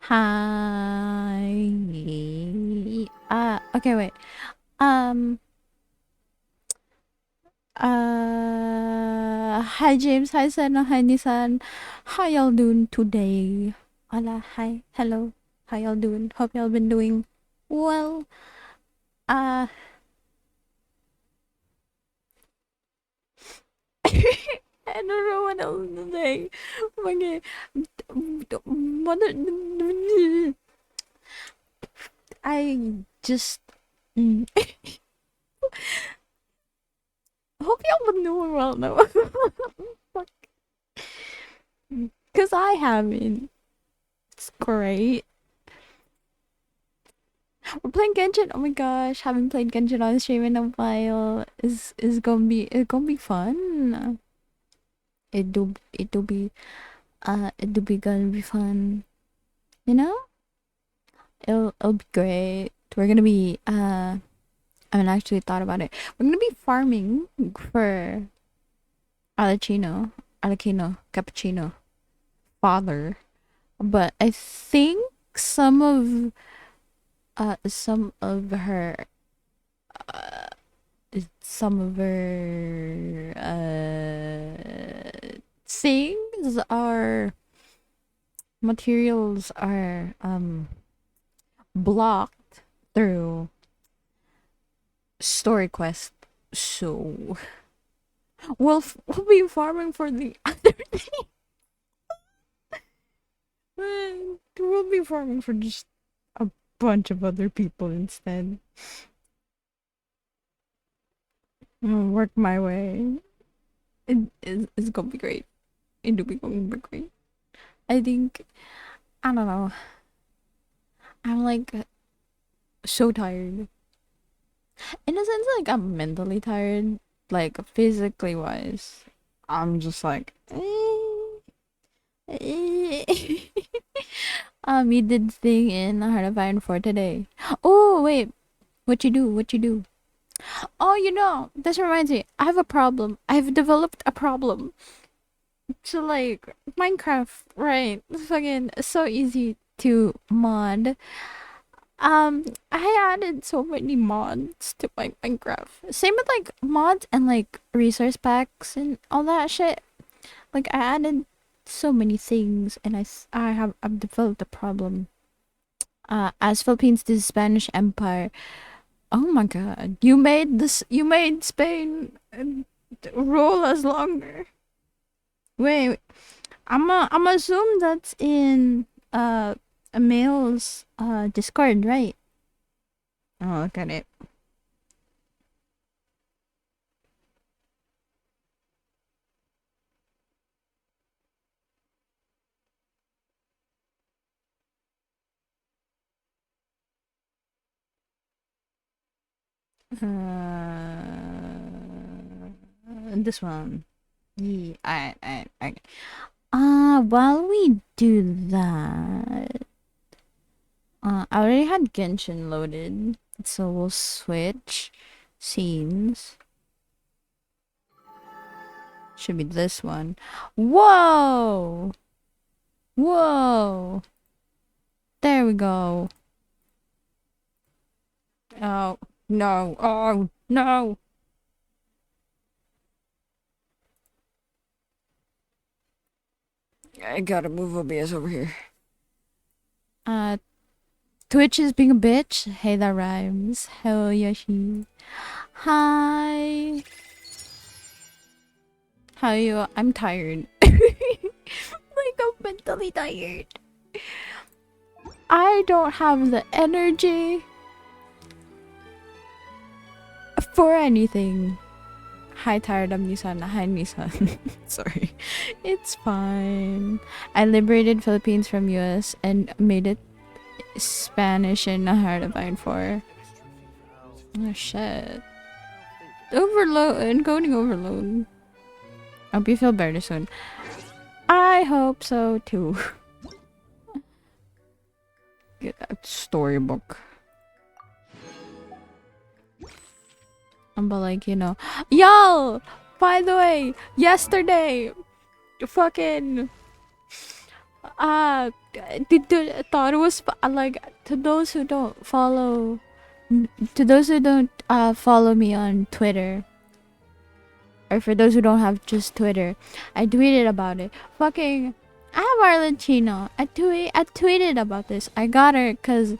Hi. Okay, wait. Um, hi James, hi Sana, hi Nissan. How y'all doing today? Hola, hi, hello. How y'all doing? Hope y'all been doing well. Uh, I don't know what else to say. Okay. I just mm, hope y'all been doing well now. Cause I haven't. It's great. We're playing Genshin. Oh my gosh, haven't played Genshin on stream in a while. Is gonna be fun. It'll be gonna be fun. You know, it'll be great. We're gonna be I haven't actually thought about it. We're gonna be farming for Alacino, Cappuccino, father. But I think some of her uh things are materials are blocked through story quest, so we'll be farming for the other thing. We'll be farming for just a bunch of other people instead. I'll work my way. It's gonna be great. It'll be gonna be great. I think, I don't know. I'm like so tired. In a sense, like I'm mentally tired, like physically wise. I'm just like, you did thing in Heart of Iron 4 today. Oh wait, what you do? What you do? Oh, this reminds me. I have a problem. I've developed a problem. So like Minecraft, right? Fucking so easy to mod. I added so many mods to my Minecraft. Same with like mods and like resource packs and all that shit. Like I added so many things, and I've developed a problem. As Philippines to the Spanish Empire. Oh my god, you made Spain rule us longer. Wait, I'm assume that's in a male's Discord, right? Oh, look at it. This one. Yeah, I. While we do that, I already had Genshin loaded, so we'll switch scenes. Should be this one. Whoa! Whoa! There we go. Oh, no. Oh, no. I gotta move OBS over here. Uh, Twitch is being a bitch. Hey, that rhymes. Hello, Yoshi. Hi. How are you? I'm tired. Like, I'm mentally tired. I don't have the energy for anything. Hi, tired. I'm Nissan. Hi, Nissan. Sorry. It's fine. I liberated Philippines from US and made it Spanish in the Heart of Iron 4. Oh, shit. Overload. Encoding overload. I hope you feel better soon. I hope so, too. Get that storybook. But like, by the way, yesterday, fucking thought it was like, to those who don't follow, to those who don't follow me on Twitter, or for those who don't have just Twitter, I tweeted about it. Fucking, I have Arlen Chino. I tweeted about this. I got her because,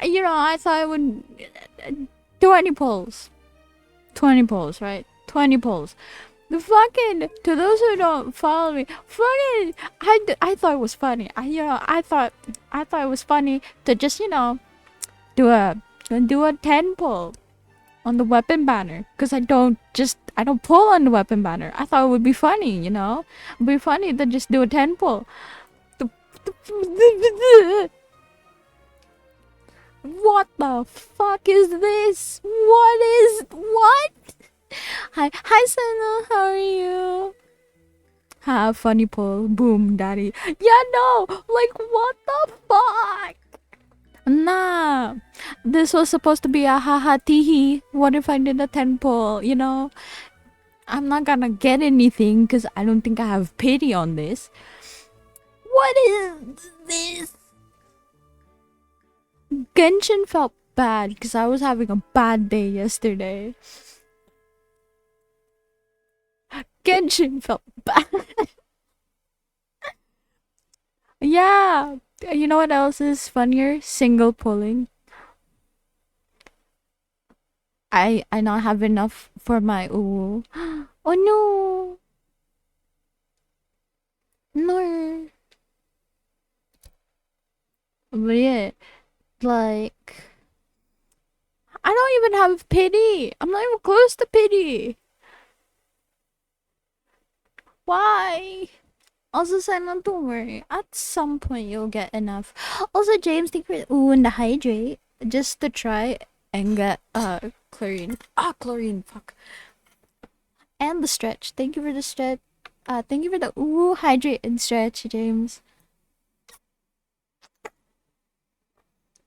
I thought I would 20 polls. 20 polls, right? 20 polls. The fucking, to those who don't follow me, fucking, I thought it was funny. I thought it was funny to just, do a 10 poll on the weapon banner, because I don't pull on the weapon banner. I thought it would be funny, it'd be funny to just do a 10 pull. What the fuck is this? What? Hi Sana, how are you? Funny pull, boom, daddy. Yeah, no, like, what the fuck? Nah, this was supposed to be a haha teehee. What if I did a 10 pull, I'm not gonna get anything because I don't think I have pity on this. What is this? Genshin felt bad because I was having a bad day yesterday. Genshin felt bad. Yeah. You know what else is funnier? Single pulling. I not have enough for my uwu. Oh no. No. But yeah, like, I don't even have pity. I'm not even close to pity. Why? Also, Simon, don't worry. At some point, you'll get enough. Also, James, thank you for and the hydrate. Just to try and get chlorine. Chlorine, fuck. And the stretch. Thank you for the stretch. Thank you for the hydrate and stretch, James.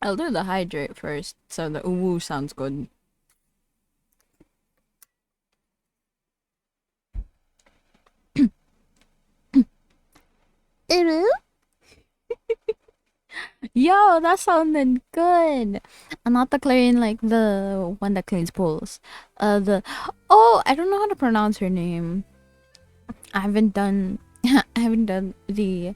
I'll do the hydrate first, so the sounds good. Yo, that sounded good. And not the clean, like the one that cleans pools. I don't know how to pronounce her name. I haven't done the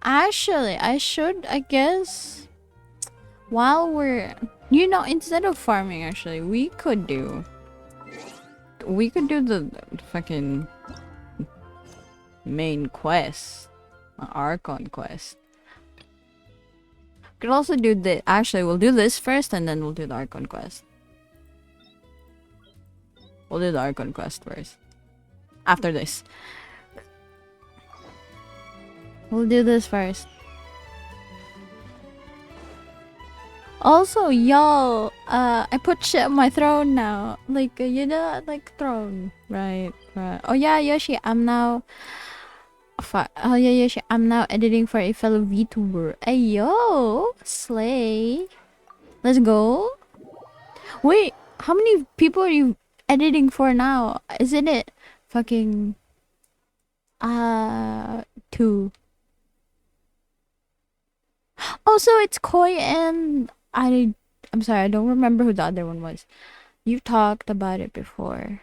Actually, I should, I guess, while we're, instead of farming, actually, we could do the fucking main quest, archon quest. Could also do we'll do this first and then we'll do the archon quest. We'll do the archon quest first. After this. We'll do this first. Also, y'all, I put shit on my throne now. Like, like throne. Right. Oh yeah, Yoshi, I'm now... Fuck. Oh yeah, Yoshi, I'm now editing for a fellow VTuber. Hey, yo! Slay. Let's go. Wait, how many people are you editing for now? Isn't it fucking... 2. Oh, so it's Koi and I'm sorry, I don't remember who the other one was. You've talked about it before.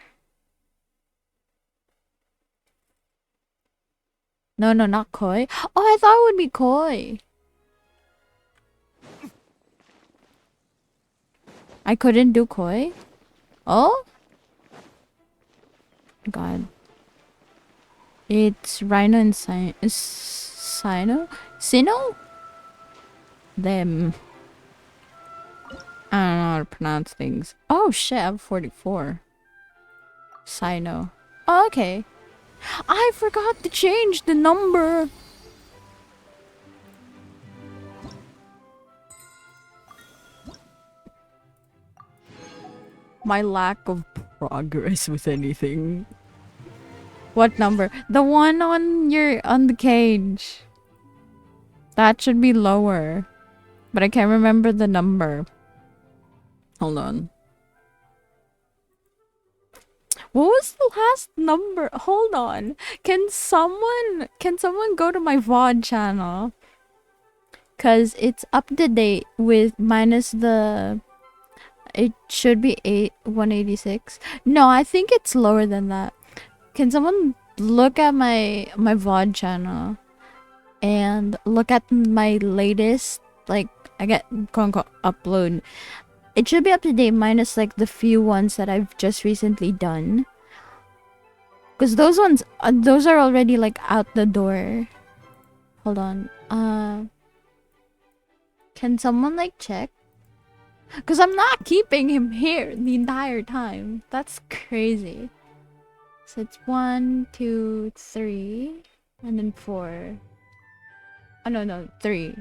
No, not Koi. Oh, I thought it would be Koi. I couldn't do Koi? Oh? God. It's Rhino and Sino? Sino? Them. I don't know how to pronounce things. Oh shit, I'm 44. Sino. Oh, okay. I forgot to change the number. My lack of progress with anything. What number? The one on the cage. That should be lower. But I can't remember the number. Hold on. What was the last number? Hold on. Can someone go to my VOD channel? Cause it's up to date with minus the. It should be 186. No, I think it's lower than that. Can someone look at my VOD channel and look at my latest, like, I get quote unquote upload. It should be up to date minus like the few ones that I've just recently done. Cause those ones, those are already like out the door. Hold on. Can someone like check? Cause I'm not keeping him here the entire time. That's crazy. So it's 1, 2, 3, and then 4. Oh no, 3.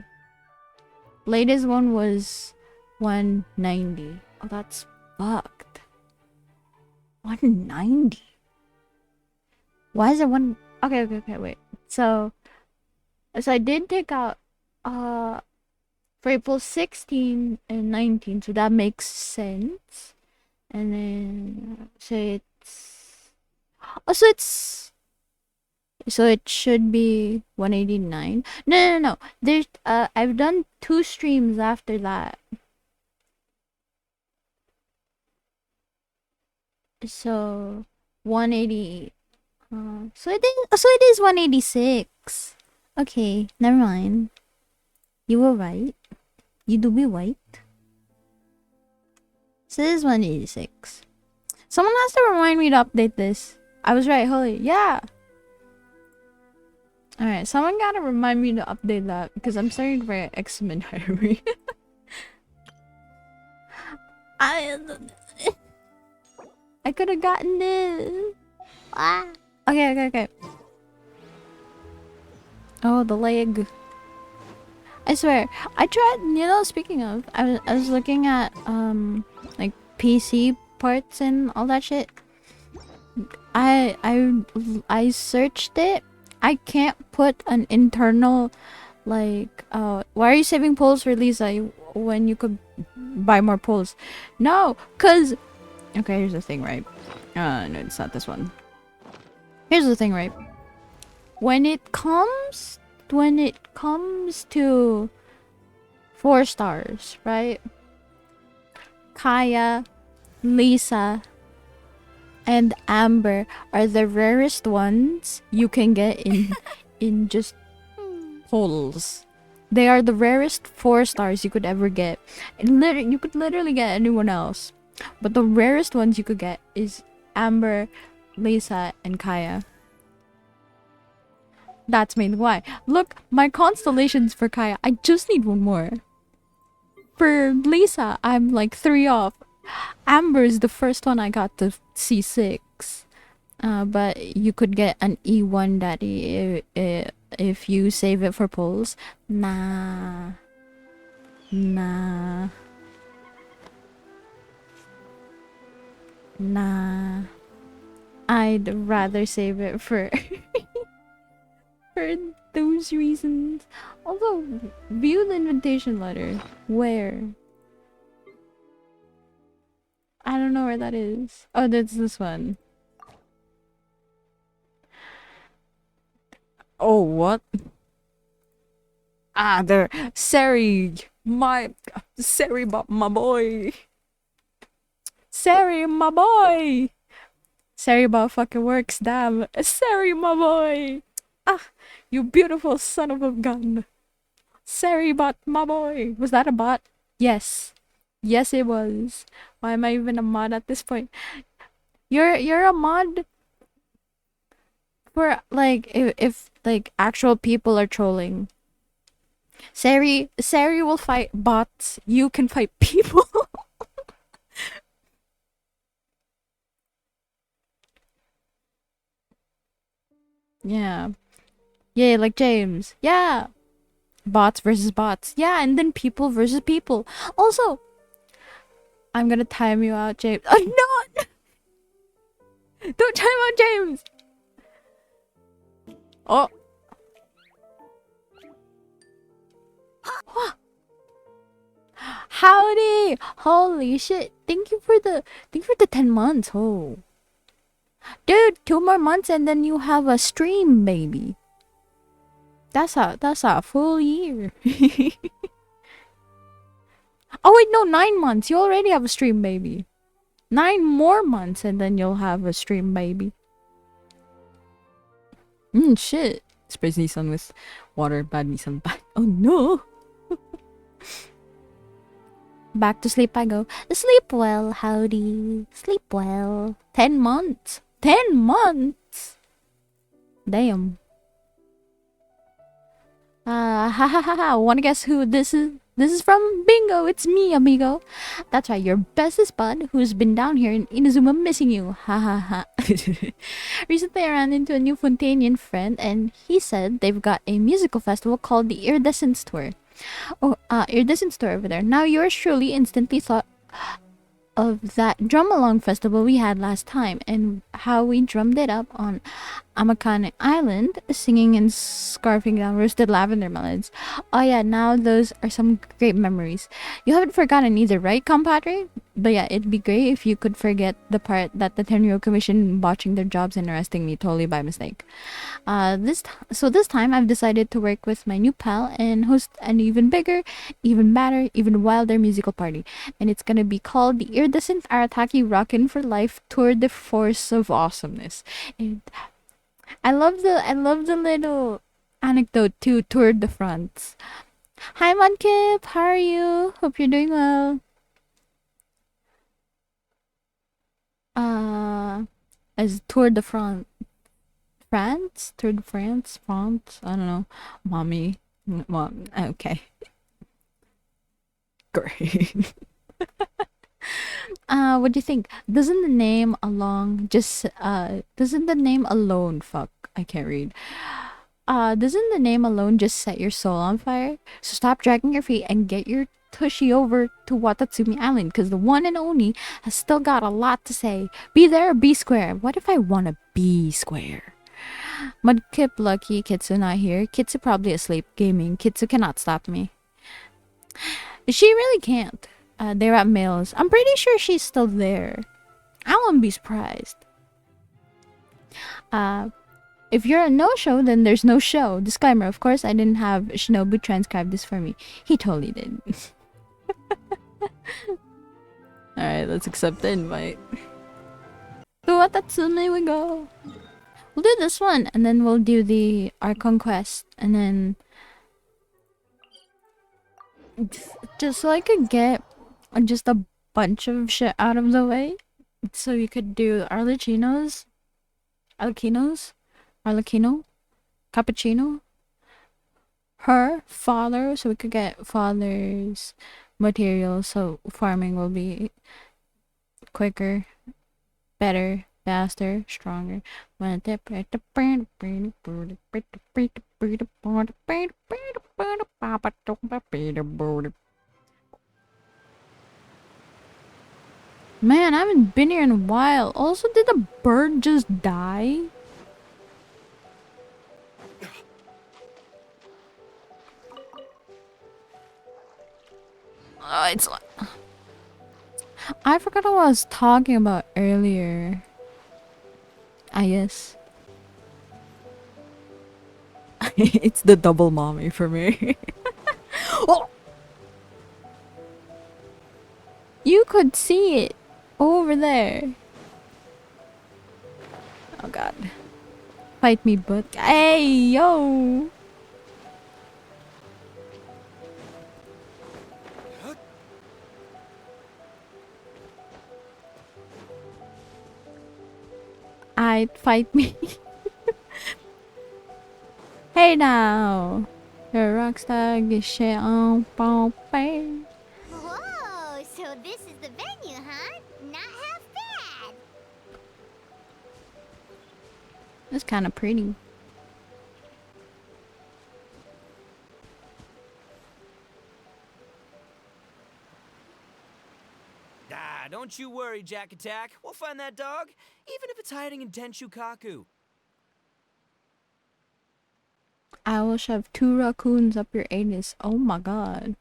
Latest one was 190. Oh, that's fucked. 190. Why is it one? Okay, wait. So I did take out for April 16 and 19, so that makes sense. And then so it's so it should be 189. No. There's I've done 2 streams after that. So 180. So it is 186. Okay, never mind. You were right. You do be right. So this is 186. Someone has to remind me to update this. I was right, holy. Yeah. Alright, someone gotta remind me to update that because I'm starting for X-Men Diary. I could have gotten this. Okay. Oh, the leg. I swear, I tried. You know, speaking of, I was looking at like PC parts and all that shit. I searched it. I can't put an internal, like, why are you saving poles for Lisa when you could buy more poles? No, cause okay, here's the thing, right? No, it's not this one. Here's the thing, right? When it comes to 4 stars, right? Kaya, Lisa, and Amber are the rarest ones you can get in just holes. They are the rarest 4 stars you could ever get. And you could literally get anyone else. But the rarest ones you could get is Amber, Lisa, and Kaya. That's mainly why. Look, my constellations for Kaya, I just need 1 more. For Lisa, I'm like 3 off. Amber is the first one I got to C6. But you could get an E1 daddy if you save it for polls. Nah. I'd rather save it for for those reasons. Although, view the invitation letter. Where? I don't know where that is. Oh, that's this one. Oh, what? There. Sari, my boy. Sari, my boy. Sari bot fucking works, damn. Sari, my boy. You beautiful son of a gun. Sari bot, my boy. Was that a bot? Yes. Yes, it was. Why am I even a mod at this point? You're a mod for like if like actual people are trolling. Sari will fight bots. You can fight people. Yeah. Yeah, like James. Yeah. Bots versus bots. Yeah, and then people versus people. Also, I'm gonna time you out, James. Oh, no! Don't time out James! Oh. Howdy! Holy shit. Thank you for the 10 months. Oh. Dude, 2 more months and then you have a stream, baby. That's a full year. Oh wait, no, 9 months. You already have a stream, baby. 9 more months and then you'll have a stream, baby. Shit. Sprays Nissan with water, bad Nissan bad. Oh no. Back to sleep I go. Sleep well, howdy. Sleep well. 10 months. 10 months. Damn. Ha ha ha ha. Wanna guess who this is? This is from Bingo. It's me, amigo. That's right, your bestest bud who's been down here in Inazuma missing you. Ha ha ha. Recently, I ran into a new Fontanian friend, and he said they've got a musical festival called the Iridescence Tour. Oh, Iridescence Tour over there. Now, yours truly instantly thought of that drum along festival we had last time and how we drummed it up on Amakane Island, singing and scarfing down roasted lavender melons. Oh yeah, now those are some great memories. You haven't forgotten either, right, compadre? But yeah, it'd be great if you could forget the part that the Tenryo Commission botching their jobs and arresting me totally by mistake. This time I've decided to work with my new pal and host an even bigger, even badder, even wilder musical party, and it's gonna be called the Iridescent Arataki Rockin' for Life Tour de Force of Awesomeness. And I love the little anecdote to Tour de France. Hi Mudkip, how are you? Hope you're doing well. Uh, as Tour de France. Tour de France, I don't know. Mommy. Mom, okay. Great. What do you think? Doesn't the name alone, fuck, I can't read. Doesn't the name alone just set your soul on fire? So stop dragging your feet and get your tushy over to Watatsumi Island, because the one and only has still got a lot to say. Be there or be square. What if I wanna be square? Mudkip lucky, Kitsu not here. Kitsu probably asleep gaming. Kitsu cannot stop me. She really can't. They're at Mills. I'm pretty sure she's still there. I won't be surprised. If you're a no-show, then there's no show. Disclaimer, of course, I didn't have Shinobu transcribe this for me. He totally did. Alright, let's accept the invite. To Watatsumi we go. We'll do this one, and then we'll do the Archon quest, and then just so I could get just a bunch of shit out of the way, so we could do Arlecchino, Cappuccino, her, father, so we could get father's materials, so farming will be quicker, better, faster, stronger. Man, I haven't been here in a while. Also, did the bird just die? It's like... I forgot what I was talking about earlier. I guess. It's the double mommy for me. Oh! You could see it over there. Oh god. Fight me, but hey, yo! I'd fight me. Hey now! You're a rockstar, get shit on, Bombay. Whoa, so this is the venue, huh? Not half bad. It's kind of pretty. Ah, don't you worry, Jack Attack. We'll find that dog, even if it's hiding in Tenshukaku. I will shove 2 raccoons up your anus. Oh my god.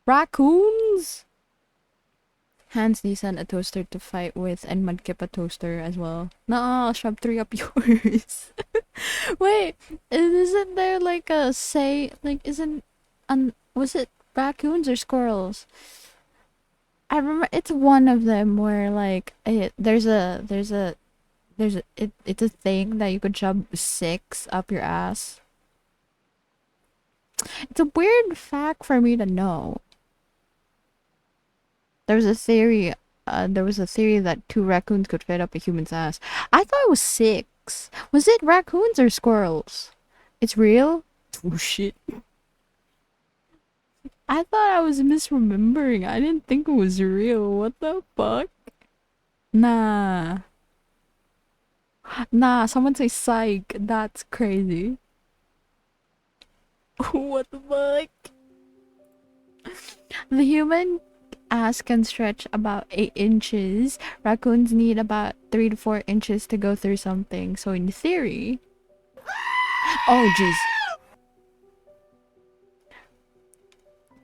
Raccoons? Hans Nissan a toaster to fight with, and Mudkip a toaster as well. No, Shrub 3 up yours. Wait, isn't there like a say, like, was it raccoons or squirrels? I remember it's one of them where like it's a thing that you could shove 6 up your ass. It's a weird fact for me to know. There was a theory. There was a theory that 2 raccoons could fit up a human's ass. I thought it was 6. Was it raccoons or squirrels? It's real? Oh shit. I thought I was misremembering. I didn't think it was real. What the fuck? Nah. Nah, someone say psych. That's crazy. What the fuck? The human ass can stretch about 8 inches. Raccoons need about 3 to 4 inches to go through something. So in theory... Oh jeez.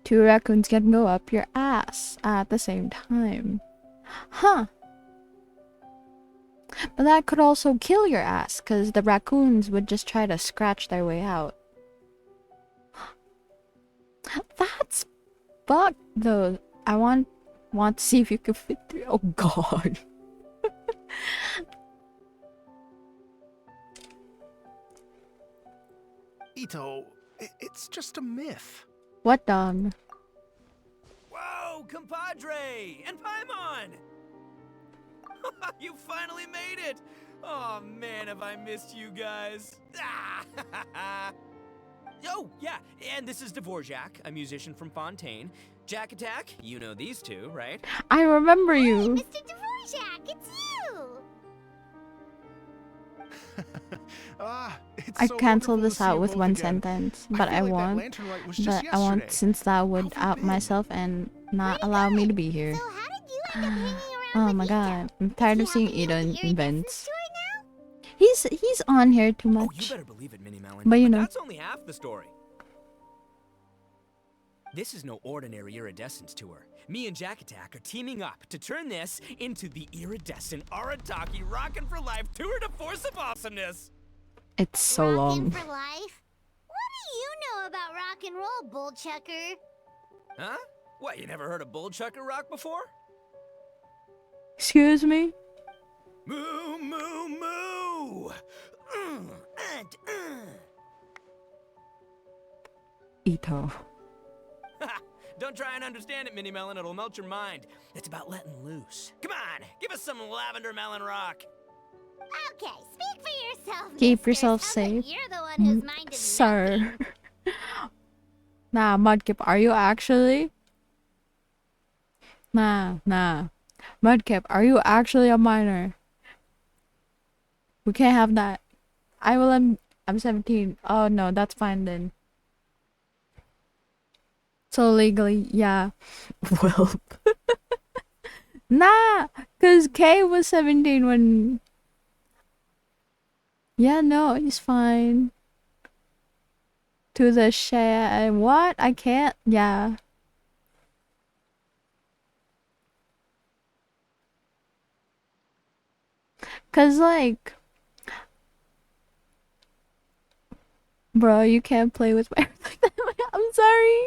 2 raccoons can go up your ass at the same time. Huh. But that could also kill your ass, because the raccoons would just try to scratch their way out. That's fucked, though. I want to see if you can fit through. Oh god. Ito, it's just a myth. What dog? Whoa, compadre! And Paimon! You finally made it! Oh man, have I missed you guys. Oh, yeah, and this is Dvorak, a musician from Fontaine. Jack Attack, you know these two, right? I remember Hey, you. Mr. Dvorak, it's you! It's I so cancel wonderful to this see out you with both one again. sentence, I but feel I like that won't. lantern light was just But I won't, yesterday. since that would How have you out been? myself and not Pretty allow me good. to be here. So how did you end up hanging around Oh with my Ito? god, I'm Is tired he of seeing helping you Ida with in the iridescent events. story now? He's on here too Oh, you much. better believe it, Minnie Melon. But you know. That's only half the story. This is no ordinary iridescence tour. Me and Jack Attack are teaming up to turn this into the iridescent Arataki Rockin' for Life tour de force of awesomeness. It's so Rockin' long. for life? What do you know about rock and roll, bullchucker? Huh? What, you never heard of Bullchucker Rock before? Excuse me? Moo, moo, moo! Ito. Don't try and understand it, Minnie Melon. It'll melt your mind. It's about letting loose. Come on, give us some lavender melon rock. Okay, speak for yourself, Keep mister. yourself Sounds like safe. you're the one whose mind is Sir. melting. Nah, Mudkip, are you actually? Nah. Mudkip, are you actually a minor? We can't have that. I'm 17. Oh no, that's fine then. So legally, yeah. Well. Nah, cause Kay was 17 when. Yeah, no, he's fine. To the share. What? I can't. Yeah. Cause like, bro, you can't play with my. I'm sorry.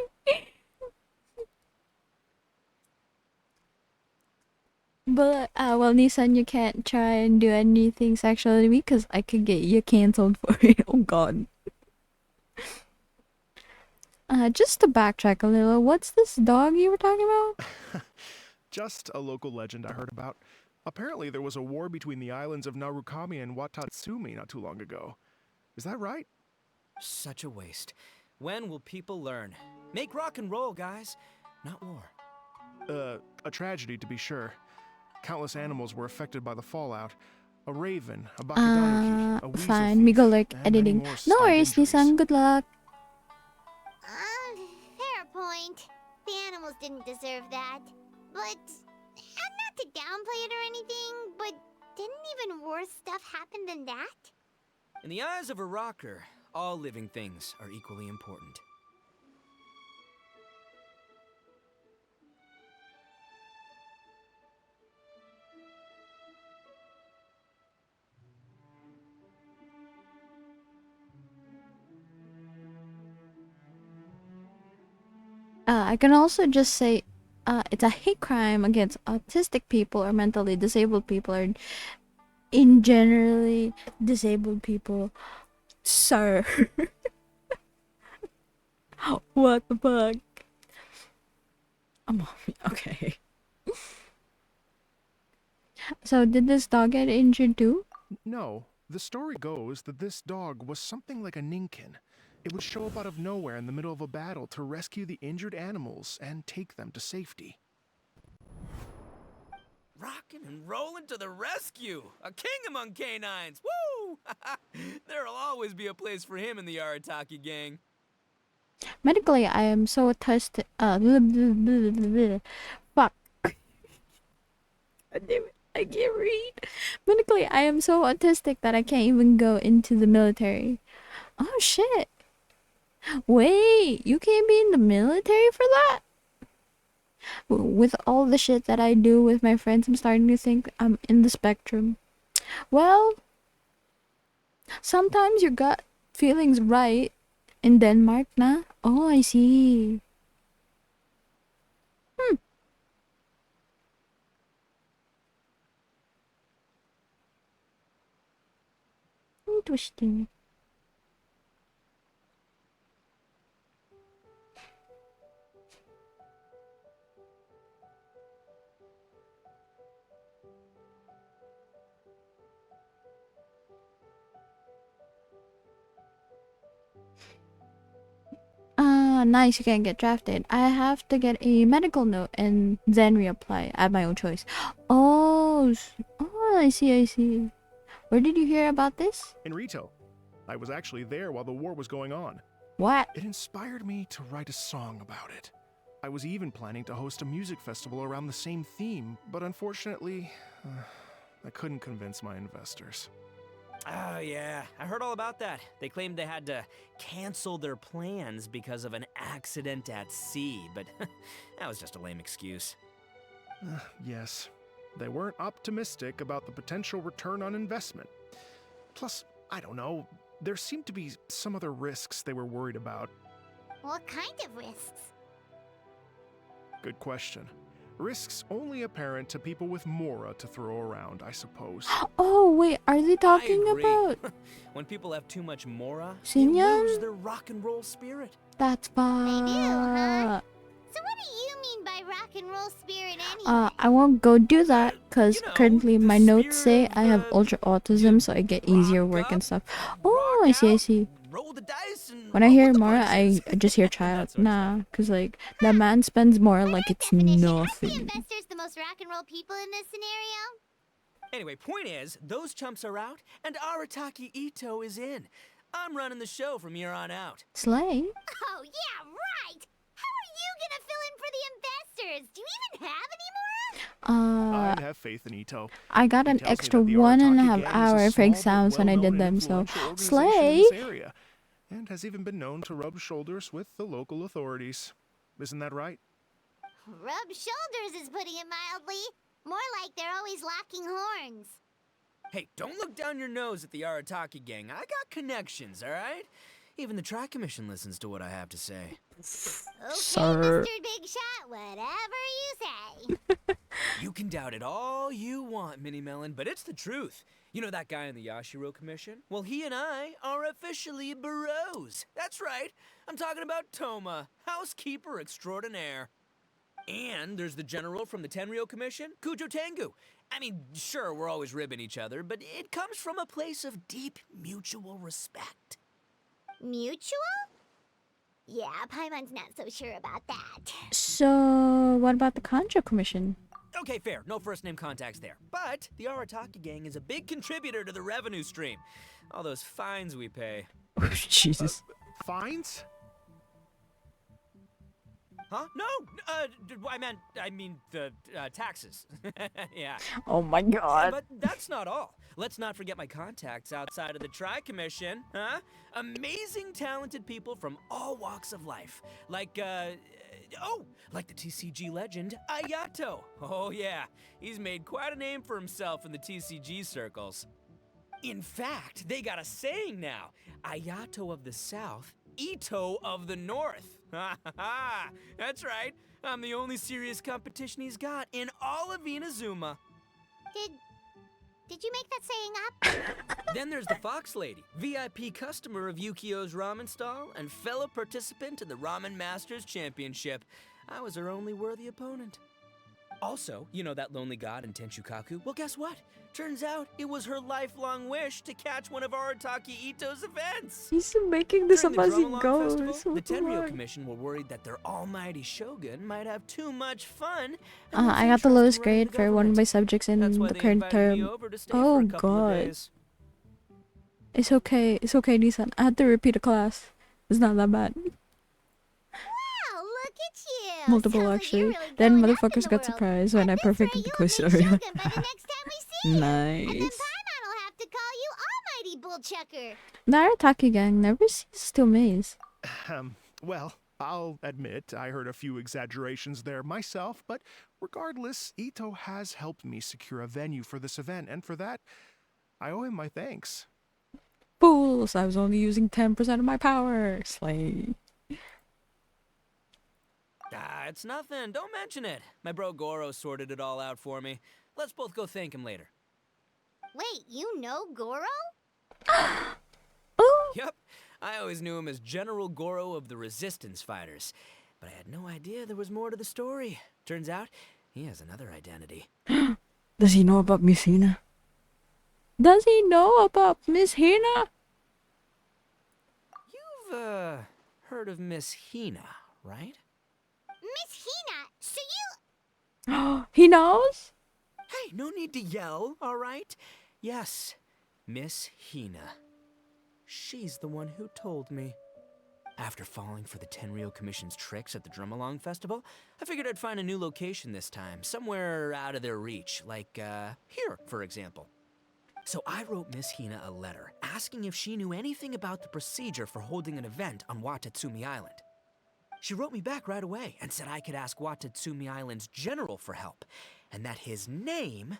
But well, Nissan, you can't try and do anything sexual to me, cause I could get you canceled for it. Oh God. Just to backtrack a little, what's this dog you were talking about? Just a local legend I heard about. Apparently, there was a war between the islands of Narukami and Watatsumi not too long ago. Is that right? Such a waste. When will people learn? Make rock and roll, guys, not war. A tragedy to be sure. Countless animals were affected by the fallout. A raven, a bakudanuki, a weasel Fine. thief, Migo like and many editing. more No slight worries, injuries. Nissan. Good luck. Fair point. The animals didn't deserve that. But, not to downplay it or anything, but didn't even worse stuff happen than that? In the eyes of a rocker, all living things are equally important. I can also just say it's a hate crime against autistic people or mentally disabled people or in generally disabled people. Sir. What the fuck? Okay. So did this dog get injured too? No, the story goes that this dog was something like a ninkin. It would show up out of nowhere in the middle of a battle to rescue the injured animals and take them to safety. Rockin' and rollin' to the rescue! A king among canines! Woo! There'll always be a place for him in the Arataki gang. Medically, I am so attached. Fuck. Damn it, I can't read. Medically, I am so autistic that I can't even go into the military. Oh shit. Wait, you can't be in the military for that? With all the shit that I do with my friends, I'm starting to think I'm in the spectrum. Well, sometimes your gut feeling's right. In Denmark, na? Oh, I see. Interesting. Nice, you can't get drafted. I have to get a medical note and then reapply at my own choice. Oh, I see, I see. Where did you hear about this? In Rito, I was actually there while the war was going on. What? It inspired me to write a song about it. I was even planning to host a music festival around the same theme, but unfortunately, I couldn't convince my investors. Oh, yeah. I heard all about that. They claimed they had to cancel their plans because of an accident at sea, but that was just a lame excuse. Yes, they weren't optimistic about the potential return on investment. Plus, I don't know, there seemed to be some other risks they were worried about. What kind of risks? Good question. Risks only apparent to people with Mora to throw around, I suppose. Oh, wait, are they talking I agree. about When people have too much Mora, they Xinyan? lose their rock and roll spirit. That's fine. They do, huh? So what do you mean by rock and roll spirit anyway? I won't go do that because You know, currently the my notes say spirit I of have the- ultra autism, so I get easier work Rock and up, stuff. Oh, rock I see, I out, see. Roll the dice and When I roll hear with the Mora, I punches. just hear That child. sort of Nah, because like that man spends more like it's Definition. Aren't the nothing. investors the most rock and roll people in this scenario? Anyway, point is, those chumps are out, and Arataki Ito is in. I'm running the show from here on out. Slay? Oh, yeah, right! How are you gonna fill in for the investors? Do you even have any more? I have faith in Ito. I got He an tells me extra that the 1.5 Arataki gang is a hour for small but exams when I well-known did and them, so influential organization in slay. this area, and has even been known to rub shoulders with the local authorities. Isn't that right? Rub shoulders is putting it mildly. More like they're always locking horns. Hey, don't look down your nose at the Arataki gang. I got connections, all right? Even the Tri-Commission listens to what I have to say. Okay, Sir. Mr. Big Shot, whatever you say. You can doubt it all you want, Mini Melon, but it's the truth. You know that guy in the Yashiro Commission? Well, he and I are officially bros. That's right. I'm talking about Toma, housekeeper extraordinaire. And there's the general from the Tenryo Commission, Kujo Tengu. I mean, sure, we're always ribbing each other, but it comes from a place of deep mutual respect. Mutual? Yeah, Paimon's not so sure about that. So, what about the Contra Commission? Okay, fair. No first name contacts there. But the Arataki gang is a big contributor to the revenue stream. All those fines we pay. Jesus. Fines? Huh? No! I mean the taxes. Yeah. Oh my god. But that's not all. Let's not forget my contacts outside of the Tri-Commission, huh? Amazing, talented people from all walks of life. Like the TCG legend, Ayato. Oh yeah, he's made quite a name for himself in the TCG circles. In fact, they got a saying now. Ayato of the South, Ito of the North. Ha ha ha! That's right. I'm the only serious competition he's got in all of Inazuma. Did you make that saying up? Then there's the Fox Lady, VIP customer of Yukio's ramen stall and fellow participant in the Ramen Masters Championship. I was her only worthy opponent. Also, you know that lonely god in Tenchukaku? Well, guess what? Turns out it was her lifelong wish to catch one of Arataki Ito's events. He's making this During up the as he Drum-along goes. Festival, What the Tenryo fuck? Commission were worried that their almighty shogun might have too much fun. I got the lowest grade for one of my subjects in That's why the they current invited me term. over to stay for Oh a couple of god. days. It's okay, Nissan. I had to repeat a class. It's not that bad. Wow, look at you. Multiple Sounds like actually. you're really Then going up in motherfuckers the got world. surprised when I At this rate, perfected the you'll quiz be scenario. shogun by the next time we see you. And then Nice. Paimon'll have to call you Almighty Bullchucker. The Arataki gang never ceases to amaze. Well, I'll admit I heard a few exaggerations there myself, but regardless, Ito has helped me secure a venue for this event, and for that, I owe him my thanks. Fools! I was only using 10% of my power. Slay. Ah, it's nothing. Don't mention it. My bro Goro sorted it all out for me. Let's both go thank him later. Wait, you know Goro? Oh! Yup. I always knew him as General Goro of the Resistance Fighters. But I had no idea there was more to the story. Turns out, he has another identity. Does he know about Miss Hina? Does he know about Miss Hina? You've, heard of Miss Hina, right? Miss Hina, so you... He knows? Hey, no need to yell, all right? Yes, Miss Hina. She's the one who told me. After falling for the Tenryo Commission's tricks at the Drum-along Festival, I figured I'd find a new location this time, somewhere out of their reach, like, here, for example. So I wrote Miss Hina a letter, asking if she knew anything about the procedure for holding an event on Watatsumi Island. She wrote me back right away and said I could ask Watatsumi Island's general for help, and that his name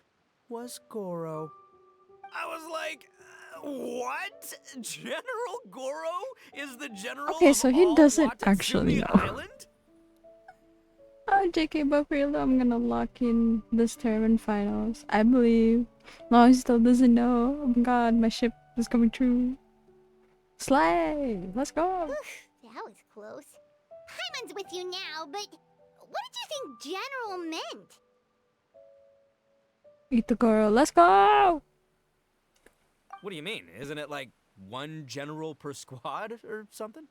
was Goro. I was like, what? General Goro is the general Okay, of so he all doesn't Watatsumi actually know. Island? Oh, JK, but for real, I'm gonna lock in this term in finals. I believe. No, he still doesn't know. Oh my god, my ship is coming true. Slay! Let's go! That was close. Paimon's with you now, but what did you think General meant? Eat the girl, let's go! What do you mean? Isn't it like one general per squad or something?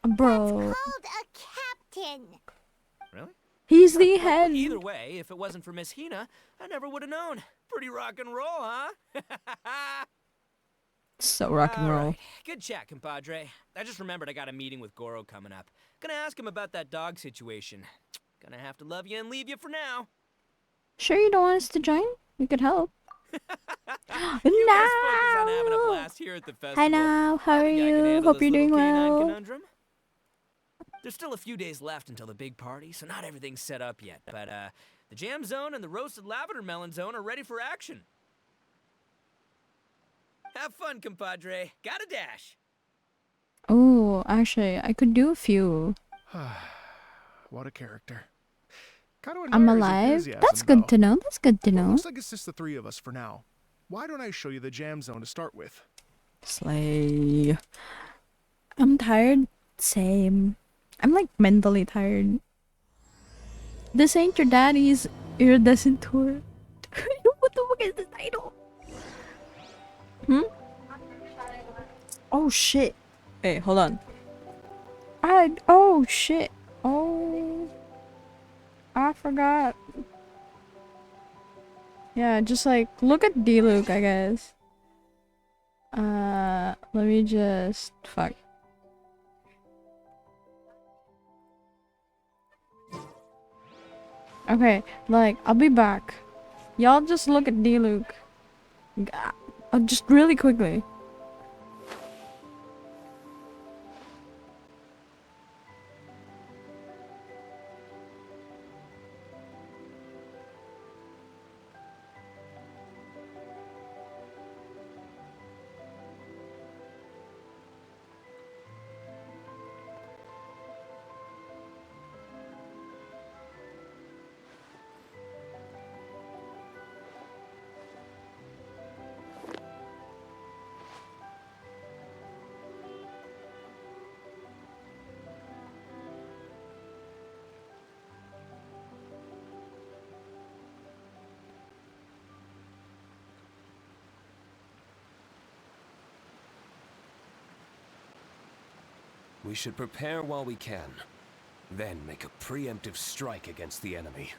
Bro, Called a captain. Really? he's the Well, head! either way, if it wasn't for Miss Hina, I never would have known. Pretty rock and roll, huh? So rock and roll. Alright, good chat, compadre. I just remembered I got a meeting with Goro coming up. Gonna ask him about that dog situation. Gonna have to love you and leave you for now. Sure you don't want us to join? We could help. You guys focus on having a No! blast here at the festival. Hi now, how I are think I can you? handle Hope this you're doing little canine well. conundrum. There's still a few days left until the big party, so not everything's set up yet. But the jam zone and the roasted lavender melon zone are ready for action. Have fun, compadre. Gotta dash. Oh, actually, I could do a few. What a character. Kind of I'm admire his alive? enthusiasm, That's good though. to know, that's good to Well, know. looks like it's just the three of us for now. Why don't I show you the jam zone to start with? Slay. I'm tired. Same. I'm like mentally tired. This ain't your daddy's iridescent tour. What the fuck is the title? Hmm? Oh shit. Hey, hold on. Oh shit. Oh. I forgot. Yeah, just like look at D-Luke, I guess. Let me just fuck. Okay, like I'll be back. Y'all just look at D-Luke. Just really quickly. We should prepare while we can, then make a preemptive strike against the enemy.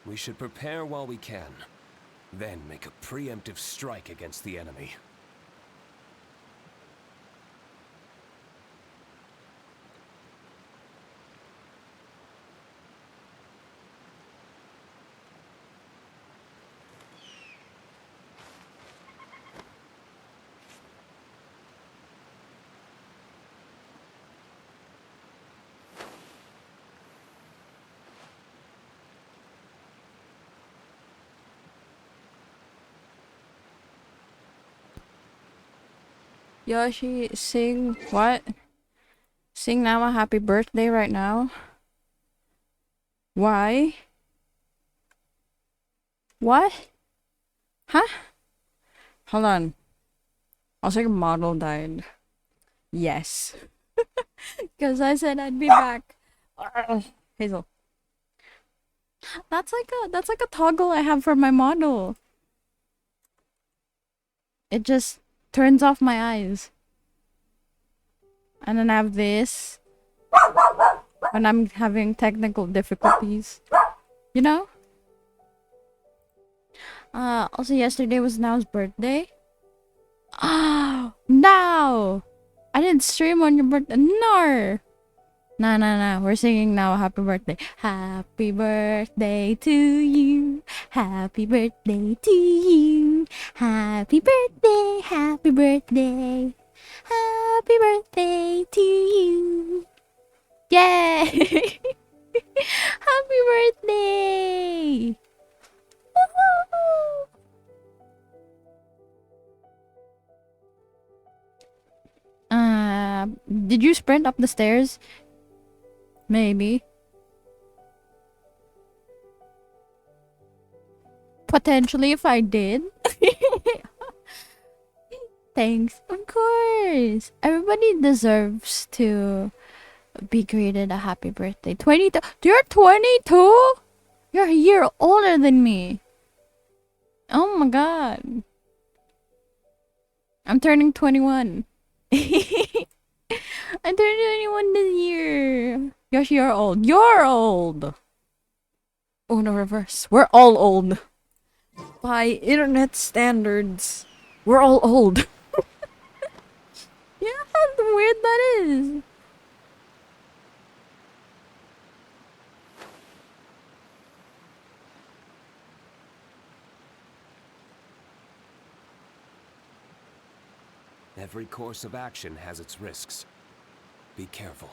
We should prepare while we can, then make a preemptive strike against the enemy. Yoshi, sing what? Sing now a happy birthday right now? Why? What? Huh? Hold on. Also, your model died. Yes. Because I said I'd be back. Hazel. That's like a toggle I have for my model. It just turns off my eyes. And then I have this when I'm having technical difficulties. You know? Also yesterday was Now's birthday. Oh, no! I didn't stream on your birthday. No! No. We're singing now happy birthday. Happy birthday to you. Happy birthday to you. Happy birthday. Happy birthday. Happy birthday to you. Yay! Happy birthday! Woohoo! Did you sprint up the stairs? Maybe. Potentially if I did. Thanks. Of course. Everybody deserves to be greeted a happy birthday. 22. You're 22? You're a year older than me. Oh my god. I'm turning 21. I'm turning 21 this year. Yoshi, you're old. You're old. Oh no, reverse. We're all old. By internet standards, we're all old. Yeah, how weird that is. Every course of action has its risks. Be careful.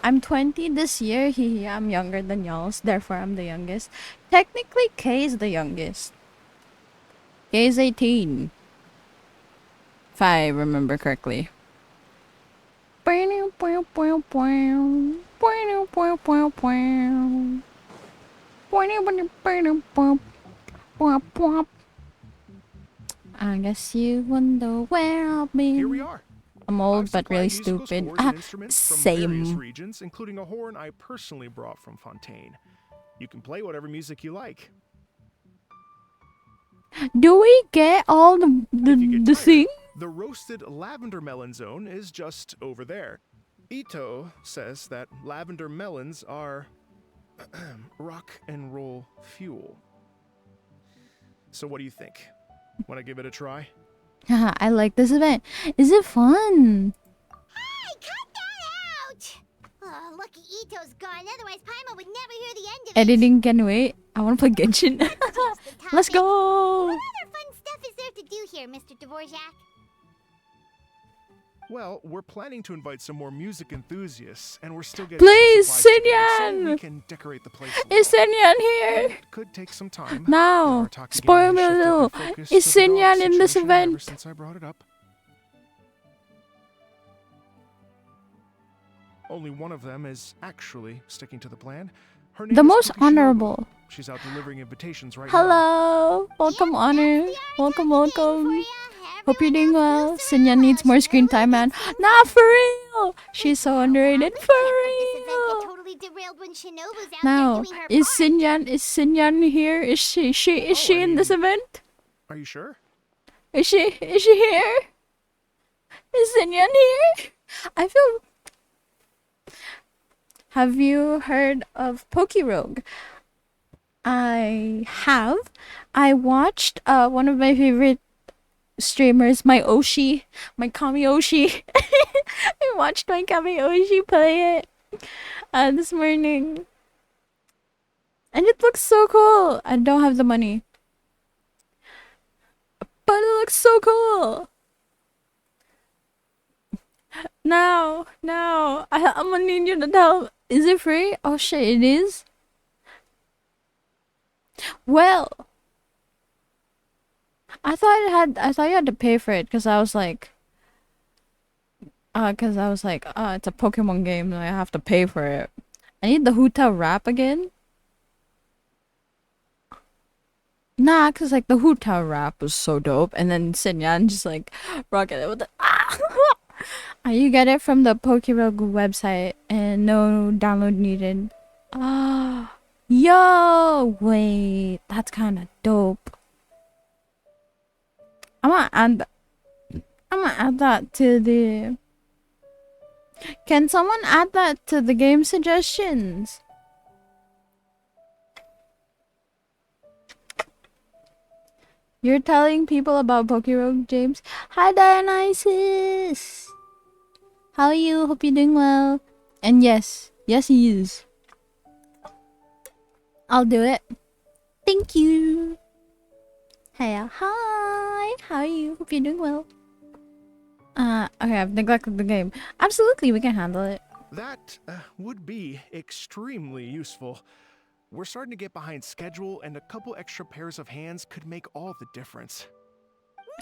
I'm 20 this year. I'm younger than y'all's, therefore I'm the youngest. Technically, K is the youngest. K is 18. If I remember correctly. I guess you wonder where I've Here we been. are. I'm I've old but really supplied musical stupid. scores and instruments from various Same. regions, including a horn I personally brought from Fontaine. You can play whatever music you like. Do we get all the If you get the tired, thing? the roasted lavender melon zone is just over there. Ito says that lavender melons are rock and roll fuel. So what do you think? Want to give it a try? Haha, I like this event. Is it fun? Hey, cut that out! Oh, lucky Ito's gone, otherwise Paimon would never hear the end of it. Editing can wait. I want to play Genshin. Change the Let's topic. go. What other fun stuff is there to do here, Mr. Dvorak? Well, we're planning to invite some more music enthusiasts, and we're still getting Please, some supplies together, so Sinyan! we can decorate the place. a Is little. Senyan here? It could take some time. Now, Our Taki spoil gang me has a shifted their little. focus Is to the dog Sinyan in this situation ever event? since I brought it up. Only one of them is actually sticking to the plan. Her name The is most Cookie Shinobu. honorable. She's out delivering invitations right now. Hello. Welcome, Honor. Welcome, welcome. Hope you're doing well. Sinyan needs more screen time, man. Nah, for real. She's so underrated. For real. Totally derailed when Shinobu's out Now, there doing her is part. Sinyan here? Is she Oh, I in this mean- event? Are you sure? Is she here? Is Sinyan here? I feel. Have you heard of Pokerogue? I have. I watched one of my favorite streamers, my Oshi, my Kami Oshi. I watched my Kami Oshi play it this morning. And it looks so cool. I don't have the money. But it looks so cool. Now, I'm gonna need you to tell. Is it free? Oh shit, it is? Well, I thought you had to pay for it because I was like, it's a Pokemon game and I have to pay for it. I need the Huta rap again. Nah, cause like the Huta rap was so dope, and then Sinyan just like rocking it with the you get it from the Pokerogue website and no download needed. Yo, wait, that's kind of dope. I'm gonna add that to the. Can someone add that to the game suggestions? You're telling people about Pokerogue, James? Hi, Dionysus! How are you? Hope you're doing well. And yes, he is. I'll do it. Thank you. Hey, hi. How are you? Hope you're doing well. Okay, I've neglected the game. Absolutely, we can handle it. That would be extremely useful. We're starting to get behind schedule, and a couple extra pairs of hands could make all the difference.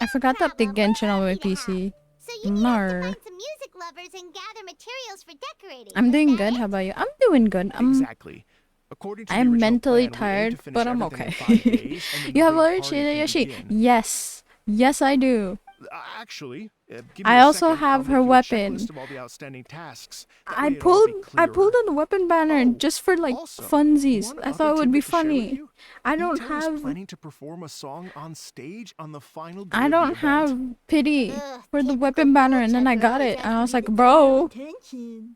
I forgot to update Genshin on my PC. So you can have to Nar. find some music lovers and gather materials for decorating. I'm is doing that good. it? How about you? I'm doing good. Exactly. According to the I'm original mentally plan, we aim to tired, finish but I'm everything in okay. 5 days, and You the have big already party cheated, can Yoshi? begin. Yes, I do. Actually, give me I a also second. have I'll her make you a weapon. checklist of all the outstanding tasks. That I way it'll all be pulled clearer. in the weapon banner Oh, just for like also, funsies. one I other thought it would be tidbit to share with funny. you. I don't Ito is have planning to perform a song on stage on the final day I of the don't event. have pity Ugh, for the typical weapon banner, and then I bullshit got always it, and I was asking like, me to pay no bro. attention.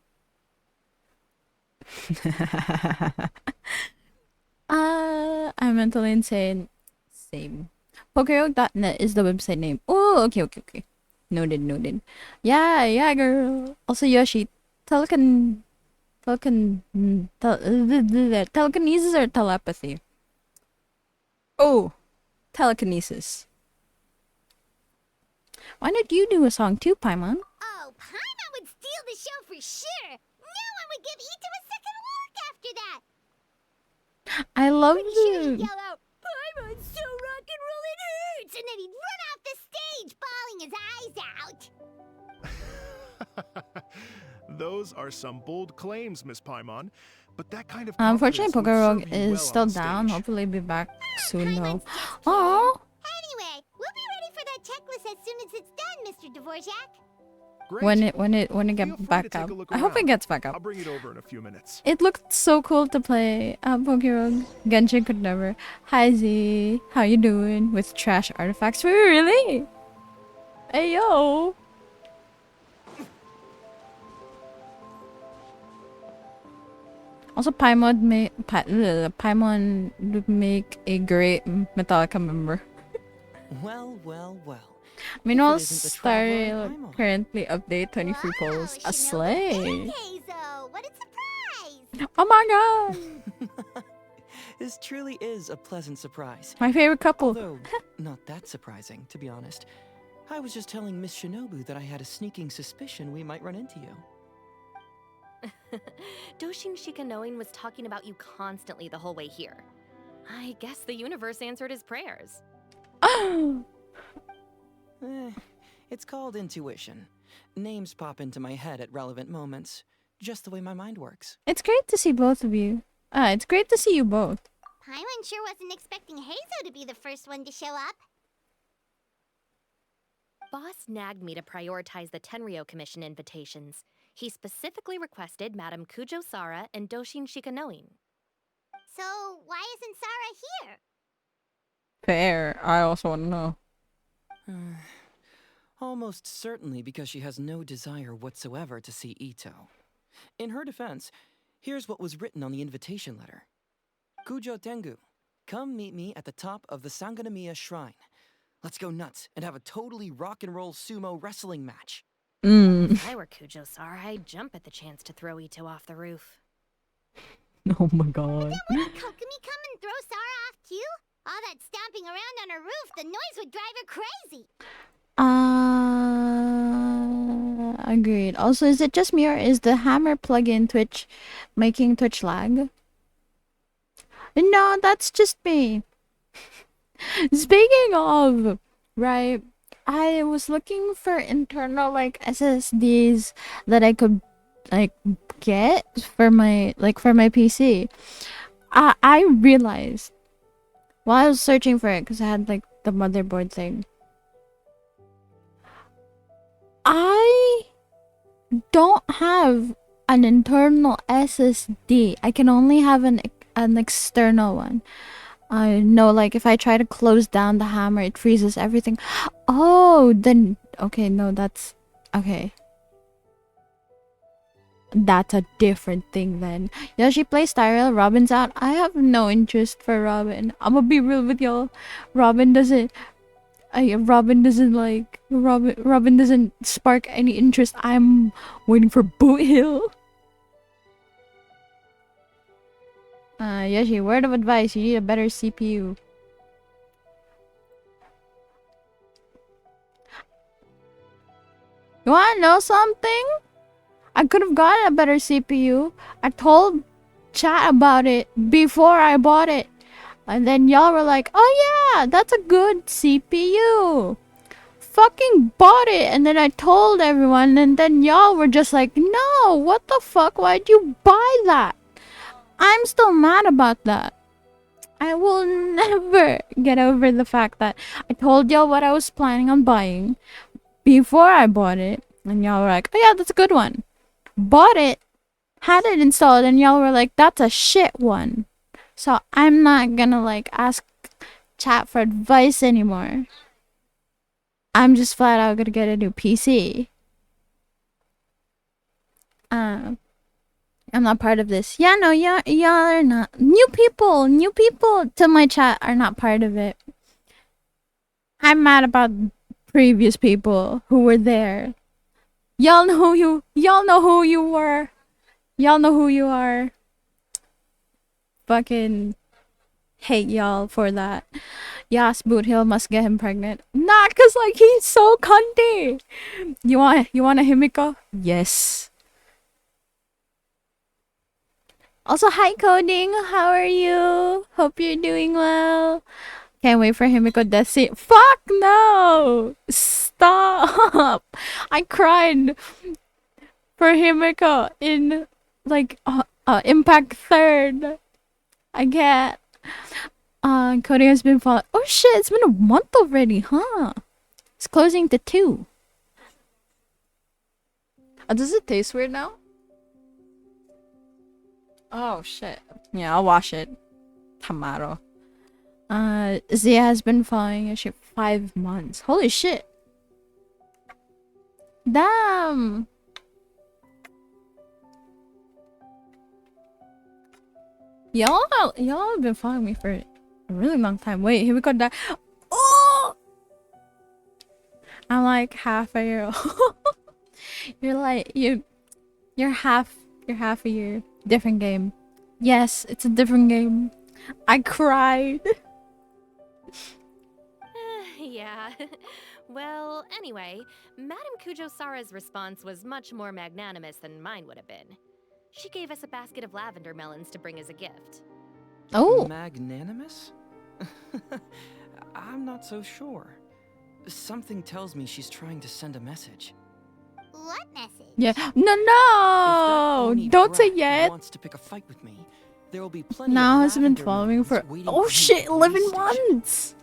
I'm mentally insane. Same. Pokerog.net is the website name. Oh, okay. Noted. Yeah, girl. Also, Yoshi, telekinesis or telepathy? Oh, telekinesis. Why don't you do a song too, Paimon? Oh, Paimon would steal the show for sure! No one would give Ito a second look after that! I love Pretty sure he'd the... yell out, Paimon's so rock and roll it hurts! And then he'd run off the stage, bawling his eyes out! Those are some bold claims, Miss Paimon. But that kind of Unfortunately, confidence would serve Pokerog you well is still on down. stage. Hopefully, be back soon, though. Paimon's just Aww. kidding. Anyway, we'll be ready for that checklist as soon as it's done, Mr. Dvorak. Great. When it Feel gets free to back take up. a look I hope it around. gets back up. I'll bring it over in a few minutes. It looked so cool to play Pokérog. Genshin could never. Hi Z, how you doing? With trash artifacts? Really? Hey yo. Also, Paimon would make a great Metallica member. Well. Meanwhile, If it isn't the traveler Star Paimon. currently update 23 polls. A slay. Keizo, what a surprise! Oh my god. This truly is a pleasant surprise. My favorite couple. Although, not that surprising, to be honest. I was just telling Miss Shinobu that I had a sneaking suspicion we might run into you. Doshin Shikanoin was talking about you constantly the whole way here. I guess the universe answered his prayers. It's called intuition. Names pop into my head at relevant moments, just the way my mind works. It's great to see both of you. It's great to see you both. Paimon sure wasn't expecting Heizo to be the first one to show up. Boss nagged me to prioritize the Tenryo Commission invitations. He specifically requested Madame Kujo Sara and Doshin Shikanoin. So, why isn't Sara here? Fair. I also want to know. Almost certainly because she has no desire whatsoever to see Ito. In her defense, here's what was written on the invitation letter. Kujo Tengu, come meet me at the top of the Sanganamiya Shrine. Let's go nuts and have a totally rock and roll sumo wrestling match. If I were Kujo Sara, I'd jump at the chance to throw Ito off the roof. Oh my god. Wouldn't Kokumi come and throw Sara off too? All that stomping around on her roof, the noise would drive her crazy. Agreed. Also, is it just me or is the hammer plugin Twitch making Twitch lag? No, that's just me. Speaking of, right, I was looking for internal like SSDs that I could like get for my PC. I realized while I was searching for it because I had like the motherboard thing. I don't have an internal SSD. I can only have an external one. I know, like, if I try to close down the hammer, it freezes everything. Oh, then... Okay, no, that's... Okay. That's a different thing then. Yoshi plays Tyrell, Robin's out. I have no interest for Robin. I'm gonna be real with y'all. Robin doesn't spark any interest. I'm waiting for Boot Hill. Yoshi, word of advice, you need a better CPU. You wanna know something? I could have gotten a better CPU. I told chat about it before I bought it. And then y'all were like, oh yeah, that's a good CPU. Fucking bought it. And then I told everyone, and then y'all were just like, no, what the fuck? Why'd you buy that? I'm still mad about that. I will never get over the fact that I told y'all what I was planning on buying before I bought it. And y'all were like, oh yeah, that's a good one. Bought it, had it installed, and y'all were like, that's a shit one. So I'm not gonna like ask chat for advice anymore. I'm just flat out gonna get a new PC. I'm not part of this. Yeah, no, y'all are not. New people to my chat are not part of it. I'm mad about previous people who were there. Y'all know who you were. Y'all know who you are. Fucking hate y'all for that. Yes, Boot Hill must get him pregnant. Not cause like he's so cunty. You want a Himiko? Yes. Also, hi Coding. How are you? Hope you're doing well. Can't wait for Himiko death scene. Fuck no! Stop! I cried for Himiko in like Impact 3rd. I can't. Coding has been following. Oh shit! It's been a month already, huh? It's closing to 2. Does it taste weird now? Oh shit. Yeah, I'll wash it. Tomorrow. Zia has been following a shit 5 months. Holy shit. Damn. Y'all have been following me for a really long time. Wait, here we go. Oh! I'm like half a year old. You're half a year. Different game. Yes, it's a different game. I cried. Yeah. Well, anyway, Madame Kujo-Sara's response was much more magnanimous than mine would have been. She gave us a basket of lavender melons to bring as a gift. Oh. Magnanimous? I'm not so sure. Something tells me she's trying to send a message. What message? Yeah. If that No. Oni Don't say brat yet. wants to pick a fight with me, there will be plenty Now of has been lavender following melons for waiting oh for me shit, at the 11 police station. months.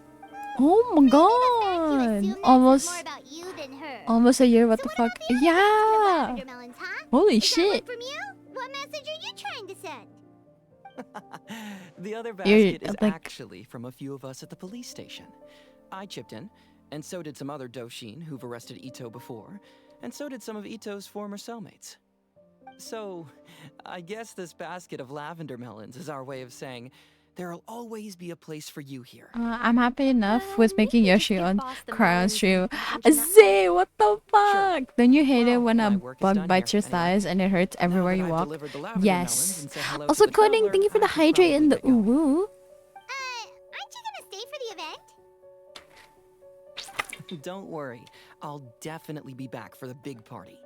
Oh my You god. assume that Almost says more about you than her. almost a year. What So the what fuck? about the other basket of Yeah. lavender melons, huh? Holy Is that shit. one from you? What message are you trying to send? The other You're basket is like actually from a few of us at the police station. I chipped in, and so did some other Doshin who've arrested Ito before, and so did some of Ito's former cellmates. So, I guess this basket of lavender melons is our way of saying, there'll always be a place for you here. I'm happy enough Well, with making maybe just Yoshi give on Boss the Cry on melons stream. and package 'em that way. Zay, what the Sure. fuck? Don't you hate it Well, when my a work is bug done bites your here, anyway. thighs and it hurts Now everywhere that you I've walk? delivered the lavender melons Yes. and said hello Also, to the Coding, traveler, thank you for the I should hydrate and the probably get going. uwu. Aren't you gonna stay for the event? Don't worry, I'll definitely be back for the big party.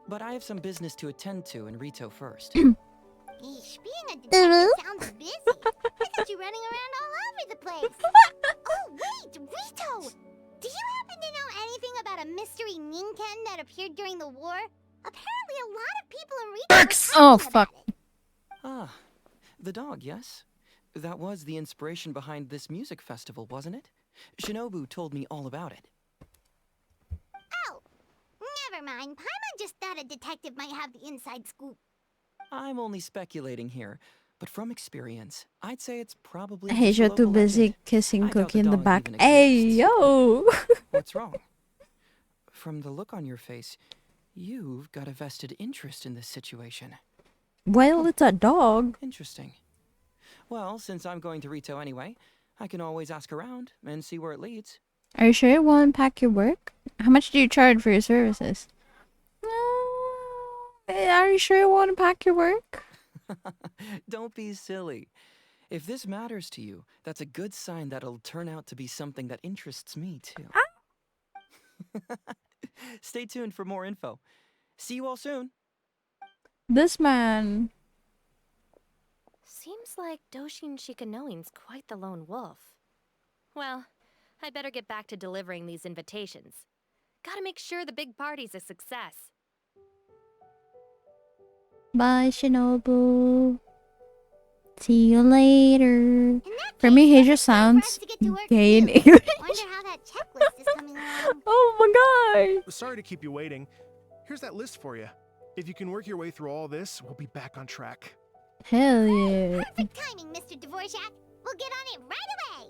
But I have some business to attend to in Rito first. Eesh, being a detective sounds busy. Look at you running around all over the place. Oh, wait, Rito! Do you happen to know anything about a mystery Ninken that appeared during the war? Apparently a lot of people in Rito were talking Oh, about fuck. it. Ah, the dog, yes? That was the inspiration behind this music festival, wasn't it? Shinobu told me all about it. Oh, never mind. Paimon just thought a detective might have the inside scoop. I'm only speculating here, but from experience, I'd say it's probably Hey, just a you're too local busy legend. kissing I doubt Cookie the in the dog back. even Hey, exists. yo. What's wrong? From the look on your face, you've got a vested interest in this situation. Well, it's a dog. Interesting. Well, since I'm going to Rito anyway, I can always ask around and see where it leads. Are you sure you won't unpack your work? How much do you charge for your services? Are you sure you won't unpack your work? Don't be silly. If this matters to you, that's a good sign that it'll turn out to be something that interests me too. Stay tuned for more info. See you all soon. This man. Seems like Doshin Shikanoin's quite the lone wolf. Well, I'd better get back to delivering these invitations. Gotta make sure the big party's a success. Bye, Shinobu. See you later. In that For me, case, he let's just wait for us sounds to get to work gay in too. English. Wonder how that checklist is coming along. Oh my god. Sorry to keep you waiting. Here's that list for you. If you can work your way through all this, we'll be back on track. Hell yeah. Perfect timing, Mr. Dvorak. We'll get on it right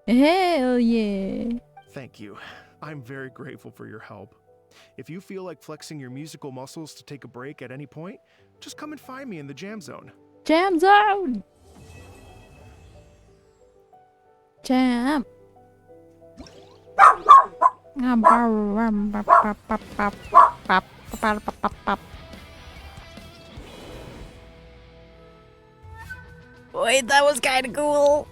away. Hell yeah. Thank you. I'm very grateful for your help. If you feel like flexing your musical muscles to take a break at any point, just come and find me in the jam zone. Jam zone. Jam. Wait, that was kind of cool.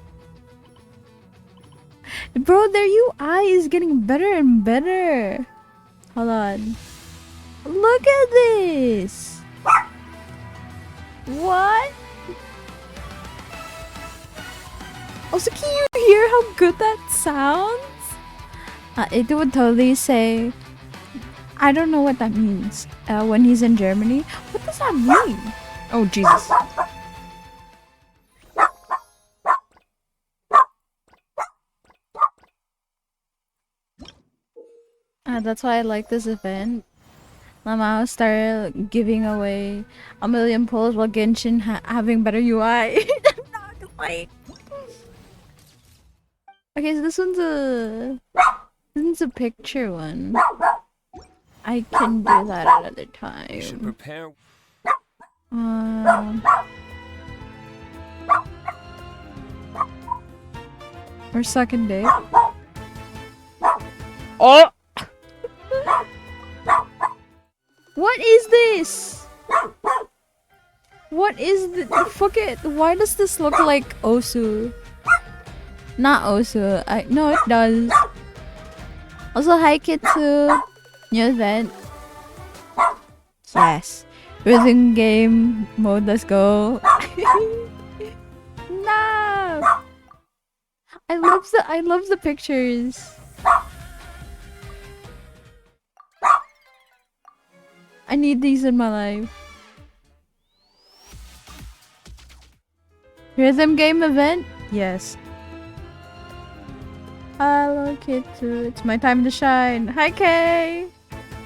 Bro, their UI is getting better and better. Hold on. Look at this. What? Also, can you hear how good that sounds? It would totally say, I don't know what that means. When he's in Germany. What does that mean? Oh, Jesus. That's why I like this event. Lamau started giving away a million pulls while Genshin having better UI. Like, okay, so this one's a picture one. I can do that another We should time. prepare. Or second day. Oh! What is this? What is the fuck it? Why does this look like Osu? Not Osu. No, it does. Also, hi Kitsu. New event. Yes. Rhythm game mode. Let's go. No. I love the pictures. I need these in my life. Rhythm game event? Yes. Hello, Kitsu. It's my time to shine. Hi, Kay!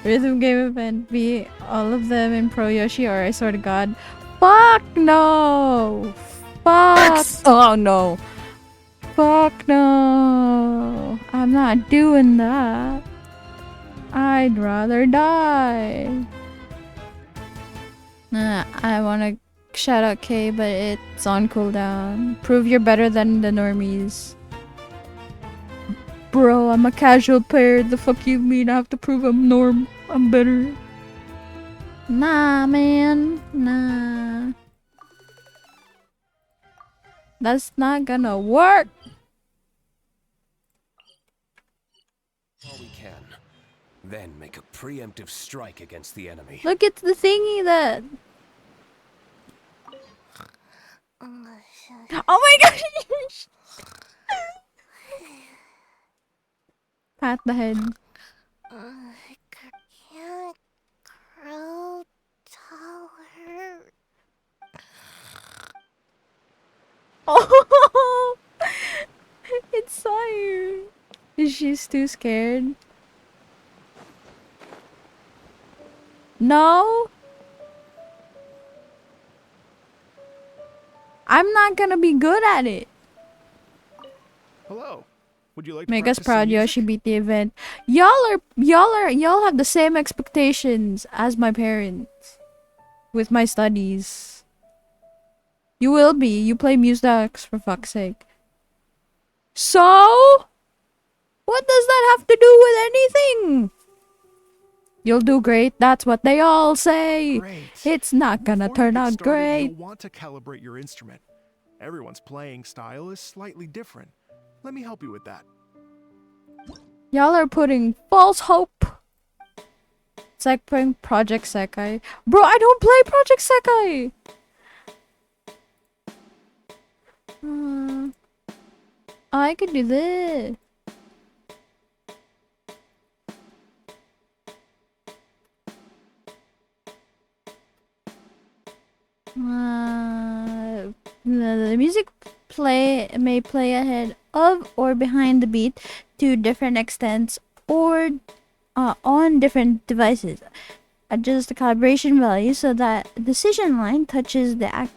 Rhythm game event. Be all of them in Pro Yoshi, or I swear to God. Fuck no! Fuck! Oh no! Fuck no! I'm not doing that. I'd rather die. I wanna shout out Kay, but it's on cooldown. Prove you're better than the normies. Bro, I'm a casual player. The fuck you mean I have to prove I'm better? Nah, man. Nah. That's not gonna work. All we can. Then make a preemptive strike against the enemy. Look, it's the thingy that... Oh my gosh! Pat the head. I can't grow taller. Oh! It's Sire. She's too scared. No? I'm not gonna be good at it. Hello. Would you like to Make us practice some proud, music? Yoshi beat the event. Y'all have the same expectations as my parents with my studies. You will be. You play Musex for fuck's sake. So? What does that have to do with anything? You'll do great. That's what they all say. Great. It's not gonna Before you turn get out started, great. You'll want to calibrate your instrument. Everyone's playing style is slightly different. Let me help you with that. Y'all are putting false hope. It's like playing Project Sekai. Bro, I don't play Project Sekai! I could do this. The music may play ahead of or behind the beat to different extents or on different devices. Adjust the calibration value so that decision line touches the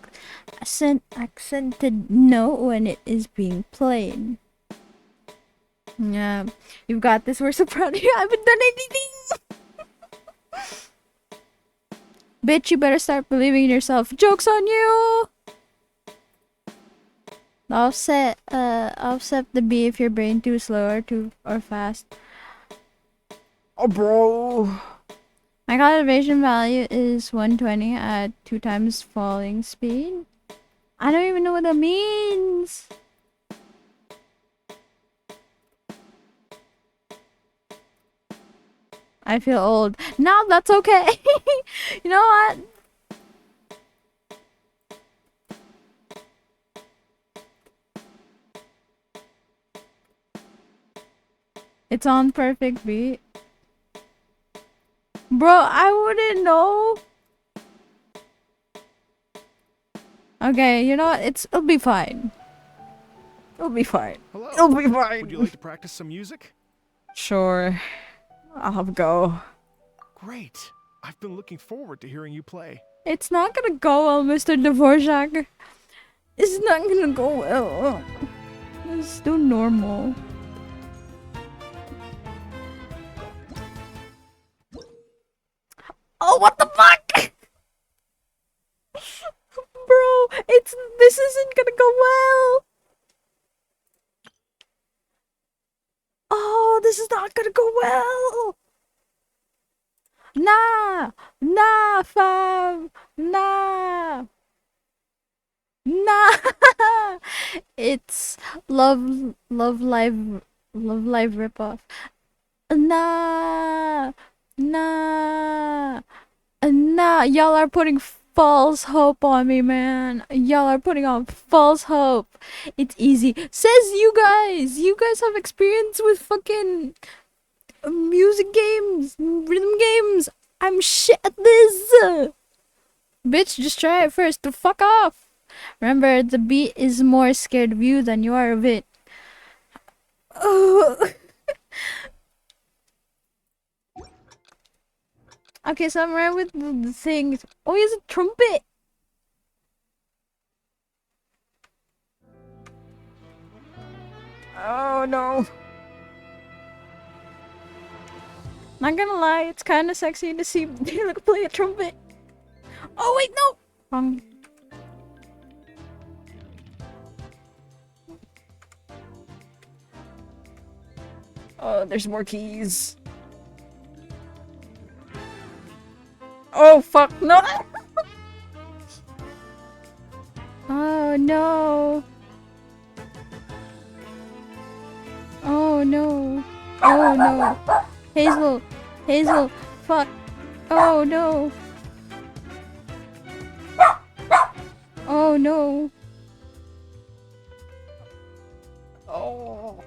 accented note when it is being played. Yeah, you've got this. We're so proud of you. I haven't done anything. Bitch, you better start believing in yourself. Joke's on you! Offset the B if your brain too slow or too fast. Oh, bro. My cultivation value is 120 at 2 times falling speed. I don't even know what that means. I feel old. No, that's okay. You know what? It's on perfect beat. Bro, I wouldn't know. Okay, you know what? It'll be fine. It'll be fine. Hello. It'll be fine. Would you like to practice some music? Sure. I'll go. Great. I've been looking forward to hearing you play. It's not gonna go well, Mr. Dvorak. It's not gonna go well. It's still normal. Oh, what the fuck? Bro, this isn't gonna go well. Oh, this is not gonna go well. Nah, fam, nah. It's love live ripoff. Nah, nah, nah. Y'all are putting false hope on me, man. Y'all are putting on false hope. It's easy. Says you guys. You guys have experience with fucking music games, rhythm games. I'm shit at this. Bitch, just try it first. To fuck off. Remember, the beat is more scared of you than you are of it. Okay, so I'm right with the thing. Oh, he has a trumpet. Oh no. Not gonna lie, it's kind of sexy to see Taylor play a trumpet. Oh wait, no. Wrong. Oh, there's more keys. Oh fuck, no! Oh no! Oh no! Oh no! Hazel, fuck! Oh no! Oh no! Oh!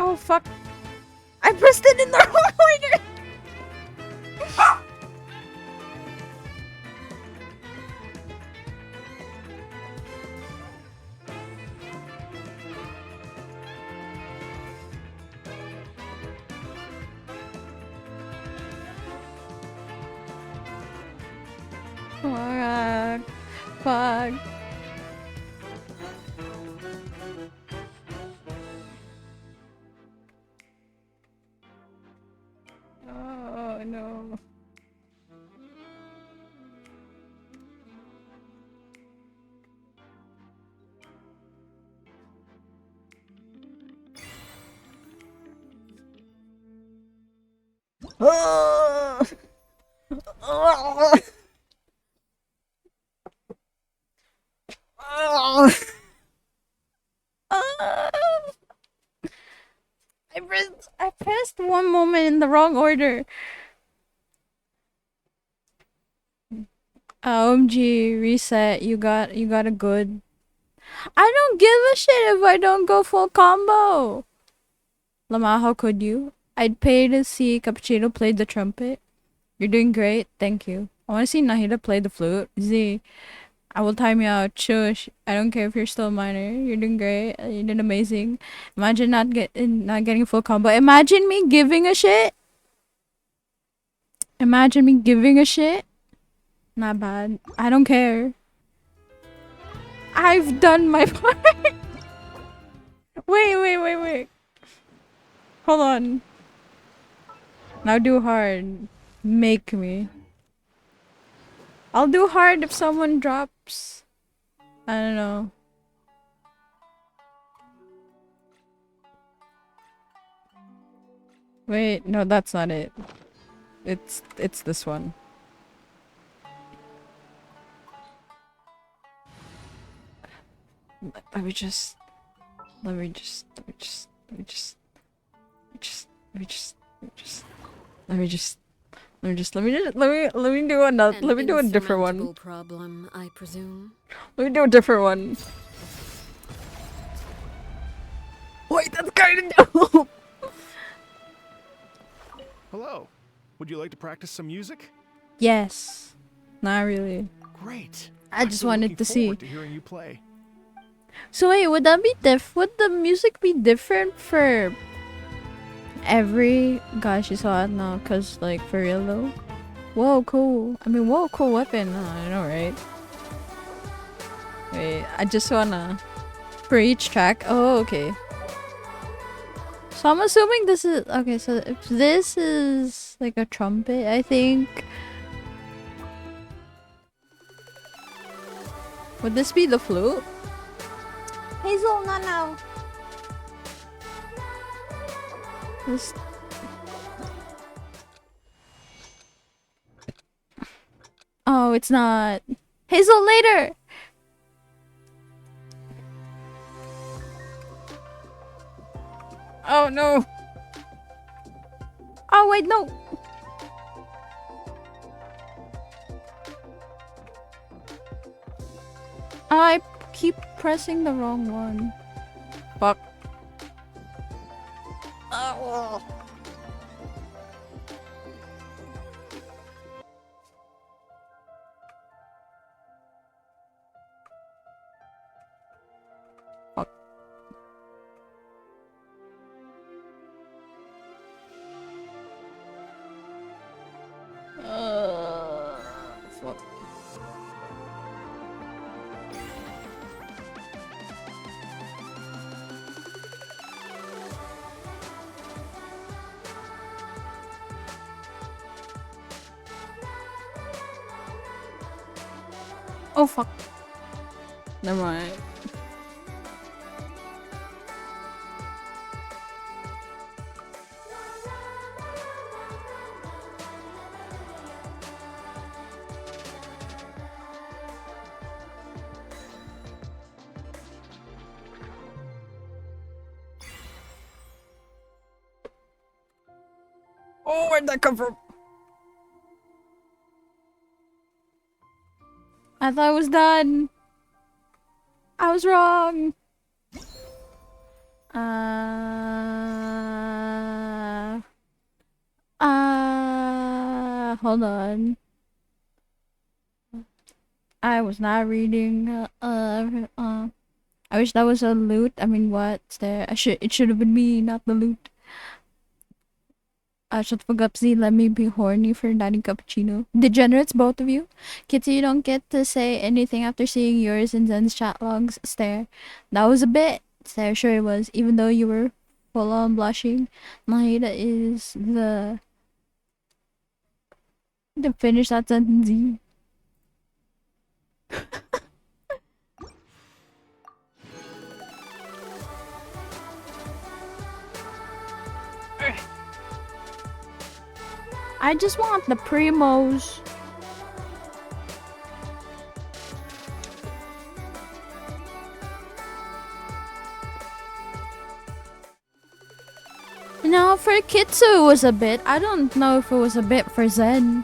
Oh fuck! I pressed it in the wrong order! Fuck. Fuck. Oh no. Oh. Oh. Oh. I pressed one moment in the wrong order. OMG, reset. You got a good. I don't give a shit if I don't go full combo. Lama, how could you? I'd pay to see Cappuccino play the trumpet. You're doing great, thank you. I want to see Nahida play the flute. Z, I will time you out. Shush. I don't care if you're still a minor. You're doing great. You did amazing. Imagine not getting a full combo. Imagine me giving a shit. Imagine me giving a shit. Not bad. I don't care. I've done my part. Wait. Hold on. Now do hard. Make me. I'll do hard if someone drops. I don't know. Wait, no, that's not it. It's this one. Let me just let me just let me just let me just let me just let me just let me just let me just let me do another An let me do a different one. insurmountable problem, I presume. Let me do a different one. Wait, that's kind of dope. Hello. Would you like to practice some music? Yes. Not really. Great. I I'm just so wanted looking to see. forward to hearing you play. So wait, would that be would the music be different for every gosh you saw it now? Cause like for real though. Whoa, cool. I mean, whoa, cool weapon. I know, right? Wait, I just wanna for each track. Oh, okay. So I'm assuming this is okay. So if this is like a trumpet, I think. Would this be the flute? Hazel, not now. This. Oh, it's not. Hazel, later. Oh no. Oh wait, no. I keep pressing the wrong one. Fuck. Oh. Fuck. Fuck. Oh fuck. Never mind. Oh, where'd that come from? I thought I was done. I was wrong. Hold on. I was not reading. I wish that was a loot. I mean, what's there? It should have been me, not the loot. Shut the fuck up, Z. Let me be horny for Daddy Cappuccino. Degenerates, both of you. Kitty, you don't get to say anything after seeing yours and Zen's chat logs. Stare. That was a bit. Stare, sure it was. Even though you were full on blushing. Mahida is the finish that sentence, Z. I just want the primos. No, for Kitsu it was a bit. I don't know if it was a bit for Zen.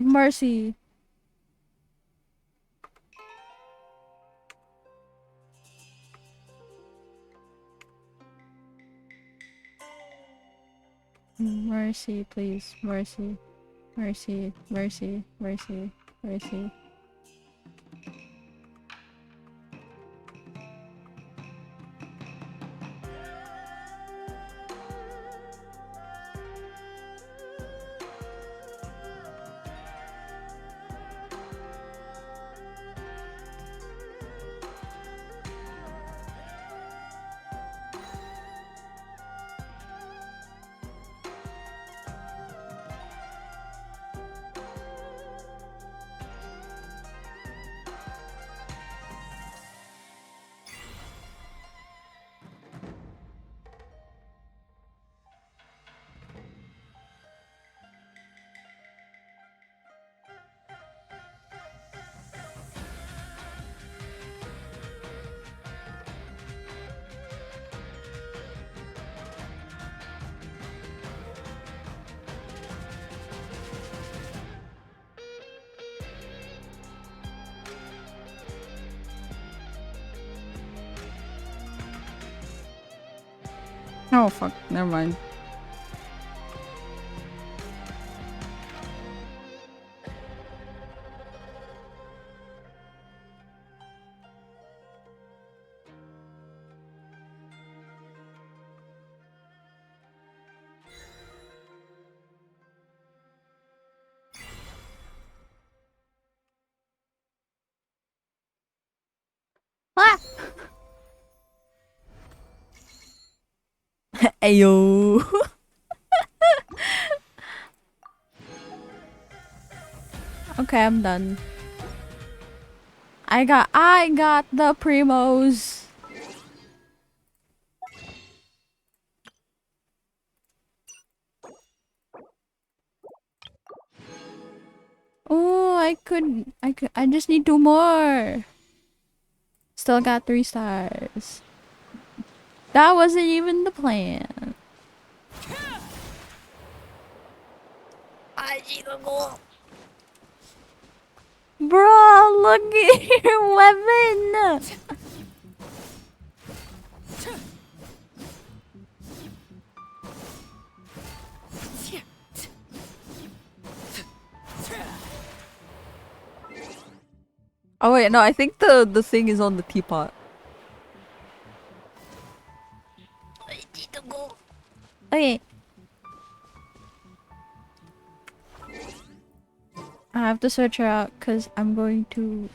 Mercy. Mercy, please. Mercy. Mercy. Mercy. Mercy. Mercy. Oh fuck, never mind. Ah! Ayo. Okay, I'm done. I got the primos. Oh, I just need 2 more. Still got 3 stars. That wasn't even the plan. Bro, look at your weapon. Oh wait, no, I think the thing is on the teapot. Okay. I have to search her out because I'm going to.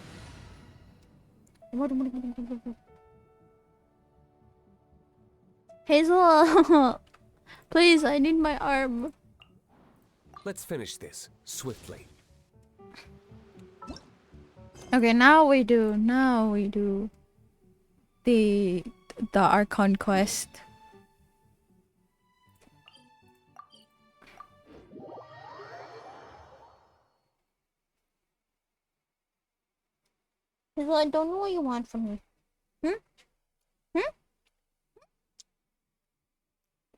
Hazel, please, I need my arm. Let's finish this swiftly. Okay, now we do the Archon quest. Hazel, I don't know what you want from me. Hmm? Hmm?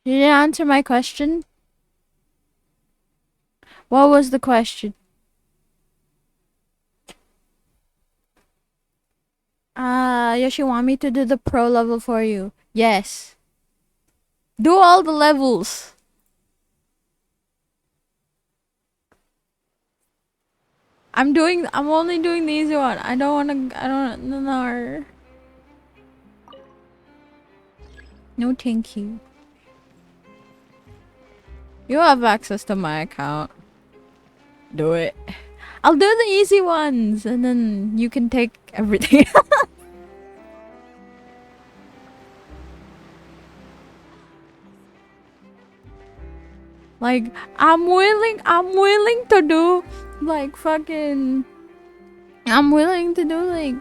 You didn't answer my question? What was the question? Yes, you want me to do the pro level for you? Yes. Do all the levels. I'm only doing the easy one. I don't know. No, thank you. You have access to my account. Do it. I'll do the easy ones and then you can take everything. Like, I'm willing to do like fucking I'm willing to do like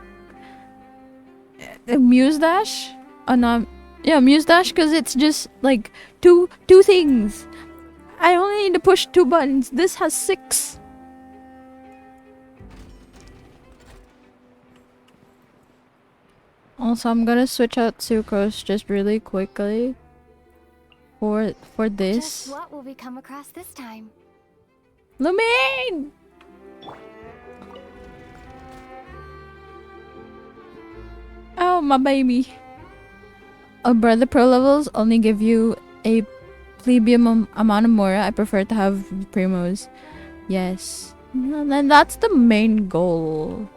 Muse Dash. Oh no, yeah, Muse Dash because it's just like two things. I only need to push 2 buttons. This has 6. Also, I'm gonna switch out Sucrose just really quickly for Just this. what will we come across this time? Lumine! Oh, my baby. Oh, bro, the pro levels only give you a plebeian amount of Mora. I prefer to have primos. Yes. And then that's the main goal.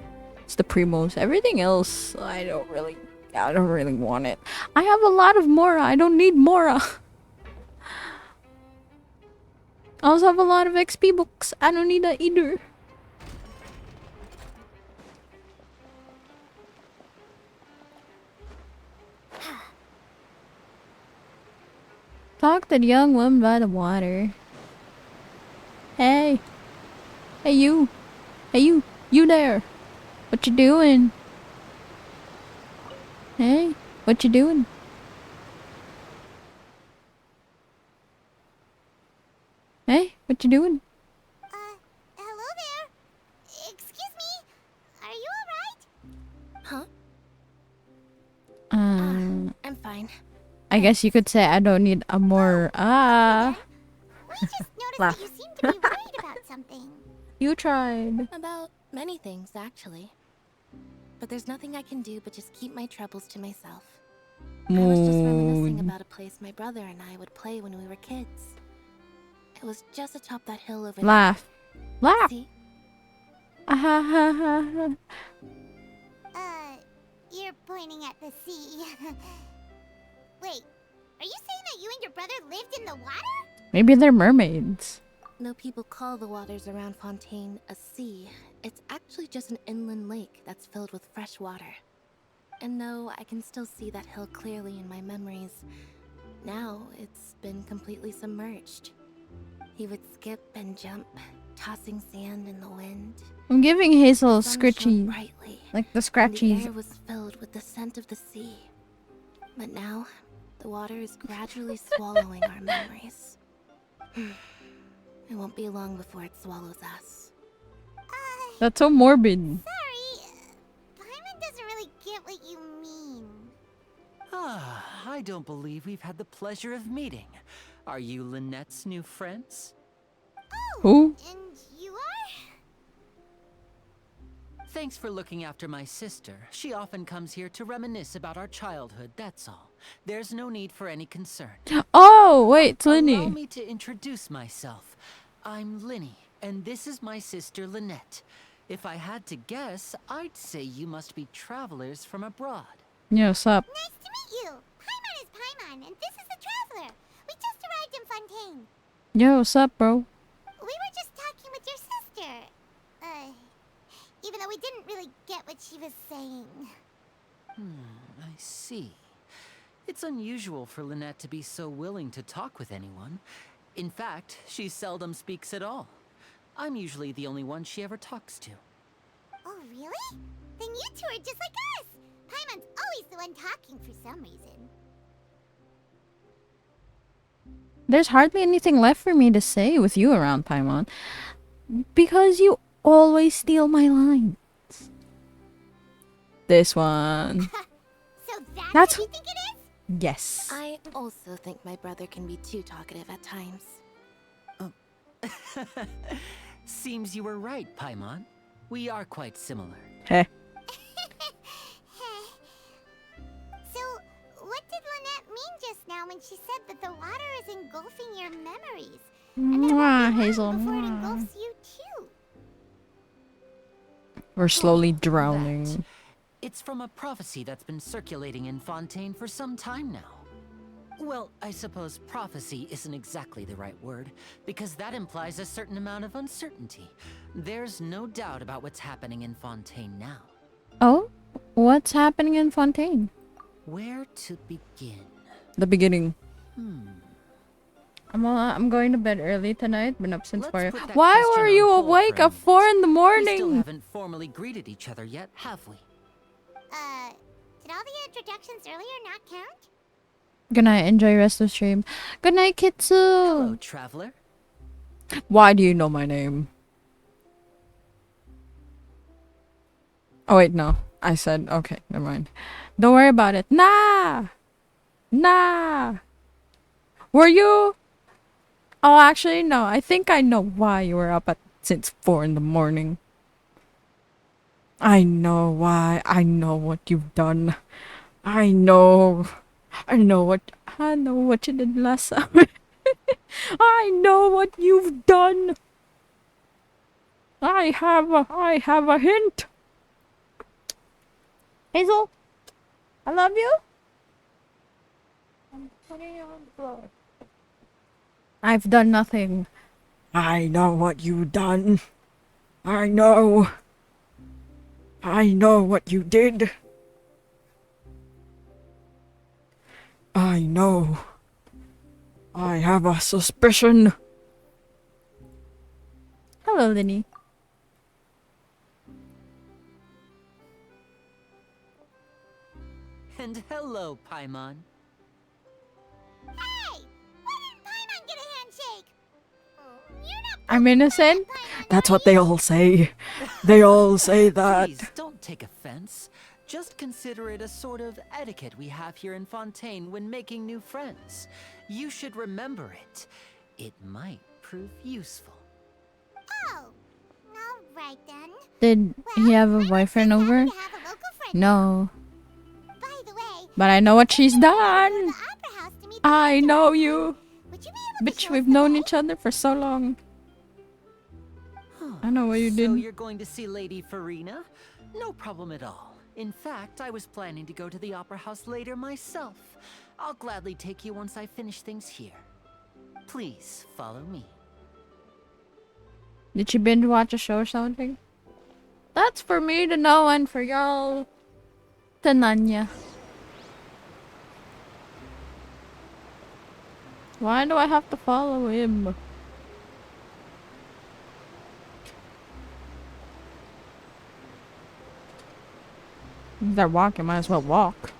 It's the primos. Everything else, I don't really want it. I have a lot of Mora. I don't need Mora. I also have a lot of XP books. I don't need that either. Talk to the young woman by the water. Hey. Hey you. Hey you. You there. What you doing? Hey. What you doing? Hey. What you doing? Hello there. Excuse me. Are you alright? Huh? I'm fine. I guess you could say I don't need a more We just noticed Laugh. that you seem to be worried about something. You tried. About many things, actually. But there's nothing I can do but just keep my troubles to myself. I was just reminiscing Moon. about a place my brother and I would play when we were kids. It was just atop that hill over Laugh. there. Laugh. See? Ah, ha, ha, ha, ha. You're pointing at the sea. Wait, are you saying that you and your brother lived in the water? Maybe they're mermaids. Though people call the waters around Fontaine a sea, it's actually just an inland lake that's filled with fresh water. And no, I can still see that hill clearly in my memories. Now, it's been completely submerged. He would skip and jump, tossing sand in the wind. I'm giving Hazel The sun shone scritchy, brightly, like the and the scratchies. air was filled with the scent of the sea. But now, the water is gradually swallowing our memories. It won't be long before it swallows us. That's so morbid. Sorry, Paimon doesn't really get what you mean. Ah, I don't believe we've had the pleasure of meeting. Are you Lynette's new friends? Who? And you are? Thanks for looking after my sister. She often comes here to reminisce about our childhood, that's all. There's no need for any concern. Oh, wait, it's Allow Linny. me to introduce myself. I'm Linny, and this is my sister Lynette. If I had to guess, I'd say you must be travelers from abroad. Yo, sup? Nice to meet you. Paimon is Paimon, and this is the traveler. We just arrived in Fontaine. Yo, sup, bro? We were just talking with your sister. Even though we didn't really get what she was saying. I see. It's unusual for Lynette to be so willing to talk with anyone. In fact, she seldom speaks at all. I'm usually the only one she ever talks to. Oh, really? Then you two are just like us. Paimon's always the one talking for some reason. There's hardly anything left for me to say with you around, Paimon. Because you always steal my lines. This one. So that's That's- what you think it is? Yes. I also think my brother can be too talkative at times. Seems you were right, Paimon. We are quite similar. Heh. So, what did Lynette mean just now when she said that the water is engulfing your memories? And that it Mwah, won't be Hazel. long before it Mwah. engulfs you too. We're slowly That. drowning. It's from a prophecy that's been circulating in Fontaine for some time now. Well, I suppose prophecy isn't exactly the right word, because that implies a certain amount of uncertainty. There's no doubt about what's happening in Fontaine now. Oh? What's happening in Fontaine? Where to begin? The beginning. I'm going to bed early tonight. Been up since Let's 4. put that Why question were on you hold awake for a at 4 in the We still morning? haven't formally greeted each other yet, have we? Did all the introductions earlier not count? Good night. Enjoy rest of stream. Good night, Hello, Kitsu. traveler. Why do you know my name? Oh wait, no. I said okay. Never mind. Don't worry about it. Nah. Were you? Oh, actually, no. I think I know why you were up at since 4 in the morning. I know why. I know what you've done. I know what you did last summer. I know what you've done. I have a hint. Hazel, I love you. I'm putting you on the floor. I've done nothing. I know what you've done. I know what you did. I know. I have a suspicion. Hello, Linny. And hello, Paimon. Hey! Why didn't Paimon get a handshake? You're not I'm innocent? Paimon, That's are what they you? all say. They all say that. Please, don't take offense. Just consider it a sort of etiquette we have here in Fontaine when making new friends. You should remember it. It might prove useful. Oh, all right then. Did he have a Well, boyfriend Paimon's over? happy to have a local friend now. No. By the way, But I know what she's To done. the opera house to meet the I actor. know you. Would you be able to Bitch, show we've us the known way? each other for so long. I know what you So did. you're going to see Lady Farina? No problem at all. In fact, I was planning to go to the Opera House later myself. I'll gladly take you once I finish things here. Please follow me. Did you binge watch a show or something? That's for me to know and for y'all to nanya. Why do I have to follow him? If they're walking, might as well walk.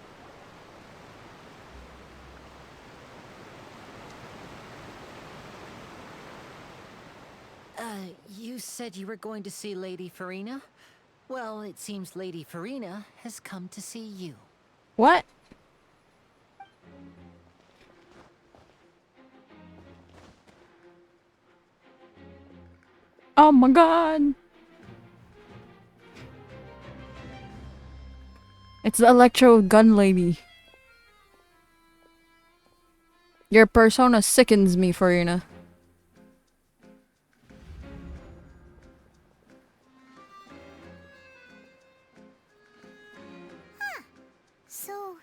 You said you were going to see Lady Farina? Well, it seems Lady Farina has come to see you. What? Oh my god. It's the electro gun lady. Your persona sickens me, Farina. So,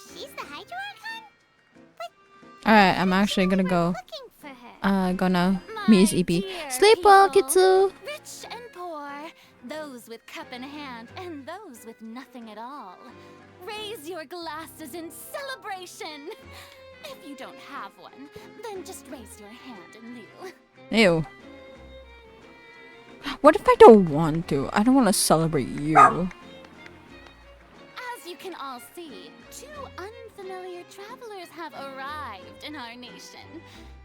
she's the Hydro Archon? Alright, I'm actually gonna go. Looking for her. Go now. My Meet EP. dear Sleep well, people, Kitsu! Rich and poor, those with cup in hand and those with nothing at all. Raise your glasses in celebration. If you don't have one, then just raise your hand in lieu. Ew. What if I don't want to? I don't want to celebrate you. As you can all see, two unfamiliar travelers have arrived in our nation.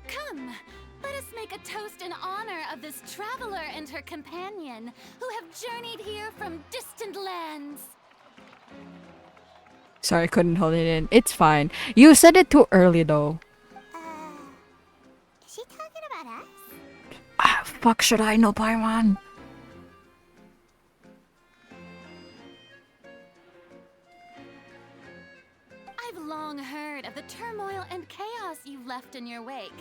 Come, let us make a toast in honor of this traveler and her companion who have journeyed here from distant lands. Sorry, I couldn't hold it in. It's fine. You said it too early though. Is she talking about us? Ah, fuck should I know, Paimon? I've long heard of the turmoil and chaos you've left in your wake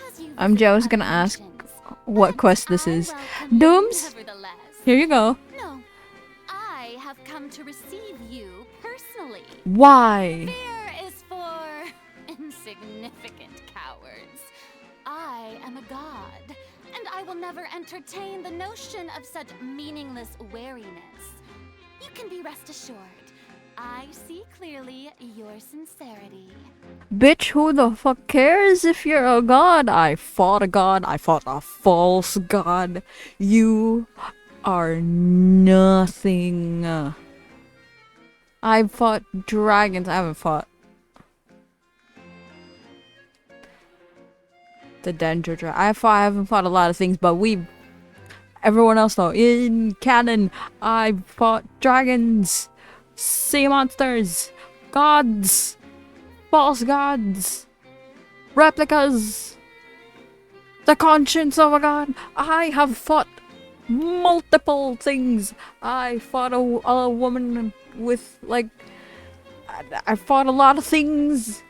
as you Joe was visit gonna other ask nations. what But quest this I is. welcome you Dooms? nevertheless. Here you go. No, I have come to receive you personally. Why? Fear is for insignificant cowards. I am a god, and I will never entertain the notion of such meaningless wariness. You can be rest assured. I see clearly your sincerity. Bitch, who the fuck cares if you're a god? I fought a god. I fought a false god. You are nothing. I've fought dragons. I haven't fought the Dendro dragon. I haven't fought a lot of things, but everyone else though, in canon, I fought dragons, sea monsters, gods, false gods, replicas, the conscience of a god. I have fought multiple things. I fought a woman with like I fought a lot of things.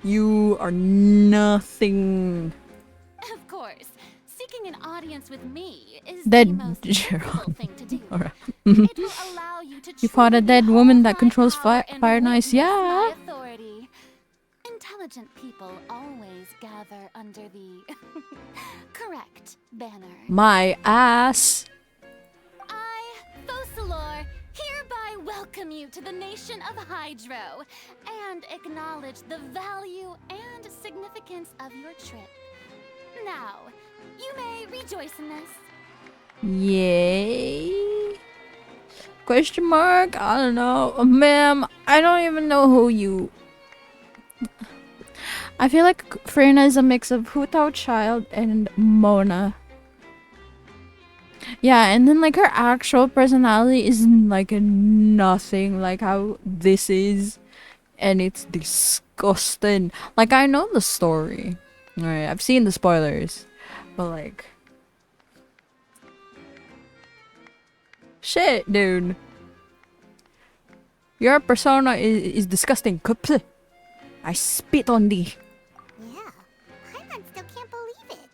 You are nothing. Of course, seeking an audience with me is Dead the most Gerald. difficult thing to do. Alright. It will allow you to You fought a truly dead woman that behold my controls power fire and and ice. witness Yeah. my authority. Intelligent people always gather under the correct banner. My ass. I, Focalor, hereby welcome you to the nation of Hydro and acknowledge the value and significance of your trip. Now, you may rejoice in this. Yay. Question mark? I don't know. Ma'am, I don't even know who you... I feel like Freyna is a mix of Hu Tao Child and Mona. Yeah, and then like her actual personality is like nothing like how this is. And it's disgusting. Like, I know the story. Alright, I've seen the spoilers. But like... Shit, dude. Your persona is disgusting. Kapl. I spit on thee. Yeah, Paimon still can't believe it.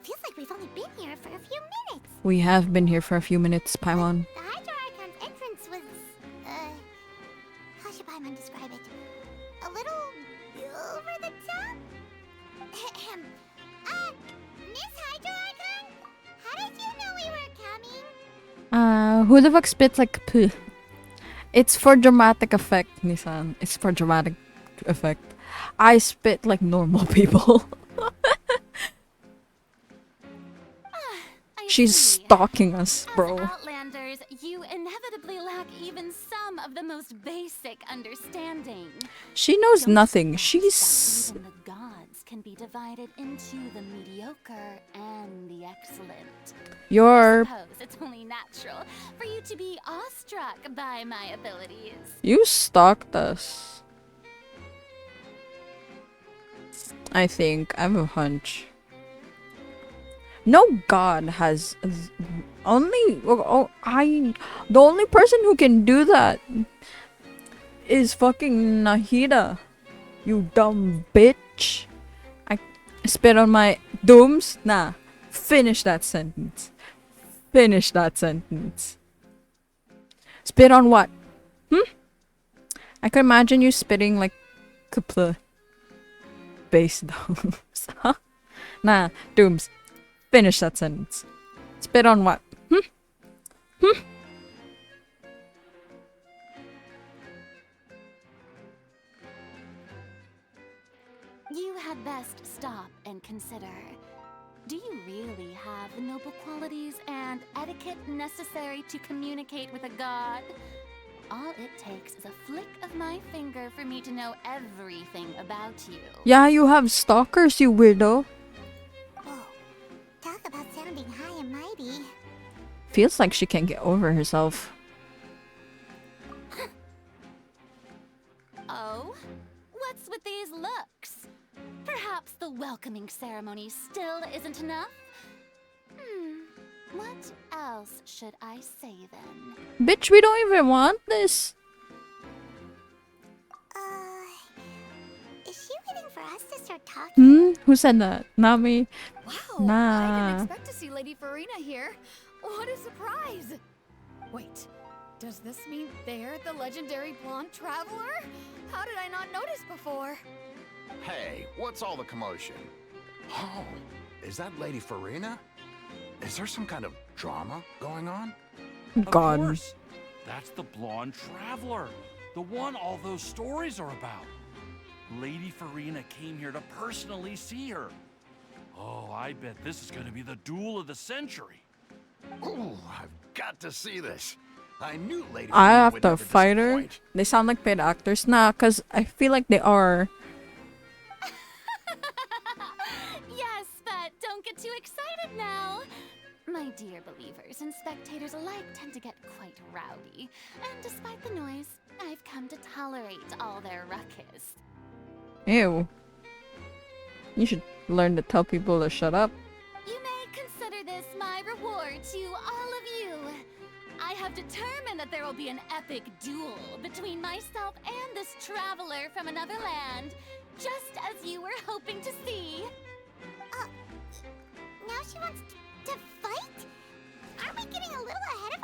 Feels like we've only been here for a few minutes. We have been here for a few minutes, Paimon. The Hydro Archon's entrance was, how should Paimon describe it? A little over the top? Ahem. Miss Hydro Archon? How did you know we were coming? Who the fuck spits like poo? It's for dramatic effect, Nissan. It's for dramatic effect. I spit like normal people. I She's see. stalking us, As bro. Outlanders, you inevitably lack even some of the most basic understanding. She knows Don't nothing. expect that She's... even the gods can be divided into the mediocre and the excellent. You're... I suppose it's only natural for you to be awestruck by my abilities. You stalked us. I think. I have a hunch. No god has... Only... The only person who can do that is fucking Nahida. You dumb bitch. I spit on my... Dooms? Nah. Finish that sentence. Finish that sentence. Spit on what? I could imagine you spitting like Kapla. Base Dooms. Huh? Nah, Dooms. Finish that sentence. Spit on what? You had best stop and consider. Do you really have the noble qualities and etiquette necessary to communicate with a god? All it takes is a flick of my finger for me to know everything about you. Yeah, you have stalkers, you weirdo. Whoa, talk about sounding high and mighty. Feels like she can't get over herself. Oh? What's with these looks? Perhaps the welcoming ceremony still isn't enough? What else should I say then? Bitch, we don't even want this. Is she waiting for us to start talking? Who said that? Not me. Wow, I Nah. didn't expect to see Lady Farina here. What a surprise! Wait, does this mean they're the legendary blonde traveler? How did I not notice before? Hey, what's all the commotion? Oh, is that Lady Farina? Is there some kind of drama going on? God. Of course. That's the blonde traveler. The one all those stories are about. Lady Farina came here to personally see her. Oh, I bet this is going to be the duel of the century. Ooh, I've got to see this. I knew Lady I Farina have would to never fight her. disappoint. They sound like paid actors. Nah, cause I feel like they are. Yes, but don't get too excited now. My dear believers and spectators alike tend to get quite rowdy, and despite the noise, I've come to tolerate all their ruckus. Ew. You should learn to tell people to shut up. You may consider this my reward to all of you. I have determined that there will be an epic duel between myself and this traveler from another land, just as you were hoping to see. Now she wants to fight? Aren't we getting a little ahead of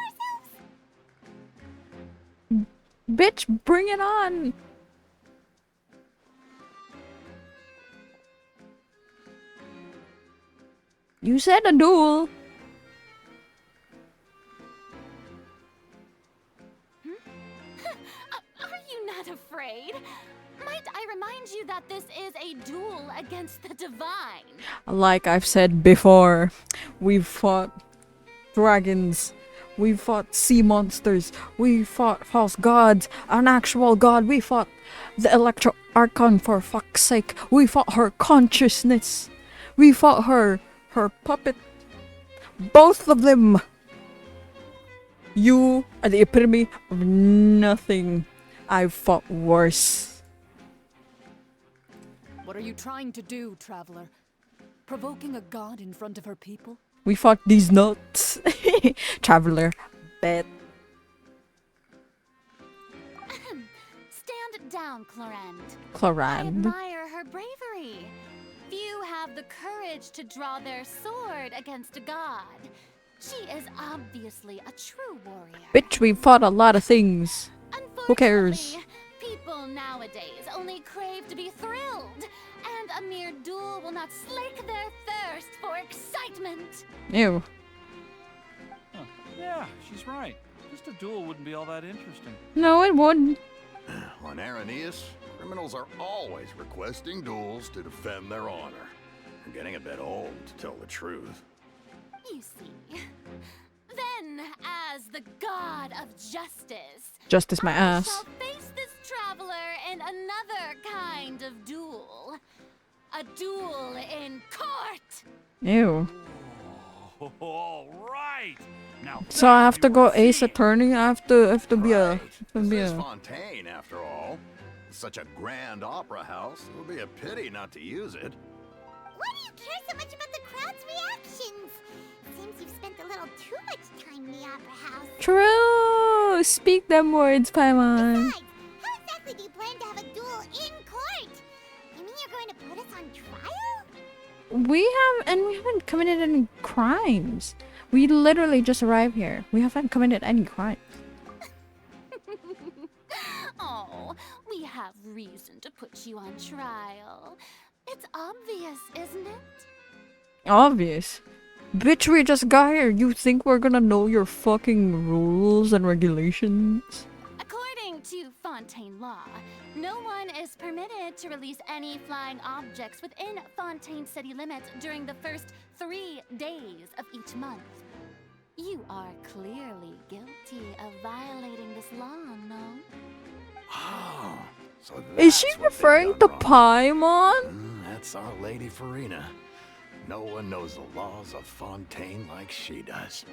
ourselves? Bitch, bring it on. You said a duel. Are you not afraid? Might I remind you that this is a duel against the divine? Like I've said before, we've fought dragons, we've fought sea monsters, we fought false gods, an actual god, we fought the Electro Archon for fuck's sake, we fought her consciousness, we fought her puppet, both of them. You are the epitome of nothing. I've fought worse. What are you trying to do, traveler? Provoking a god in front of her people? We fought these nuts. Traveler, bet. down, Clorand. I Clorand. admire her bravery. Few have the courage to draw their sword against a god. She is obviously a true warrior. Bitch, we fought a lot of things. Who cares? Unfortunately, people nowadays only crave to be thrilled, and a mere duel will not slake their thirst for excitement. Ew. Huh. Yeah, she's right. Just a duel wouldn't be all that interesting. No, it wouldn't. On Araneus, criminals are always requesting duels to defend their honor. I'm getting a bit old, to tell the truth. You see, then as the god of justice, Justice my I ass. shall face this traveler in another kind of duel. A duel in court! Ew. Oh, all right. Now So I have to you go are Ace seeing. Attorney. I have to be a. Right. To This be is a. Fontaine, after all. Such a grand opera house. It would be a pity not to use it. Why do you care so much about the crowd's reactions? Seems you've spent a little too much time in the opera house. True. Speak them words, Paimon. Besides, how exactly do you plan to have a duel in court? You mean you're going to put us on trial? We haven't committed any crimes. We literally just arrived here. We haven't committed any crimes. Oh, we have reason to put you on trial. It's obvious, isn't it? Obvious. Bitch, we just got here. You think we're gonna know your fucking rules and regulations? According to Fontaine law, no one is permitted to release any flying objects within Fontaine city limits during the first 3 days of each month. You are clearly guilty of violating this law, no? Oh, so Is she that's what they've referring done to wrong. Paimon? That's our Lady Farina. No one knows the laws of Fontaine like she does.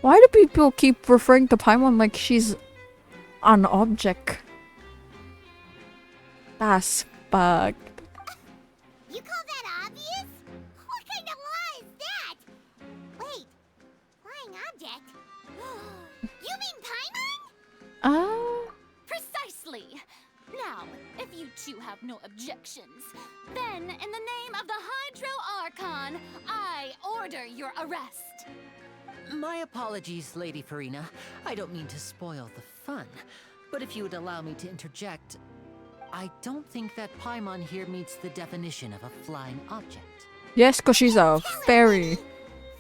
Why do people keep referring to Paimon like she's an object? That's fucked. You call that obvious? What kind of law is that? Wait, flying object? You mean Paimon? Precisely! Now, if you two have no objections, then in the name of the Hydro Archon, I order your arrest. My apologies, Lady Farina. I don't mean to spoil the fun. But if you would allow me to interject, I don't think that Paimon here meets the definition of a flying object. Yes, cause she's a fairy.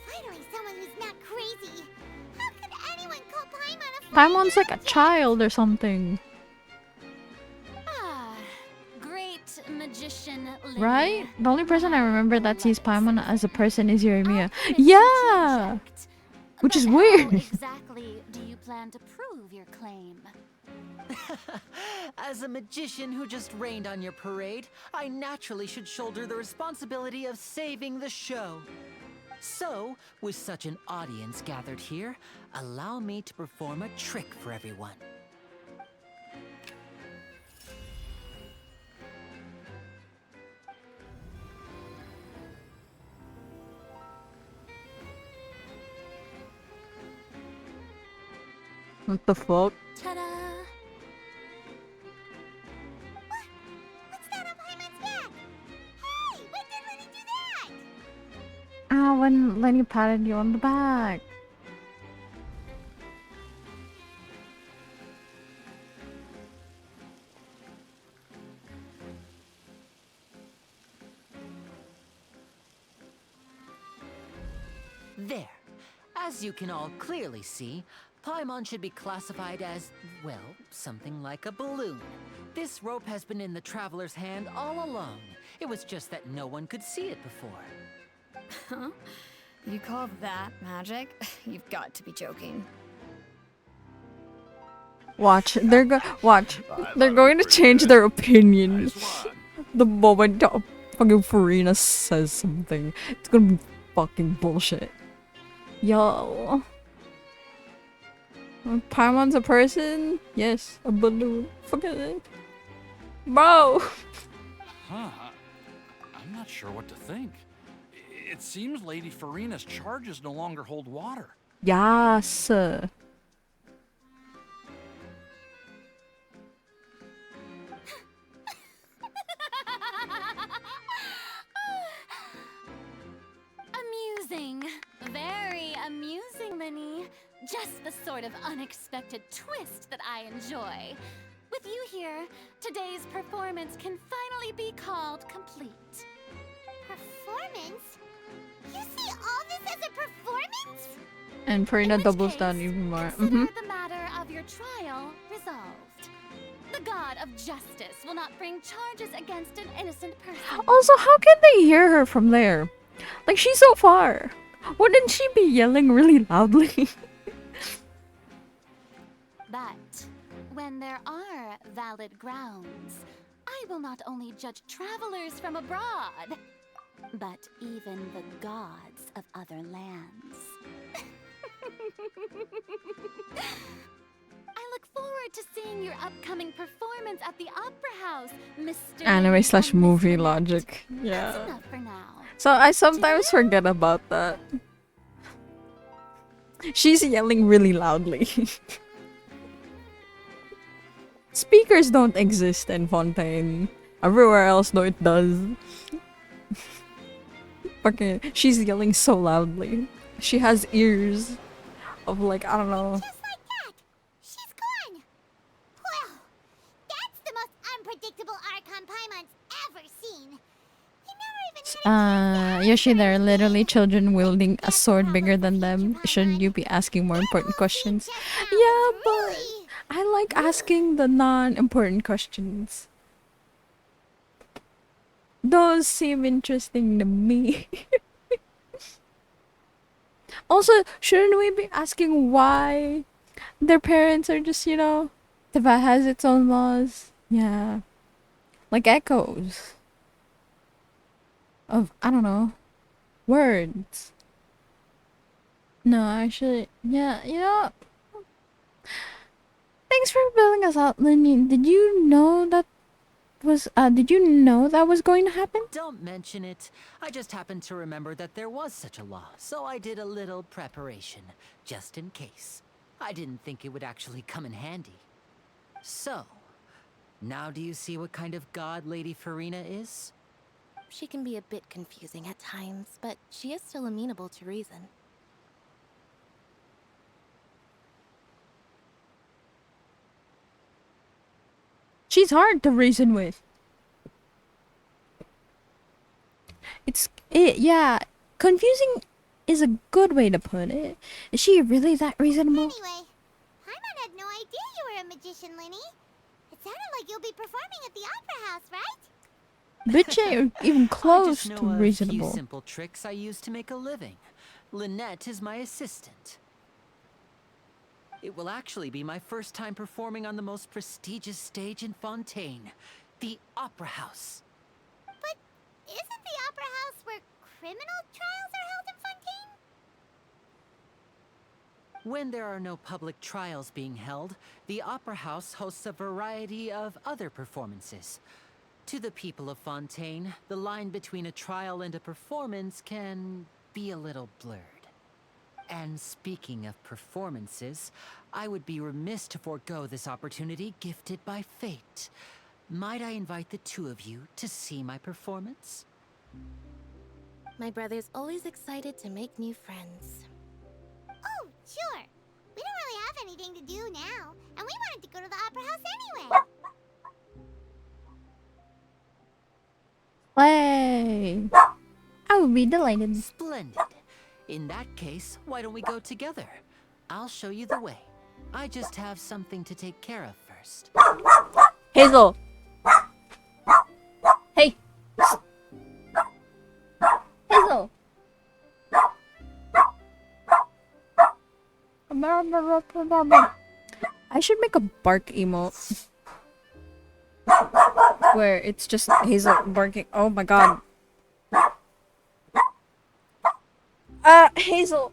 Finally, someone who's not crazy. How could anyone call Paimon a flying Paimon's like a object? child or something. Ah, great magician Lily. Right? The only person I remember that sees Paimon as a person is Yoimiya. I'll permit you to Yeah! object. Which is But how weird. exactly do you plan to prove your claim? As a magician who just rained on your parade, I naturally should shoulder the responsibility of saving the show. So, with such an audience gathered here, allow me to perform a trick for everyone. What the fuck? Ta-da! What's that on Paimon's back? Hey, when did Lenny do that? Ah, when Lenny patted you on the back. There. As you can all clearly see, Paimon should be classified as, well, something like a balloon. This rope has been in the traveler's hand all along. It was just that no one could see it before. Huh? You call that magic? You've got to be joking. Watch, they're thought going it to was change pretty their good. opinion Nice one. the moment fucking Farina says something. It's gonna be fucking bullshit. Yo. Paimon's a person? Yes, a balloon. Fucking bro. Huh. I'm not sure what to think. It seems Lady Farina's charges no longer hold water. Yes. Just the sort of unexpected twist that I enjoy. With you here, today's performance can finally be called complete. Performance? You see all this as a performance? And Farina doubles down even more. Consider the matter of your trial resolved. The god of justice will not bring charges against an innocent person. Also, how can they hear her from there? Like, she's so far. Wouldn't she be yelling really loudly? But when there are valid grounds, I will not only judge travelers from abroad, but even the gods of other lands. I look forward to seeing your upcoming performance at the Opera House, Mr. Anime/movie logic. That's Yeah. enough for now. So I sometimes forget about that. She's yelling really loudly. Speakers don't exist in Fontaine. Everywhere else, though, it does. Okay, she's yelling so loudly. She has ears of like, I don't know. Just like that, she's gone. Well, that's the most unpredictable Archon Paimon's ever seen. You never even Yoshi, there are literally children wielding a sword bigger than them. Shouldn't you be asking more important questions? Yeah, but I like asking the non-important questions. Those seem interesting to me. Also, shouldn't we be asking why their parents are just, you know, Tibet has its own laws? Yeah. Like echoes of, I don't know, words. No, actually, yeah, you know. Thanks for building us out, Linny. Did you know that was going to happen? Don't mention it. I just happened to remember that there was such a law, so I did a little preparation, just in case. I didn't think it would actually come in handy. So, now do you see what kind of god Lady Farina is? She can be a bit confusing at times, but she is still amenable to reason. She's hard to reason with. Yeah, confusing is a good way to put it. Is she really that reasonable? Anyway, Paimon had no idea you were a magician, Linny. It sounded like you'll be performing at the Opera House, right? Bitch ain't even close I just to know a reasonable. few simple tricks I use to make a living. Lynette is my assistant. It will actually be my first time performing on the most prestigious stage in Fontaine, the Opera House. But isn't the Opera House where criminal trials are held in Fontaine? When there are no public trials being held, the Opera House hosts a variety of other performances. To the people of Fontaine, the line between a trial and a performance can be a little blurred. And speaking of performances, I would be remiss to forego this opportunity gifted by fate. Might I invite the two of you to see my performance? My brother's always excited to make new friends. Oh, sure. We don't really have anything to do now, and we wanted to go to the Opera House anyway. Play. I would be delighted. Splendid. In that case, why don't we go together? I'll show you the way. I just have something to take care of first. Hazel. Hey. Hazel. I should make a bark emote. Where it's just Hazel barking. Oh my god. Hazel.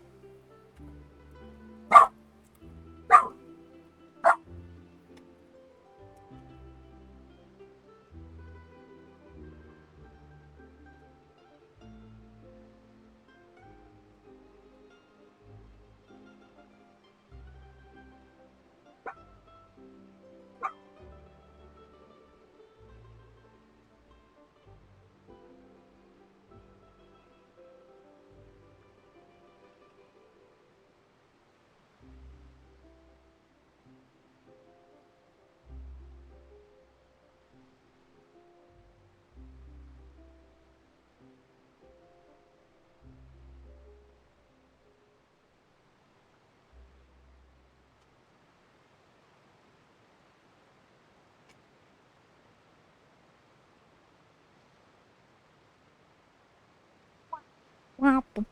Wah, wah,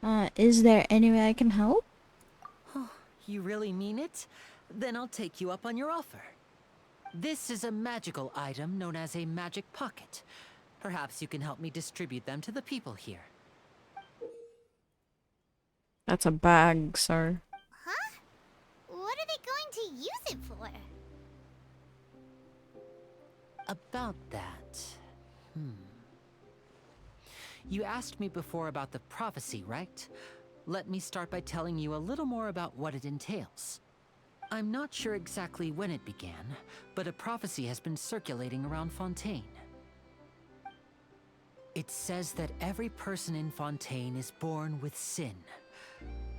wah. Is there any way I can help? You really mean it? Then I'll take you up on your offer. This is a magical item known as a magic pocket. Perhaps you can help me distribute them to the people here. That's a bag, sir. Huh? What are they going to use it for? About that... You asked me before about the prophecy, right? Let me start by telling you a little more about what it entails. I'm not sure exactly when it began, but a prophecy has been circulating around Fontaine. It says that every person in Fontaine is born with sin.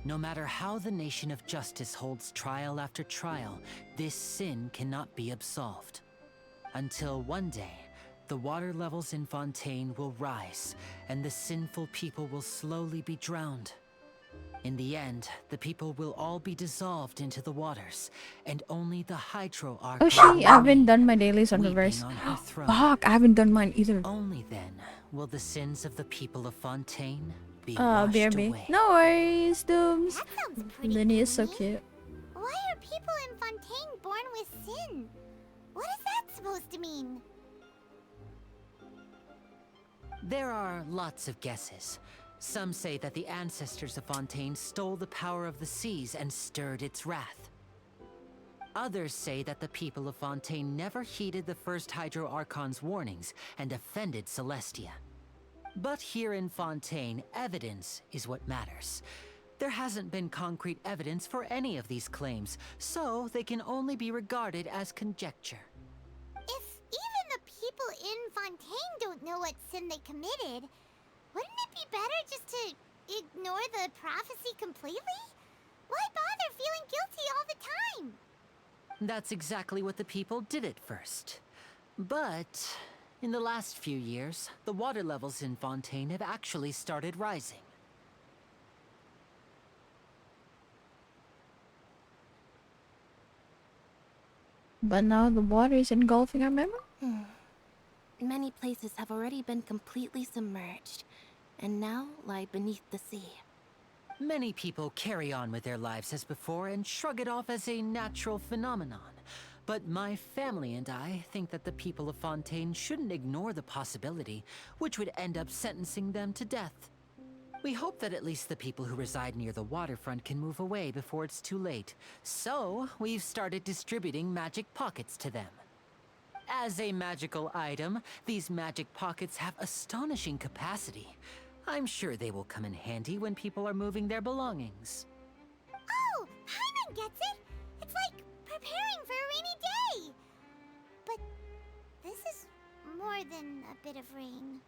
No matter how the nation of justice holds trial after trial, this sin cannot be absolved. Until one day, the water levels in Fontaine will rise, and the sinful people will slowly be drowned. In the end, the people will all be dissolved into the waters, and only the Hydro Archon Oh, will she, I haven't remain, done my dailies on weeping reverse. on her throne. Fuck, I haven't done mine either. Only then will the sins of the people of Fontaine be washed BRB. away. No worries, Dooms. That sounds pretty Linny is so gloomy. cute. Why are people in Fontaine born with sin? What is that supposed to mean? There are lots of guesses. Some say that the ancestors of Fontaine stole the power of the seas and stirred its wrath. Others say that the people of Fontaine never heeded the first Hydro Archon's warnings and offended Celestia. But here in Fontaine, evidence is what matters. There hasn't been concrete evidence for any of these claims, so they can only be regarded as conjecture. If even the people in Fontaine don't know what sin they committed, wouldn't it be better just to ignore the prophecy completely? Why bother feeling guilty all the time? That's exactly what the people did at first. But in the last few years, the water levels in Fontaine have actually started rising. But now the water is engulfing our memory? Many places have already been completely submerged, and now lie beneath the sea. Many people carry on with their lives as before and shrug it off as a natural phenomenon. But my family and I think that the people of Fontaine shouldn't ignore the possibility, which would end up sentencing them to death. We hope that at least the people who reside near the waterfront can move away before it's too late. So, we've started distributing magic pockets to them. As a magical item, these magic pockets have astonishing capacity. I'm sure they will come in handy when people are moving their belongings. Oh, Paimon gets it! It's like preparing for a rainy day! But this is more than a bit of rain.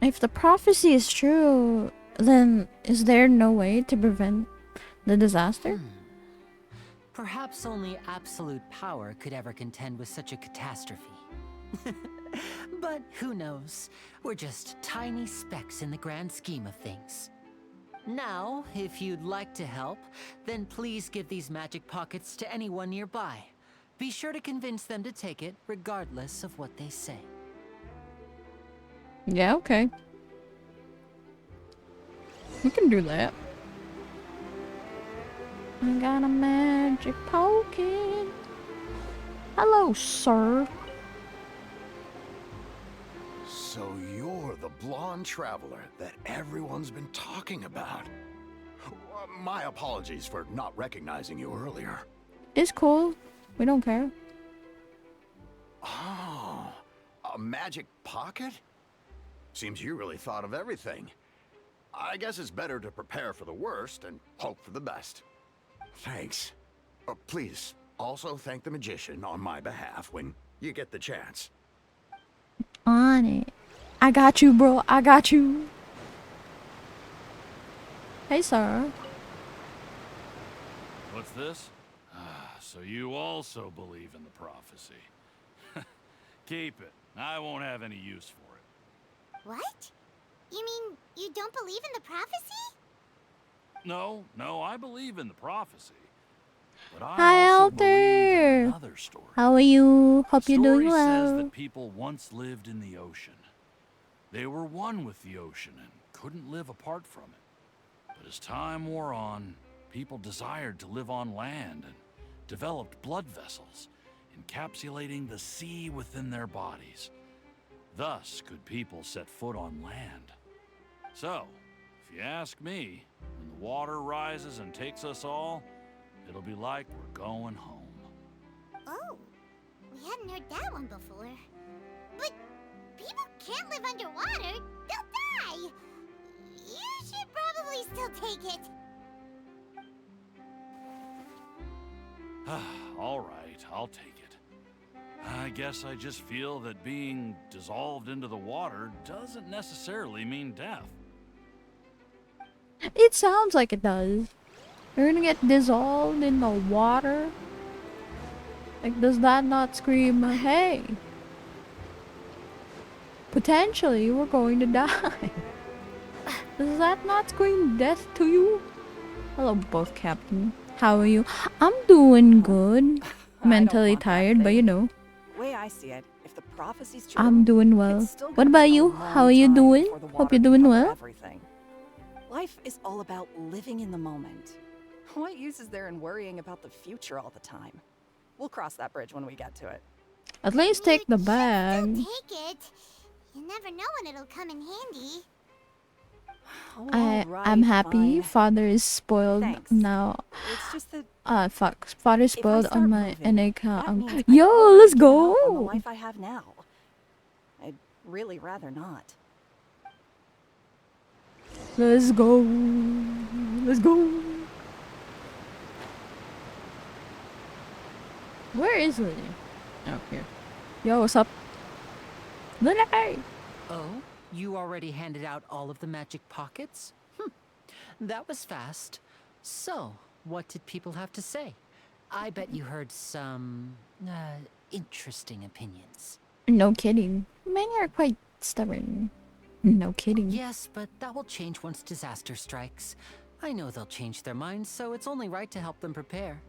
If the prophecy is true, then is there no way to prevent the disaster? Perhaps only absolute power could ever contend with such a catastrophe. But who knows? We're just tiny specks in the grand scheme of things. Now, if you'd like to help, then please give these magic pockets to anyone nearby. Be sure to convince them to take it, regardless of what they say. Yeah, okay. We can do that. I got a magic pocket. Hello, sir. So you're the blonde traveler that everyone's been talking about. My apologies for not recognizing you earlier. It's cool. We don't care. Oh, a magic pocket? Seems you really thought of everything. I guess it's better to prepare for the worst and hope for the best. Thanks. Please, also thank the magician on my behalf when you get the chance. On it. I got you, bro. I got you. Hey, sir. What's this? So you also believe in the prophecy. Keep it. I won't have any use for it. What? You mean you don't believe in the prophecy? No, I believe in the prophecy. But I Hi, also believe in Alter. another story. How are you? Hope you're doing Story says well. that people once lived in the ocean. They were one with the ocean and couldn't live apart from it. But as time wore on, people desired to live on land and developed blood vessels, encapsulating the sea within their bodies. Thus could people set foot on land. So, if you ask me, when the water rises and takes us all, it'll be like we're going home. Oh, we hadn't heard that one before. But people can't live underwater. They'll die. You should probably still take it. All right, I'll take it. I guess I just feel that being dissolved into the water doesn't necessarily mean death. It sounds like it does. You're gonna get dissolved in the water? Like, does that not scream, hey? Potentially, we're going to die. Does that not scream death to you? Hello, both Captain. How are you? I'm doing good. Mentally tired, but you know. Way I see it, if the prophecy's true, I'm doing well. it's still What gonna about take a you? long How are you time doing? before the Hope water you're can doing cover well. Everything. Life is all about living in the moment. What use is there in worrying about the future all the time? We'll cross that bridge when we get to it. At least take the bag. Take it. You never know when it'll come in handy. I'm happy. fine. Father is spoiled Thanks. now. It's just that Fuck. Father's if I spoiled start on my moving, NA that account. means I've Yo, already let's given up on the go. life I have now. I'd really rather not. Let's go. Let's go. Where is Lily? Oh, here. Yo, what's up? Lily! Oh, you already handed out all of the magic pockets? That was fast. So, what did people have to say? I bet you heard some, interesting opinions. No kidding. Many are quite stubborn. No kidding. Yes, but that will change once disaster strikes. I know they'll change their minds, so it's only right to help them prepare.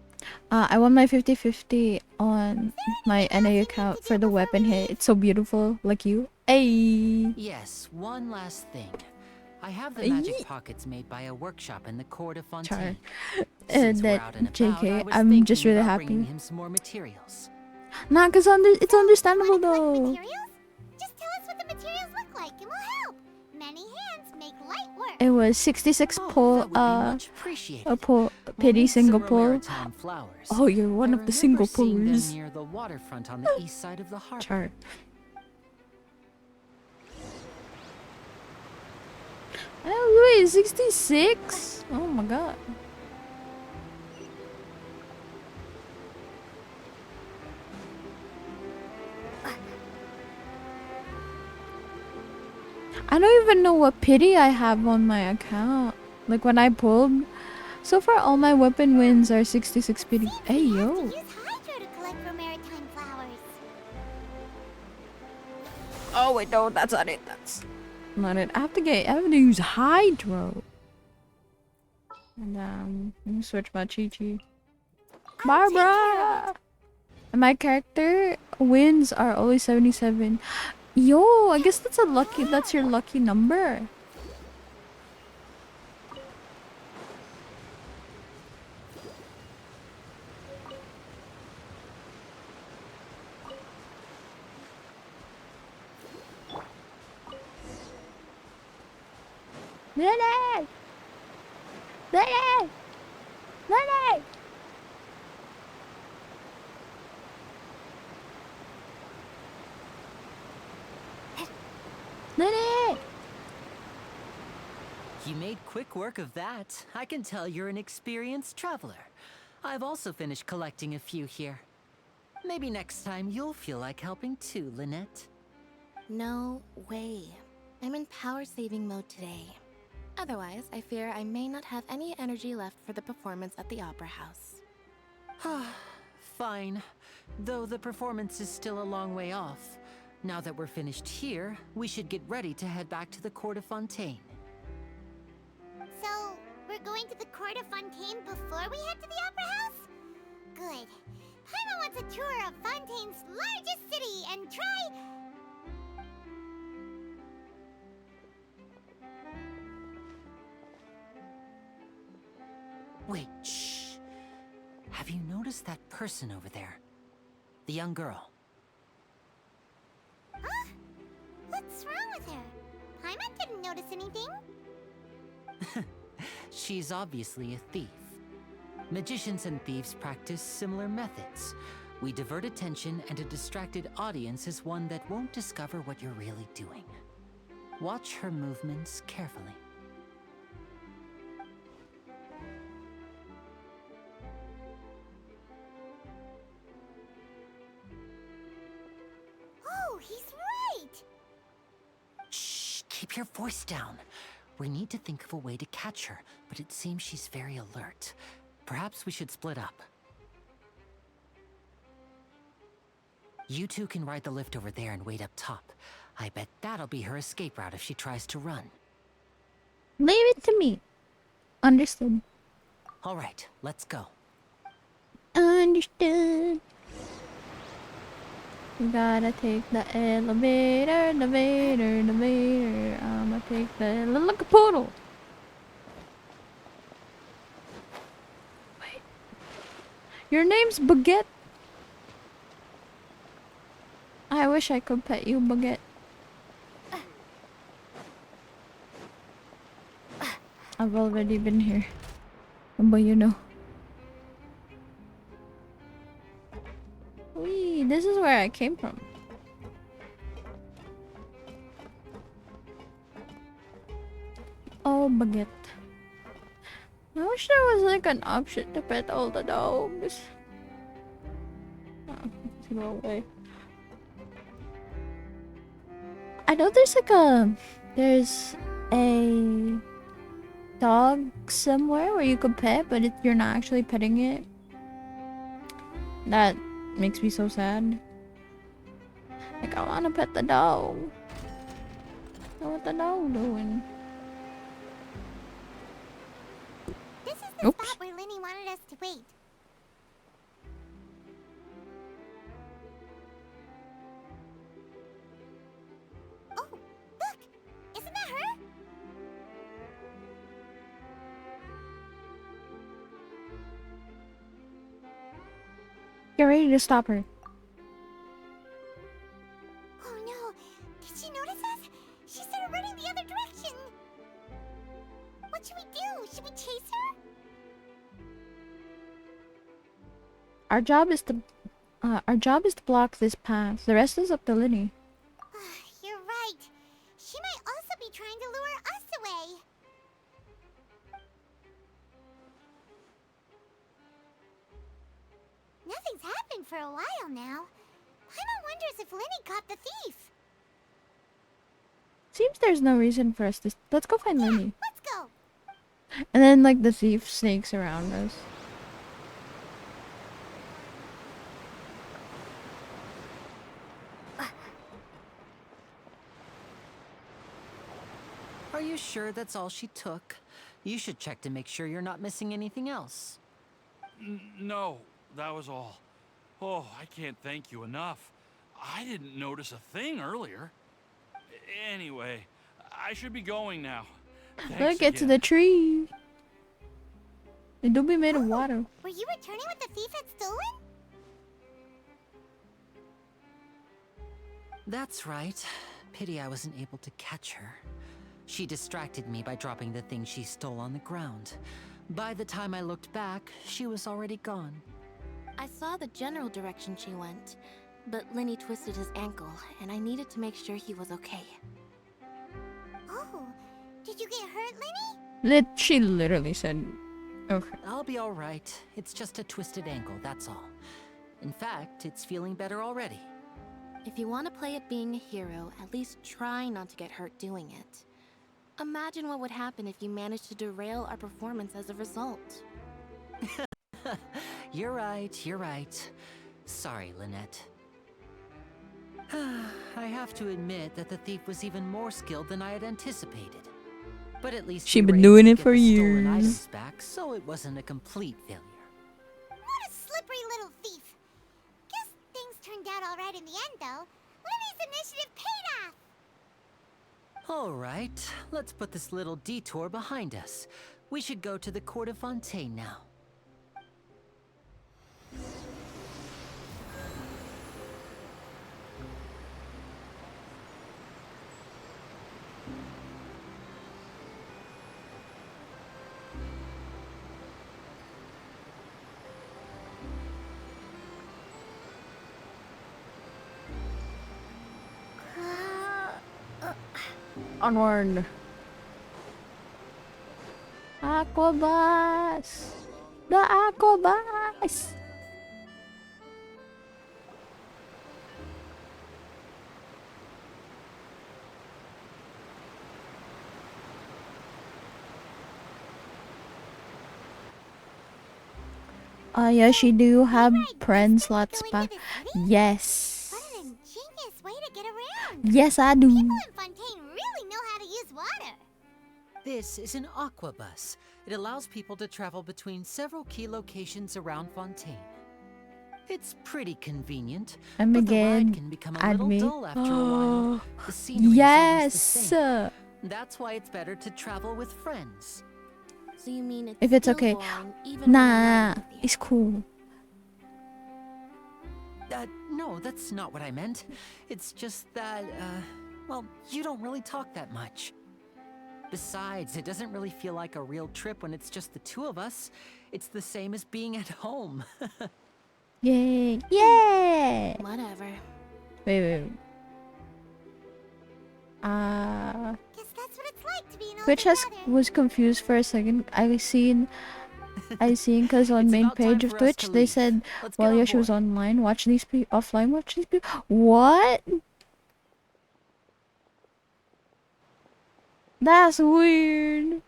I won my 50-50 on my NA account for the weapon hit. It's so beautiful, like you. Ayy. Yes, one last thing. I have the magic pockets made by a workshop in the court of Fontaine. And Since we're that out and JK, about, I was I'm just thinking really about happy. bringing him some more materials. Nah, cause it's understandable though. Materials? Just tell us what the materials look like and we'll help. Many hands make light work. It was 66 Oh, pull, that would be much appreciated. a pull, We'll pity need single some pull. maritime flowers. Oh, you're one I of the remember single seeing them pullers. near the waterfront on the east side of the harbor. Chart. Oh, wait, 66? Oh my god. I don't even know what pity I have on my account. Like when I pulled. So far, all my weapon wins are 66 pity. Hey, yo. Use Hydro to collect for maritime flowers. Oh, wait, no, that's not it. That's not it. I have to use Hydro. And, let me switch my Chi-Chi. Barbara! And my character wins are always 77. Yo, I guess that's your lucky number. Lily! Lily! Lily! Lily! You made quick work of that. I can tell you're an experienced traveler. I've also finished collecting a few here. Maybe next time you'll feel like helping too, Lynette. No way. I'm in power-saving mode today. Otherwise, I fear I may not have any energy left for the performance at the Opera House. Fine. Though the performance is still a long way off. Now that we're finished here, we should get ready to head back to the Court of Fontaine. So, we're going to the court of Fontaine before we head to the Opera House? Good. Paimon wants a tour of Fontaine's largest city and try... Wait, shh. Have you noticed that person over there? The young girl. Huh? What's wrong with her? Paimon didn't notice anything. She's obviously a thief. Magicians and thieves practice similar methods. We divert attention, and a distracted audience is one that won't discover what you're really doing. Watch her movements carefully. Oh, he's right! Shh, keep your voice down. We need to think of a way to catch her, but it seems she's very alert. Perhaps we should split up. You two can ride the lift over there and wait up top. I bet that'll be her escape route if she tries to run. Leave it to me. Understood. All right, let's go. Understood. You gotta take the elevator, elevator, elevator. I'ma take the look a poodle. Wait. Your name's Baguette. I wish I could pet you, Baguette. I've already been here. But you know. Wee, this is where I came from. Oh, Baguette. I wish there was like an option to pet all the dogs. Oh, let's go away. I know there's a dog somewhere where you could pet, but you're not actually petting it. That makes me so sad. Like, I want to pet the dog. What the dog doing? This is the spot where Linny wanted us to wait. Oh, look! Isn't that her? Get ready to stop her. Oh no! Did she notice us? She started running the other direction! What should we do? Should we chase her? Our job is to block this path. The rest is up to Linny. You're right. She might also be trying to lure us away. Nothing's happened for a while now. Paimon wonders if Linny caught the thief. Seems there's no reason for us to. Let's go find Linny. Let's go. And then like the thief snakes around us. Are you sure that's all she took? You should check to make sure you're not missing anything else. No, that was all. Oh, I can't thank you enough. I didn't notice a thing earlier. Anyway, I should be going now. Look, it's the tree. It don't be made of water. Were you returning what the thief had stolen? That's right. Pity I wasn't able to catch her. She distracted me by dropping the thing she stole on the ground. By the time I looked back, she was already gone. I saw the general direction she went, but Linny twisted his ankle, and I needed to make sure he was okay. Oh, did you get hurt, Linny? She literally said, okay. I'll be all right. It's just a twisted ankle, that's all. In fact, it's feeling better already. If you want to play at being a hero, at least try not to get hurt doing it. Imagine what would happen if you managed to derail our performance as a result. You're right. Sorry, Lynette. I have to admit that the thief was even more skilled than I had anticipated. But at least She we were been able doing to it get for the stolen years. items back, so it wasn't a complete failure. What a slippery little thief. Guess things turned out all right in the end, though. Libby's initiative paid off. All right, let's put this little detour behind us. We should go to the court of Fontaine now. Onward. Aquabus. The Aquabus. Yes, you do have friends, lots of. Yes. What an ingenious way to get around. Yes, I do. People in Fontaine really know how to use water. This is an aquabus. It allows people to travel between several key locations around Fontaine. It's pretty convenient, I'm but the ride again. can become a Add little me. dull after a while. The scenery is always the Yes. same. That's why it's better to travel with friends. So you mean it's If it's still okay. boring, even when I'm Nah, riding with you? it's cool. No, that's not what I meant. It's just that, well, you don't really talk that much. Besides, it doesn't really feel like a real trip when it's just the two of us. It's the same as being at home. Yay. Yay. Whatever. Wait. Guess that's what it's like to be in all Twitch the has weather. was confused for a second. I seen because on It's main about time page of for us Twitch to they leave. said Let's get while on Yoshi was board. online, watch these people offline. Watch these people. What? That's weird.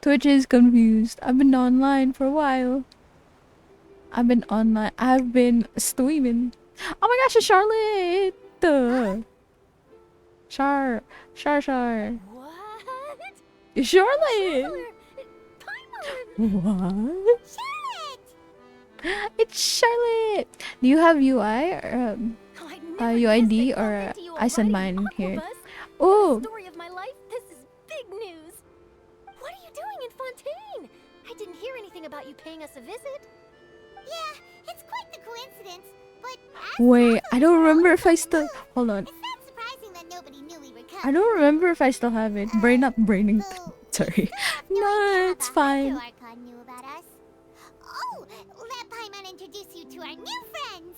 Twitch is confused. I've been online for a while. I've been online. I've been streaming. Oh my gosh, it's Charlotte. Char. What? It's Charlotte. What? Charlotte! It's Charlotte. Do you have UI or Oh, I'd never guessed UID I'd or bump into you I send already, mine here? Aquabus. Oh, Story of my life. This is big news. What are you doing in Fontaine? I didn't hear anything about you paying us a visit. Yeah, it's quite the coincidence, but wait. I don't remember if I still. Hold on. it's not surprising that nobody knew we were coming. I don't remember if I still have it. Brain up, braining. So, Sorry. no No, idea it's about fine. how Archon knew about us. Oh, let Paimon introduce you to our new friends.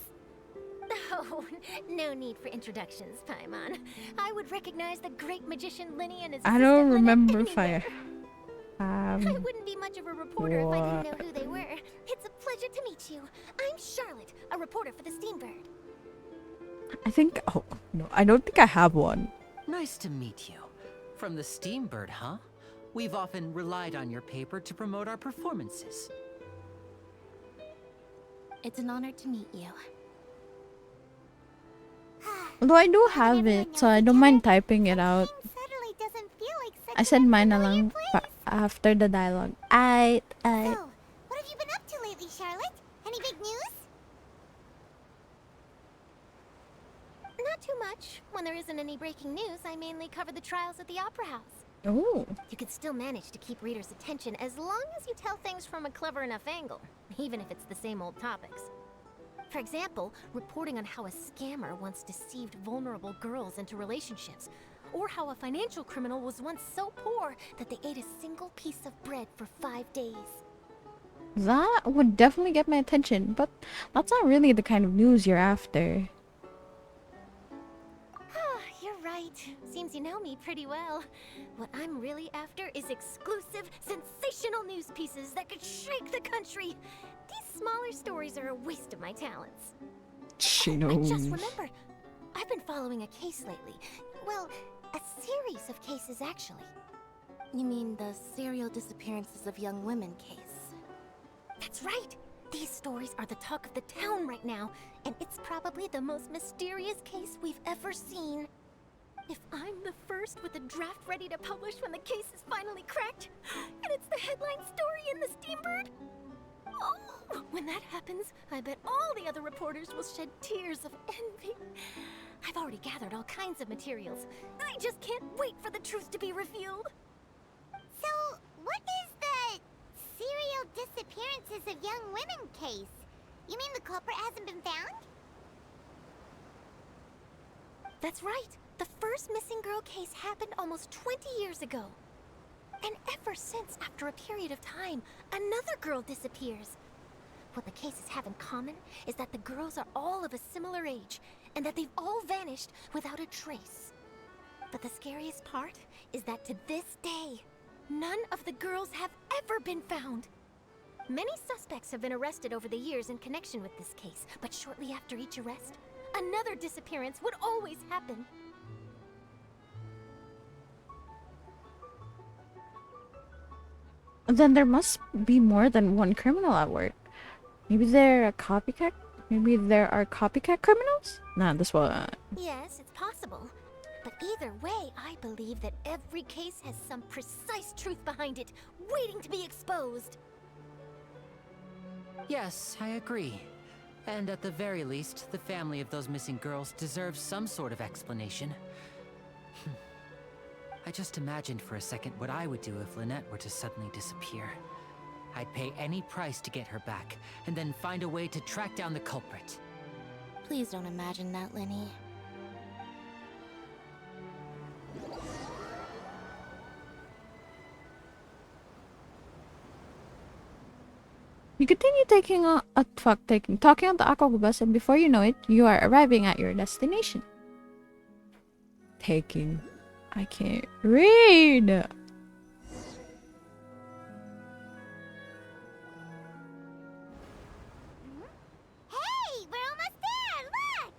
Oh, no need for introductions, Paimon. I would recognize the great magician Linny and his I assistant don't Lena remember anywhere. if I. I wouldn't be much of a reporter if I didn't What? know who they were. It's a pleasure to meet you. I'm Charlotte, a reporter for the Steambird. I think. Oh no, I don't think I have one. Nice to meet you. From the Steambird, huh? We've often relied on your paper to promote our performances. It's an honor to meet you. Although I do Now that have everyone it, so knows I each don't other, mind typing it out. Fontaine suddenly doesn't feel like such I an said mine unfamiliar along place. after the dialogue. I. So, what have you been up to lately, Charlotte? Any big news? Not too much. When there isn't any breaking news, I mainly cover the trials at the Opera House. Oh. You can still manage to keep readers' attention as long as you tell things from a clever enough angle, even if it's the same old topics. For example, reporting on how a scammer once deceived vulnerable girls into relationships, or how a financial criminal was once so poor that they ate a single piece of bread for 5 days. That would definitely get my attention, but that's not really the kind of news you're after. Ah, you're right. Seems you know me pretty well. What I'm really after is exclusive, sensational news pieces that could shake the country. These smaller stories are a waste of my talents. She I knows. just remembered. I've been following a case lately. Well, a series of cases, actually. You mean the serial disappearances of young women case? That's right. These stories are the talk of the town right now, and it's probably the most mysterious case we've ever seen. If I'm the first with a draft ready to publish when the case is finally cracked, and it's the headline story in the Steambird, oh, when that happens, I bet all the other reporters will shed tears of envy. I've already gathered all kinds of materials. I just can't wait for the truth to be revealed. So, what is the serial disappearances of young women case? You mean the culprit hasn't been found? That's right. The first missing girl case happened almost 20 years ago. And ever since, after a period of time, another girl disappears. What the cases have in common is that the girls are all of a similar age, and that they've all vanished without a trace. But the scariest part is that to this day, none of the girls have ever been found. Many suspects have been arrested over the years in connection with this case, but shortly after each arrest, another disappearance would always happen. Then there must be more than one criminal at work. Maybe they're a copycat? Maybe there are copycat criminals? Nah, this one. Yes, it's possible. But either way, I believe that every case has some precise truth behind it, waiting to be exposed. Yes, I agree. And at the very least, the family of those missing girls deserves some sort of explanation. I just imagined for a second what I would do if Lynette were to suddenly disappear. I'd pay any price to get her back, and then find a way to track down the culprit. Please don't imagine that, Lenny. You continue talking on the aqua bus, and before you know it, you are arriving at your destination. I can't read. Hey, we're almost there! Look!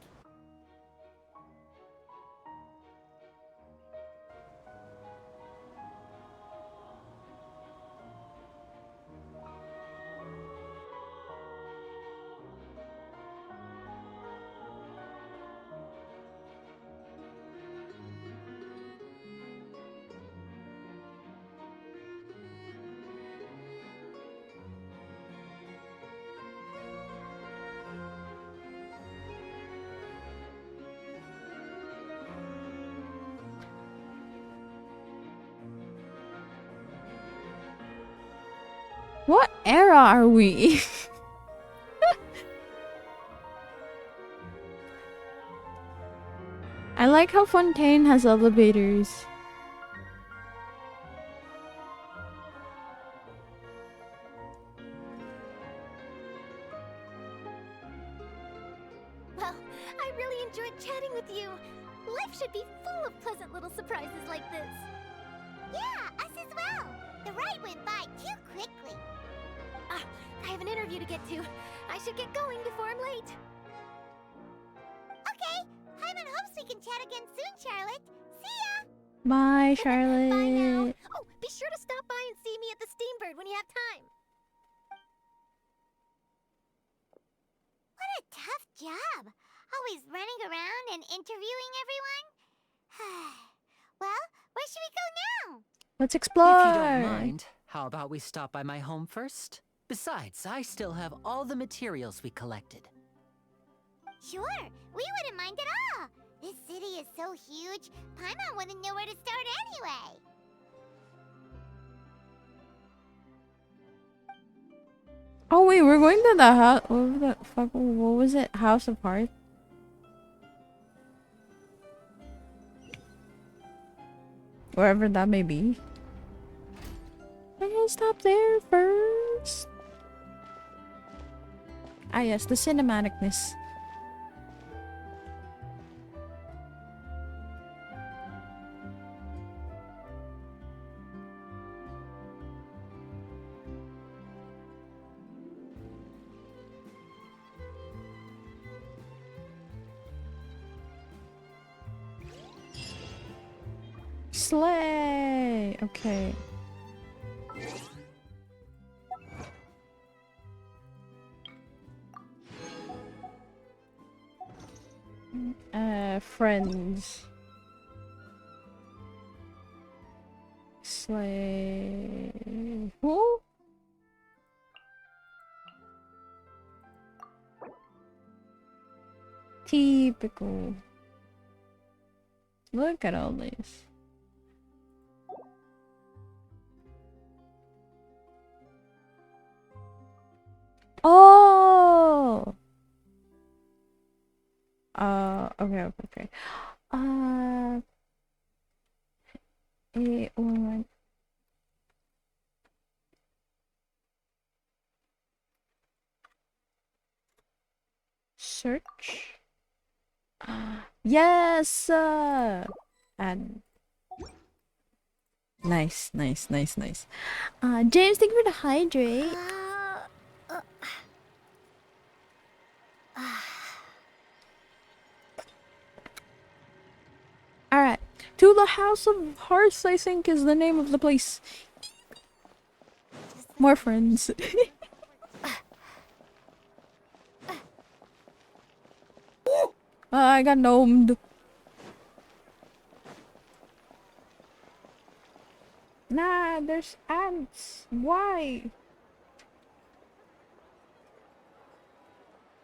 What era are we? I like how Fontaine has elevators. Well, I really enjoyed chatting with you. Life should be full of pleasant little surprises like this. Yeah, us as well. The ride went by too quickly. Ah, I have an interview to get to. I should get going before I'm late. Okay, Hyman hopes we can chat again soon, Charlotte. See ya! Bye, Bye Charlotte. now. Oh, be sure to stop by and see me at the Steambird when you have time. What a tough job. Always running around and interviewing everyone. Well, where should we go now? Let's If explore. you don't mind, how about we stop by my home first? Besides, I still have all the materials we collected. Sure, we wouldn't mind at all. This city is so huge, Paimon wouldn't know where to start anyway. Oh wait, we're going to the house. What the fuck? What was it? House of Hearth. Wherever that may be. I'm gonna stop there first. Ah yes, the cinematicness. Slay! Okay. Friends. Slay. Who? Typical. Look at all this. Oh. Okay. One. Search. Yes. And nice. James, thank you for the hydrate. Alright. To the House of Hearts, I think is the name of the place. More friends. I got gnomed. Nah, there's ants. Why?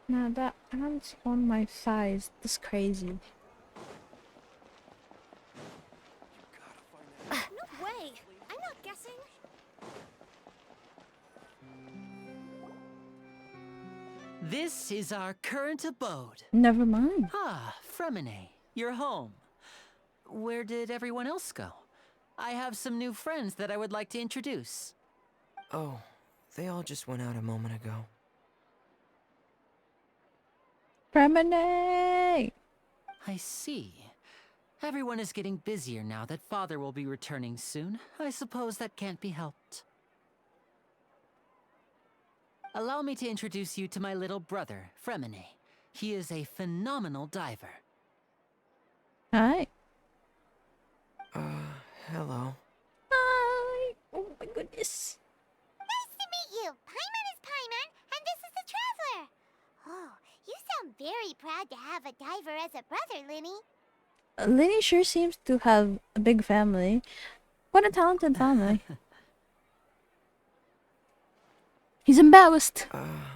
Nah, that ant's on my thighs. That's crazy. No way! I'm not guessing. This is our current abode. Never mind. Ah, Fremine, you're home. Where did everyone else go? I have some new friends that I would like to introduce. Oh, they all just went out a moment ago. Fremine! I see. Everyone is getting busier now that Father will be returning soon. I suppose that can't be helped. Allow me to introduce you to my little brother, Fremine. He is a phenomenal diver. Hi. Hello. Hi. Oh my goodness. Nice to meet you. Paimon is Paimon, and this is the Traveler. Oh, you sound very proud to have a diver as a brother, Linny. Linny sure seems to have a big family. What a talented family. He's embarrassed.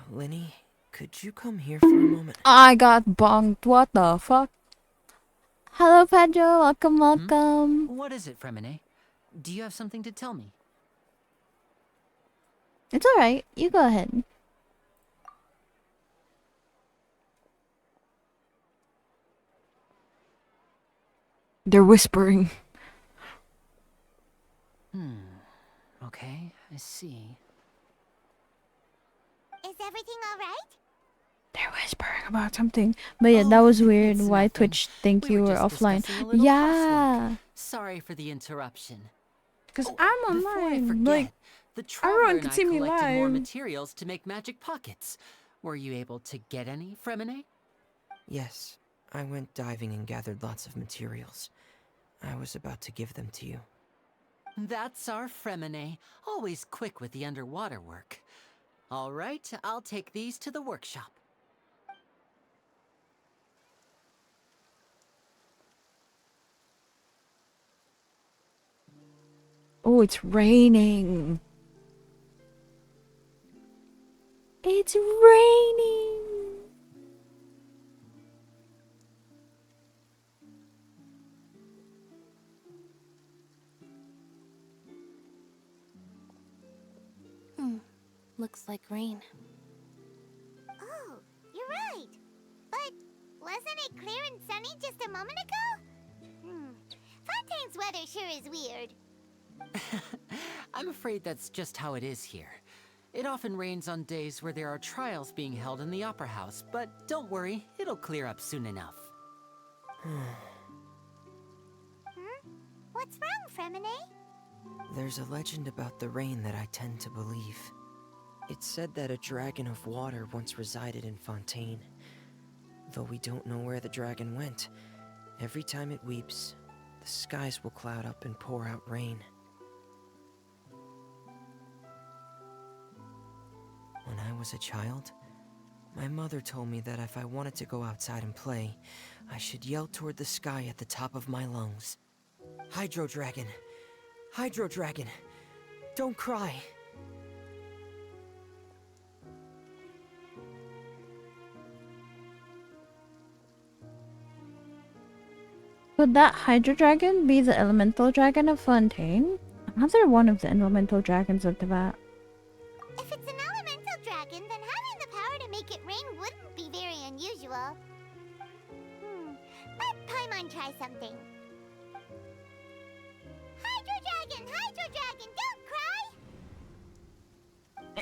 Linny, could you come here for a moment? I got bonked. What the fuck? Hello, Pedro. Welcome. What is it, Fremine? Do you have something to tell me? It's alright. You go ahead. They're whispering. Okay, I see. Is everything alright? They're whispering about something. But yeah, that was weird. it's Why nothing. Twitch think We you were were just offline? discussing a little Yeah. housework. Sorry for the interruption. Because I'm Before I online. forget, Like, the Traveler everyone and can I see me collected more live. materials to make magic pockets. Were you able to get any, Fremine? Yes, I went diving and gathered lots of materials. I was about to give them to you. That's our Fremine, always quick with the underwater work. All right, I'll take these to the workshop. Oh, it's raining. It's raining. Looks like rain. Oh, you're right. But wasn't it clear and sunny just a moment ago? Fontaine's weather sure is weird. I'm afraid that's just how it is here. It often rains on days where there are trials being held in the Opera House, but don't worry, it'll clear up soon enough. What's wrong, Fremine? There's a legend about the rain that I tend to believe. It's said that a dragon of water once resided in Fontaine. Though we don't know where the dragon went, every time it weeps, the skies will cloud up and pour out rain. When I was a child, my mother told me that if I wanted to go outside and play, I should yell toward the sky at the top of my lungs. Hydro Dragon, Hydro Dragon, don't cry. Could that Hydro Dragon be the elemental dragon of Fontaine? Another one of the elemental dragons of the vat. If it's an elemental dragon, then having the power to make it rain wouldn't be very unusual. Let Paimon try something. Hydro Dragon, don't cry!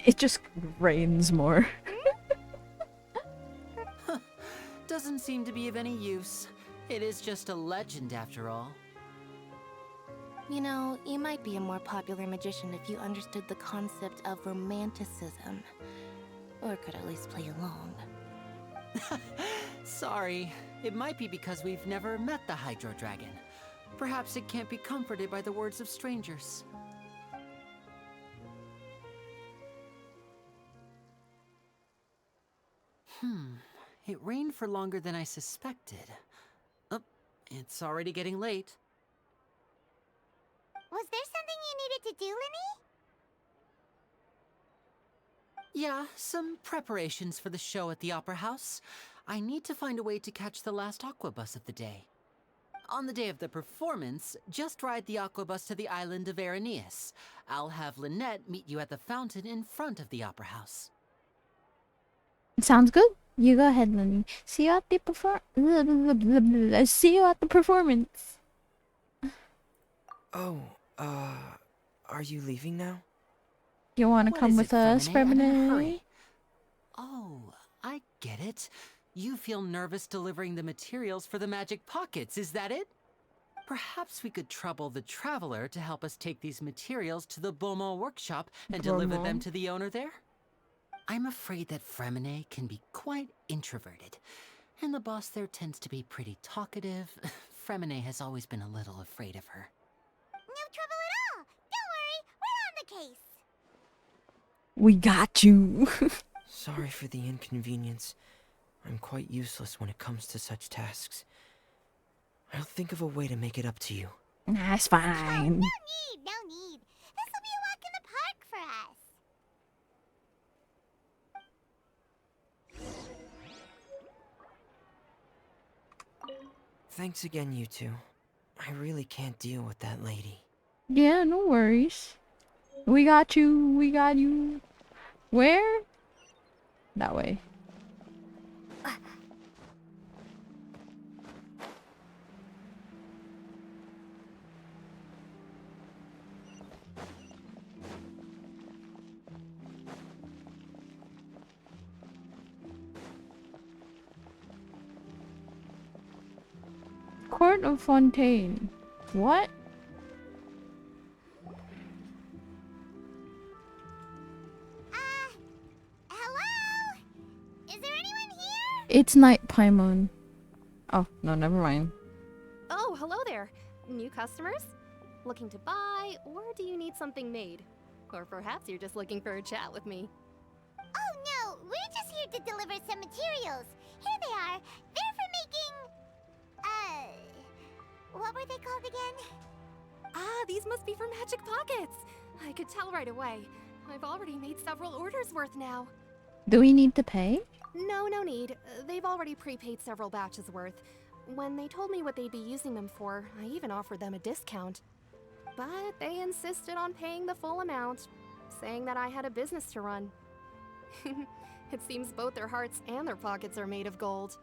It just rains more. Doesn't seem to be of any use. It is just a legend after all. You know, you might be a more popular magician if you understood the concept of romanticism. Or could at least play along. Sorry, it might be because we've never met the Hydro Dragon. Perhaps it can't be comforted by the words of strangers. It rained for longer than I suspected. Oh, it's already getting late. Was there something you needed to do, Linny? Yeah, some preparations for the show at the Opera House. I need to find a way to catch the last aqua bus of the day. On the day of the performance, just ride the aqua bus to the island of Araneus. I'll have Lynette meet you at the fountain in front of the Opera House. Sounds good. You go ahead, Lenny. See you at the See you at the performance. Oh, are you leaving now? You want to What come is with it, us, Femine? I'm in a Femine? hurry. Oh, I get it. You feel nervous delivering the materials for the magic pockets, is that it? Perhaps we could trouble the traveler to help us take these materials to the Beaumont workshop and deliver them Beaumont. to the owner there? I'm afraid that Fremine can be quite introverted, and the boss there tends to be pretty talkative. Fremine has always been a little afraid of her. No trouble at all. Don't worry, we're on the case. We got you. Sorry for the inconvenience. I'm quite useless when it comes to such tasks. I'll think of a way to make it up to you. That's Oh, fine. no need. This will be a walk in the park for us. Thanks again, you two. I really can't deal with that lady. Yeah, no worries. We got you. We got you. Where? That way. Court of Fontaine. What? Hello? Is there anyone here? It's night, Paimon. Oh, no, never mind. Oh, hello there. New customers? Looking to buy, or do you need something made? Or perhaps you're just looking for a chat with me. Oh no, we're just here to deliver some materials. Here they are. They're for making... what were they called again? Ah, these must be for magic pockets. I could tell right away. I've already made several orders worth now. Do we need to pay? No need. They've already prepaid several batches worth. When they told me what they'd be using them for, I even offered them a discount. But they insisted on paying the full amount, saying that I had a business to run. It seems both their hearts and their pockets are made of gold.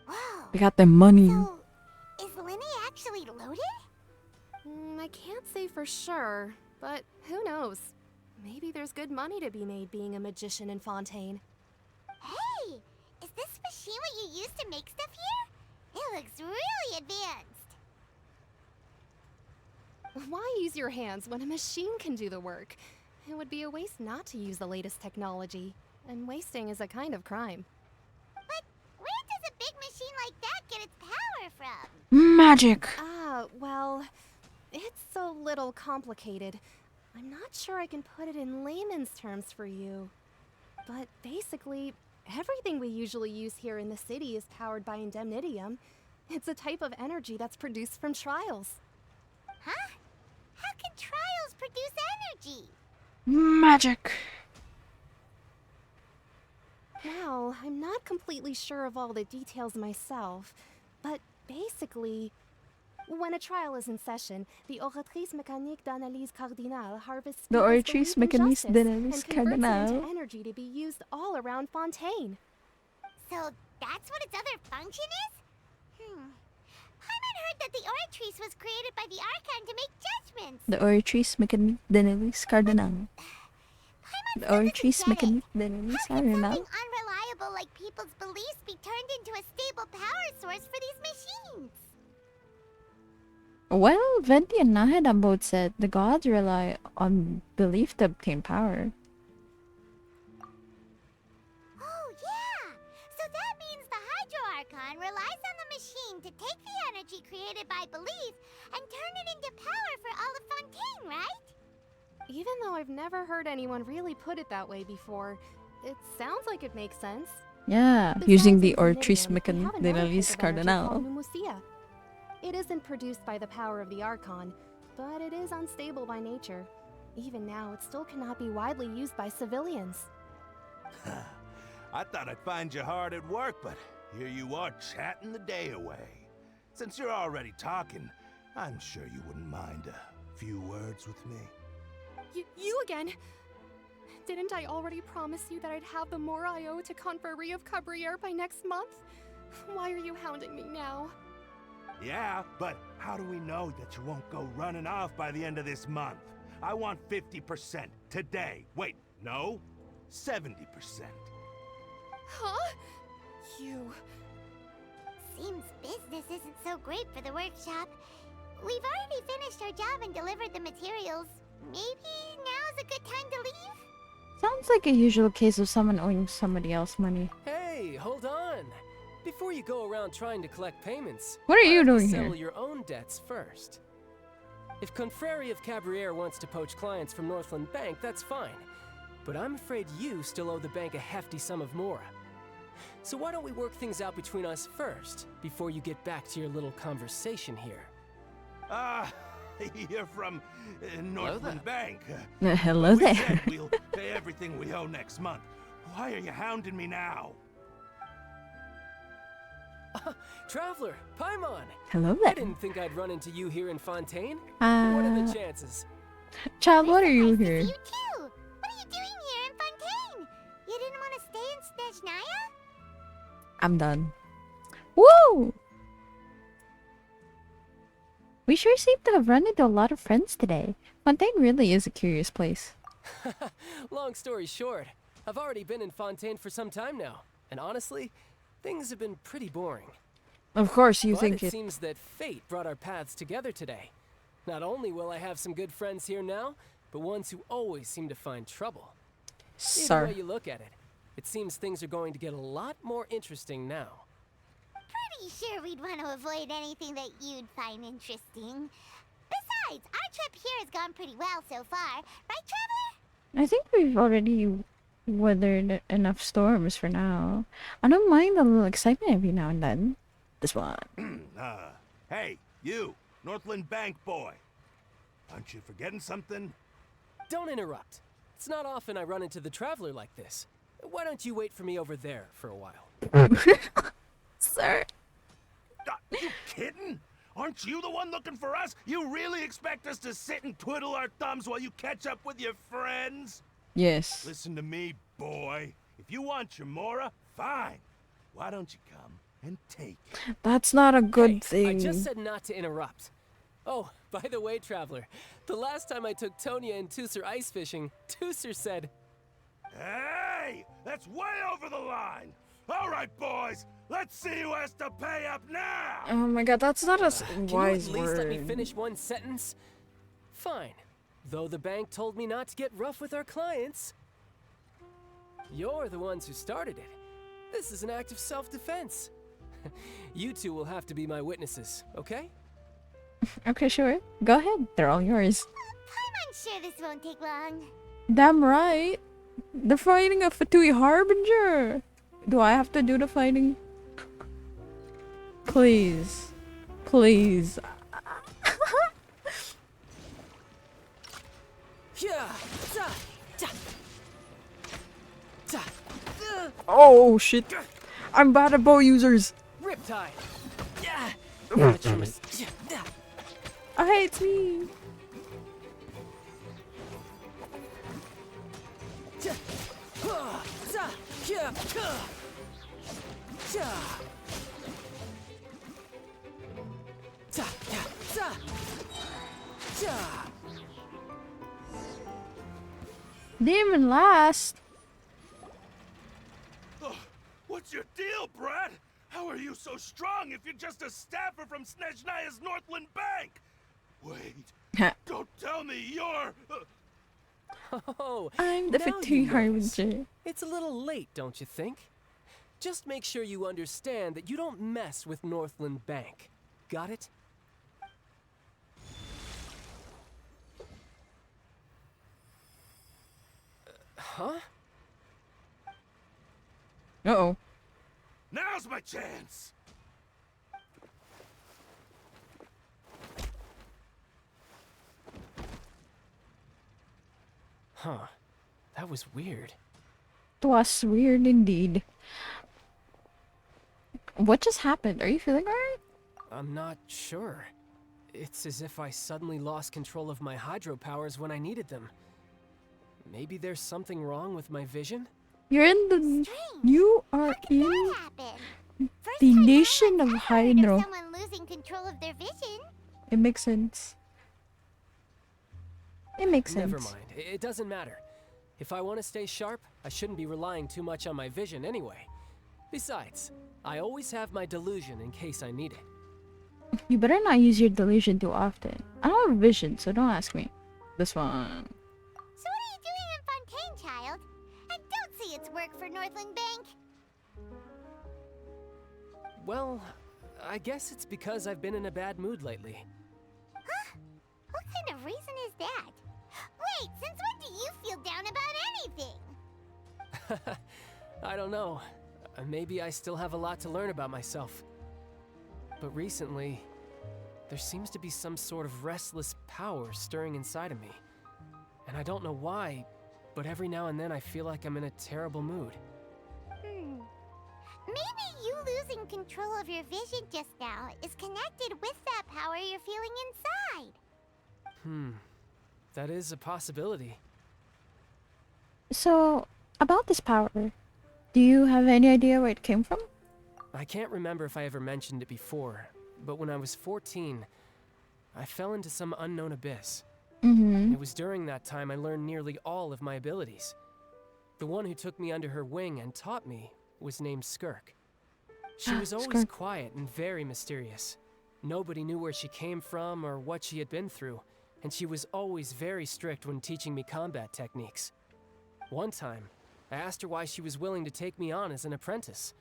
Whoa. We got their money. So, is Linny actually loaded? I can't say for sure, but who knows? Maybe there's good money to be made being a magician in Fontaine. Hey, is this machine what you use to make stuff here? It looks really advanced. Why use your hands when a machine can do the work? It would be a waste not to use the latest technology, and wasting is a kind of crime. But where does a big machine like that get its power from? Magic. Well, it's a little complicated. I'm not sure I can put it in layman's terms for you. But basically, everything we usually use here in the city is powered by indemnitium. It's a type of energy that's produced from trials. Huh? How can trials produce energy? Magic. Well, I'm not completely sure of all the details myself, but basically, when a trial is in session, the oratrice mécanique d'analyse cardinale harvests The people's Ortrice belief in Mécanique justice d'analyse and converts it cardinale. into energy to be used all around Fontaine. So that's what its other function is? Paimon heard that the oratrice was created by the archon to make judgments. The Ortrice Mécanique d'analyse cardinale. The Ortrice Mécanique d'analyse cardinale. Something unreliable like people's beliefs be turned into a stable power source for these machines. Well, Venti and Nahida both said the gods rely on belief to obtain power. Oh, yeah! So that means the Hydro Archon relies on the machine to take the energy created by belief and turn it into power for all of Fontaine, right? Even though I've never heard anyone really put it that way before, it sounds like it makes sense. Yeah, Besides, using the in Ortrice Viridian, we Mécanique have another d'analyse type of energy cardinale. called Mumusia. It isn't produced by the power of the Archon, but it is unstable by nature. Even now, it still cannot be widely used by civilians. I thought I'd find you hard at work, but here you are chatting the day away. Since you're already talking, I'm sure you wouldn't mind a few words with me. You again? Didn't I already promise you that I'd have the more I owe to Confrérie of Cabriere by next month? Why are you hounding me now? Yeah, but how do we know that you won't go running off by the end of this month? I want 50% today. Wait, no, 70%. Huh? You... Seems business isn't so great for the workshop. We've already finished our job and delivered the materials. Maybe now's a good time to leave? Sounds like a usual case of someone owing somebody else money. Hey, hold on. Before you go around trying to collect payments, What are you why don't doing settle here? your own debts first. If Confrérie of Cabriere wants to poach clients from Northland Bank, that's fine. But I'm afraid you still owe the bank a hefty sum of mora. So why don't we work things out between us first, before you get back to your little conversation here? You're from Northland Bank. Hello We there. said we'll pay everything we owe next month. Why are you hounding me now? Traveler, Paimon! Hello I there. didn't think I'd run into you here in Fontaine. What are the chances? Child, what are you here? You too! What are you doing here in Fontaine? You didn't want to stay in Snezhnaya? I'm done. Woo! We sure seem to have run into a lot of friends today. Fontaine really is a curious place. Long story short, I've already been in Fontaine for some time now, and honestly, things have been pretty boring. Of course you But think it it. seems that fate brought our paths together today. Not only will I have some good friends here now, but ones who always seem to find trouble. Sir. Either way you look at it, it seems things are going to get a lot more interesting now. Pretty sure we'd want to avoid anything that you'd find interesting. Besides, our trip here has gone pretty well so far, right, Traveler? I think we've already weathered enough storms for now. I don't mind a little excitement every now and then. This one. Hey, you, Northland Bank boy. Aren't you forgetting something? Don't interrupt. It's not often I run into the Traveler like this. Why don't you wait for me over there for a while? Sir. You kidding? Aren't you the one looking for us? You really expect us to sit and twiddle our thumbs while you catch up with your friends? Yes. Listen to me, boy. If you want your Mora, fine. Why don't you come and take it? That's not a good Hey, thing. I just said not to interrupt. Oh, by the way, Traveler, the last time I took Tonya and Tusser ice fishing, Tusser said, Hey! That's way over the line! All right, boys, let's see who has to pay up now! Oh my god, that's not a Can wise you at least let me word. finish one sentence? Fine. Though the bank told me not to get rough with our clients. You're the ones who started it. This is an act of self-defense. You two will have to be my witnesses, okay? Okay, sure. Go ahead. They're all yours. I'm sure this won't take long. Damn right. The fighting of Fatui Harbinger. Do I have to do the fighting? Please. Please. Oh shit! I'm bad at bow users. Riptide. I hate me. Didn't even last. What's your deal, Brad? How are you so strong if you're just a staffer from Snezhnaya's Northland Bank? Wait, don't tell me you're... Oh, I'm the now Victory you notice. Harbinger. It's a little late, don't you think? Just make sure you understand that you don't mess with Northland Bank. Got it? Huh? Uh-oh. Now's my chance! Huh. That was weird. It was weird indeed. What just happened? Are you feeling alright? I'm not sure. It's as if I suddenly lost control of my hydro powers when I needed them. Maybe there's something wrong with my vision? You're in the... You are in the nation of Hydro. Someone losing control of their vision. It makes sense. It makes sense. Never mind. It doesn't matter. If I want to stay sharp, I shouldn't be relying too much on my vision anyway. Besides, I always have my delusion in case I need it. You better not use your delusion too often. I don't have vision, so don't ask me. This one. So what are you doing in Fontaine, child? I don't see its work for Northland Bank. Well, I guess it's because I've been in a bad mood lately. Huh? What kind of reason is that? Wait, since when do you feel down about anything? I don't know. Maybe I still have a lot to learn about myself. But recently, there seems to be some sort of restless power stirring inside of me. And I don't know why, but every now and then I feel like I'm in a terrible mood. Maybe you losing control of your vision just now is connected with that power you're feeling inside. That is a possibility. So, about this power, do you have any idea where it came from? I can't remember if I ever mentioned it before, but when I was 14, I fell into some unknown abyss. It was during that time I learned nearly all of my abilities. The one who took me under her wing and taught me was named Skirk. She was always Skirk. quiet and very mysterious. Nobody knew where she came from or what she had been through, and she was always very strict when teaching me combat techniques. One time, I asked her why she was willing to take me on as an apprentice.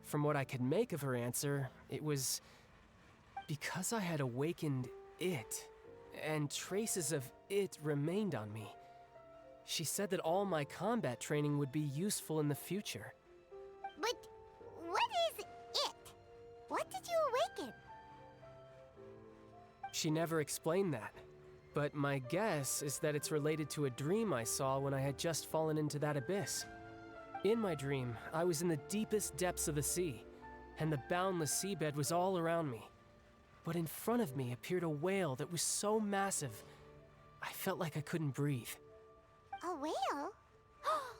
From what I could make of her answer, it was because I had awakened it, and traces of it remained on me. She said that all my combat training would be useful in the future. But what is it? What did you awaken? She never explained that, but my guess is that it's related to a dream I saw when I had just fallen into that abyss. In my dream, I was in the deepest depths of the sea, and the boundless seabed was all around me. But in front of me appeared a whale that was so massive, I felt like I couldn't breathe. A whale? Oh,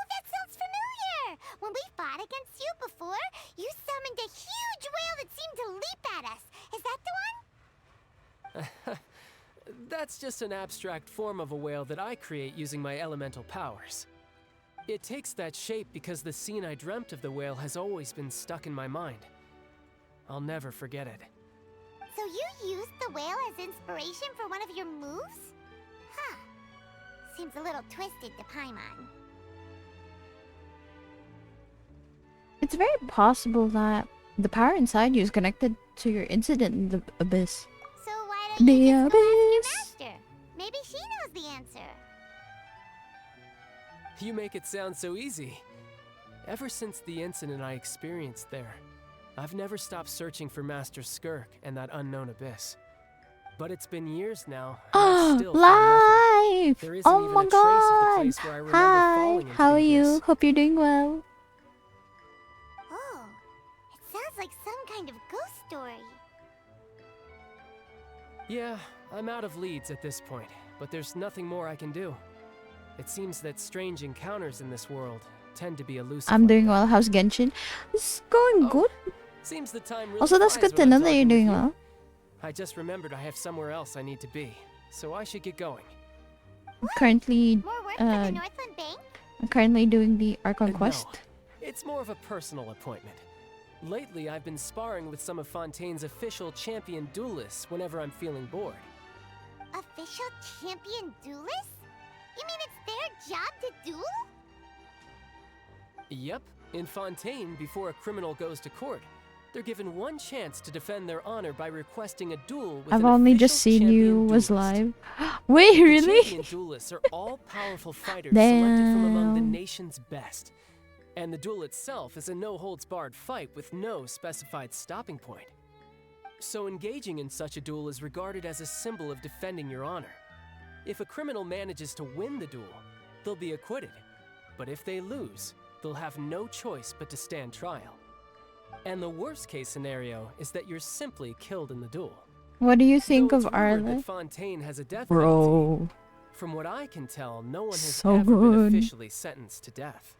that sounds familiar! When we fought against you before, you summoned a huge whale that seemed to leap at us. Is that the one? That's just an abstract form of a whale that I create using my elemental powers. It takes that shape because the scene I dreamt of the whale has always been stuck in my mind. I'll never forget it. So you used the whale as inspiration for one of your moves? Huh. Seems a little twisted to Paimon. It's very possible that the power inside you is connected to your incident in the abyss. So why don't you just go ask your master? Maybe she knows the answer. You make it sound so easy. Ever since the incident I experienced there, I've never stopped searching for Master Skirk and that unknown abyss. But it's been years now, and I've still found Live! nothing. There isn't Oh even my a trace of the god! place where I remember Hi, falling into how are the you? abyss. Hope you're doing well. Oh, it sounds like some kind of ghost story. Yeah, I'm out of leads at this point, but there's nothing more I can do. It seems that strange encounters in this world tend to be elusive. I'm doing well. How's Genshin? It's going good. Seems the time really Also, that's flies good to when I'm know that you're talking with doing you. well. I just remembered I have somewhere else I need to be, so I should get going. I'm currently, More work for the Northland Bank? I'm currently doing the Archon quest. No, it's more of a personal appointment. Lately, I've been sparring with some of Fontaine's official champion duelists whenever I'm feeling bored. Official champion duelists? You mean it's their job to duel? Yep, in Fontaine, before a criminal goes to court, they're given one chance to defend their honor by requesting a duel with I've an only just official seen you champion was duelist. live. Wait, The really? champion duelists are all powerful fighters selected from among the Damn. nation's best. And the duel itself is a no-holds-barred fight with no specified stopping point. So engaging in such a duel is regarded as a symbol of defending your honor. If a criminal manages to win the duel, they'll be acquitted. But if they lose, they'll have no choice but to stand trial. And the worst-case scenario is that you're simply killed in the duel. What do you think Though of it's rumored Arla? that Fontaine has a death Bro. penalty. From what I can tell, no one has So ever been good. officially sentenced to death.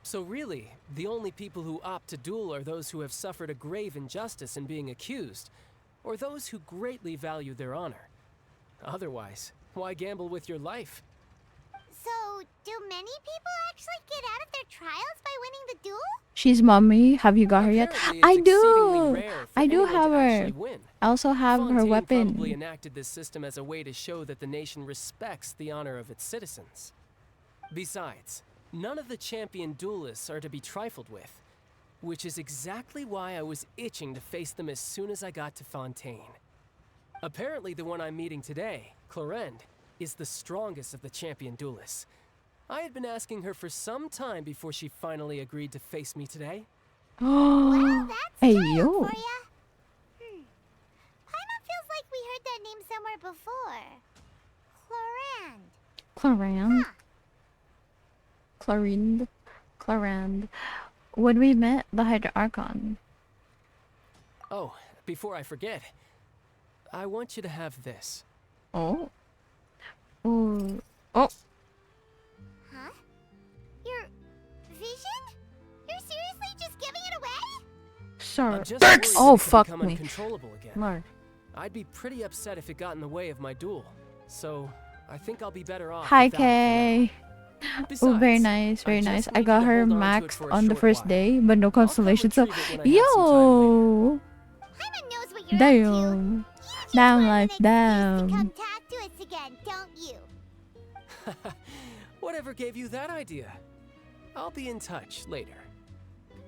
So really, the only people who opt to duel are those who have suffered a grave injustice in being accused, or those who greatly value their honor. Otherwise, why gamble with your life? So, do many people actually get out of their trials by winning the duel? She's mommy. Have you got her yet? Apparently, I it's exceedingly do. rare for I do anyone to have her. actually win. I also have her Fontaine probably weapon. enacted this system as a way to show that the nation respects the honor of its citizens. Besides, none of the champion duelists are to be trifled with, which is exactly why I was itching to face them as soon as I got to Fontaine. Apparently, the one I'm meeting today, Clorinde, is the strongest of the champion duelists. I had been asking her for some time before she finally agreed to face me today. Hey yo. For ya? Paimon feels like we heard that name somewhere before. Clorinde. Clorinde. Clorinde. Clorinde. When we met the Hydra Archon. Oh, before I forget, I want you to have this. Oh. Ooh. Oh. Huh? Your vision? You're seriously just giving it away? Sorry. I'm just worried that Oh, it could fuck become me. uncontrollable again. Lord. I'd be pretty upset if it got in the way of my duel. So, I think I'll be better off Hi, without it for now. Kay. Oh, very nice, very nice. I got her maxed on the first day, but no constellation. So, yo, damn, down life, down. Come talk to us again, don't you? Whatever gave you that idea? I'll be in touch later.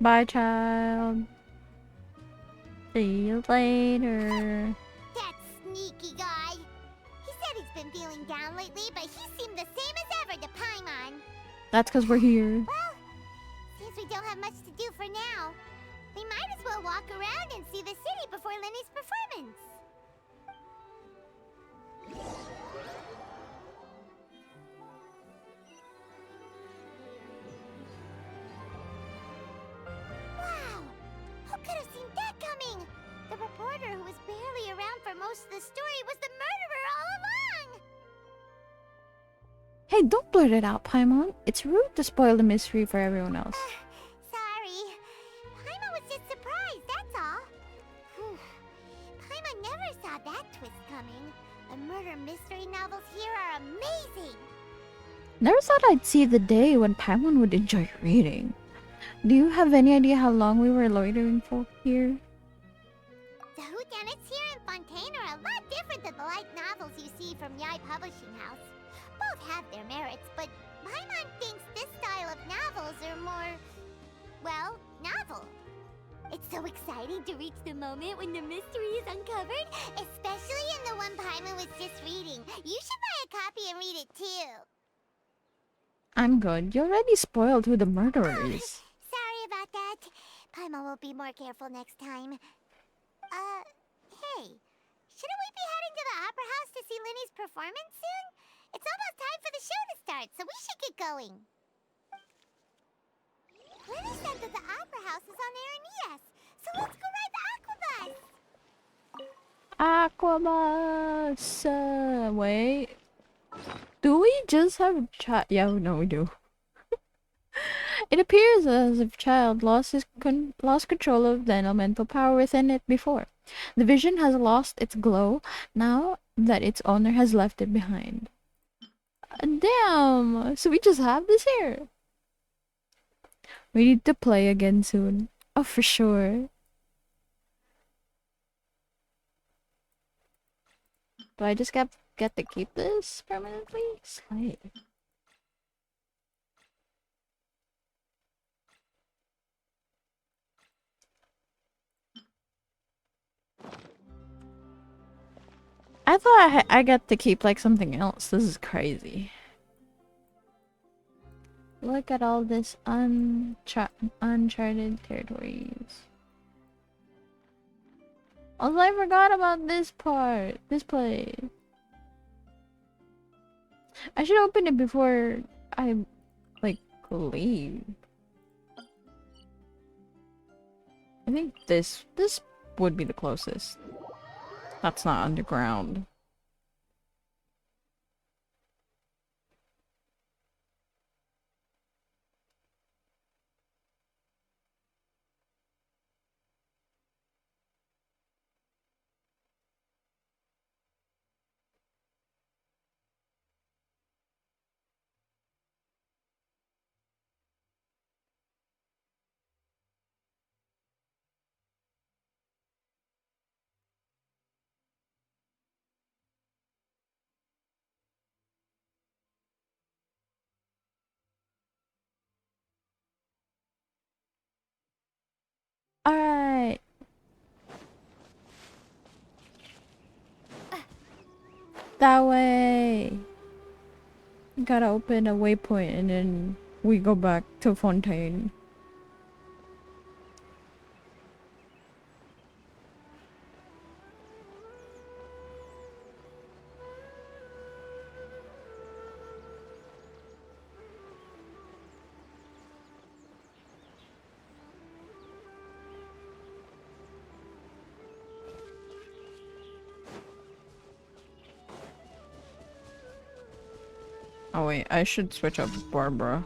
Bye, child. See you later. That sneaky guy. He said he's been feeling down lately, but he seemed the same as ever to Paimon. That's because we're here. Well, seems we don't have much to do for now. We might as well walk around and see the city before Lenny's performance. Wow! Who could have seen that coming? The reporter who was barely around for most of the story was the murderer all along! Hey, don't blurt it out, Paimon. It's rude to spoil the mystery for everyone else. Sorry. Paimon was just surprised, that's all. Whew. Paimon never saw that twist coming. The murder mystery novels here are amazing. Never thought I'd see the day when Paimon would enjoy reading. Do you have any idea how long we were loitering for here? The whodunits here in Fontaine are a lot different than the light novels you see from Yai Publishing House. Both have their merits, but Paimon thinks this style of novels are more, well, novel. It's so exciting to reach the moment when the mystery is uncovered, especially in the one Paimon was just reading. You should buy a copy and read it too. I'm good. You already spoiled who the murderer is. Sorry about that. Paimon will be more careful next time. Hey, shouldn't we be heading to Opera House to see Linny's performance soon? It's almost time for the show to start, so we should get going. Linny said that the Opera House is on air in ES, so let's go ride the Aquabus! Aquabus! Wait. Do we just have child? Yeah, no, we do. It appears as if child lost lost control of the elemental power within it before. The vision has lost its glow now that its owner has left it behind. Damn! So we just have this here. We need to play again soon. Oh, for sure. Do I just get to keep this permanently? Slay. I thought I got to keep like something else. This is crazy. Look at all this uncharted territories. Also, I forgot about this part. This place. I should open it before I like leave. I think this would be the closest. That's not underground. Alright. That way. Gotta open a waypoint and then we go back to Fontaine. Oh wait, I should switch up Barbara.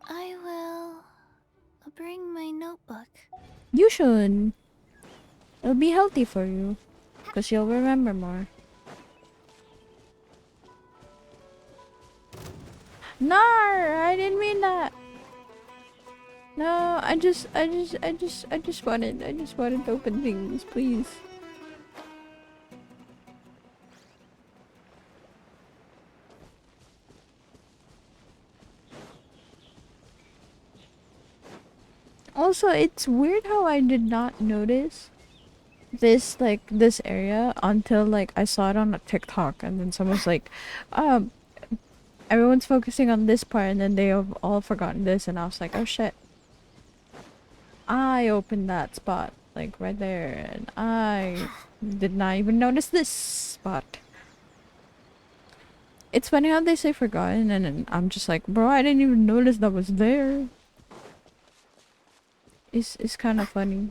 I will bring my notebook. You should. It'll be healthy for you. Because you'll remember more. No, I didn't mean that. No, I just wanted to open things, please. Also, it's weird how I did not notice this, like, this area until, like, I saw it on a TikTok and then someone's like, everyone's focusing on this part and then they have all forgotten this, and I was like, oh shit. I opened that spot, like, right there, and I did not even notice this spot. It's funny how they say forgotten and then I'm just like, bro, I didn't even notice that was there. It's kind of funny.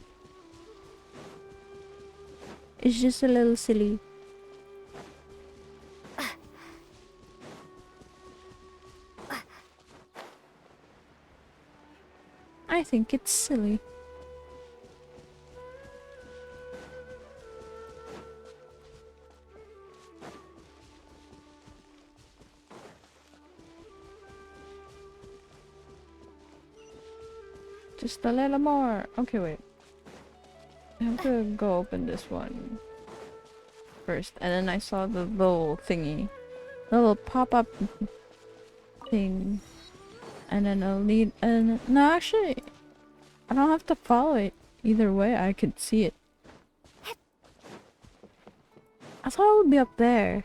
It's just a little silly. I think it's silly. Just a little more. Okay, wait. I have to go open this one first. And then I saw the little thingy. The little pop-up thing. And then I'll need... no, actually, I don't have to follow it. Either way, I could see it. I thought it would be up there.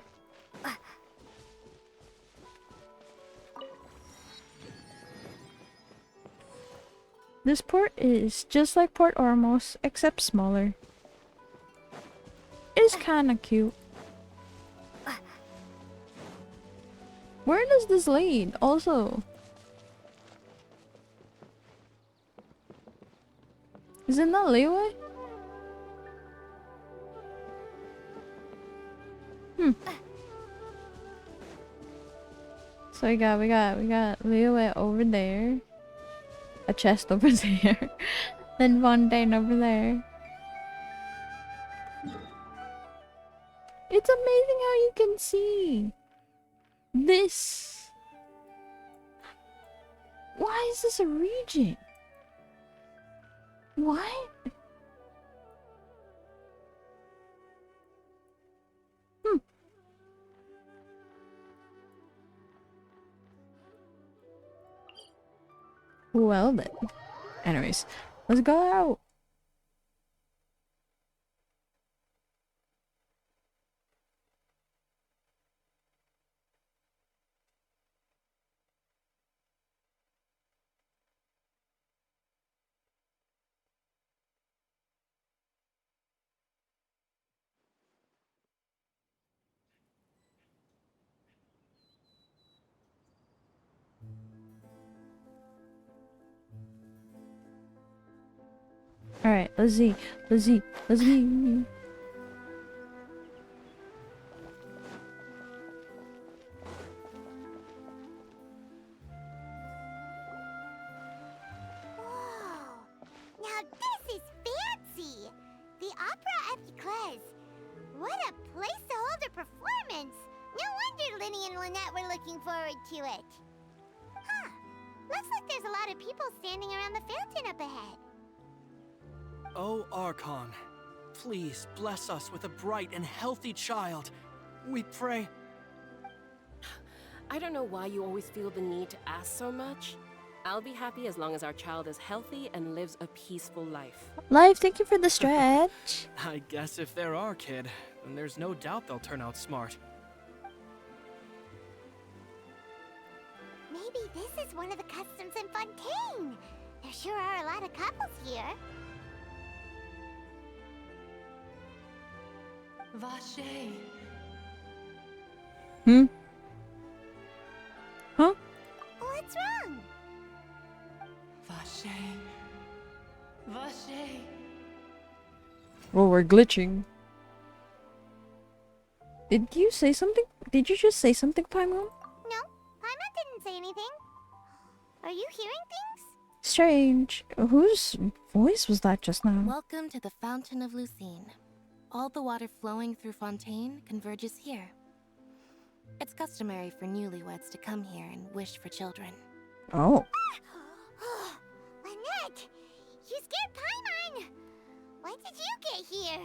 This port is just like Port Ormos, except smaller. It's kinda cute. Where does this lead, also? Is it not leeway? So we got leeway over there. A chest over there. Then fontaine over there. It's amazing how you can see this. Why is this a region? What? Well then. Anyways, let's go out. Alright, let's see. Let's see. Let's see. Whoa! Now this is fancy! The Opera Epiclese. What a place to hold a performance! No wonder Linny and Lynette were looking forward to it. Huh. Looks like there's a lot of people standing around the fountain up ahead. Oh, Archon, please bless us with a bright and healthy child. We pray. I don't know why you always feel the need to ask so much. I'll be happy as long as our child is healthy and lives a peaceful life. Live, thank you for the stretch. I guess if they're our kid, then there's no doubt they'll turn out smart. Maybe this is one of the customs in Fontaine. There sure are a lot of couples here. Vache. Huh? What's wrong? Vache. Vache. Well, we're glitching. Did you say something? Did you just say something, Paimon? No, Paimon didn't say anything. Are you hearing things? Strange. Whose voice was that just now? Welcome to the Fountain of Lucine. All the water flowing through Fontaine converges here. It's customary for newlyweds to come here and wish for children. Oh. Lynette! You scared Paimon! When did you get here?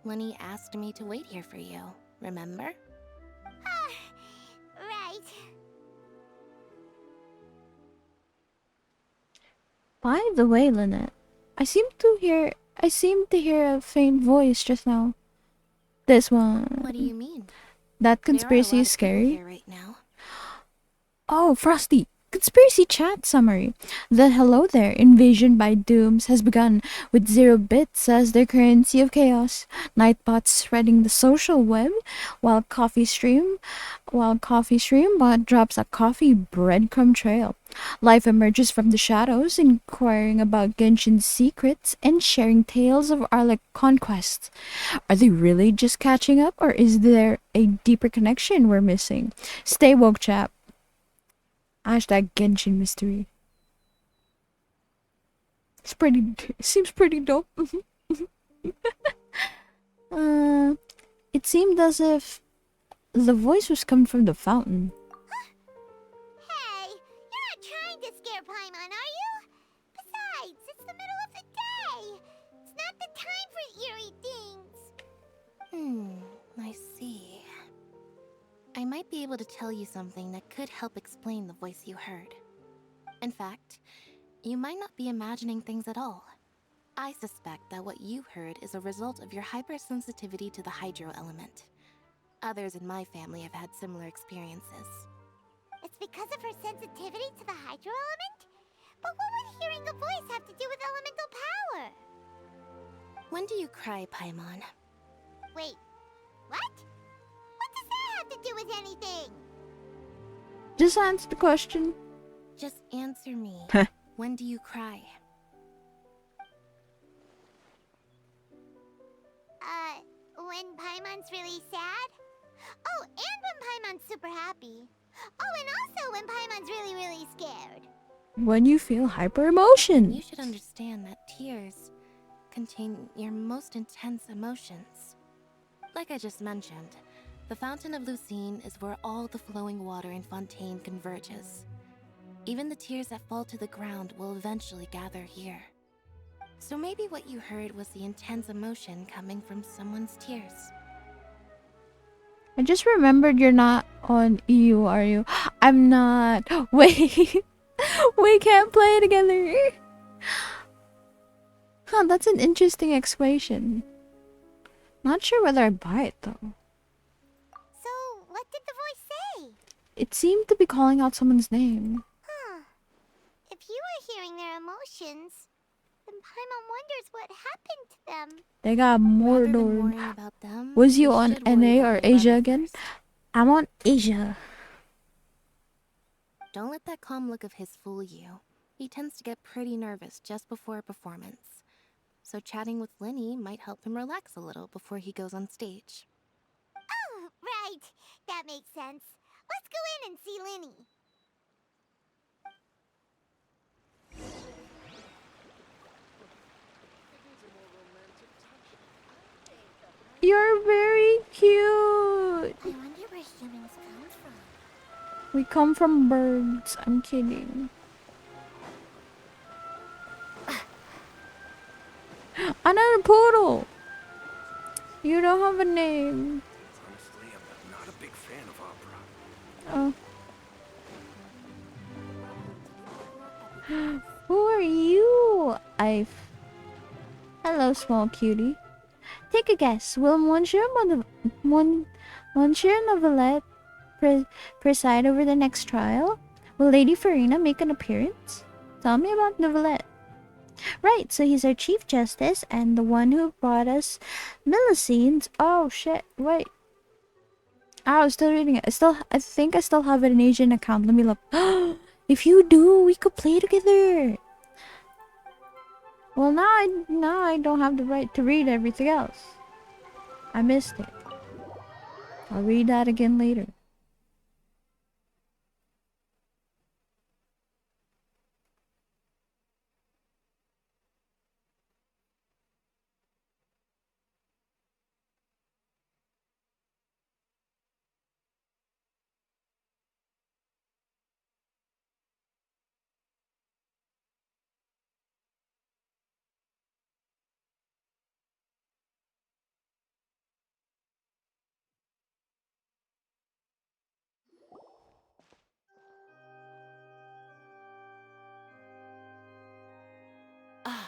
Lenny asked me to wait here for you, remember? Right. By the way, Lynette, I seem to hear a faint voice just now. This one. What do you mean? That There are a conspiracy lot is of people scary. here right now. Oh, Frosty. Conspiracy chat summary. The hello there invasion by Dooms has begun with 0 bits as their currency of chaos. Nightbots spreading the social web while Coffee Stream bot drops a coffee breadcrumb trail. Life emerges from the shadows, inquiring about Genshin's secrets and sharing tales of Arlec conquests. Are they really just catching up, or is there a deeper connection we're missing? Stay woke, chap. Hashtag Genshin mystery. Seems pretty dope. It seemed as if the voice was coming from the fountain. Hey, you're not trying to scare Paimon, are you? Besides, it's the middle of the day. It's not the time for eerie things. I see. I might be able to tell you something that could help explain the voice you heard. In fact, you might not be imagining things at all. I suspect that what you heard is a result of your hypersensitivity to the hydro element. Others in my family have had similar experiences. It's because of her sensitivity to the hydro element? But what When do you cry, Paimon? Wait, what? What does that have to do with anything? Just answer the question. Just answer me. When do you cry? When Paimon's really sad? Oh, and when Paimon's super happy. Oh, and also when Paimon's really, really scared. When you feel hyper emotion. You should understand that tears contain your most intense emotions. Like I just mentioned, the Fountain of Lucine is where all the flowing water in Fontaine converges. Even the tears that fall to the ground will eventually gather here. So maybe what you heard was the intense emotion coming from someone's tears. I just remembered you're not on EU, are you? I'm not. Wait. We can't play together. Huh, that's an interesting equation. Not sure whether I buy it though. So, what did the voice say? It seemed to be calling out someone's name. Huh. If you were hearing their emotions, then Paimon wonders what happened to them. They got Rather than Mordor. worrying about them, Was you on should worry NA about or Eleven Asia again? first. I'm on Asia. Don't let that calm look of his fool you. He tends to get pretty nervous just before a performance. So chatting with Linny might help him relax a little before he goes on stage. Oh, right. That makes sense. Let's go in and see Linny. You're very cute. I wonder where humans come from. We come from birds. I'm kidding. Another poodle. You don't have a name. Honestly, I'm not a big fan of opera. Oh. Who are you? Hello, small cutie. Take a guess. Will Monsieur Novelette preside over the next trial? Will Lady Farina make an appearance? Tell me about Novelette. Right, so he's our Chief Justice and the one who brought us Millicines. Oh shit, wait. I was still reading it. I think I still have an Asian account. Let me look. If you do, we could play together. Well, now I don't have the right to read everything else. I missed it. I'll read that again later.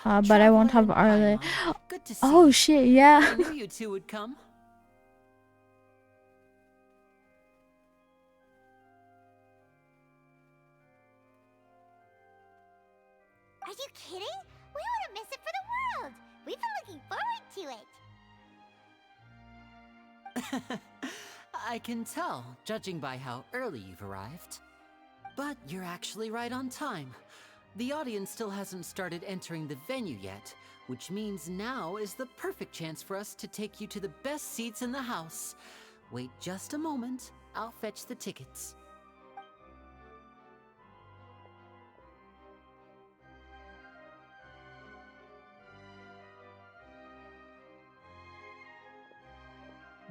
But I won't have Arle. Good to see Oh you. shit, yeah. I knew you two would come. Are you kidding? We wouldn't miss it for the world. We've been looking forward to it. I can tell, judging by how early you've arrived. But you're actually right on time. The audience still hasn't started entering the venue yet, which means now is the perfect chance for us to take you to the best seats in the house. Wait just a moment, I'll fetch the tickets.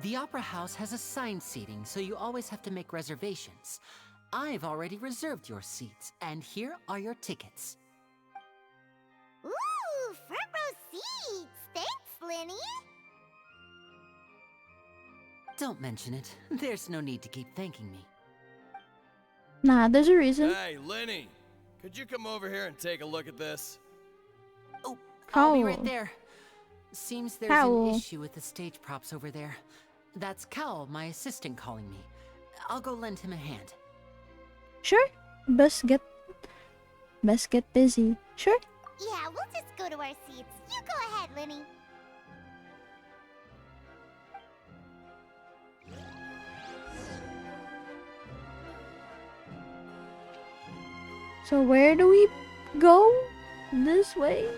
The Opera House has assigned seating, so you always have to make reservations. I've already reserved your seats, and here are your tickets. Ooh, front row seats. Thanks, Linny. Don't mention it. There's no need to keep thanking me. Nah, there's a reason. Hey, Linny, could you come over here and take a look at this? Oh, I'll be Cowl. right there. Seems there's Cowl. an issue with the stage props over there. That's Cowl, my assistant, calling me. I'll go lend him a hand. Sure. Best get busy. Sure. Yeah, we'll just go to our seats. You go ahead, Linny. So where do we go? This way?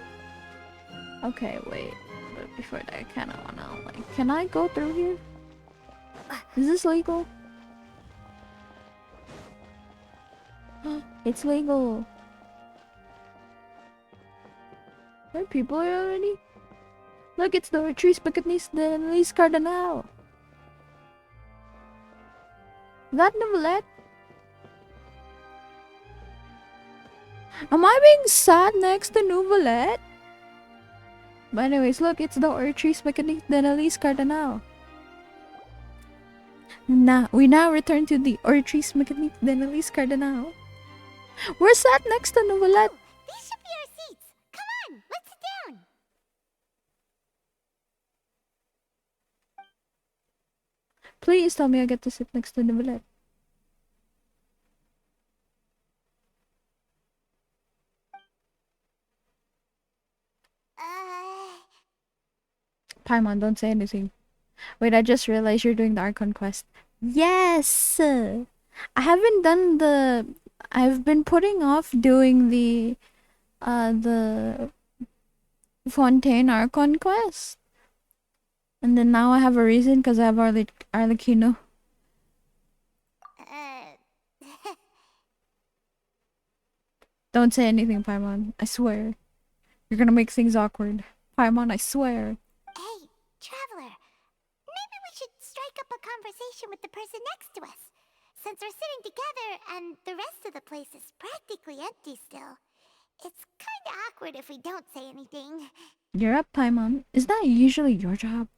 Okay, wait. But before that, I kind of wanna like, can I go through here? Is this legal? It's legal. There are people here already? Look, it's the Retreat Spaghettis de Lis Cardinal. Is that Novelette? Am I being sad next to Novelette? But anyways, look, it's the Retreat Spaghettis de Lis Cardinal. We now return to the Retreat Spaghettis de Lis Cardinal. We're sat next to Novelette. These should be our seats. Come on, let's sit down. Please tell me I get to sit next to Novelette. Paimon, don't say anything. Wait, I just realized you're doing the Archon quest. Yes! I haven't done the... I've been putting off doing the Fontaine Archon quest. And then now I have a reason because I have Arlecchino. Don't say anything, Paimon. I swear. You're gonna make things awkward. Paimon, I swear. Hey, Traveler. Maybe we should strike up a conversation with the person next to us. Since we're sitting together and the rest of the place is practically empty still. It's kinda awkward if we don't say anything. You're up, Paimon. Is that usually your job?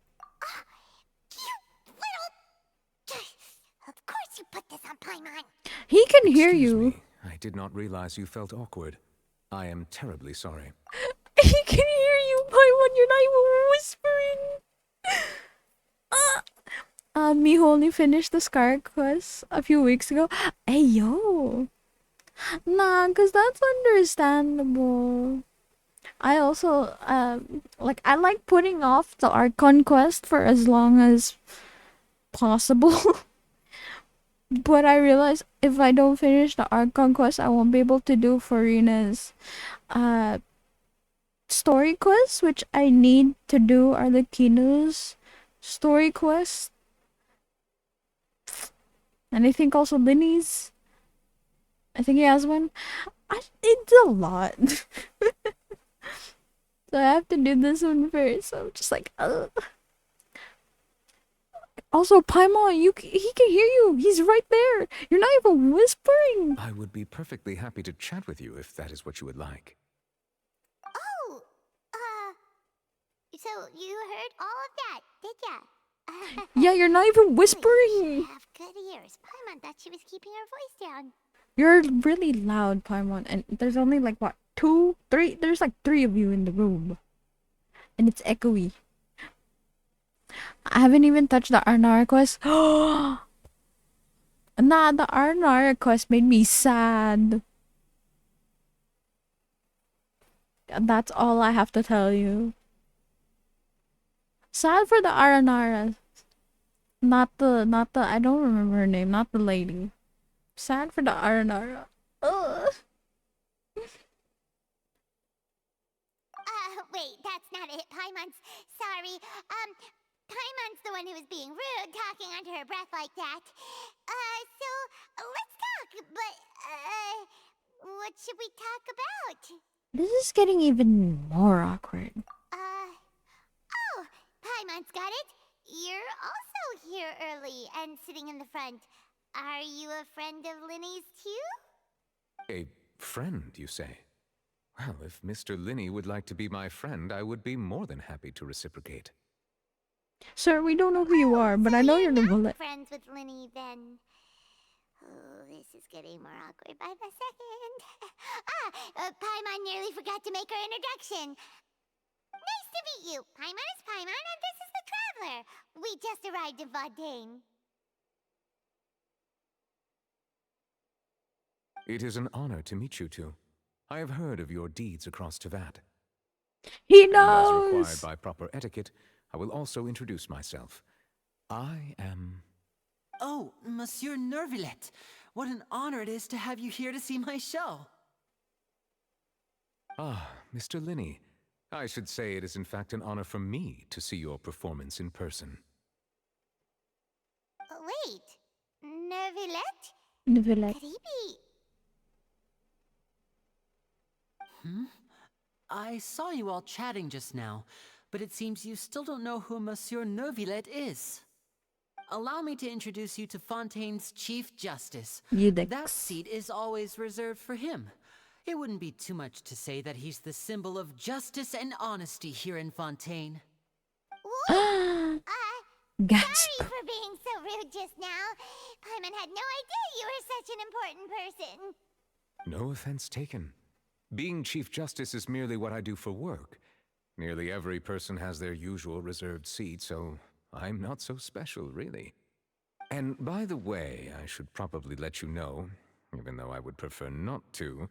Of course you put this on Paimon. He can hear Excuse you. me. I did not realize you felt awkward. I am terribly sorry. He can hear you, Paimon. You're not even whispering. Miho only finished the Scar quest a few weeks ago. Hey, yo. Nah, cause that's understandable. I also, I like putting off the Archon quest for as long as possible. But I realize if I don't finish the Archon quest, I won't be able to do Farina's, story quest, which I need to do are the Kino's story quest. And I think also Linny's. I think he has one. It's a lot. So I have to do this one first. So I'm just like, ugh. Also, Paimon, he can hear you. He's right there. You're not even whispering. I would be perfectly happy to chat with you if that is what you would like. Oh, so you heard all of that, did ya? Yeah, you're not even You whispering. have good ears. Paimon thought she was keeping her voice down. You're really loud, Paimon. And there's only like, what, 2, 3? There's like 3 of you in the room. And it's echoey. I haven't even touched the Arnara quest. Nah, the Arnara quest made me sad. That's all I have to tell you. Sad for the Arnara. Not the, I don't remember her name, not the lady. Sad for the Arnara. Ugh. Wait, that's not it. Paimon's sorry. Paimon's the one who was being rude, talking under her breath like that. So let's talk, but, what should we talk about? This is getting even more awkward. Oh, Paimon's got it. You're also here early and sitting in the front. Are you a friend of Linny's too? A friend, you say? Well, if Mr. Linney would like to be my friend, I would be more than happy to reciprocate. Sir, we don't know who you are, but I know you're the bullet. Friends with Linny, then. Oh, this is getting more awkward by the second. Paimon nearly forgot to make her introduction. Nice to meet you. Paimon is Paimon, and this is the Traveler. We just arrived in Fontaine. It is an honor to meet you two. I have heard of your deeds across Tevat. He And as knows! required by proper etiquette, I will also introduce myself. I am... Oh, Monsieur Nervillet. What an honor it is to have you here to see my show. Ah, Mr. Linney. I should say it is in fact an honor for me to see your performance in person. Wait, Nervillette? Neuvillette. Could he be? I saw you all chatting just now, but it seems you still don't know who Monsieur Neuvillette is. Allow me to introduce you to Fontaine's Chief Justice. Eudex. That seat is always reserved for him. It wouldn't be too much to say that he's the symbol of justice and honesty here in Fontaine. Gasp. Sorry for being so rude just now. Paimon had no idea you were such an important person. No offense taken. Being Chief Justice is merely what I do for work. Nearly every person has their usual reserved seat, so I'm not so special, really. And by the way, I should probably let you know, even though I would prefer not to,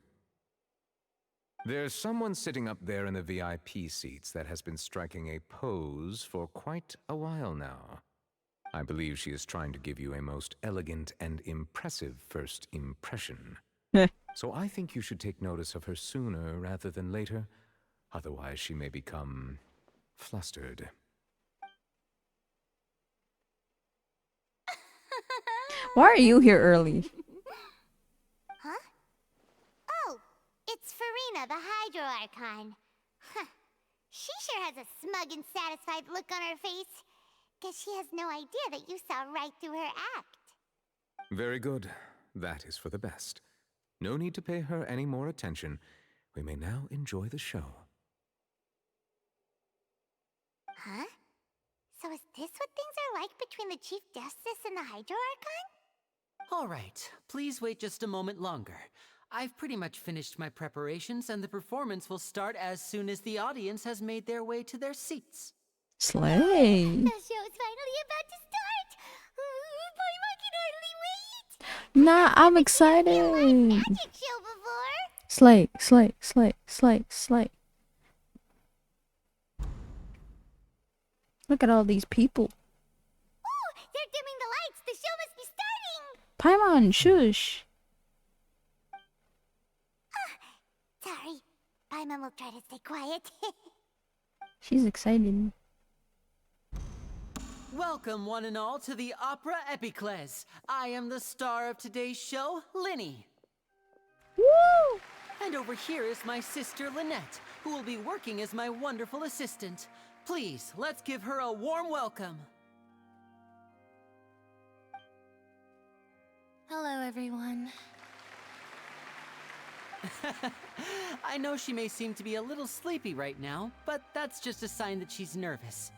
there's someone sitting up there in the VIP seats that has been striking a pose for quite a while now. I believe she is trying to give you a most elegant and impressive first impression. So I think you should take notice of her sooner rather than later. Otherwise, she may become flustered. Why are you here early? Huh? Oh, it's Farina, the Hydro Archon. Huh. She sure has a smug and satisfied look on her face. Guess she has no idea that you saw right through her act. Very good. That is for the best. No need to pay her any more attention. We may now enjoy the show. Huh? So is this what things are like between the Chief Justice and the Hydro Archon? All right, please wait just a moment longer. I've pretty much finished my preparations, and the performance will start as soon as the audience has made their way to their seats. Slay. The show's finally about to start! Paimon can hardly wait! Nah, I'm excited. Magic show before! Slay, slay, slay, slay, slay. Look at all these people. Oh, they're dimming the lights! The show must be starting! Paimon, shush. Sorry. Paimon will try to stay quiet. She's excited. Welcome, one and all, to the Opera Epiclese. I am the star of today's show, Linny. Woo! And over here is my sister, Lynette, who will be working as my wonderful assistant. Please, let's give her a warm welcome. Hello, everyone. I know she may seem to be a little sleepy right now, but that's just a sign that she's nervous.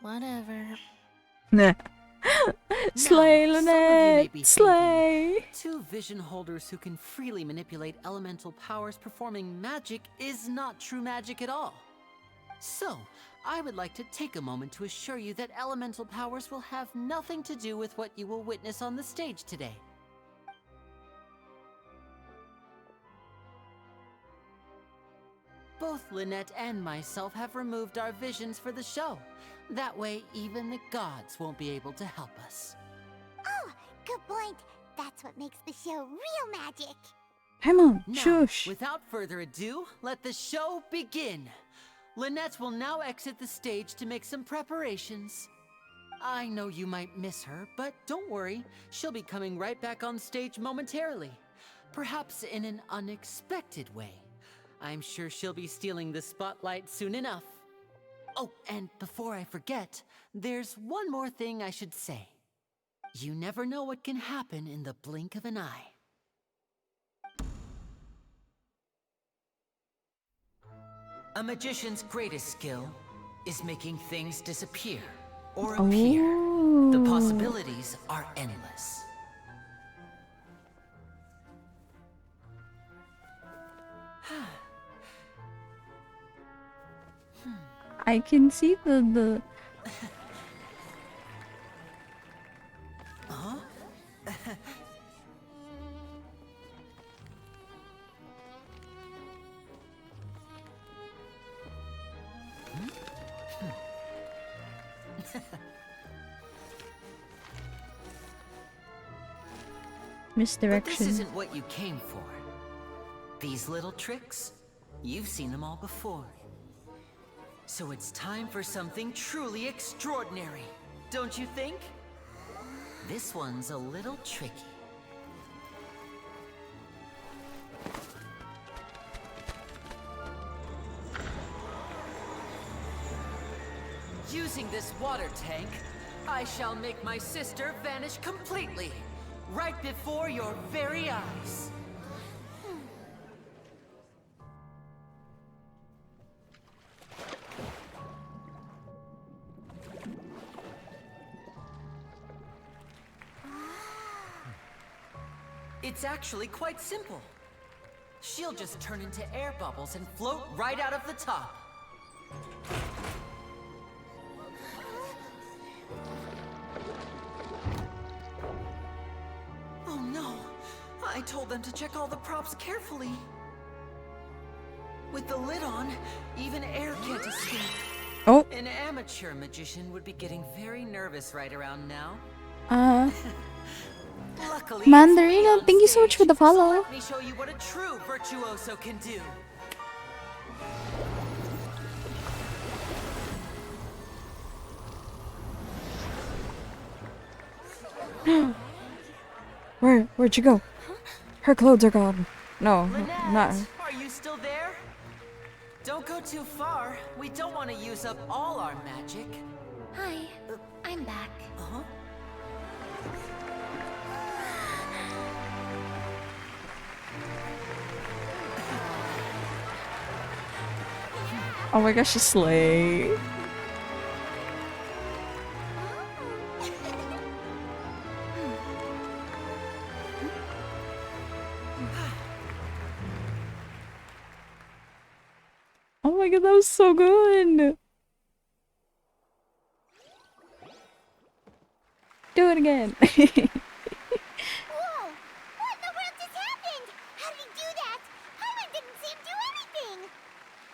Whatever. Slay, Now, some of you may Lynette! be Slay! thinking, two vision holders who can freely manipulate elemental powers performing magic is not true magic at all. So, I would like to take a moment to assure you that elemental powers will have nothing to do with what you will witness on the stage today. Both Lynette and myself have removed our visions for the show. That way, even the gods won't be able to help us. Oh, good point. That's what makes the show real magic. Paimon, Now, shush. without further ado, let the show begin. Lynette will now exit the stage to make some preparations. I know you might miss her, but don't worry. She'll be coming right back on stage momentarily. Perhaps in an unexpected way. I'm sure she'll be stealing the spotlight soon enough. Oh, and before I forget, there's one more thing I should say. You never know what can happen in the blink of an eye. A magician's greatest skill is making things disappear or appear. The possibilities are endless. I can see the Huh? But misdirection. this isn't what you came for. These little tricks, You've seen them all before. So it's time for something truly extraordinary, don't you think? This one's a little tricky. Using this water tank, I shall make my sister vanish completely, right before your very eyes. It's actually quite simple. She'll just turn into air bubbles and float right out of the top. Oh no! I told them to check all the props carefully. With the lid on, even air can't escape. Oh. An amateur magician would be getting very nervous right around now. Luckily, Mandarina, thank you so much for the follow. let me show you what a true virtuoso can do. Where'd you go? Her clothes are gone. No, not. Are you still there? Don't go too far. We don't want to use up all our magic. Hi, I'm back. Uh-huh. Oh my gosh, she's slay. Oh my god, that was so good. Do it again. Whoa! What in the world just happened? How did he do that? Paimon didn't see him do anything!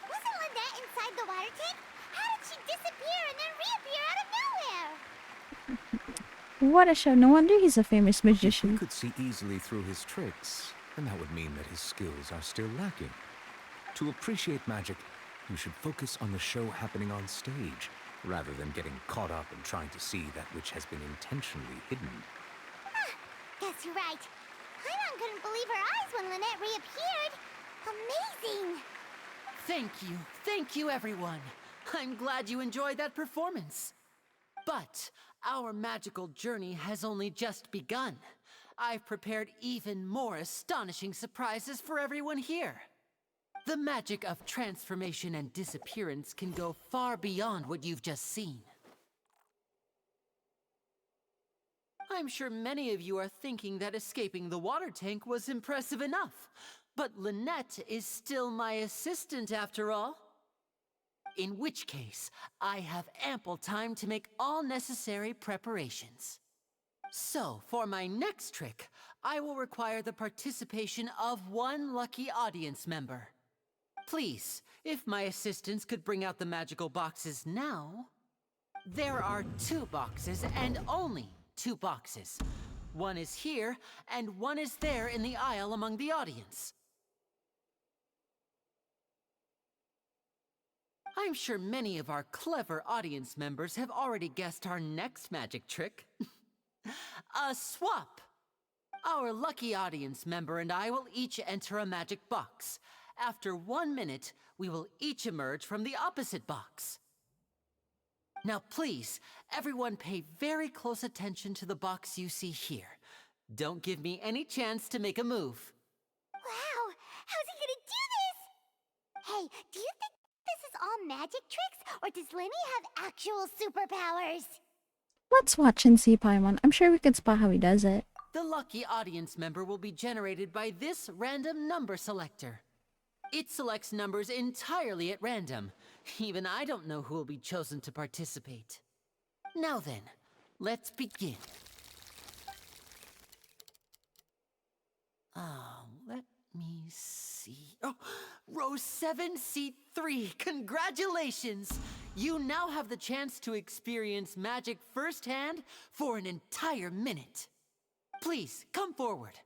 Wasn't Lynette inside the water tank? How did she disappear and then reappear out of nowhere? What a show. No wonder he's a famous If we magician. could see easily through his tricks, then that would mean that his skills are still lacking. To appreciate magic, you should focus on the show happening on stage, rather than getting caught up in trying to see that which has been intentionally hidden. That's right. Paimon couldn't believe her eyes when Lynette reappeared. Amazing! Thank you everyone. I'm glad you enjoyed that performance. But our magical journey has only just begun. I've prepared even more astonishing surprises for everyone here. The magic of transformation and disappearance can go far beyond what you've just seen. I'm sure many of you are thinking that escaping the water tank was impressive enough, but Lynette is still my assistant after all. In which case, I have ample time to make all necessary preparations. So, for my next trick, I will require the participation of one lucky audience member. Please, if my assistants could bring out the magical boxes now. There are 2 boxes and only 2 boxes. One is here and one is there in the aisle among the audience. I'm sure many of our clever audience members have already guessed our next magic trick. A swap! Our lucky audience member and I will each enter a magic box. After 1 minute, we will each emerge from the opposite box. Now please, everyone pay very close attention to the box you see here. Don't give me any chance to make a move. Wow! How's he gonna do this? Hey, do you think this is all magic tricks, or does Lenny have actual superpowers? Let's watch and see, Paimon. I'm sure we can spot how he does it. The lucky audience member will be generated by this random number selector. It selects numbers entirely at random. Even I don't know who will be chosen to participate. Now then, let's begin. Let me see. Oh, row 7, seat 3. Congratulations! You now have the chance to experience magic firsthand for an entire minute. Please, come forward.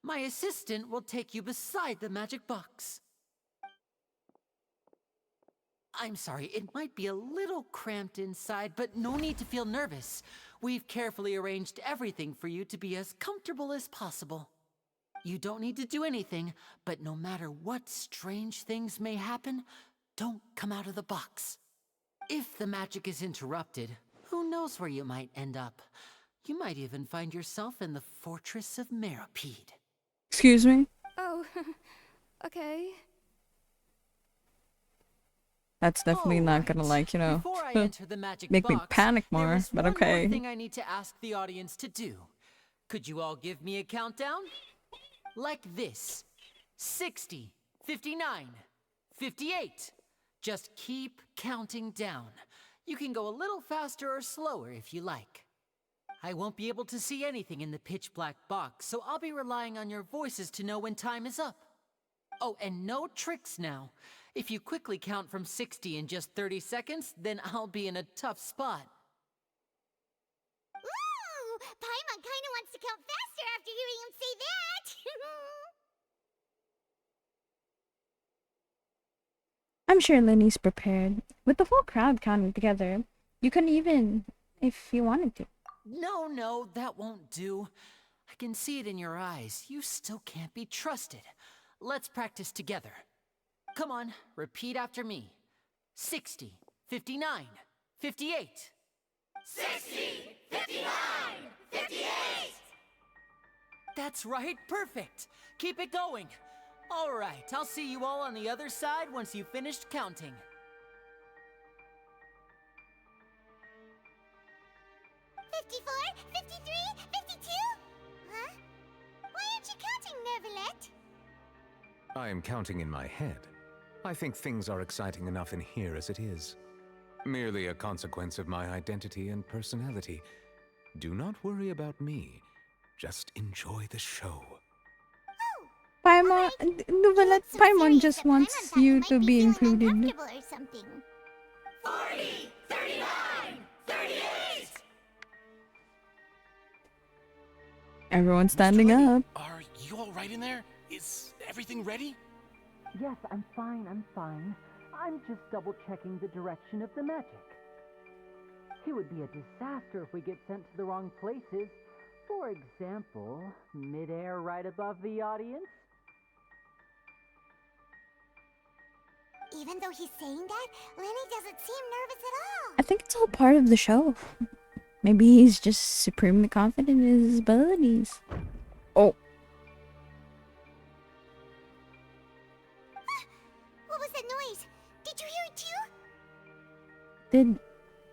My assistant will take you beside the magic box. I'm sorry, it might be a little cramped inside, but no need to feel nervous. We've carefully arranged everything for you to be as comfortable as possible. You don't need to do anything, but no matter what strange things may happen, don't come out of the box. If the magic is interrupted, who knows where you might end up? You might even find yourself in the Fortress of Meropide. Excuse me? Oh, okay. That's definitely not gonna, like, you know, Before I enter the magic make me box, panic there more, is but one okay. more thing I need to ask the audience to do. Could you all give me a countdown? Like this. 60, 59, 58. Just keep counting down. You can go a little faster or slower if you like. I won't be able to see anything in the pitch black box, so I'll be relying on your voices to know when time is up. Oh, and no tricks now. If you quickly count from 60 in just 30 seconds, then I'll be in a tough spot. Ooh! Paimon kinda wants to count faster after hearing him say that! I'm sure Lenny's prepared. With the whole crowd counting together, you couldn't even if you wanted to. No, that won't do. I can see it in your eyes. You still can't be trusted. Let's practice together. Come on, repeat after me. 60, 59, 58. 60, 59, 58! That's right, perfect. Keep it going. All right, I'll see you all on the other side once you've finished counting. 54, 53, 52? Huh? Why aren't you counting, Neverlet? I am counting in my head. I think things are exciting enough in here as it is. Merely a consequence of my identity and personality. Do not worry about me. Just enjoy the show. Paimon, Paimon just wants you to be included. Or something. 40, 39, 38! Everyone's standing up. Are you all right in there? Is everything ready? Yes, I'm fine. I'm just double-checking the direction of the magic. It would be a disaster if we get sent to the wrong places. For example, mid-air right above the audience. Even though he's saying that, Lenny doesn't seem nervous at all. I think it's all part of the show. Maybe he's just supremely confident in his abilities. Oh. What was that noise? Did you hear it too? Did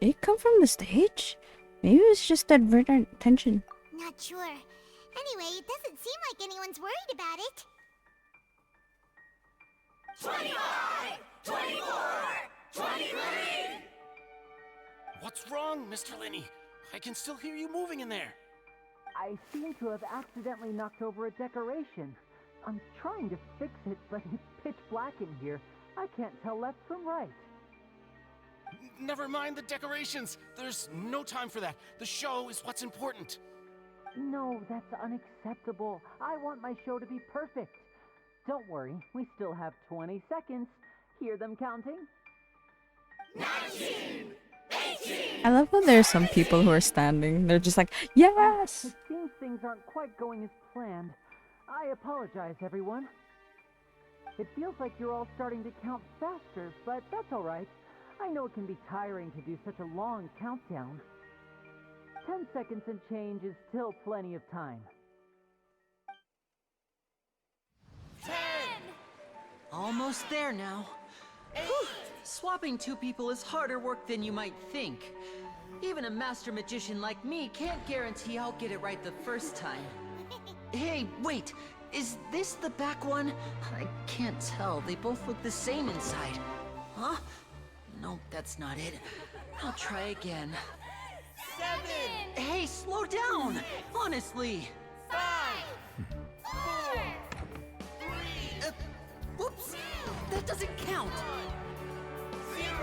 it come from the stage? Maybe it was just to divert our attention. Not sure. Anyway, it doesn't seem like anyone's worried about it. 25, 24, 23! What's wrong, Mr. Lenny? I can still hear you moving in there. I seem to have accidentally knocked over a decoration. I'm trying to fix it, but it's pitch black in here. I can't tell left from right. Never mind the decorations. There's no time for that. The show is what's important. No, that's unacceptable. I want my show to be perfect. Don't worry, we still have 20 seconds. Hear them counting? 19, 18! I love how there are some people who are standing. They're just like, yes! It seems things aren't quite going as planned. I apologize, everyone. It feels like you're all starting to count faster, but that's all right. I know it can be tiring to do such a long countdown. 10 seconds and change is still plenty of time. 10! Almost there now. Whew. Swapping two people is harder work than you might think. Even a master magician like me can't guarantee I'll get it right the first time. Hey, wait! Is this the back one? I can't tell. They both look the same inside. Huh? Nope, that's not it. I'll try again. 7! Hey, slow down! Honestly! 5! 4! 3! Whoops! That doesn't count! 0!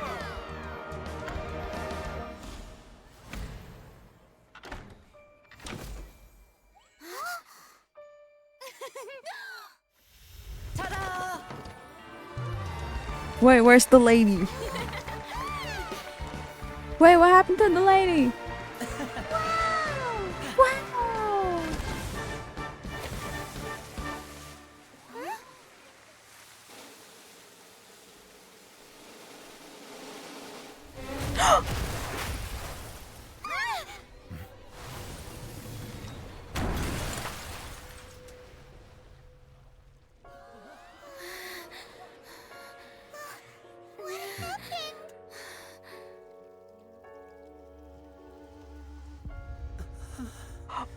Wait, where's the lady? Wait, what happened to the lady? Wow! What happened?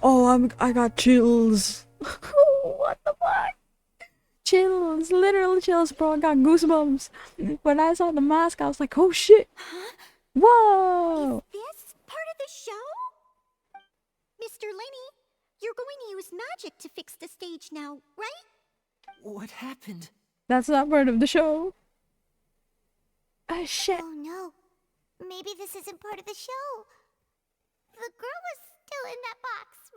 Oh, I got chills. What the fuck? Chills, literal chills, bro. I got goosebumps. When I saw the mask, I was like, oh shit. Whoa! This part of the show? Mr. Lenny, you're going to use magic to fix the stage now, right? What happened? That's not part of the show. Oh shit. Oh no. Maybe this isn't part of the show. The girl was still in that box,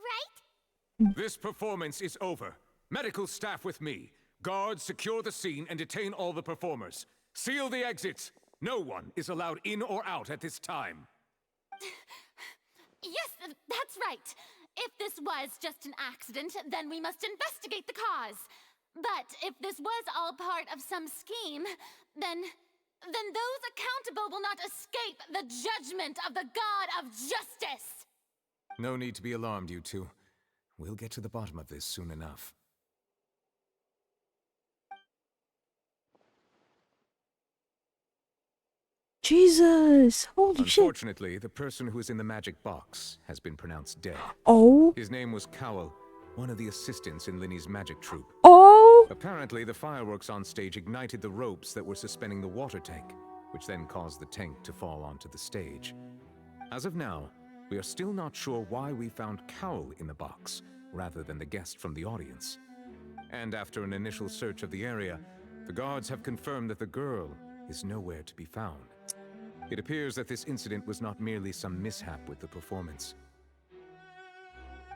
right? This performance is over. Medical staff with me. Guards, secure the scene and detain all the performers. Seal the exits. No one is allowed in or out at this time. Yes, that's right. If this was just an accident, then we must investigate the cause. But if this was all part of some scheme, then those accountable will not escape the judgment of the God of Justice. No need to be alarmed, you two. We'll get to the bottom of this soon enough. Jesus! Holy shit! Unfortunately, the person who is in the magic box has been pronounced dead. Oh? His name was Cowell, one of the assistants in Linny's magic troupe. Oh! Apparently, the fireworks on stage ignited the ropes that were suspending the water tank, which then caused the tank to fall onto the stage. As of now, we are still not sure why we found Cowell in the box, rather than the guest from the audience. And after an initial search of the area, the guards have confirmed that the girl is nowhere to be found. It appears that this incident was not merely some mishap with the performance.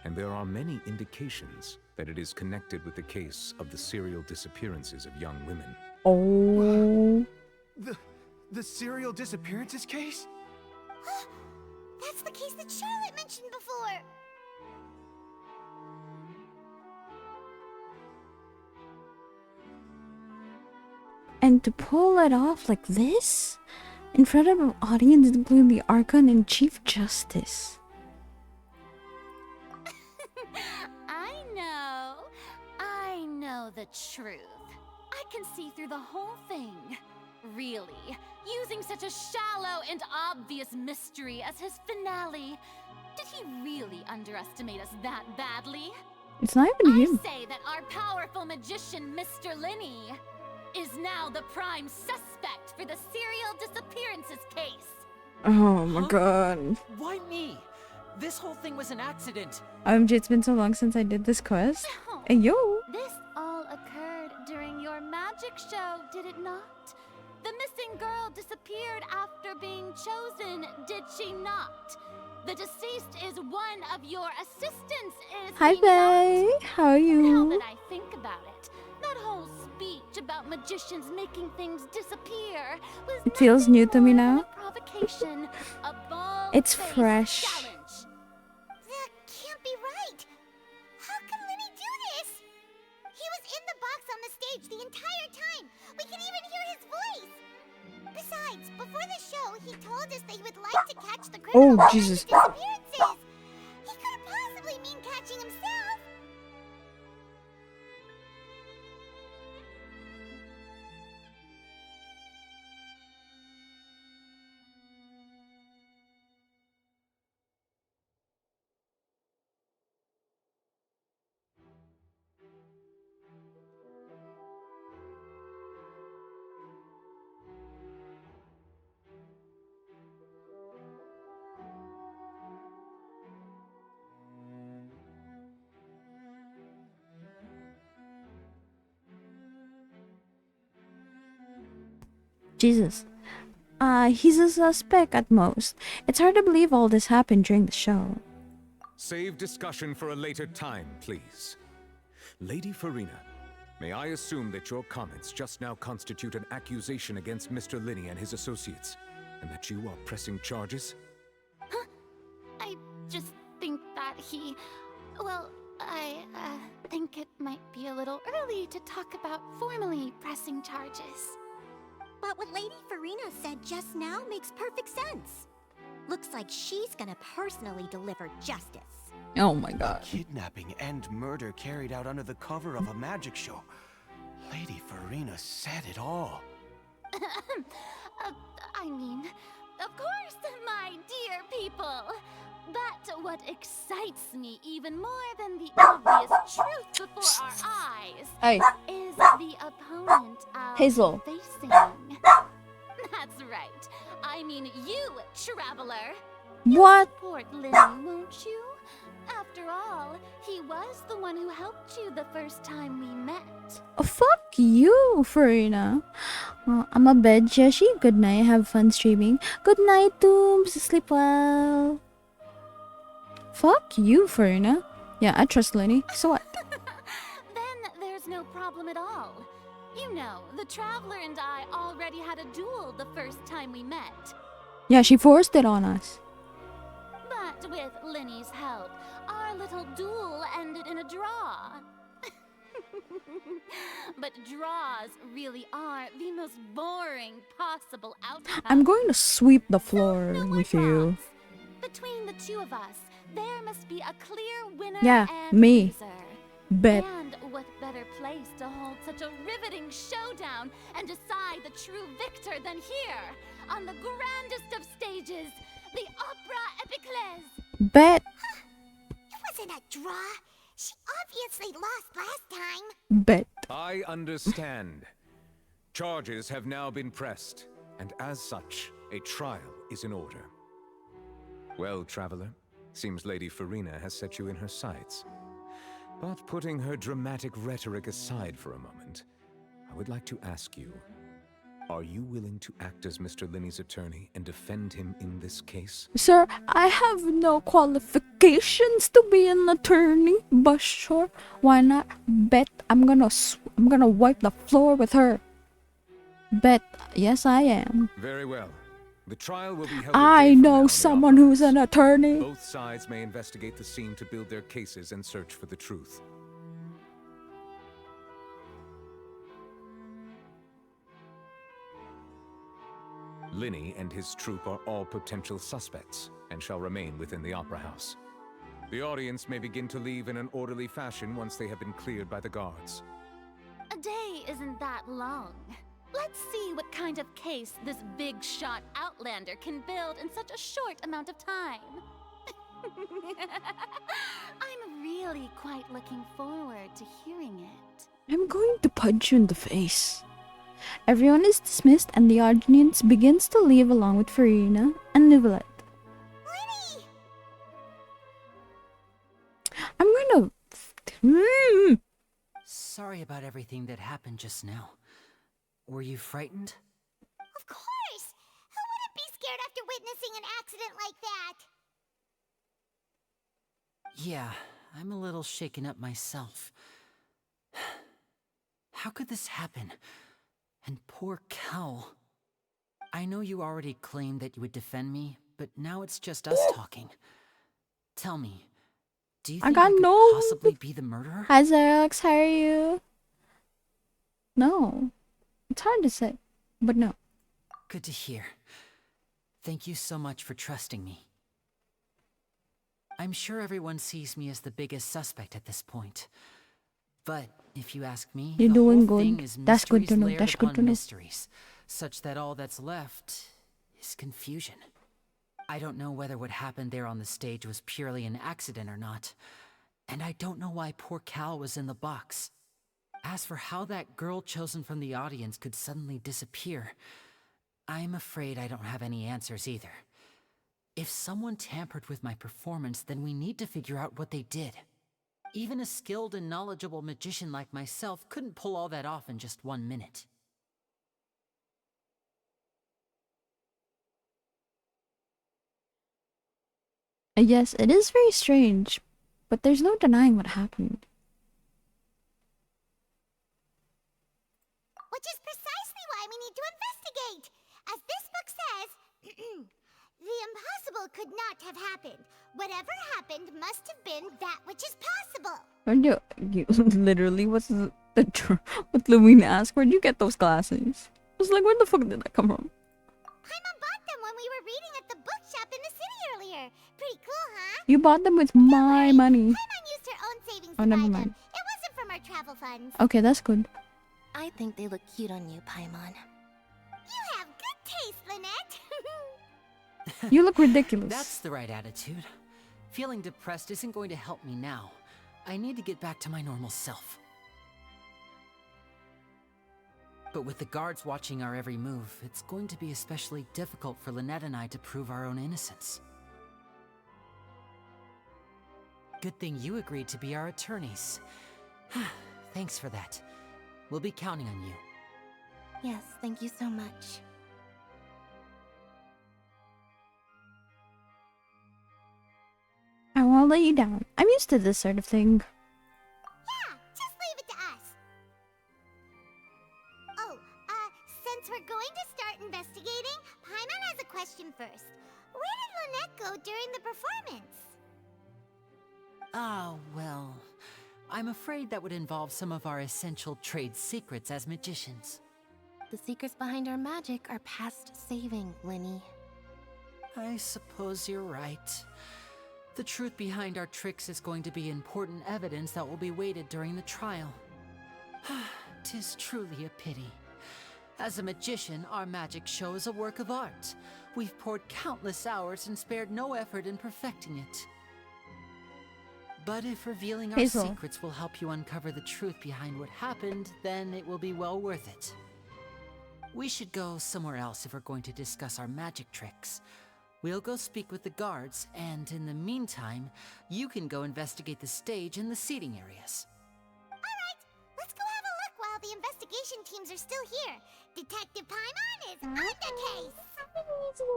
And there are many indications that it is connected with the case of the serial disappearances of young women. Oh. The serial disappearances case? That's the case that Charlotte mentioned before. And to pull it off like this? In front of an audience including the Archon and Chief Justice. I know the truth. I can see through the whole thing. Really, using such a shallow and obvious mystery as his finale. Did he really underestimate us that badly? It's not even him. I say that our powerful magician, Mr. Linny, is now the prime suspect for the serial disappearances case. Oh my god. Why me? This whole thing was an accident. OMG, it's been so long since I did this quest. Hey, yo! This all occurred during your magic show, did it not? The missing girl disappeared after being chosen, did she not? The deceased is one of your assistants, is Hi, he Faye. not? How are you? Now that I think about it, that whole speech about magicians making things disappear was It feels new to me now. provocation, a bald It's fresh. challenge. That can't be right. How can Lenny do this? He was in the box on the stage the entire time. We can even hear his voice. Besides, before the show, he told us that he would like to catch the criminal behind Jesus. the disappearances. He couldn't possibly mean catching himself. Jesus. He's a suspect at most. It's hard to believe all this happened during the show. Save discussion for a later time, please. Lady Farina, may I assume that your comments just now constitute an accusation against Mr. Linny and his associates? and that you are pressing charges? I just think that he... Well, I think it might be a little early to talk about formally pressing charges. But what Lady Farina said just now makes perfect sense. Looks like she's gonna personally deliver justice. Oh my god. Kidnapping and murder carried out under the cover of a magic show. Lady Farina said it all. I mean, of course, my dear people. But what excites me even more than the obvious truth before our eyes Hey. is the opponent I'll Hazel. be facing. That's right. I mean you, traveler. What? Support Lily, won't you? After all, he was the one who helped you the first time we met. Oh, fuck you, Farina. I'm a bed, Jeshi. Good night. Have fun streaming. Good night, Dooms. Sleep well. Fuck you, Farina. Yeah, I trust Lenny. So what? Then there's no problem at all. You know, the traveler and I already had a duel the first time we met. Yeah, she forced it on us. But with Linny's help, our little duel ended in a draw. But draws really are the most boring possible outcome. I'm going to sweep the floor with you. Between the two of us, there must be a clear winner Yeah, and me. loser. Bet. And what better place to hold such a riveting showdown and decide the true victor than here, on the grandest of stages, the Opera Epiclese. Bet. It wasn't a draw. She obviously lost last time. Bet. I understand. Charges have now been pressed, and as such, a trial is in order. Well, traveler, seems Lady Farina has set you in her sights. But putting her dramatic rhetoric aside for a moment, I would like to ask you, are you willing to act as Mr. Linney's attorney and defend him in this case? Sir, I have no qualifications to be an attorney, but sure, why not? Bet I'm gonna wipe the floor with her. Bet, yes I am. Very well. The trial will be held I know someone who's an attorney. Both sides may investigate the scene to build their cases and search for the truth. Linney and his troop are all potential suspects and shall remain within the Opera House. The audience may begin to leave in an orderly fashion once they have been cleared by the guards. A day isn't that long. Let's see what kind of case this big shot outlander can build in such a short amount of time. I'm really quite looking forward to hearing it. I'm going to punch you in the face. Everyone is dismissed and the audience begins to leave along with Farina and Nivelette. I'm gonna... Sorry about everything that happened just now. Were you frightened? Of course! Who wouldn't be scared after witnessing an accident like that? Yeah, I'm a little shaken up myself. How could this happen? And poor Cal. I know you already claimed that you would defend me, but now it's just us talking. Tell me, do you think I could possibly be the murderer? Hi Xerox, how are you? No. It's hard to say, but no. Good to hear. Thank you so much for trusting me. I'm sure everyone sees me as the biggest suspect at this point. But if you ask me, You're the doing whole thing good. is That's good to know. mysteries That's layered good to upon know. mysteries, such that all that's left is confusion. I don't know whether what happened there on the stage was purely an accident or not, and I don't know why poor Cal was in the box. As for how that girl chosen from the audience could suddenly disappear, I'm afraid I don't have any answers either. If someone tampered with my performance, then we need to figure out what they did. Even a skilled and knowledgeable magician like myself couldn't pull all that off in just 1 minute. Yes, it is very strange, but there's no denying what happened. Which is precisely why we need to investigate. As this book says, The impossible could not have happened. Whatever happened must have been that which is possible. Where'd you literally, what Louina asked? Where'd you get those glasses? I was like, where the fuck did that come from? Paimon bought them when we were reading at the bookshop in the city earlier. Pretty cool, huh? You bought them with my money. Paimon used her own savings Oh, to never buy mind. them. It wasn't from our travel funds. Okay, that's good. I think they look cute on you, Paimon. You have good taste, Lynette. You look ridiculous. That's the right attitude. Feeling depressed isn't going to help me now. I need to get back to my normal self. But with the guards watching our every move, it's going to be especially difficult for Lynette and I to prove our own innocence. Good thing you agreed to be our attorneys. Thanks for that. We'll be counting on you. Yes, thank you so much. I won't let you down. I'm used to this sort of thing. Yeah, just leave it to us. Oh, since we're going to start investigating, Paimon has a question first. Where did Lynette go during the performance? Ah, well, I'm afraid that would involve some of our essential trade secrets as magicians. The secrets behind our magic are past saving, Linny. I suppose you're right. The truth behind our tricks is going to be important evidence that will be weighted during the trial. 'Tis truly a pity. As a magician, our magic show is a work of art. We've poured countless hours and spared no effort in perfecting it. But if revealing our Hazel. secrets will help you uncover the truth behind what happened, then it will be well worth it. We should go somewhere else if we're going to discuss our magic tricks. We'll go speak with the guards, and in the meantime, you can go investigate the stage and the seating areas. Alright, let's go have a look while the investigation teams are still here. Detective Paimon is on the case.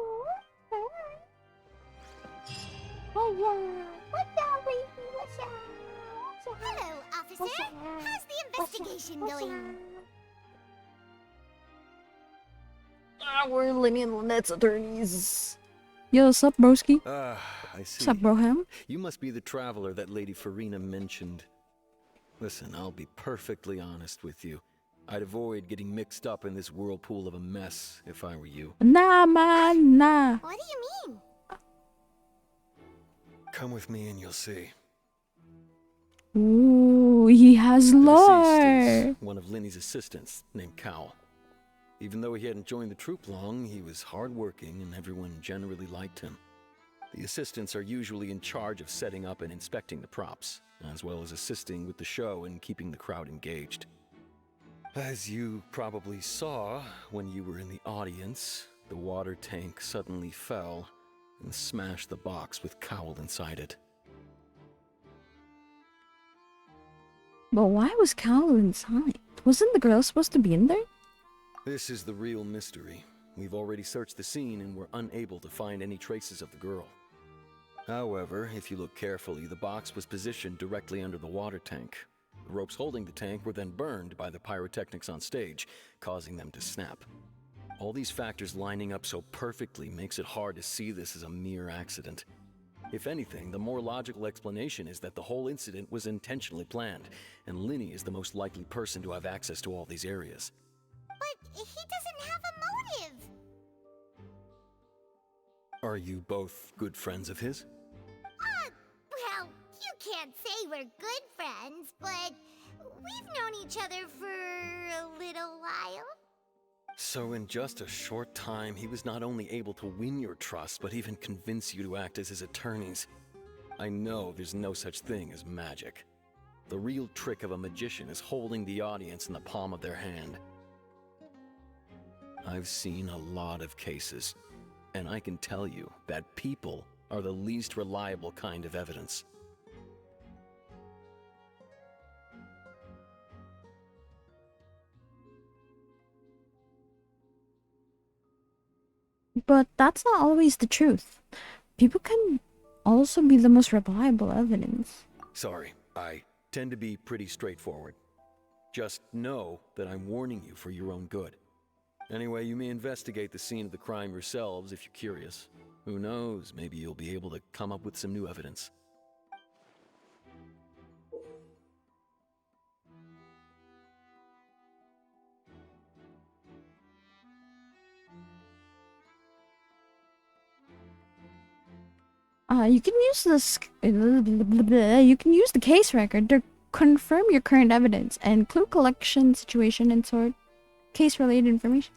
Hello, officer. How's the investigation going? We're Linny and Lynette's attorneys. Yo, what's up, broski? I see. What's up, broham? You must be the traveler that Lady Farina mentioned. Listen, I'll be perfectly honest with you. I'd avoid getting mixed up in this whirlpool of a mess if I were you. Nah, man, nah. What do you mean? Come with me and you'll see. Ooh, he has The deceased lore. is one of Linny's assistants named Cal. Even though he hadn't joined the troupe long, he was hardworking and everyone generally liked him. The assistants are usually in charge of setting up and inspecting the props, as well as assisting with the show and keeping the crowd engaged. As you probably saw when you were in the audience, the water tank suddenly fell and smashed the box with Cowl inside it. But why was Cal inside? Wasn't the girl supposed to be in there? This is the real mystery. We've already searched the scene and were unable to find any traces of the girl. However, if you look carefully, the box was positioned directly under the water tank. The ropes holding the tank were then burned by the pyrotechnics on stage, causing them to snap. All these factors lining up so perfectly makes it hard to see this as a mere accident. If anything, the more logical explanation is that the whole incident was intentionally planned, and Linny is the most likely person to have access to all these areas. But he doesn't have a motive. Are you both good friends of his? Well, you can't say we're good friends, but we've known each other for a little while. So in just a short time, he was not only able to win your trust, but even convince you to act as his attorneys. I know there's no such thing as magic. The real trick of a magician is holding the audience in the palm of their hand. I've seen a lot of cases, and I can tell you that people are the least reliable kind of evidence. But that's not always the truth. People can also be the most reliable evidence. Sorry, I tend to be pretty straightforward. Just know that I'm warning you for your own good. Anyway, you may investigate the scene of the crime yourselves if you're curious. Who knows, maybe you'll be able to come up with some new evidence. You can use this. You can use the case record to confirm your current evidence and clue collection, situation, and sort case-related information.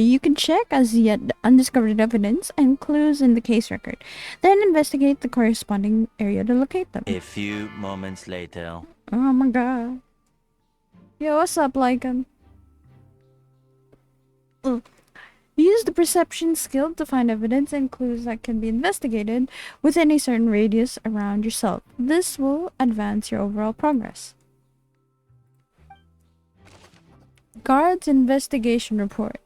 You can check as yet undiscovered evidence and clues in the case record, then investigate the corresponding area to locate them. A few moments later. Oh my god. Yo, what's up, Lycan? Use the perception skill to find evidence and clues that can be investigated within a certain radius around yourself. This will advance your overall progress. Guards investigation report.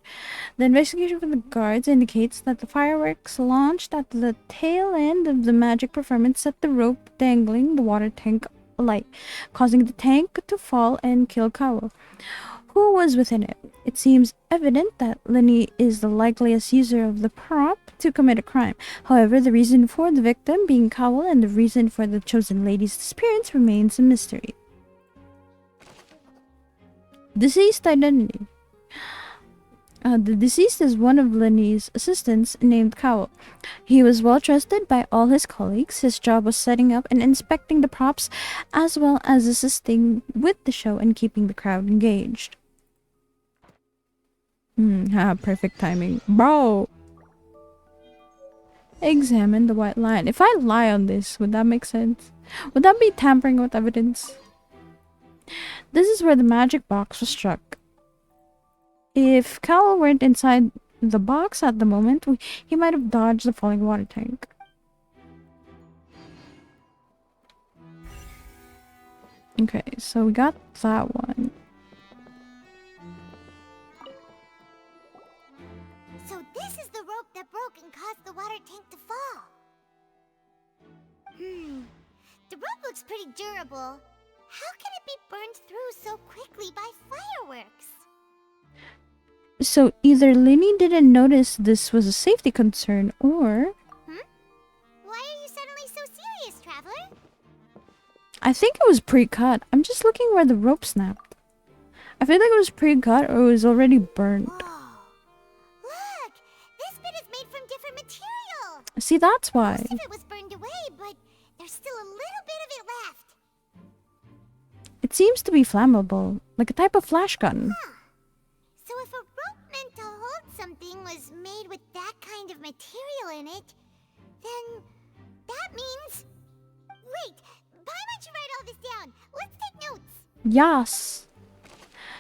The investigation from the guards indicates that the fireworks launched at the tail end of the magic performance set the rope dangling the water tank alight, causing the tank to fall and kill Cowell, who was within it. It seems evident that Lenny is the likeliest user of the prop to commit a crime. However, the reason for the victim being Cowell and the reason for the chosen lady's disappearance remains a mystery. Deceased identity. The deceased is one of Lenny's assistants named Cowell. He was well trusted by all his colleagues. His job was setting up and inspecting the props as well as assisting with the show and keeping the crowd engaged. Perfect timing. Bro! Examine the white line. If I lie on this, would that make sense? Would that be tampering with evidence? This is where the magic box was struck. If Cowell weren't inside the box at the moment, he might have dodged the falling water tank. Okay, so we got that one. So this is the rope that broke and caused the water tank to fall. The rope looks pretty durable. How can it be burned through so quickly by fireworks? So either Lenny didn't notice this was a safety concern, or... Why are you suddenly so serious, Traveler? I think it was pre-cut. I'm just looking where the rope snapped. I feel like it was pre-cut or it was already burned. Look! This bit is made from different material! See, that's why. Most of it was burned away, but there's still a little bit of it left. It seems to be flammable, like a type of flash gun. So if a rope meant to hold something was made with that kind of material in it, then that means... Wait, why don't you write all this down? Let's take notes. Yas.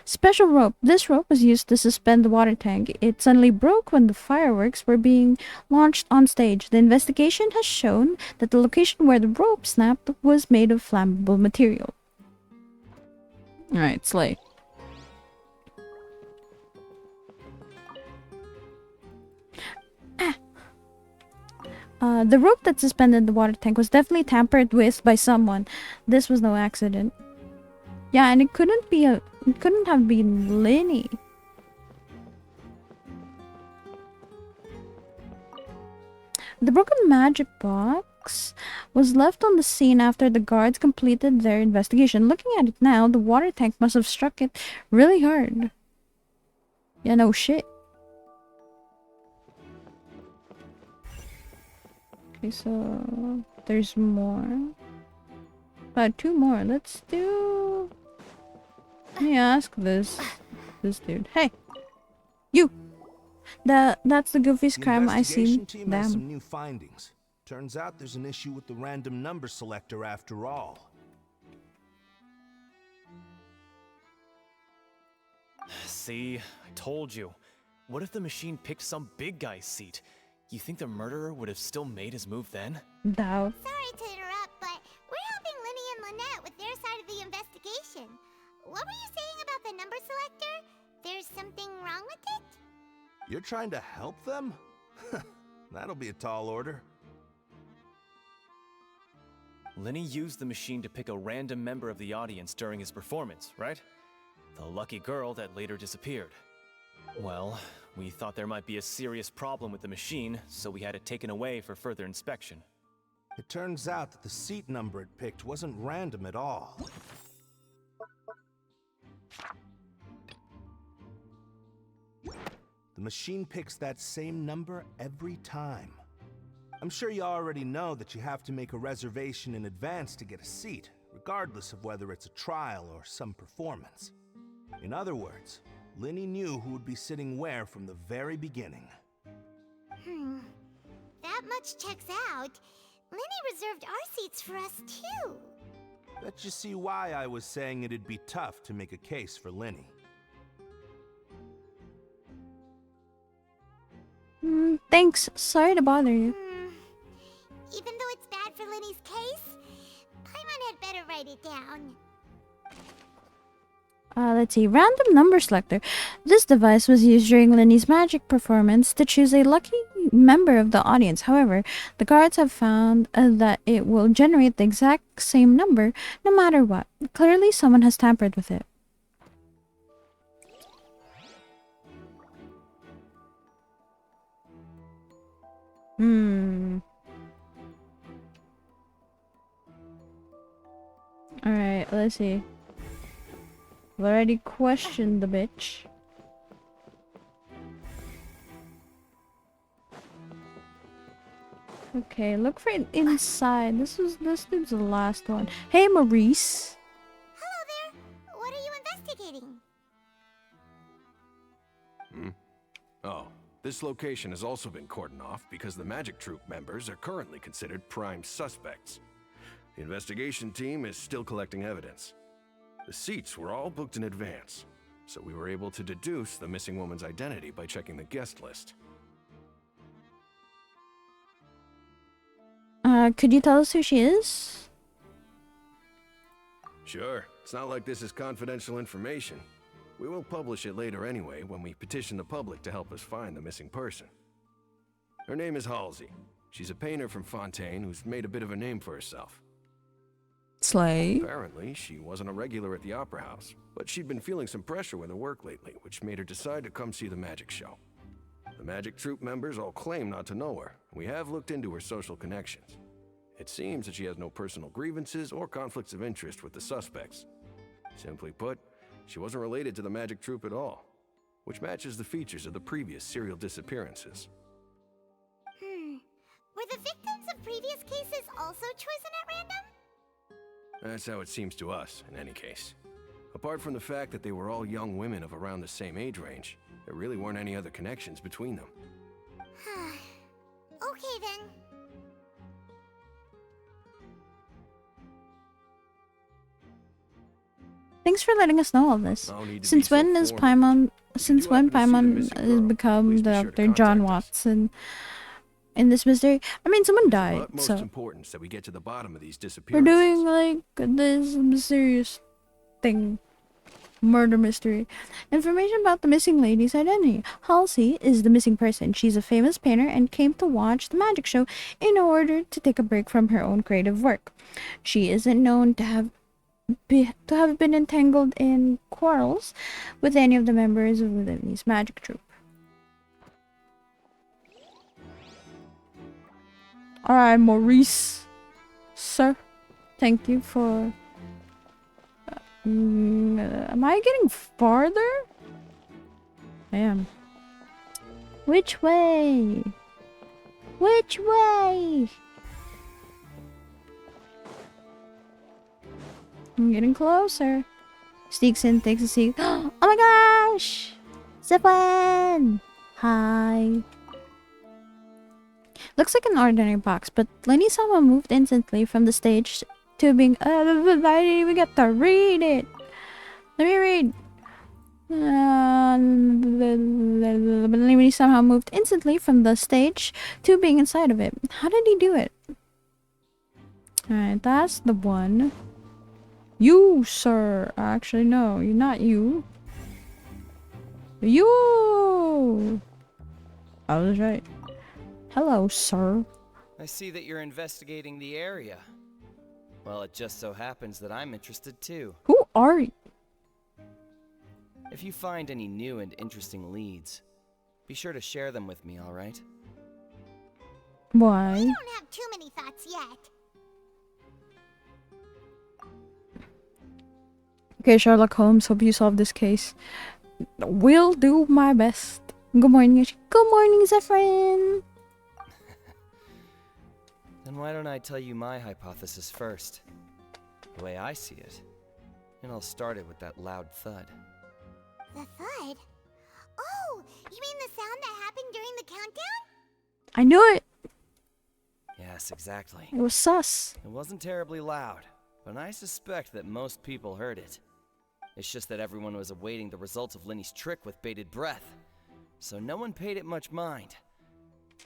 Special rope. This rope was used to suspend the water tank. It suddenly broke when the fireworks were being launched on stage. The investigation has shown that the location where the rope snapped was made of flammable material. Alright, slay. The rope that suspended the water tank was definitely tampered with by someone. This was no accident. Yeah, and it couldn't have been Lenny. The broken magic box was left on the scene after the guards completed their investigation. Looking at it now, the water tank must have struck it really hard. Yeah, no shit. Okay, so there's more. Two more. Let's do... Let me ask this dude. Hey! You! That's the goofiest crime I seen. Team has some new findings. Turns out there's an issue with the random number selector after all. See, I told you. What if the machine picked some big guy's seat? You think the murderer would have still made his move then? Doubt. Sorry to interrupt, but we're helping Lenny and Lynette with their side of the investigation. What were you saying about the number selector? There's something wrong with it? You're trying to help them? That'll be a tall order. Lenny used the machine to pick a random member of the audience during his performance, right? The lucky girl that later disappeared. Well, we thought there might be a serious problem with the machine, so we had it taken away for further inspection. It turns out that the seat number it picked wasn't random at all. The machine picks that same number every time. I'm sure you already know that you have to make a reservation in advance to get a seat, regardless of whether it's a trial or some performance. In other words, Linny knew who would be sitting where from the very beginning. That much checks out. Lenny reserved our seats for us too. Bet you see why I was saying it'd be tough to make a case for Linny. Thanks. Sorry to bother you. Even though it's bad for Lenny's case, Paimon had better write it down. Let's see. Random number selector. This device was used during Lenny's magic performance to choose a lucky member of the audience. However, the guards have found that it will generate the exact same number no matter what. Clearly, someone has tampered with it. Alright, let's see. I've already questioned the bitch. Okay, look for it inside. This dude's the last one. Hey, Maurice. Hello there. What are you investigating? Oh, this location has also been cordoned off because the Magic Troop members are currently considered prime suspects. The investigation team is still collecting evidence. The seats were all booked in advance, so we were able to deduce the missing woman's identity by checking the guest list. Could you tell us who she is? Sure, it's not like this is confidential information. We will publish it later anyway when we petition the public to help us find the missing person. Her name is Halsey. She's a painter from Fontaine who's made a bit of a name for herself. Slay. Apparently, she wasn't a regular at the Opera House, but she'd been feeling some pressure with her work lately, which made her decide to come see the magic show. The Magic Troop members all claim not to know her, and we have looked into her social connections. It seems that she has no personal grievances or conflicts of interest with the suspects. Simply put, she wasn't related to the Magic Troop at all, which matches the features of the previous serial disappearances. Were the victims of previous cases also chosen at random? That's how it seems to us, in any case. Apart from the fact that they were all young women of around the same age range, there really weren't any other connections between them. Okay then. Thanks for letting us know all this. Since when has Paimon has become Dr. John Watson in this mystery? I mean, someone died, Utmost so importance that we get to the bottom of these we're disappearances. doing like this mysterious thing. Murder mystery. Information about the missing lady's identity. Halsey is the missing person. She's a famous painter and came to watch the magic show in order to take a break from her own creative work. She isn't known to have been entangled in quarrels with any of the members of Lily's magic troupe. Alright, Maurice. Sir, thank you for... am I getting farther? I am. Which way? Which way? I'm getting closer. Sneaks in, takes a seat. Oh my gosh! Zeppelin! Hi. Looks like an ordinary box, but Lenny somehow moved instantly from the stage to being. I didn't even get to read it. Let me read. Lenny somehow moved instantly from the stage to being inside of it. How did he do it? Alright, that's the one. You, sir. Actually, no, you're not you. You. I was right. Hello, sir. I see that you're investigating the area. Well, it just so happens that I'm interested too. Who are you? If you find any new and interesting leads, be sure to share them with me, alright? Why? We don't have too many thoughts yet. Okay, Sherlock Holmes, hope you solve this case. Will do my best. Good morning, good morning, Zephyrin. Then why don't I tell you my hypothesis first? The way I see it. And I'll start it with that loud thud. The thud? Oh, you mean the sound that happened during the countdown? I knew it. Yes, exactly. It was sus. It wasn't terribly loud, but I suspect that most people heard it. It's just that everyone was awaiting the results of Linny's trick with bated breath, so no one paid it much mind.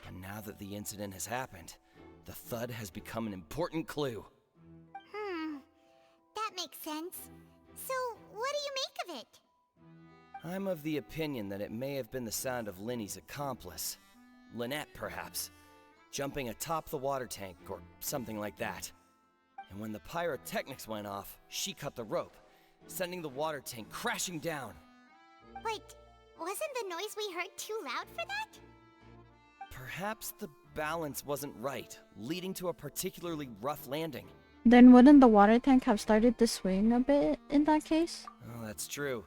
But now that the incident has happened, the thud has become an important clue. That makes sense. So, what do you make of it? I'm of the opinion that it may have been the sound of Linny's accomplice. Lynette, perhaps. Jumping atop the water tank, or something like that. And when the pyrotechnics went off, she cut the rope, sending the water tank crashing down. But wasn't the noise we heard too loud for that? Perhaps the balance wasn't right, leading to a particularly rough landing. Then wouldn't the water tank have started to swing a bit in that case? Oh, that's true.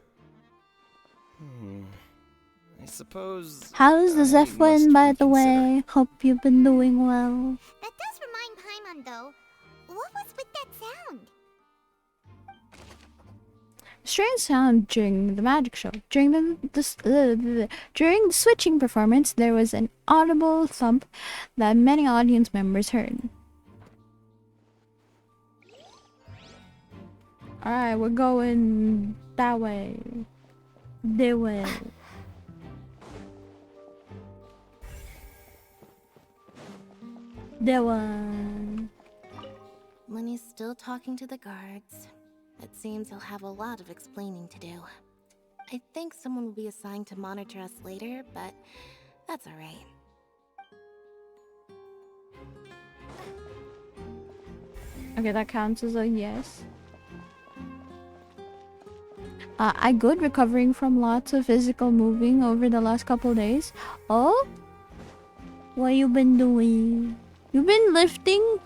I suppose... How's the I Zephyrin, must by the reconsider. way? Hope you've been doing well. That does remind Paimon, though. What was with that sound? Strange sound during the magic show. During during the switching performance, there was an audible thump that many audience members heard. Alright, we're going that way. That way. That one. Lenny's still talking to the guards. It seems he'll have a lot of explaining to do. I think someone will be assigned to monitor us later, but that's alright. Okay, that counts as a yes. I good, recovering from lots of physical moving over the last couple days. Oh? What you been doing? You been lifting?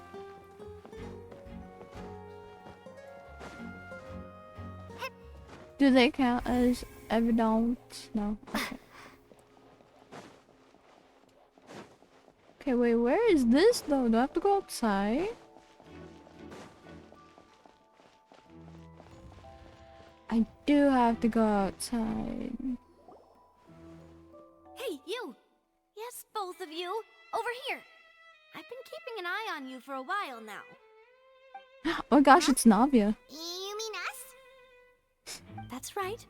Do they count as evidence? No. Okay. Okay, wait, where is this though? Do I have to go outside? I do have to go outside. Hey, you! Yes, both of you! Over here! I've been keeping an eye on you for a while now. Oh my gosh, it's Navia. You mean us? That's right.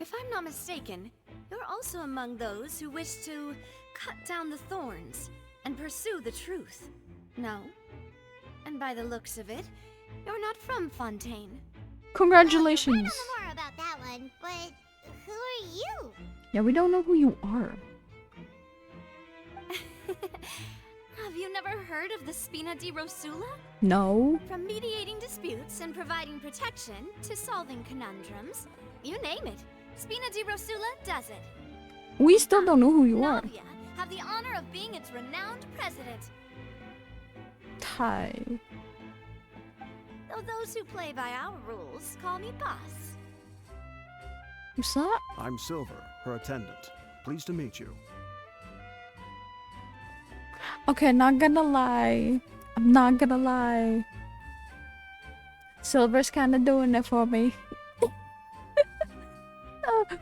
If I'm not mistaken, you're also among those who wish to cut down the thorns and pursue the truth. No? And by the looks of it, you're not from Fontaine. Congratulations. I know more about that one, but who are you? Yeah, we don't know who you are. Have you never heard of the Spina di Rosula? No. From mediating disputes and providing protection to solving conundrums, you name it, Spina di Rosula does it. We still don't know who you are. Navia have the honor of being its renowned president. Ty. Though those who play by our rules call me boss. What's that? I'm Silver, her attendant. Pleased to meet you. Okay, not gonna lie. I'm not gonna lie. Silver's kinda doing it for me.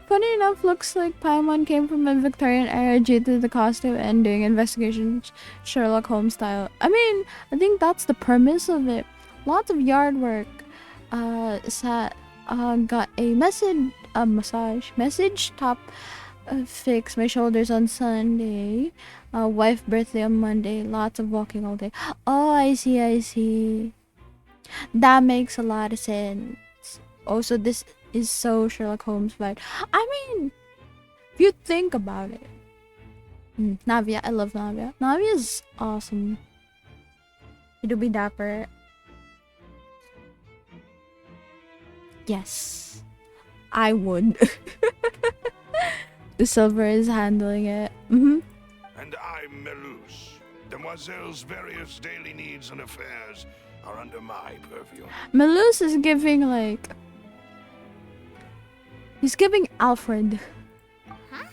Funny enough, looks like Paimon came from a Victorian era due to the costume and doing investigations Sherlock Holmes style. I mean, I think that's the premise of it. Lots of yard work. Got a message top fix my shoulders on Sunday. Wife birthday on Monday. Lots of walking all day. Oh, I see. That makes a lot of sense. Also, this is so Sherlock Holmes vibe. I mean, If you think about it. Navia, I love Navia. Navia is awesome. It'll be dapper. Yes. I would. The silver is handling it. And I'm Melus. Demoiselle's various daily needs and affairs are under my purview. Melus is giving like... He's giving Alfred. Huh?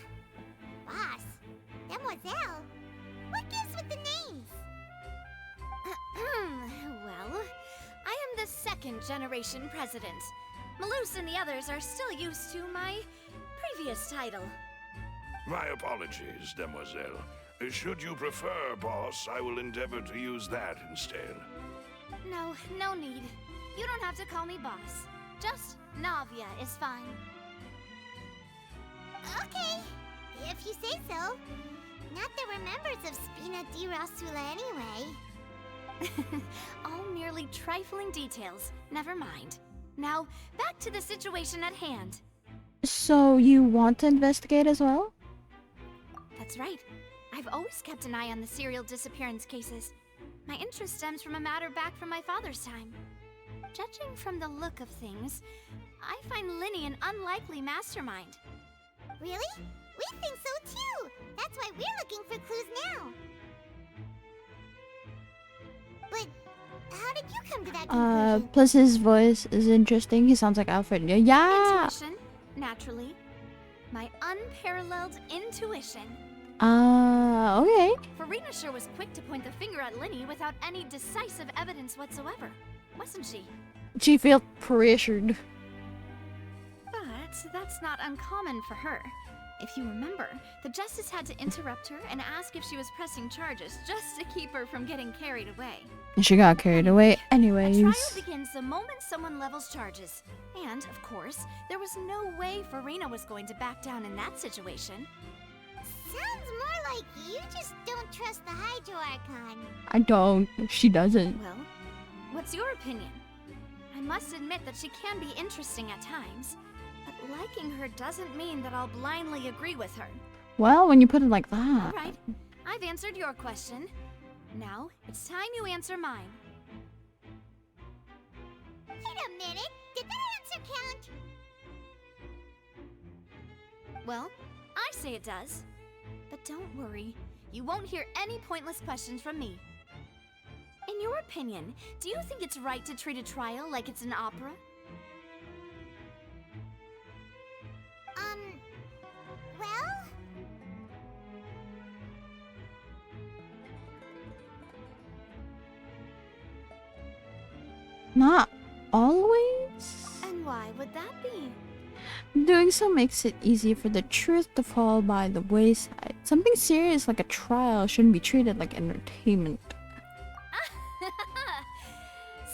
Boss? Demoiselle? What gives with the names? Well, I am the second generation president. Malus and the others are still used to my previous title. My apologies, Demoiselle. Should you prefer, boss, I will endeavor to use that instead. No need. You don't have to call me boss. Just Navia is fine. Okay, if you say so. Not that we're members of Spina di Rasula anyway. All merely trifling details. Never mind. Now, back to the situation at hand. So you want to investigate as well? That's right. I've always kept an eye on the serial disappearance cases. My interest stems from a matter back from my father's time. Judging from the look of things, I find Linny an unlikely mastermind. Really? We think so too! That's why we're looking for clues now. But how did you come to that conclusion? Plus his voice is interesting. He sounds like Alfred. Yeah! Intuition, naturally. My unparalleled intuition. Okay. Farina sure was quick to point the finger at Linny without any decisive evidence whatsoever, wasn't she? She felt pressured. But that's not uncommon for her. If you remember, the Justice had to interrupt her and ask if she was pressing charges just to keep her from getting carried away. And she got carried away anyways. A trial begins the moment someone levels charges. And, of course, there was no way Farina was going to back down in that situation. Sounds more like you just don't trust the Hydro Archon. I don't. She doesn't. Well, what's your opinion? I must admit that she can be interesting at times, but liking her doesn't mean that I'll blindly agree with her. Well, when you put it like that. Alright, I've answered your question. Now, it's time you answer mine. Wait a minute! Did that answer count? Well, I say it does. But don't worry, you won't hear any pointless questions from me. In your opinion, do you think it's right to treat a trial like it's an opera? Well... Not always? And why would that be? Doing so makes it easy for the truth to fall by the wayside. Something serious like a trial shouldn't be treated like entertainment.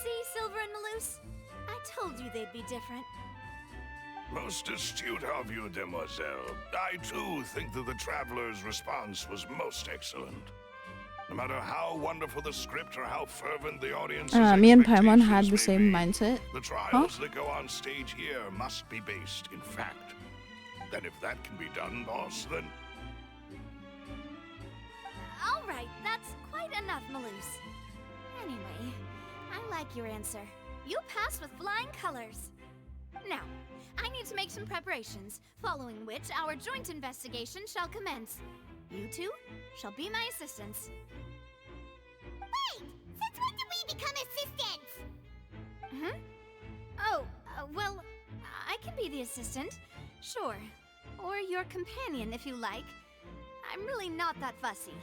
See, Silver and Malus? I told you they'd be different. Most astute of you, Demoiselle. I too think that the Traveler's response was most excellent. No matter how wonderful the script or how fervent the audience Me and Paimon had the same mindset. the trials that go on stage here must be based in fact. Then if that can be done, boss, then... Alright, that's quite enough, Malus. Anyway, I like your answer. You passed with flying colors. Now, I need to make some preparations, following which our joint investigation shall commence. You two shall be my assistants. Wait! Since when did we become assistants? Oh, well, I can be the assistant, sure. Or your companion, if you like. I'm really not that fussy.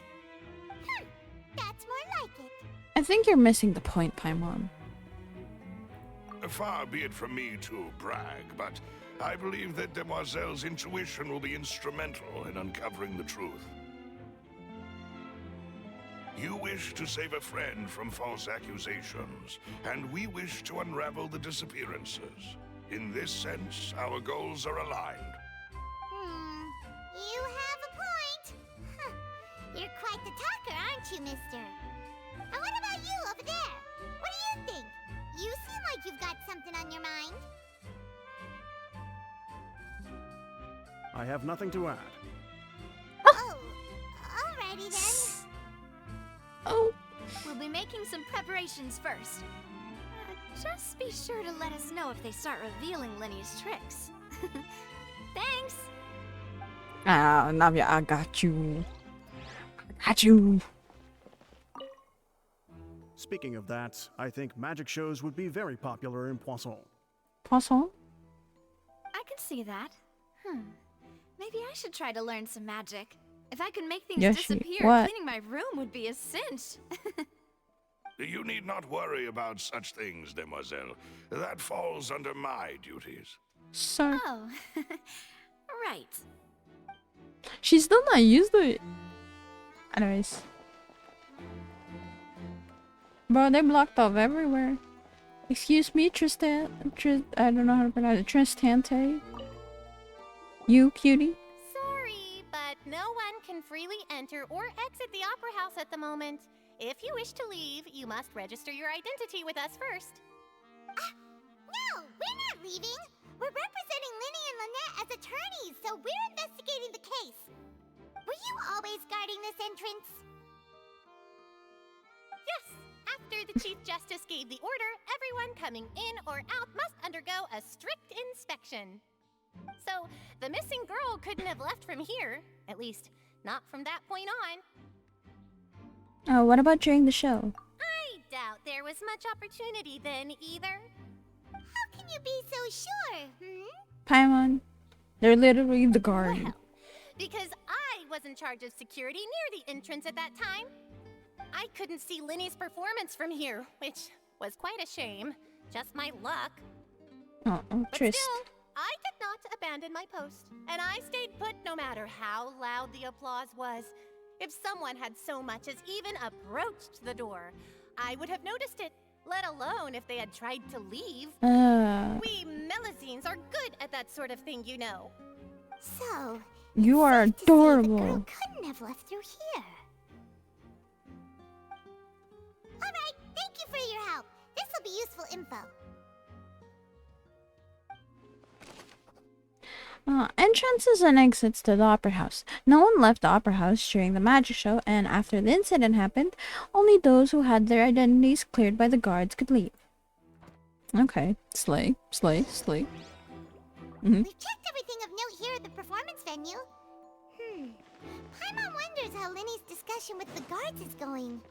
That's more like it. I think you're missing the point, Paimon. Far be it from me to brag, but I believe that Demoiselle's intuition will be instrumental in uncovering the truth. You wish to save a friend from false accusations, and we wish to unravel the disappearances. In this sense, our goals are aligned. You have a point. Huh. You're quite the talker, aren't you, mister? And what about you over there? What do you think? You seem like you've got something on your mind. I have nothing to add. Oh, alrighty then. Oh. We'll be making some preparations first. Just be sure to let us know if they start revealing Lenny's tricks. Thanks! Ah, Navia, I got you. I got you. Speaking of that, I think magic shows would be very popular in Poisson. Poisson? I can see that. Maybe I should try to learn some magic. If I could make things Yoshi, disappear, what? cleaning my room would be a cinch. You need not worry about such things, demoiselle. That falls under my duties. Sir. Oh, right. She's still not used to it. Anyways. Bro, they blocked off everywhere. Excuse me, Tristan. I don't know how to pronounce it. Tristante. You, cutie? Sorry, but no one can freely enter or exit the Opera House at the moment. If you wish to leave, you must register your identity with us first. No, we're not leaving. We're representing Linny and Lynette as attorneys, so we're investigating the case. Were you always guarding this entrance? Yes, after the Chief Justice gave the order, everyone coming in or out must undergo a strict inspection. So, the missing girl couldn't have left from here. At least, not from that point on. Oh, what about during the show? I doubt there was much opportunity then, either. How can you be so sure, Paimon. They're literally the guard. Well, because I was in charge of security near the entrance at that time. I couldn't see Linny's performance from here, which was quite a shame. Just my luck. Oh, But Trist. still, I did not abandon my post, and I stayed put no matter how loud the applause was. If someone had so much as even approached the door, I would have noticed it, let alone if they had tried to leave. We Melusines are good at that sort of thing, you know. So, You are safe to say the girl adorable. couldn't have left through here. Alright, thank you for your help. This will be useful info. Entrances and exits to the Opera House. No one left the Opera House during the magic show, and after the incident happened, only those who had their identities cleared by the guards could leave. Okay, slay. We've checked everything of note here at the performance venue. Paimon wonders how Linny's discussion with the guards is going.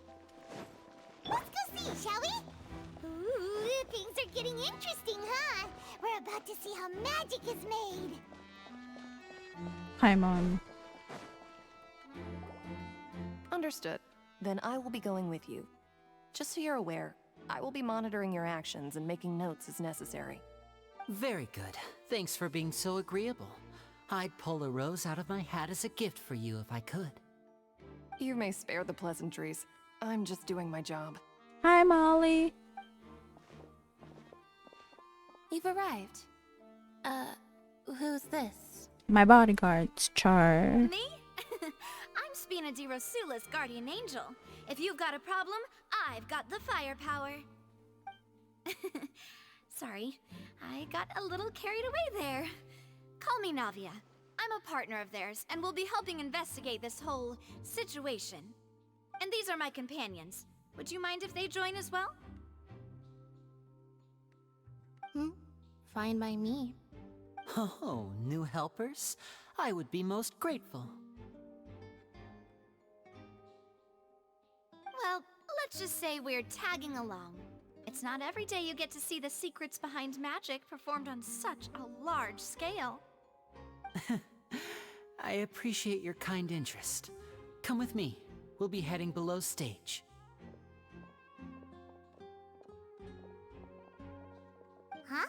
Let's go see, shall we? Ooh, things are getting interesting, huh? We're about to see how magic is made. Paimon. Understood. Then I will be going with you. Just so you're aware, I will be monitoring your actions and making notes as necessary. Very good. Thanks for being so agreeable. I'd pull a rose out of my hat as a gift for you if I could. You may spare the pleasantries. I'm just doing my job. Hi, Molly. You've arrived. Who's this? My bodyguards, Char. Me? I'm Spina di Rosula's guardian angel. If you've got a problem, I've got the firepower. Sorry, I got a little carried away there. Call me Navia. I'm a partner of theirs, and we'll be helping investigate this whole situation. And these are my companions. Would you mind if they join as well? Fine by me. Oh, new helpers? I would be most grateful. Well, let's just say we're tagging along. It's not every day you get to see the secrets behind magic performed on such a large scale. I appreciate your kind interest. Come with me. We'll be heading below stage. Huh?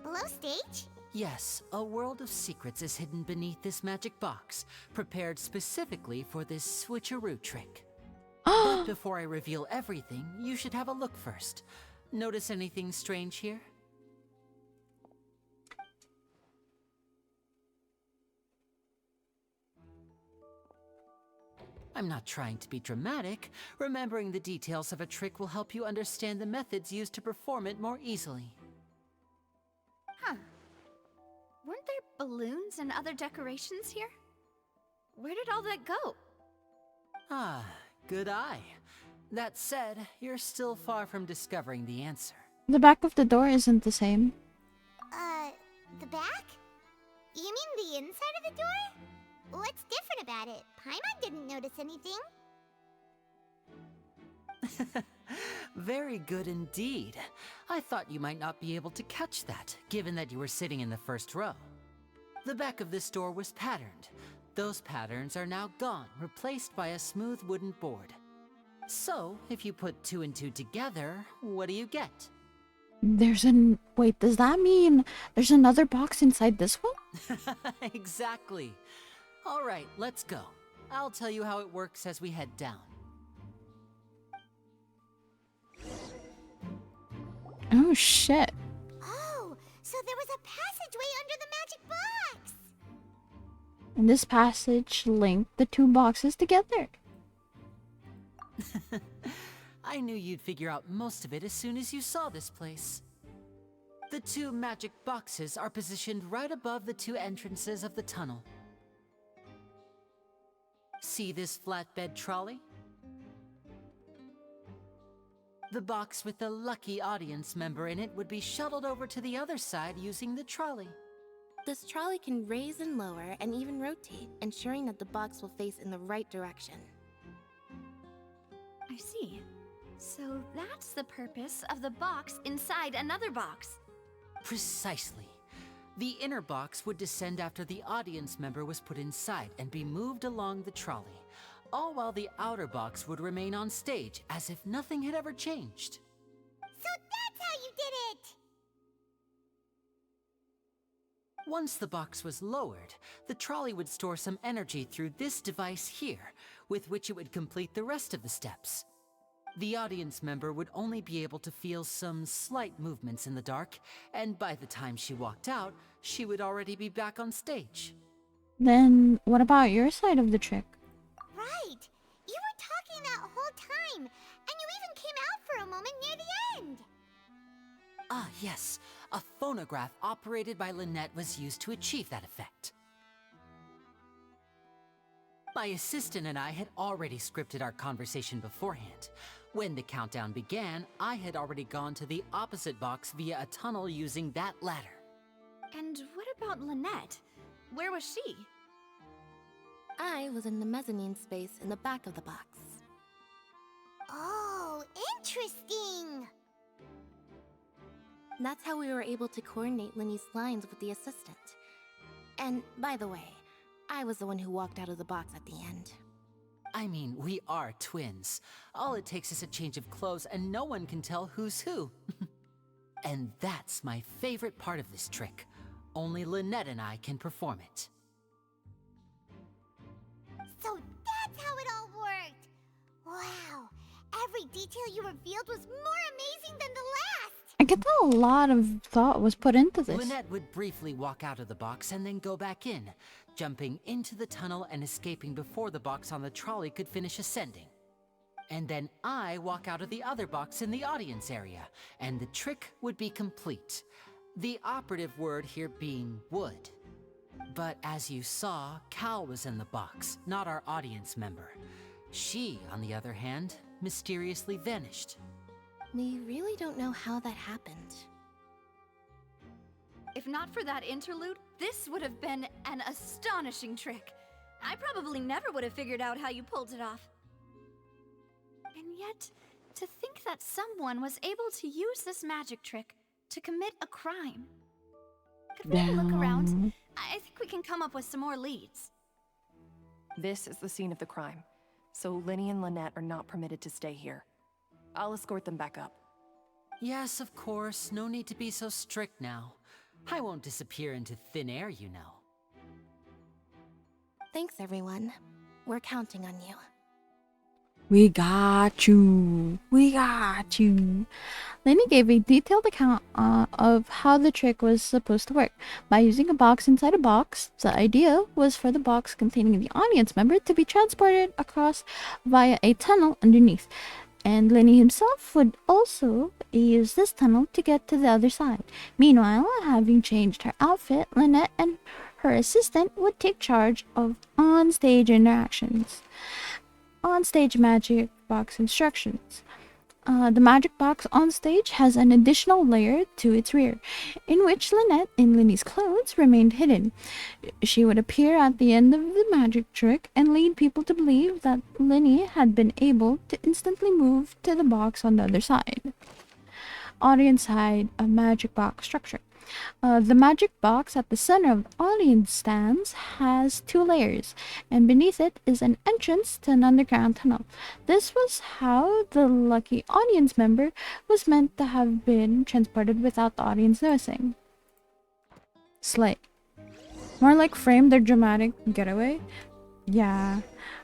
Below stage? Yes, a world of secrets is hidden beneath this magic box, prepared specifically for this switcheroo trick. But before I reveal everything, you should have a look first. Notice anything strange here? I'm not trying to be dramatic. Remembering the details of a trick will help you understand the methods used to perform it more easily. Huh. Weren't there balloons and other decorations here? Where did all that go? Ah, good eye. That said, you're still far from discovering the answer. The back of the door isn't the same. The back? You mean the inside of the door? What's different about it? Paimon didn't notice anything. Very good indeed. I thought you might not be able to catch that, given that you were sitting in the first row. The back of this door was patterned. Those patterns are now gone, replaced by a smooth wooden board. So, if you put 2 and 2 together, what do you get? Wait, does that mean there's another box inside this one? Exactly. Alright, let's go. I'll tell you how it works as we head down. Oh shit. Oh, so there was a passageway under the magic box! And this passage linked the 2 boxes together. I knew you'd figure out most of it as soon as you saw this place. The 2 magic boxes are positioned right above the 2 entrances of the tunnel. See this flatbed trolley? The box with the lucky audience member in it would be shuttled over to the other side using the trolley. This trolley can raise and lower and even rotate, ensuring that the box will face in the right direction. I see. So that's the purpose of the box inside another box. Precisely. The inner box would descend after the audience member was put inside and be moved along the trolley, all while the outer box would remain on stage as if nothing had ever changed. So that's how you did it! Once the box was lowered, the trolley would store some energy through this device here, with which it would complete the rest of the steps. The audience member would only be able to feel some slight movements in the dark, and by the time she walked out, she would already be back on stage. Then what about your side of the trick? Right! You were talking that whole time, and you even came out for a moment near the end! Ah, yes. A phonograph operated by Lynette was used to achieve that effect. My assistant and I had already scripted our conversation beforehand. When the countdown began, I had already gone to the opposite box via a tunnel using that ladder. And what about Lynette? Where was she? I was in the mezzanine space in the back of the box. Oh, interesting! That's how we were able to coordinate Linny's lines with the assistant. And, by the way, I was the one who walked out of the box at the end. I mean, we are twins. All it takes is a change of clothes and no one can tell who's who. And that's my favorite part of this trick. Only Lynette and I can perform it. So that's how it all worked! Wow! Every detail you revealed was more amazing than the last! I get that a lot of thought was put into this. Lynette would briefly walk out of the box and then go back in, jumping into the tunnel and escaping before the box on the trolley could finish ascending. And then I walk out of the other box in the audience area, and the trick would be complete. The operative word here being would. But as you saw, Cal was in the box, not our audience member. She, on the other hand, mysteriously vanished. We really don't know how that happened. If not for that interlude, this would have been an astonishing trick. I probably never would have figured out how you pulled it off. And yet, to think that someone was able to use this magic trick to commit a crime. Could we have a look around? I think we can come up with some more leads. This is the scene of the crime, so Linny and Lynette are not permitted to stay here. I'll escort them back up. Yes, of course. No need to be so strict now. I won't disappear into thin air, you know. Thanks, everyone. We're counting on you. We got you. We got you. Lenny gave a detailed account of how the trick was supposed to work. By using a box inside a box, the idea was for the box containing the audience member to be transported across via a tunnel underneath. And Lenny himself would also use this tunnel to get to the other side. Meanwhile, having changed her outfit, Lynette and her assistant would take charge of on-stage interactions. On-stage magic box instructions. The magic box on stage has an additional layer to its rear, in which Lynette, in Linny's clothes, remained hidden. She would appear at the end of the magic trick and lead people to believe that Linny had been able to instantly move to the box on the other side. Audience side of magic box structure. The magic box at the center of the audience stands has 2 layers, and beneath it is an entrance to an underground tunnel. This was how the lucky audience member was meant to have been transported without the audience noticing. Slay. More like framed or dramatic getaway? Yeah.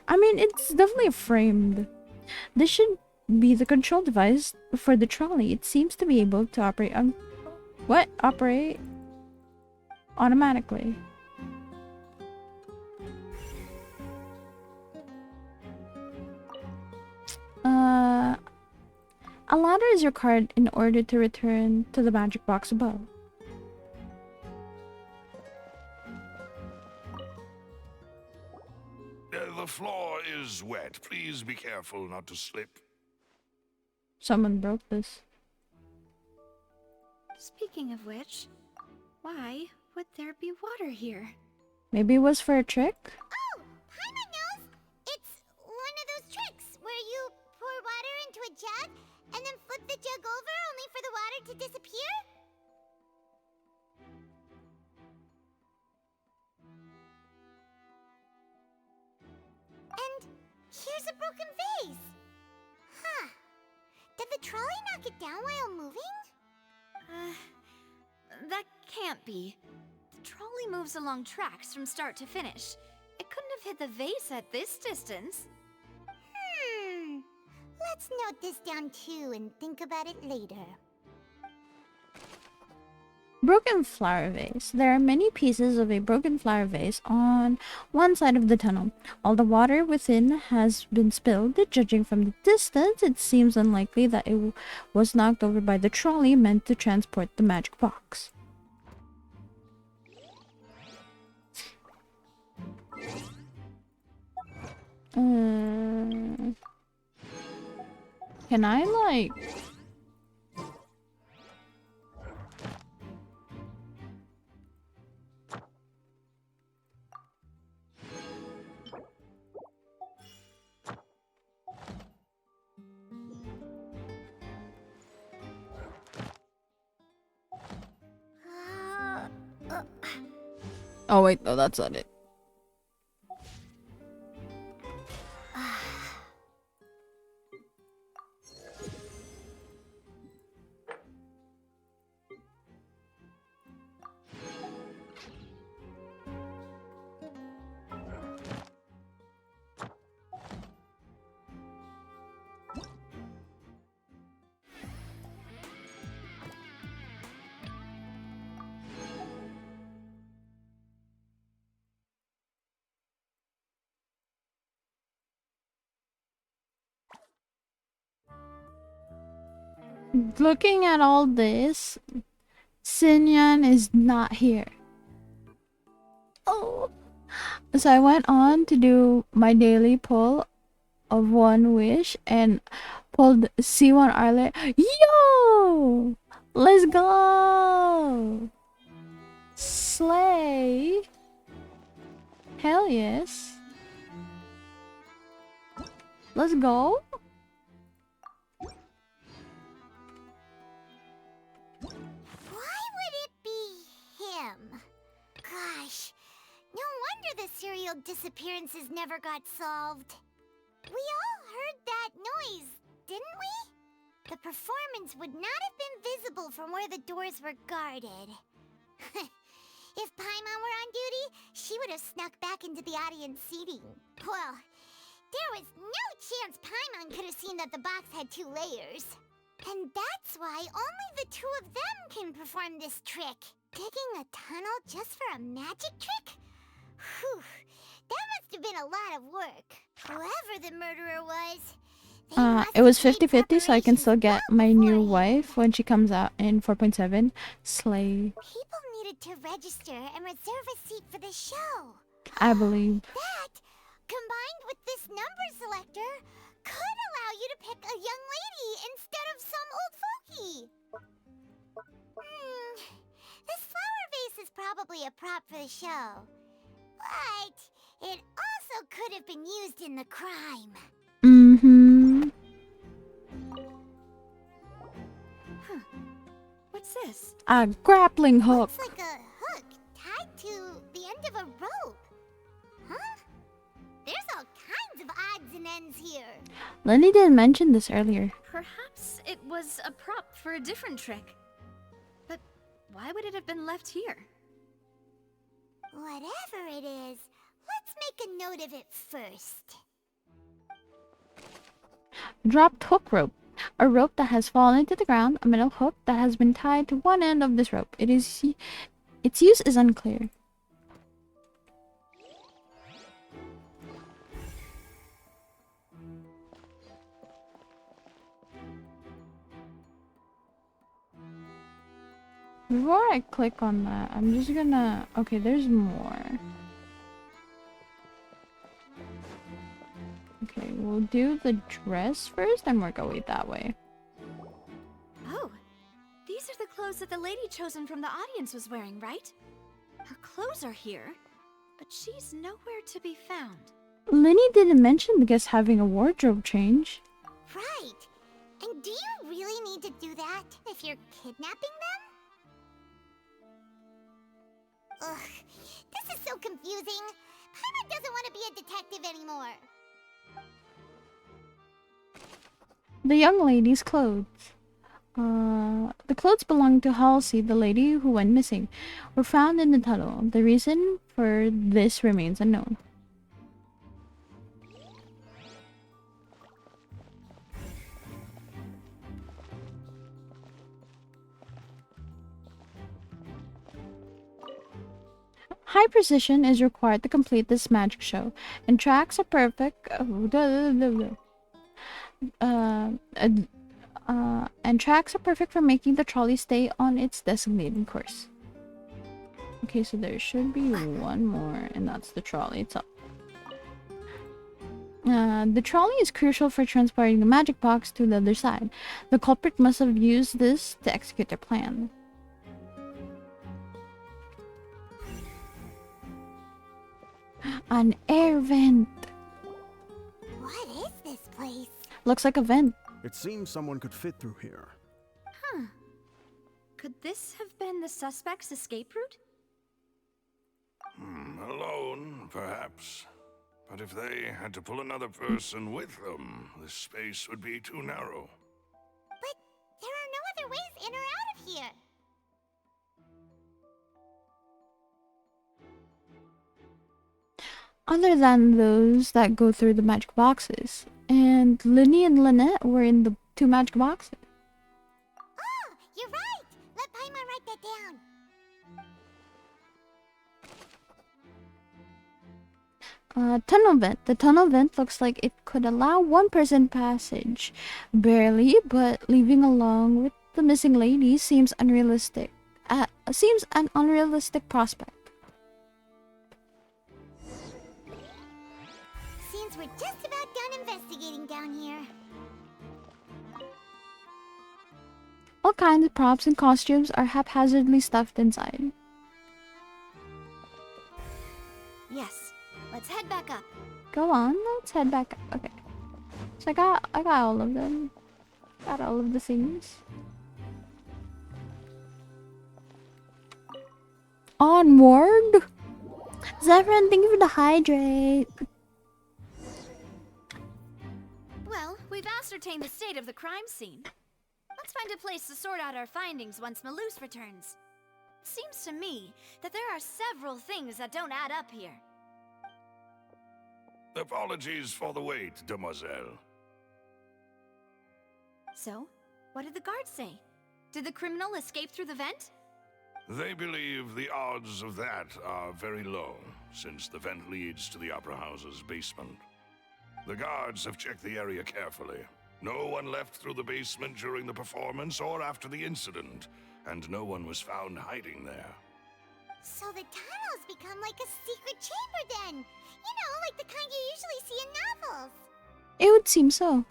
I mean, it's definitely framed. This should be the control device for the trolley. It seems to be able to operate on... What? Operate automatically. A ladder is required in order to return to the magic box above. The floor is wet. Please be careful not to slip. Someone broke this. Speaking of which, why would there be water here? Maybe it was for a trick? Oh, Paimon knows! It's one of those tricks where you pour water into a jug and then flip the jug over only for the water to disappear? And here's a broken vase! Huh. Did the trolley knock it down while moving? That can't be. The trolley moves along tracks from start to finish. It couldn't have hit the vase at this distance. Let's note this down too and think about it later. Broken flower vase. There are many pieces of a broken flower vase on one side of the tunnel. All the water within has been spilled. Judging from the distance, it seems unlikely that it was knocked over by the trolley meant to transport the magic box. Can I, like... Oh wait, no, that's not it. Looking at all this, Sinyan is not here. Oh. So I went on to do my daily pull of 1 wish and pulled C1 Arlet. Yo! Let's go! Slay! Hell yes. Let's go. Why would it be him? Gosh, no wonder the serial disappearances never got solved. We all heard that noise, didn't we? The performance would not have been visible from where the doors were guarded. If Paimon were on duty, she would have snuck back into the audience seating. Well, there was no chance Paimon could have seen that the box had 2 layers. And that's why only the 2 of them can perform this trick. Digging a tunnel just for a magic trick? Whew, that must have been a lot of work. Whoever the murderer was, It was 50-50, so I can still get my new wife when she comes out in 4.7. Slay. People needed to register and reserve a seat for the show. I believe. That, combined with this number selector, could allow you to pick a young lady instead of some old fogey. This flower vase is probably a prop for the show. But it also could have been used in the crime. Mm-hmm. Huh. What's this? A grappling hook. Looks like a hook tied to the end of a rope. Huh? There's all kinds of odds and ends here. Lenny didn't mention this earlier. Perhaps it was a prop for a different trick. But why would it have been left here? Whatever it is, let's make a note of it first. Dropped hook rope. A rope that has fallen to the ground. A metal hook that has been tied to one end of this rope. Its use is unclear. Before I click on that, I'm just gonna... Okay, there's more. Okay, we'll do the dress first and work our way that way. Oh, these are the clothes that the lady chosen from the audience was wearing, right? Her clothes are here, but she's nowhere to be found. Linny didn't mention the guest having a wardrobe change. Right. And do you really need to do that if you're kidnapping them? Ugh, this is so confusing. Paimon doesn't want to be a detective anymore. The young lady's clothes. The clothes belonging to Halsey, the lady who went missing, were found in the tunnel. The reason for this remains unknown. High precision is required to complete this magic show, and tracks are perfect. And tracks are perfect for making the trolley stay on its designated course. Okay, so there should be one more, and that's the trolley itself. The trolley is crucial for transporting the magic box to the other side. The culprit must have used this to execute their plan. An air vent. What is this place? Looks like a vent. It seems someone could fit through here. Huh. Could this have been the suspect's escape route? Alone, perhaps. But if they had to pull another person with them, the space would be too narrow. But there are no other ways in or out of here. Other than those that go through the magic boxes. And Linny and Lynette were in the 2 magic boxes. Oh, you're right. Let Paimon write that down. Tunnel vent. The tunnel vent looks like it could allow one person passage. Barely, but leaving along with the missing lady seems unrealistic. Seems an unrealistic prospect. Seems we're just about done investigating down here. All kinds of props and costumes are haphazardly stuffed inside. Yes. Let's head back up. Go on, let's head back up. Okay. So I got all of them. Got all of the things. Onward! Zephyrin, thank you for the hydrate. Well, we've ascertained the state of the crime scene. Let's find a place to sort out our findings once Malus returns. Seems to me that there are several things that don't add up here. Apologies for the wait, demoiselle. So, what did the guards say? Did the criminal escape through the vent? They believe the odds of that are very low, since the vent leads to the Opera House's basement. The guards have checked the area carefully. No one left through the basement during the performance or after the incident, and no one was found hiding there. So the tunnels become like a secret chamber then. You know, like the kind you usually see in novels. It would seem so.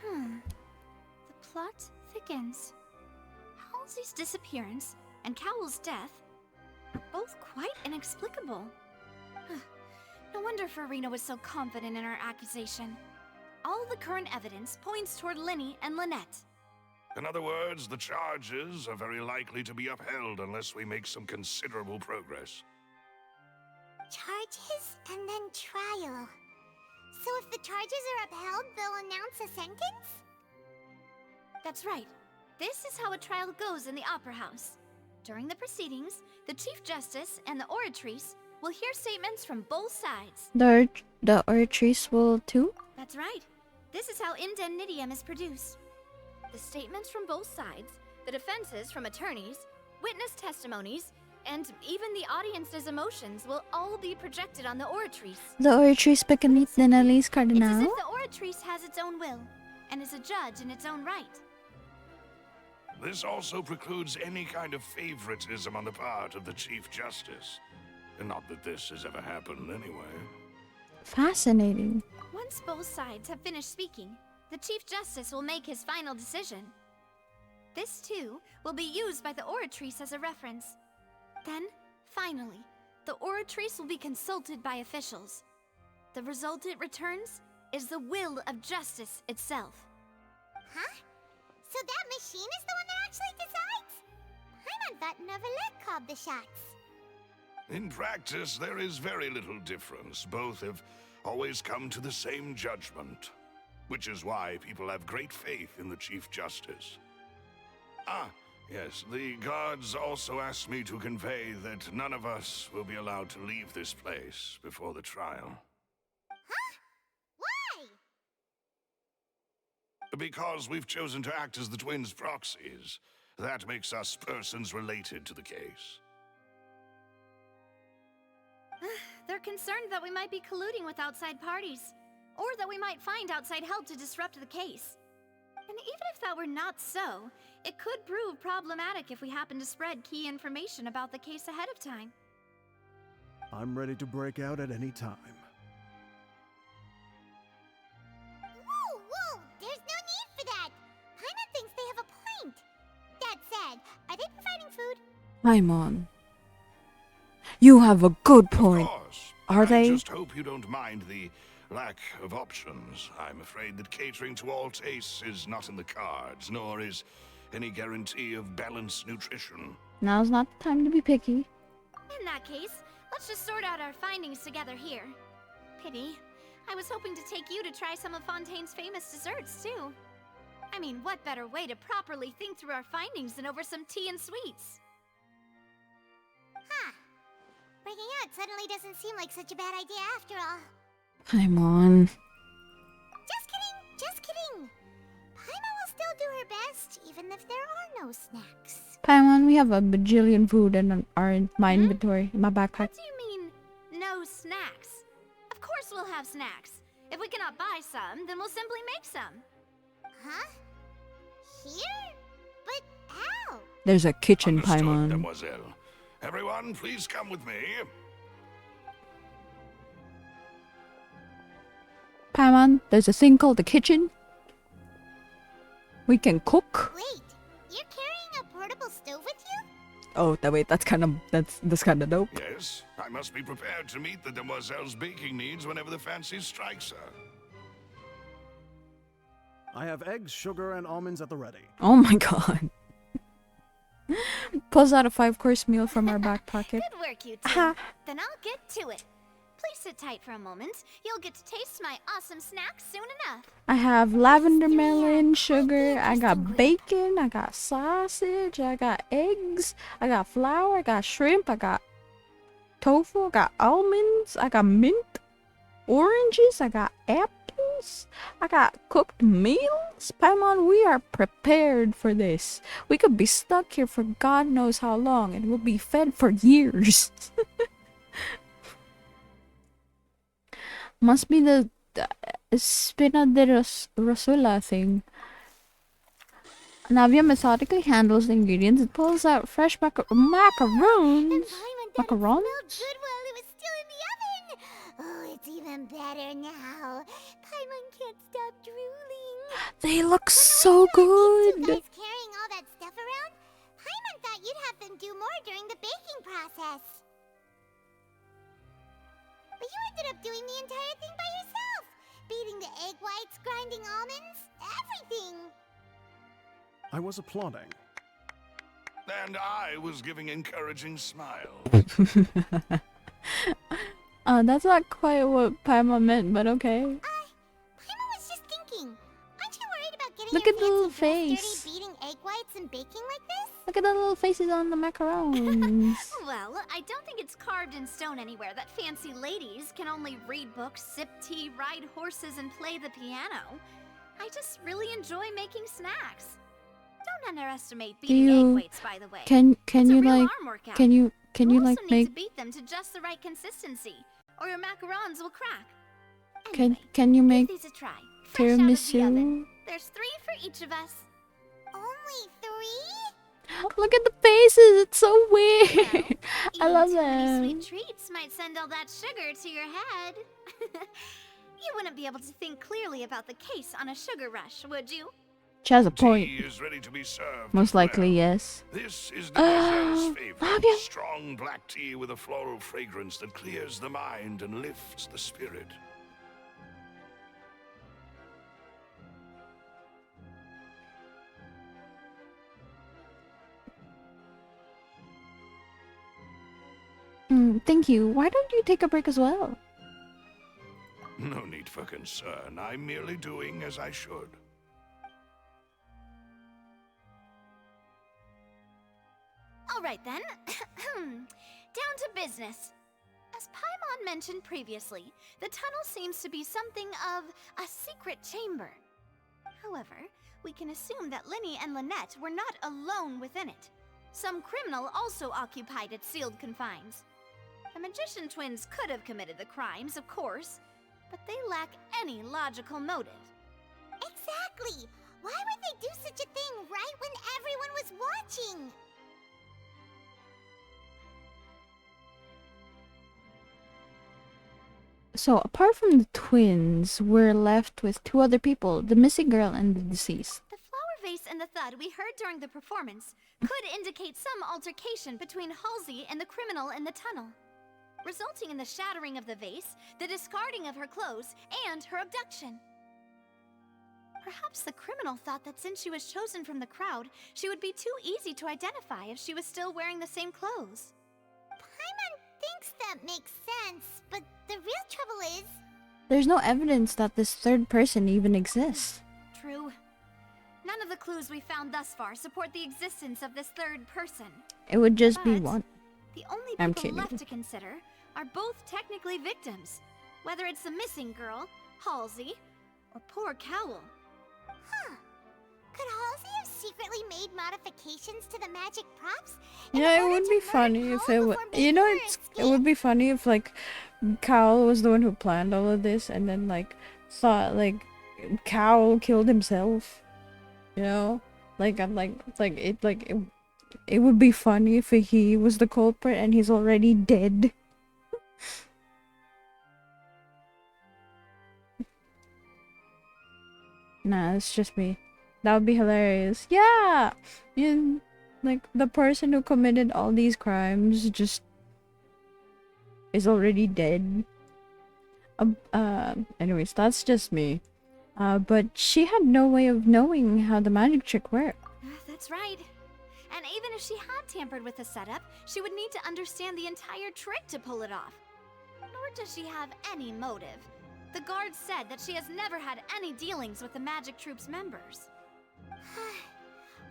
The plot thickens. Halsey's disappearance and Cowell's death are both quite inexplicable. No wonder Farina was so confident in her accusation. All the current evidence points toward Linny and Lynette. In other words, the charges are very likely to be upheld unless we make some considerable progress. Charges and then trial. So if the charges are upheld, they'll announce a sentence? That's right. This is how a trial goes in the Opera House. During the proceedings, the Chief Justice and the Oratrice will hear statements from both sides. The Oratrice will too? That's right. This is how indemnitium is produced. The statements from both sides, the defenses from attorneys, witness testimonies, and even the audience's emotions will all be projected on the Oratrice. The Oratrice pequeñita de Annalise It's as Cardinal? if the Oratrice has its own will, and is a judge in its own right. This also precludes any kind of favoritism on the part of the Chief Justice. Not that this has ever happened anyway. Fascinating. Once both sides have finished speaking, the Chief Justice will make his final decision. This, too, will be used by the Oratrice as a reference. Then, finally, the Oratrice will be consulted by officials. The result it returns is the will of justice itself. Huh? So that machine is the one that actually decides? Paimon thought Neuvillette called the shots. In practice, there is very little difference. Both have always come to the same judgment, which is why people have great faith in the Chief Justice. Ah, yes, the guards also asked me to convey that none of us will be allowed to leave this place before the trial. Why? Because we've chosen to act as the twins' proxies. That makes us persons related to the case. They're concerned that we might be colluding with outside parties, or that we might find outside help to disrupt the case. And even if that were not so, it could prove problematic if we happen to spread key information about the case ahead of time. I'm ready to break out at any time. Whoa! There's no need for that! Paimon thinks they have a point. That said, are they providing food? Paimon. You have a good point. Are I they? just hope you don't mind the lack of options. I'm afraid that catering to all tastes is not in the cards, nor is any guarantee of balanced nutrition. Now's not the time to be picky. In that case, let's just sort out our findings together here. Pity. I was hoping to take you to try some of Fontaine's famous desserts, too. I mean, what better way to properly think through our findings than over some tea and sweets? Huh. Breaking out suddenly doesn't seem like such a bad idea after all. Paimon. Just kidding! Paimon will still do her best, even if there are no snacks. Paimon, we have a bajillion food in my inventory, in my backpack. What do you mean, no snacks? Of course we'll have snacks. If we cannot buy some, then we'll simply make some. Huh? Here? But how? There's a kitchen, Understood, Paimon. Mademoiselle. Everyone, please come with me. Paimon, there's a thing called the kitchen. We can cook. Wait, you're carrying a portable stove with you? Oh, that's kind of dope. Yes, I must be prepared to meet the demoiselle's baking needs whenever the fancy strikes her. I have eggs, sugar, and almonds at the ready. Oh my god. Pulls out a 5-course meal from our back pocket. Good work, you two. Then I'll get to it. Please sit tight for a moment. You'll get to taste my awesome snacks soon enough. I have lavender melon, sugar, I got bacon, I got sausage, I got eggs, I got flour, I got shrimp, I got tofu, I got almonds, I got mint, oranges, I got apples, I got cooked meals. Paimon, we are prepared for this. We could be stuck here for God knows how long and we'll be fed for years. Must be the Spina de Rosula thing. Navia methodically handles the ingredients and pulls out fresh macaroons. Paimon Macarons? Good while it was still in the oven. Oh, it's even better now. Paimon can't stop drooling. They look so good. You guys carrying all that stuff around? Paimon thought you'd have them do more during the baking process. But you ended up doing the entire thing by yourself. Beating the egg whites, grinding almonds, everything. I was applauding. And I was giving encouraging smiles. That's not quite what Paimon meant, but okay. Paimon was just thinking. Aren't you worried about getting Look your at the little fancy face. dirty beating egg whites and baking like this? Look at the little faces on the macarons. Well, I don't think it's carved in stone anywhere that fancy ladies can only read books, sip tea, ride horses, and play the piano. I just really enjoy making snacks. Don't underestimate Do beating egg you weights, by the way. can It's a you real like arm workout. can you You like also need to make beat them to just the right consistency, or your macarons will crack. can you make Give these a try. Fresh out of the oven. tiramisu? There's 3 for each of us. Only 3? Look at the faces. It's so weird. I love Too many them. sweet treats might send all that sugar to your head. You wouldn't be able to think clearly about the case on a sugar rush, would you? She has a point. Tea is ready to be served. Most likely, yes. This is Demoiselle's favorite. Fabio. Strong black tea with a floral fragrance that clears the mind and lifts the spirit. Thank you. Why don't you take a break as well? No need for concern. I'm merely doing as I should. All right then. Down to business. As Paimon mentioned previously, the tunnel seems to be something of a secret chamber. However, we can assume that Linny and Lynette were not alone within it. Some criminal also occupied its sealed confines. The magician twins could have committed the crimes, of course, but they lack any logical motive. Exactly! Why would they do such a thing right when everyone was watching? So, apart from the twins, we're left with 2 other people, the missing girl and the deceased. The flower vase and the thud we heard during the performance could indicate some altercation between Halsey and the criminal in the tunnel, resulting in the shattering of the vase, the discarding of her clothes, and her abduction. Perhaps the criminal thought that since she was chosen from the crowd, she would be too easy to identify if she was still wearing the same clothes. Paimon thinks that makes sense, but the real trouble is... There's no evidence that this third person even exists. True. None of the clues we found thus far support the existence of this third person. It would just be But one. The only I'm people kidding. left to consider are both technically victims, whether it's the missing girl, Halsey, or poor Cowl. Huh. Could Halsey have secretly made modifications to the magic props? Yeah, it would be funny if it would. You know, it would be funny if like Cowl was the one who planned all of this, and then like thought like Cowl killed himself. You know, like I'm like it would be funny if he was the culprit and he's already dead. Nah, it's just me. That would be hilarious. Yeah! You, like, the person who committed all these crimes just is already dead. Anyways, that's just me. But she had no way of knowing how the magic trick worked. That's right. And even if she had tampered with the setup, she would need to understand the entire trick to pull it off. Nor does she have any motive. The guard said that she has never had any dealings with the magic troop's members.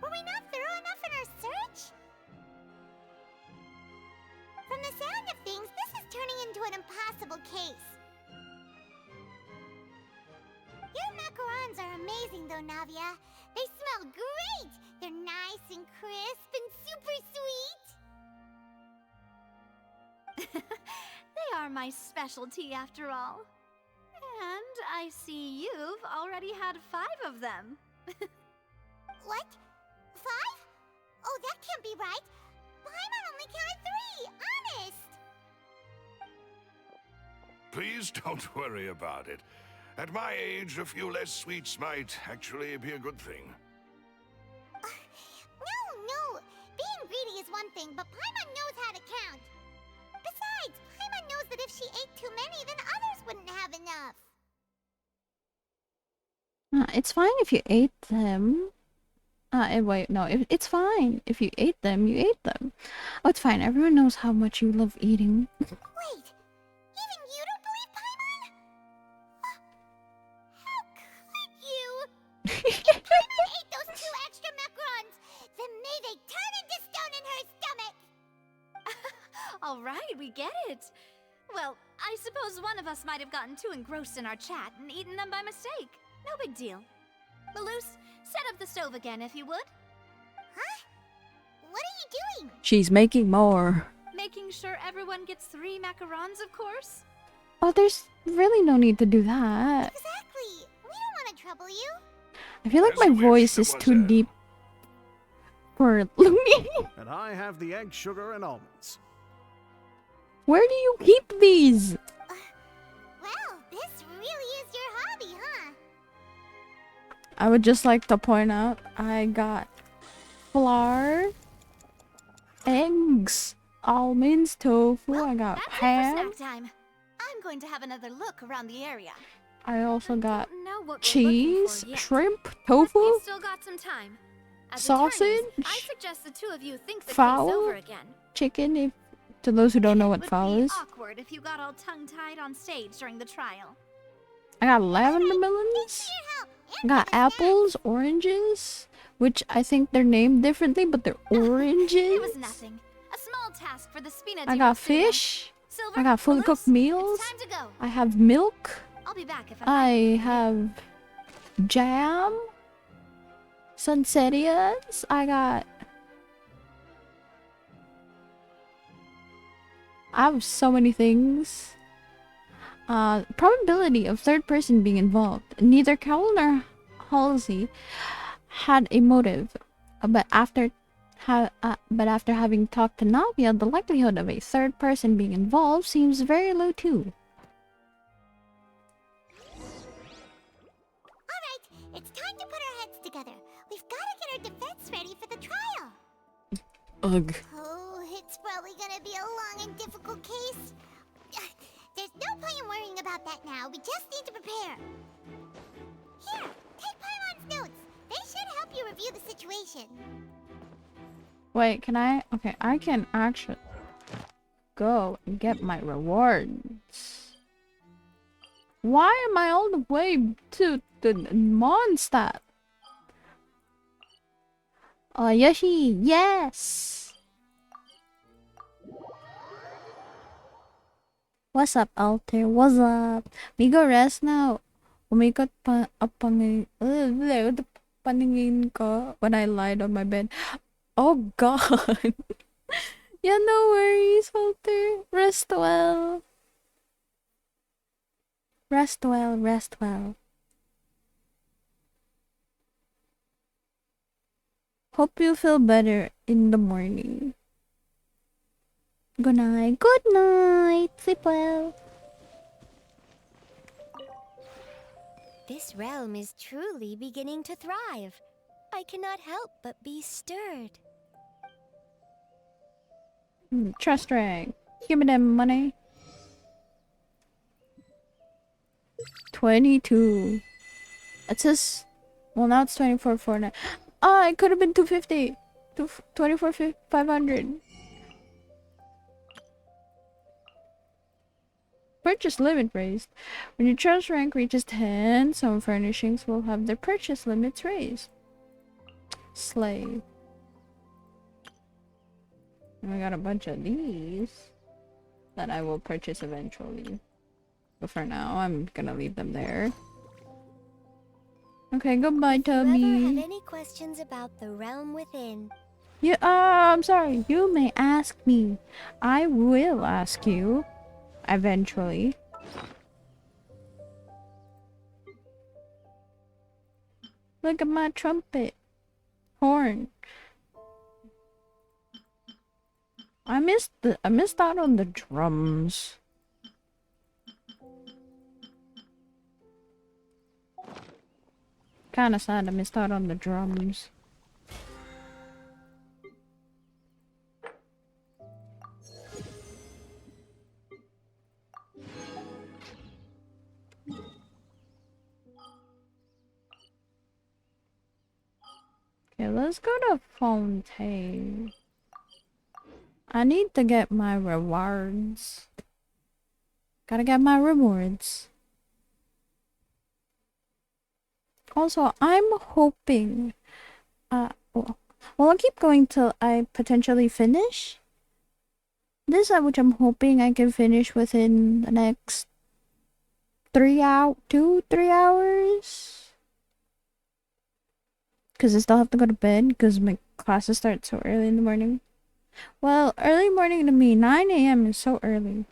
Were we not thorough enough in our search? From the sound of things, this is turning into an impossible case. Your macarons are amazing though, Navia. They smell great! They're nice and crisp and super sweet! They are my specialty after all. And I see you've already had 5 of them. What? 5? Oh, that can't be right. Paimon only counted 3, honest! Please don't worry about it. At my age, a few less sweets might actually be a good thing. No. Being greedy is one thing, but Paimon knows how to count. Besides, Paimon knows that if she ate too many, then others wouldn't have enough. It's fine if you ate them. Wait, no, it's fine. If you ate them, you ate them. Oh, it's fine. Everyone knows how much you love eating. Wait, even you don't believe Paimon? How could you? If Paimon ate those 2 extra macarons, then may they turn into stone in her stomach! All right, we get it. Well, I suppose one of us might have gotten too engrossed in our chat and eaten them by mistake. No big deal. Malus, set up the stove again if you would. Huh? What are you doing? She's making more. Making sure everyone gets 3 macarons, of course. Oh, there's really no need to do that. Exactly. We don't want to trouble you. I feel like my voice is too deep for Lumi. And I have the egg, sugar, and almonds. Where do you keep these? Well, this really is your hobby, huh? I would just like to point out I got flour, eggs, almonds, tofu, I got That's it for ham. snack time. I'm going to have another look around the area. I also got Know what we're looking cheese, for yet. shrimp, tofu, We've still got some time. As sausage, attorneys, I suggest the 2 of you think the case fowl, over again. chicken. If to those who don't know what It would fowl be is, awkward if you got all tongue-tied on stage during the trial. I got lavender melons. I got apples, oranges, which I think they're named differently, but they're oranges. It was nothing. A small task for the Spina I got Di Rossina. fish. Silver, I got fully cooked meals. It's time to go. I have milk. I'll be back if I have jam. Sunsetias. I have so many things. Probability of third person being involved. Neither Cowell nor Halsey had a motive, but after having talked to Navia, the likelihood of a third person being involved seems very low too. Alright, it's time to put our heads together. We've got to get our defense ready for the trial. Ugh. Oh, it's probably gonna be a long and difficult case. There's no point in worrying about that now. We just need to prepare. Here, take Paimon's notes. They should help you review the situation. Wait, can I? Okay, I can actually go and get my rewards. Why am I all the way to the Mondstadt? Yoshi, yes! What's up, Alter? What's up? We go rest now. Umikot pa paningin ko when I lied on my bed. Oh god. Yeah, no worries, Alter. Rest well. Rest well, rest well. Hope you feel better in the morning. Good night. Good night. Sleep well. This realm is truly beginning to thrive. I cannot help but be stirred. Trust rank. Give me them money. 22. It says, well, now it's 24,400. Ah, it could have been 250. 24,500. Purchase limit raised. When your trust rank reaches 10, some furnishings will have their purchase limits raised. Slave. And I got a bunch of these that I will purchase eventually. But for now, I'm gonna leave them there. Okay, goodbye, Whoever Tubby. have any questions about the realm within? You, I'm sorry. You may ask me. I will ask you. Eventually. Look at my trumpet. Horn. I missed out on the drums. Kinda sad I missed out on the drums. Okay, let's go to Fontaine. I need to get my rewards. Gotta get my rewards. Also, I'm hoping, well, I'll keep going till I potentially finish this, which I'm hoping I can finish within the next 3 hours. Because I still have to go to bed because my classes start so early in the morning. Well, early morning to me, 9 a.m. is so early.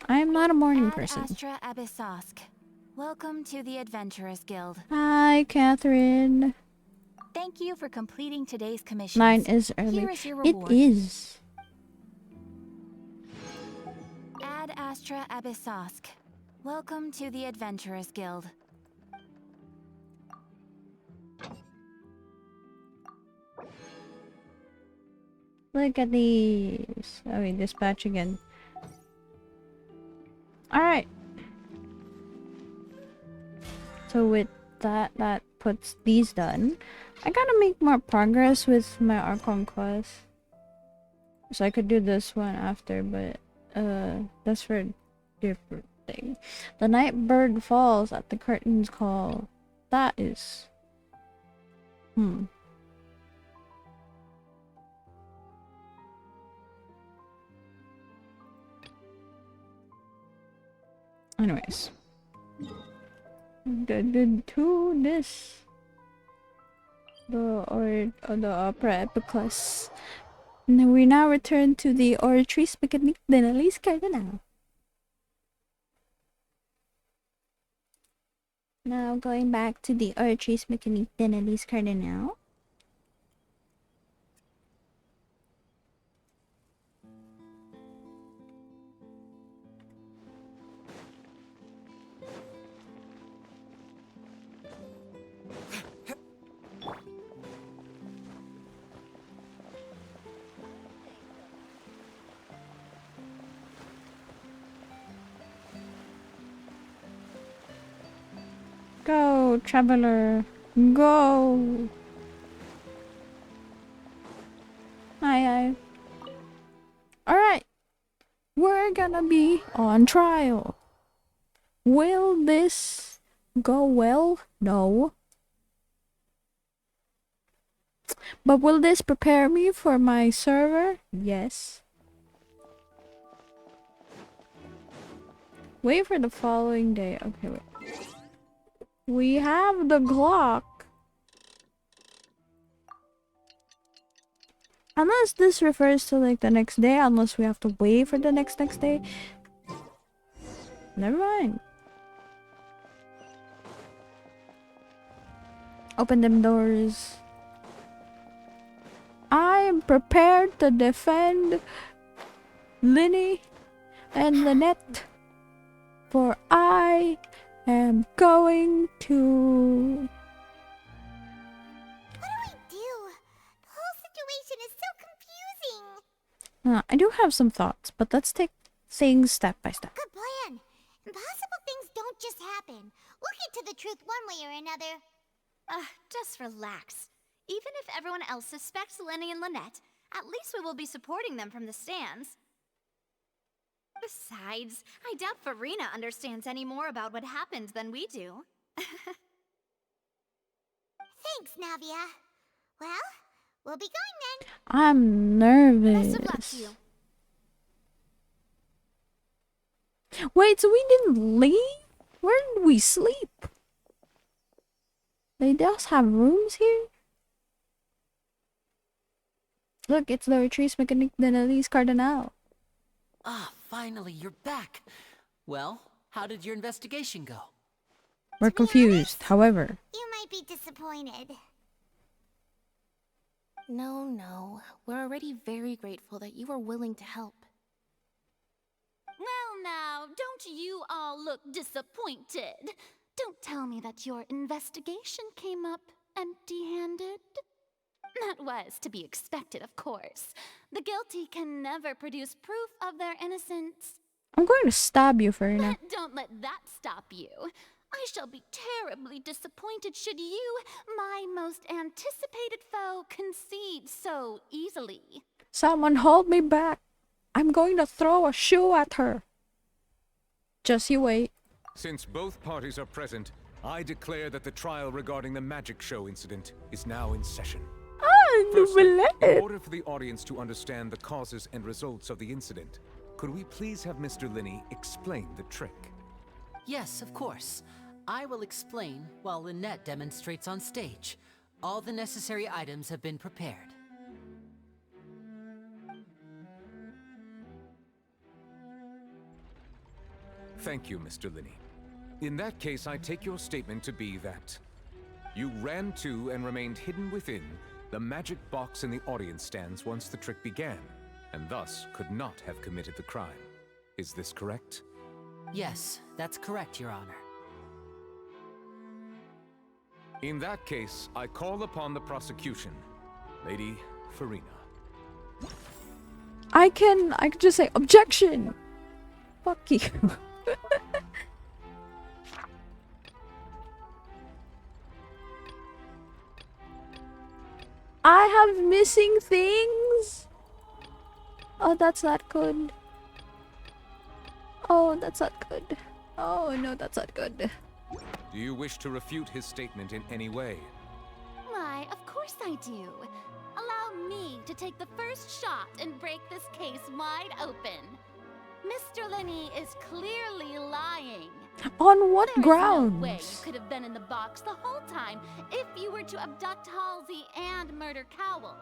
I am not a morning person. Astra Abyssosk. Welcome to the Adventurers Guild. Hi, Catherine. Thank you for completing today's commission. 9 is early. Here is your It reward. is. Ad Astra Abyssosk. Welcome to the Adventurers Guild. Look at these. Oh, we dispatch again. Alright. So with that puts these done. I gotta make more progress with my archon quest. So I could do this one after, but that's for a different thing. The night bird falls at the curtain's call. That is... Anyways. To this. The opera epiclus. And we now return to the Oratrice Mécanique d'Analyse Cardinal. Now going back to the Oratrice Mécanique d'Analyse Cardinal. Go, traveler. Go. Aye. Alright. We're gonna be on trial. Will this go well? No. But will this prepare me for my server? Yes. Wait for the following day. Okay, wait. We have the clock. Unless this refers to like the next day, unless we have to wait for the next day. Never mind. Open them doors. I am prepared to defend Linny and Lynette, for I am going to... What do we do? The whole situation is so confusing. I do have some thoughts, but let's take things step by step. Good plan. Impossible things don't just happen. We'll get to the truth one way or another. Just relax. Even if everyone else suspects Lenny and Lynette, at least we will be supporting them from the stands. Besides, I doubt Farina understands any more about what happened than we do. Thanks, Navia. Well, we'll be going then. I'm nervous. Best of luck to you. Wait, so we didn't leave? Where did we sleep? They just have rooms here? Look, it's the Oratrice Mécanique d'Analyse Cardinal. Ah, finally, you're back. Well, how did your investigation go? We're confused, however. You might be disappointed. No. We're already very grateful that you were willing to help. Well, now, don't you all look disappointed. Don't tell me that your investigation came up empty-handed. That was to be expected, of course. The guilty can never produce proof of their innocence. I'm going to stab you, Farina. But don't let that stop you. I shall be terribly disappointed should you, my most anticipated foe, concede so easily. Someone hold me back. I'm going to throw a shoe at her. Just you wait. Since both parties are present, I declare that the trial regarding the magic show incident is now in session. Firstly, in order for the audience to understand the causes and results of the incident, could we please have Mr. Linney explain the trick? Yes, of course. I will explain while Lynette demonstrates on stage. All the necessary items have been prepared. Thank you, Mr. Linney. In that case, I take your statement to be that you ran to and remained hidden within the magic box in the audience stands once the trick began, and thus could not have committed the crime. Is this correct? Yes, that's correct, Your Honor. In that case, I call upon the prosecution, Lady Farina. I can just say objection. Fuck you. I have missing things. Oh, that's not good. Oh, that's not good. Oh, no, that's not good. Do you wish to refute his statement in any way? Why, of course I do. Allow me to take the first shot and break this case wide open. Mr. Linney is clearly lying. On what grounds? No way you could have been in the box the whole time if you were to abduct Halsey and murder Cowell.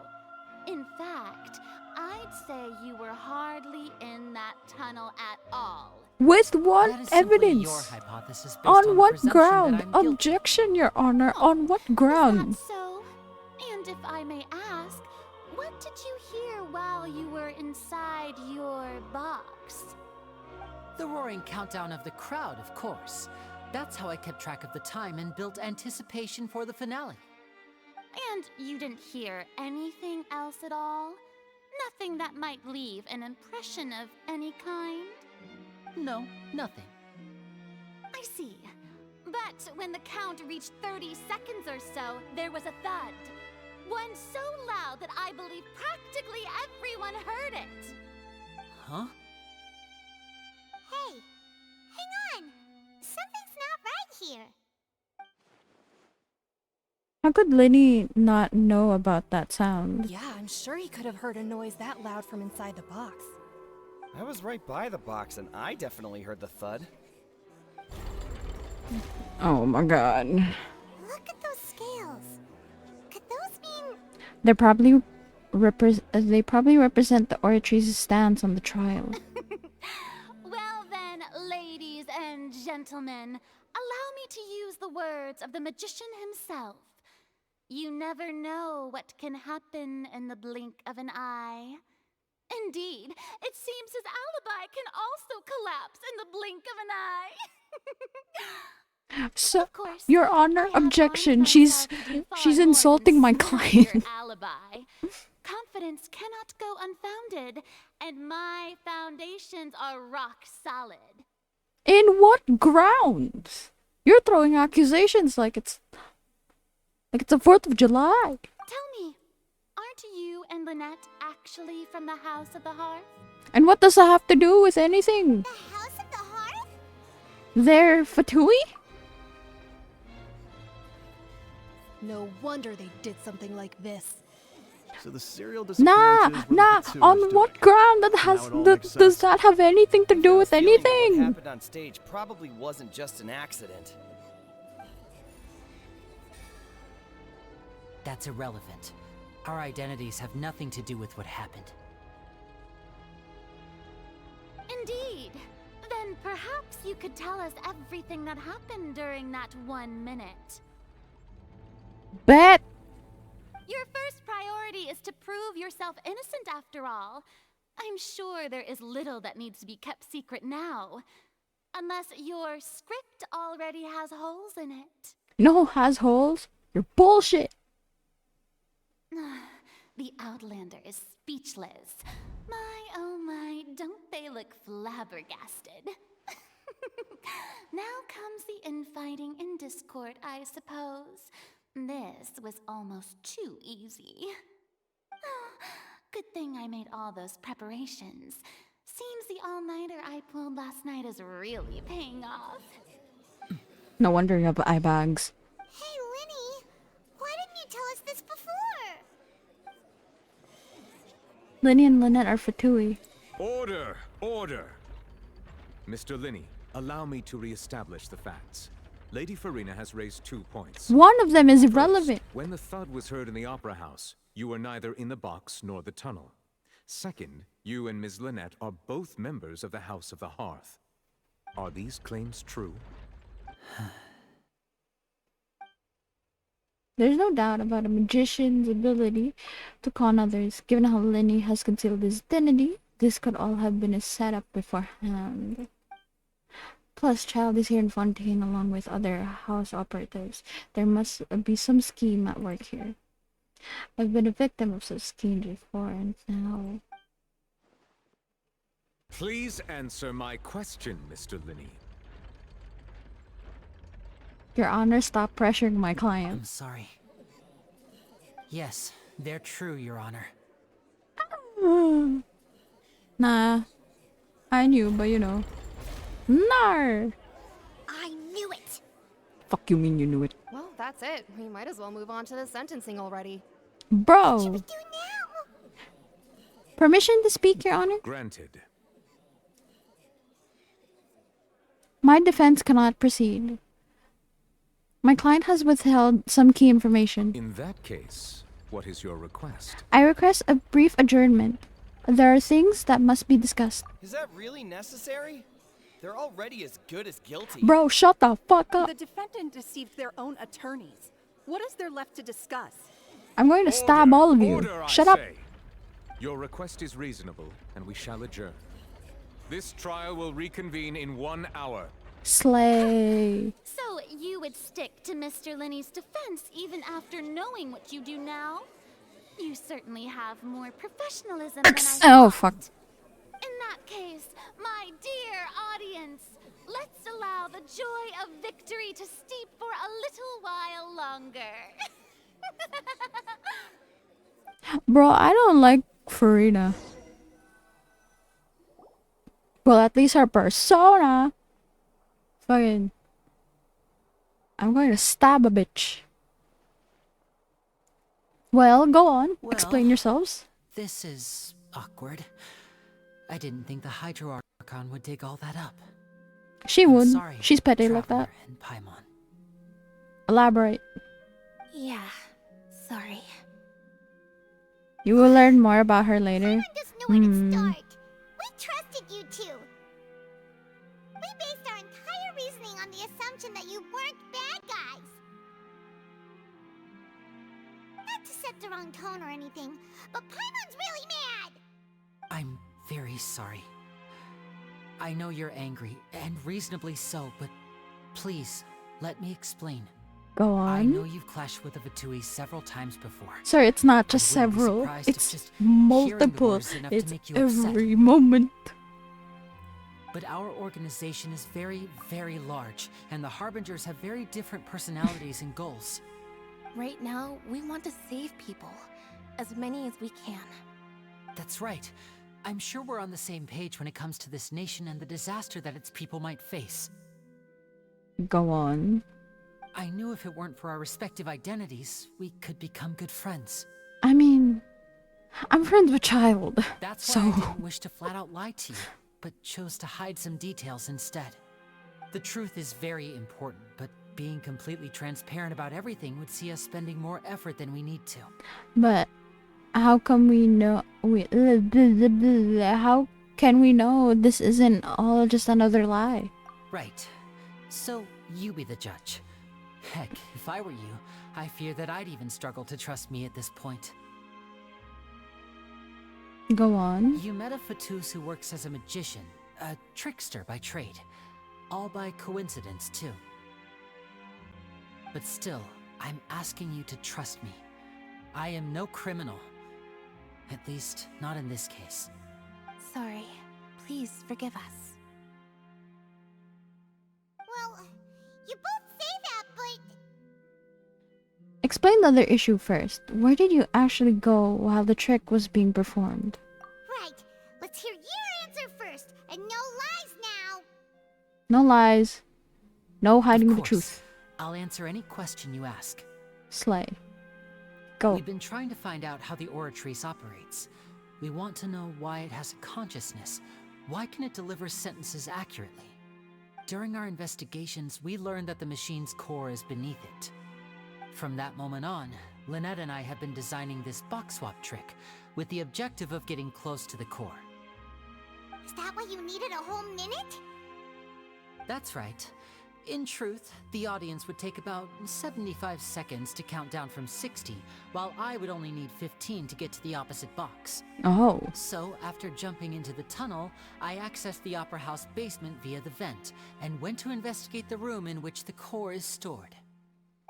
In fact, I'd say you were hardly in that tunnel at all. With what That is simply evidence? your hypothesis based On the what presumption ground? that I'm guilty. Objection, Your Honor. On what ground? So, and if I may ask, what did you hear while you were inside your box? The roaring countdown of the crowd, of course. That's how I kept track of the time and built anticipation for the finale. And you didn't hear anything else at all? Nothing that might leave an impression of any kind? No, nothing. I see. But when the count reached 30 seconds or so, there was a thud. One so loud that I believe practically everyone heard it. Huh? Hey, hang on. Something's not right here. How could Linney not know about that sound? Yeah, I'm sure he could have heard a noise that loud from inside the box. I was right by the box, and I definitely heard the thud. Oh my god. Look at those scales. Could those mean... They probably represent the Oratrice's stance on the trial. Well then, ladies and gentlemen, allow me to use the words of the magician himself. You never know what can happen in the blink of an eye. Indeed, it seems his alibi can also collapse in the blink of an eye. So, Your Honor, objection. She's insulting my client. Alibi. Confidence cannot go unfounded, and my foundations are rock solid. In what grounds? You're throwing accusations like it's the 4th of July. Tell me, aren't you and Lynette actually from the House of the Hearth? And what does that have to do with anything? The House of the Hearth? They're Fatui? No wonder they did something like this. So the serial Nah, disappearances were nah. the On Fatsui's what doing. ground that Now has it all that makes does sense. that have anything to do with What anything? happened on stage probably wasn't just an accident. That's irrelevant. Our identities have nothing to do with what happened. Indeed. Then perhaps you could tell us everything that happened during that 1 minute. Bet. Your first priority is to prove yourself innocent after all. I'm sure there is little that needs to be kept secret now. Unless your script already has holes in it. No, has holes. You're bullshit. The Outlander is speechless. My, oh my, don't they look flabbergasted? Now comes the infighting and discord, I suppose. This was almost too easy. Good thing I made all those preparations. Seems the all-nighter I pulled last night is really paying off. No wonder you have eye bags. Hey, Linny, why didn't you tell us this before? Linny and Lynette are Fatui. Order! Order! Mr. Linny, allow me to re-establish the facts. Lady Farina has raised 2 points. One of them is First, irrelevant. when the thud was heard in the Opera House, you were neither in the box nor the tunnel. Second, you and Ms. Lynette are both members of the House of the Hearth. Are these claims true? There's no doubt about a magician's ability to con others. Given how Linny has concealed his identity, this could all have been a setup beforehand. Plus, Child is here in Fontaine along with other house operatives. There must be some scheme at work here. I've been a victim of such schemes before, and now... Please answer my question, Mr. Linny. Your Honor, stop pressuring my client. I'm sorry. Yes, they're true, Your Honor. Nah. I knew, but you know. Nar! I knew it! Fuck you mean you knew it? Well, that's it. We might as well move on to the sentencing already. Bro! What should we do now? Permission to speak, Your Honor? Granted. My defense cannot proceed. My client has withheld some key information. In that case, what is your request? I request a brief adjournment. There are things that must be discussed. Is that really necessary? They're already as good as guilty. Bro, shut the fuck up. The defendant deceived their own attorneys. What is there left to discuss? I'm going to stab all of you. Order, Shut I up. say. Your request is reasonable, and we shall adjourn. This trial will reconvene in 1 hour. Slay. So you would stick to Mr. Linny's defense even after knowing what you do now? You certainly have more professionalism than I Oh, thought. fuck. In that case, my dear audience, let's allow the joy of victory to steep for a little while longer. Bro, I don't like Farina. Well, at least her persona. Fucking. I'm going to stab a bitch. Well, go on. Well, Explain yourselves. This is awkward. I didn't think the Hydro Archon would dig all that up. She I'm would. sorry, She's petty like that. Traveler and Paimon. Elaborate. Yeah, sorry. You will learn more about her later. Just know where to start. We trusted you two. We based our entire reasoning on the assumption that you weren't bad guys. Not to set the wrong tone or anything, but Paimon's really mad. I'm very sorry. I know you're angry, and reasonably so, but please, let me explain. Go I know on. you've clashed with the Vatui several times before. Sorry, it's not just I wouldn't be several. surprised if It's just hearing the multiple. words enough to It's make you upset. every moment. But our organization is very, very large, and the Harbingers have very different personalities and goals. Right now, we want to save people. As many as we can. That's right. I'm sure we're on the same page when it comes to this nation and the disaster that its people might face. Go on. I knew if it weren't for our respective identities, we could become good friends. I mean, I'm friends with Child. That's so why I didn't wish to flat out lie to you, but chose to hide some details instead. The truth is very important, but being completely transparent about everything would see us spending more effort than we need to. But how come we know how can we know this isn't all just another lie? Right. So, you be the judge. Heck, if I were you, I fear that I'd even struggle to trust me at this point. Go on. You met a Fatus who works as a magician, a trickster by trade. All by coincidence, too. But still, I'm asking you to trust me. I am no criminal. At least, not in this case. Sorry. Please forgive us. Well, you both say that, but... Explain the other issue first. Where did you actually go while the trick was being performed? Right. Let's hear your answer first, and no lies now. No lies. No hiding Of the course. truth. I'll answer any question you ask. Slay. Go. We've been trying to find out how the Oratrice operates. We want to know why it has a consciousness. Why can it deliver sentences accurately? During our investigations, we learned that the machine's core is beneath it. From that moment on, Lynette and I have been designing this box swap trick with the objective of getting close to the core. Is that why you needed a whole minute? That's right. In truth, the audience would take about 75 seconds to count down from 60, while I would only need 15 to get to the opposite box. Oh. So, after jumping into the tunnel, I accessed the Opera House basement via the vent, and went to investigate the room in which the core is stored.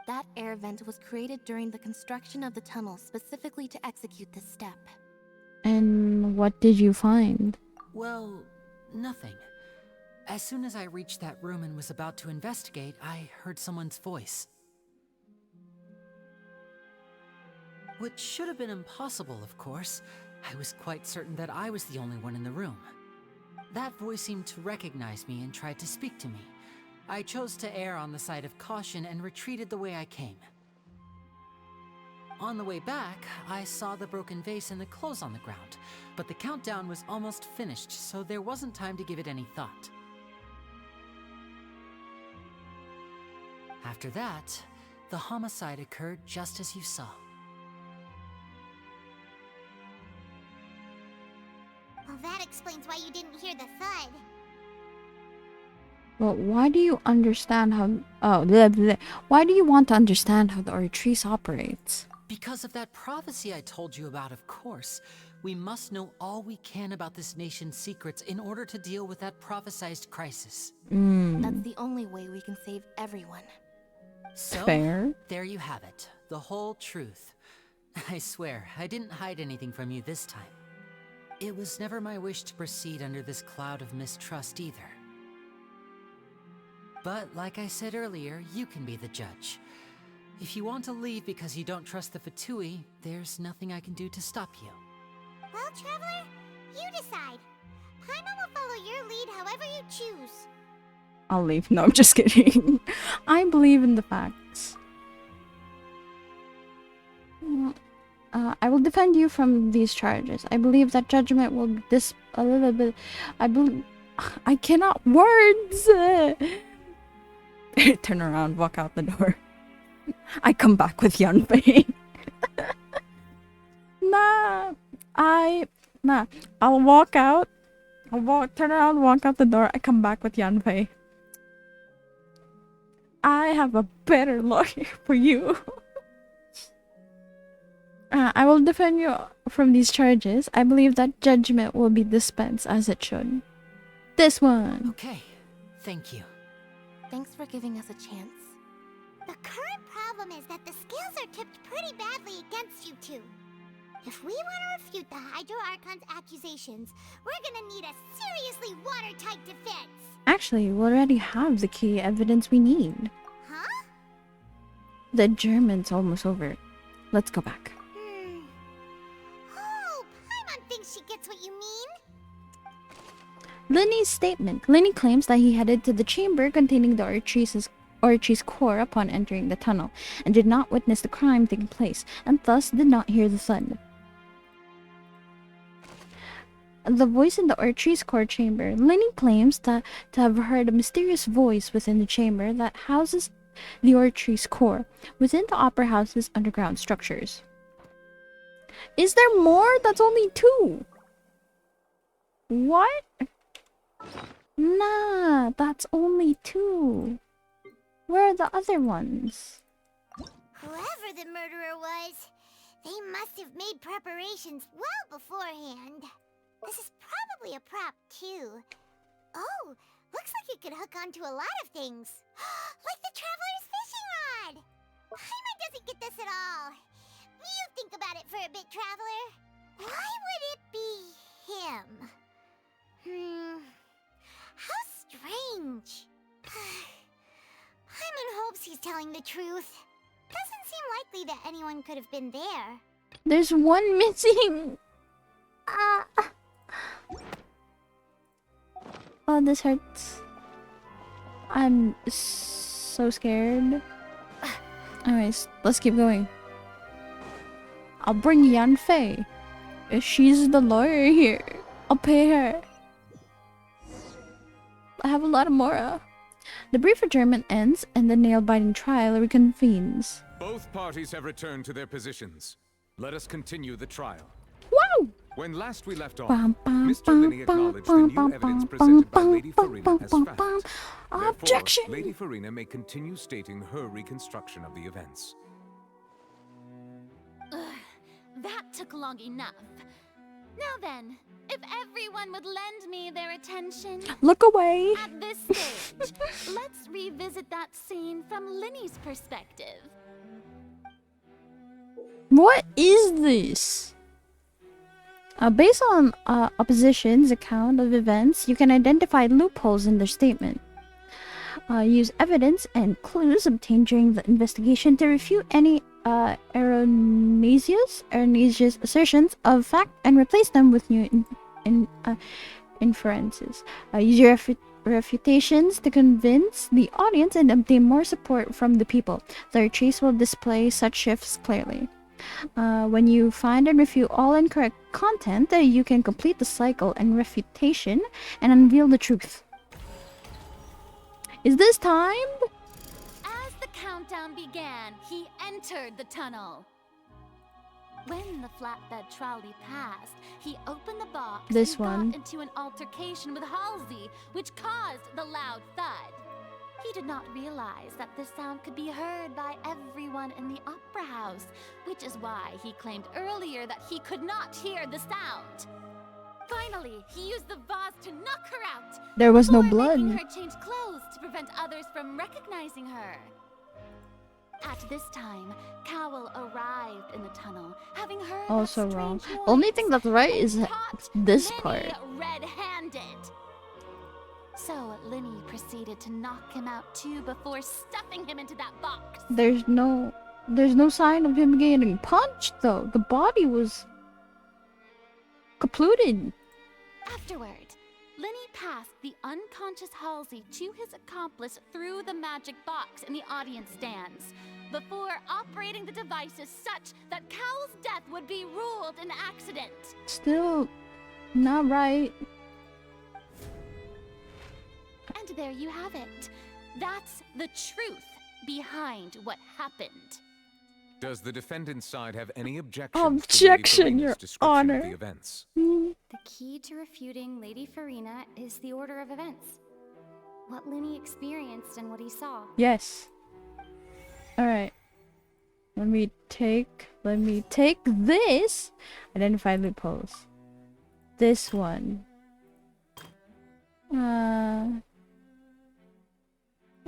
That air vent was created during the construction of the tunnel specifically to execute this step. And what did you find? Well, nothing. As soon as I reached that room and was about to investigate, I heard someone's voice. Which should have been impossible, of course. I was quite certain that I was the only one in the room. That voice seemed to recognize me and tried to speak to me. I chose to err on the side of caution and retreated the way I came. On the way back, I saw the broken vase and the clothes on the ground, but the countdown was almost finished, so there wasn't time to give it any thought. After that, the homicide occurred just as you saw. Well, that explains why you didn't hear the thud. Well, why do you understand how... Oh, bleh, bleh. Why do you want to understand how the Oratrice operates? Because of that prophecy I told you about, of course. We must know all we can about this nation's secrets in order to deal with that prophesized crisis. That's the only way we can save everyone. So, Fair. There you have it. The whole truth. I swear, I didn't hide anything from you this time. It was never my wish to proceed under this cloud of mistrust either. But like I said earlier, you can be the judge. If you want to leave because you don't trust the Fatui, there's nothing I can do to stop you. Well, Traveler, you decide. Paimon will follow your lead however you choose. I'll leave. No, I'm just kidding. I believe in the facts. I will defend you from these charges. I believe that judgment will a little bit... I cannot words! Turn around, walk out the door. I come back with Yanfei. Nah. I'll walk out. Turn around, walk out the door. I come back with Yanfei. I have a better lawyer for you. I will defend you from these charges. I believe that judgment will be dispensed as it should. This one. Okay, thank you. Thanks for giving us a chance. The current problem is that the scales are tipped pretty badly against you two. If we want to refute the Hydro Archon's accusations, we're gonna need a seriously watertight defense. Actually, we already have the key evidence we need. Huh? The German's almost over. Let's go back. Oh, Paimon thinks she gets what you mean. Linny's statement. Linny claims that he headed to the chamber containing the Oratrice's core upon entering the tunnel, and did not witness the crime taking place, and thus did not hear the thud. The voice in the Oratrice core chamber. Linny claims to have heard a mysterious voice within the chamber that houses the Oratrice core, within the Opera House's underground structures. Is there more? That's only 2. What? Nah, that's only 2. Where are the other ones? Whoever the murderer was, They must have made preparations well beforehand. This is probably a prop, too. Oh, looks like it could hook onto a lot of things. Like the Traveler's fishing rod! Paimon doesn't get this at all. You think about it for a bit, Traveler. Why would it be him? How strange. Paimon hopes he's telling the truth. Doesn't seem likely that anyone could have been there. There's one missing. Oh, this hurts. I'm so scared. Anyways, let's keep going. I'll bring Yan Fei. If she's the lawyer here, I'll pay her. I have a lot of Mora. The brief adjournment ends and the nail-biting trial reconvenes. Both parties have returned to their positions. Let us continue the trial. Wow! When last we left off, Bum, bum, Mr. bum, Linney bum, acknowledged the bum, new bum, evidence bum, presented by bum, Lady bum, Farina bum, as bum, fact. bum. Therefore, Objection! Lady Farina may continue stating her reconstruction of the events. That took long enough. Now then, if everyone would lend me their attention... Look away! At this stage, let's revisit that scene from Linny's perspective. What is this? Based on opposition's account of events, you can identify loopholes in their statement. Use evidence and clues obtained during the investigation to refute any erroneous assertions of fact and replace them with new inferences. Use your refutations to convince the audience and obtain more support from the people. The retrace will display such shifts clearly. When you find and refute all incorrect content, you can complete the cycle and refutation and unveil the truth. Is this timed? As the countdown began, he entered the tunnel. When the flatbed trolley passed, he opened the box This and one. got into an altercation with Halsey, which caused the loud thud. He did not realize that this sound could be heard by everyone in the opera house, which is why he claimed earlier that he could not hear the sound. Finally, he used the vase to knock her out. There was no before blood. making her change clothes to prevent others from recognizing her. At this time, Cowell arrived in the tunnel, having heard Also that wrong. strange Only noise thing that's right and is caught this Linny part. red-handed. So Linny proceeded to knock him out too before stuffing him into that box. There's no sign of him getting punched though. The body was kapluted. Afterward, Linny passed the unconscious Halsey to his accomplice through the magic box in the audience stands, before operating the devices such that Cowell's death would be ruled an accident. Still not right. And there you have it. That's the truth behind what happened. Does the defendant's side have any objections Objection, to Lady Your Farina's description Honor. of the events? The key to refuting Lady Farina is the order of events. What Linny experienced and what he saw. Yes. Alright. Let me take this. Identify loopholes. This one.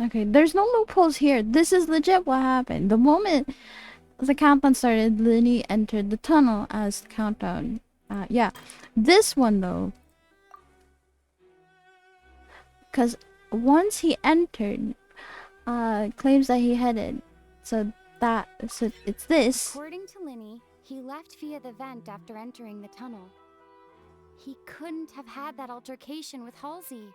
Okay, there's no loopholes here. This is legit what happened. The moment the countdown started, Linny entered the tunnel as the countdown. Yeah. This one though. Because once he entered, claims that he headed. So it's this. According to Linny, he left via the vent after entering the tunnel. He couldn't have had that altercation with Halsey.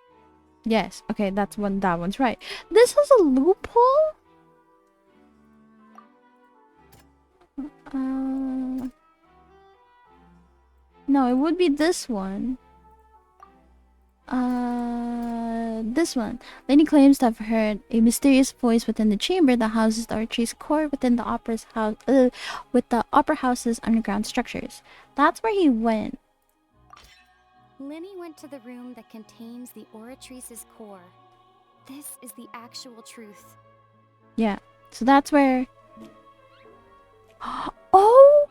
Yes, okay, that one's right. This has a loophole? No, it would be this one. This one. Lenny claims to have heard a mysterious voice within the chamber that houses the Archie's core within the opera's house, with the opera house's underground structures. That's where he went. Linny went to the room that contains the Oratrice's core. This is the actual truth. Yeah, so that's where... Oh!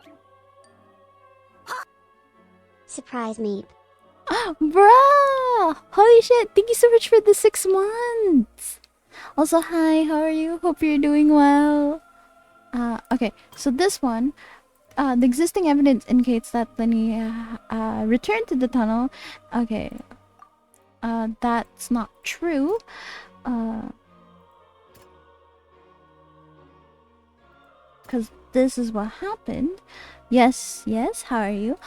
Surprise me. Bruh! Holy shit, thank you so much for the 6 months! Also, hi, how are you? Hope you're doing well. Okay, so this one, the existing evidence indicates that Lenny returned to the tunnel. Okay, that's not true. Because this is what happened. Yes, how are you?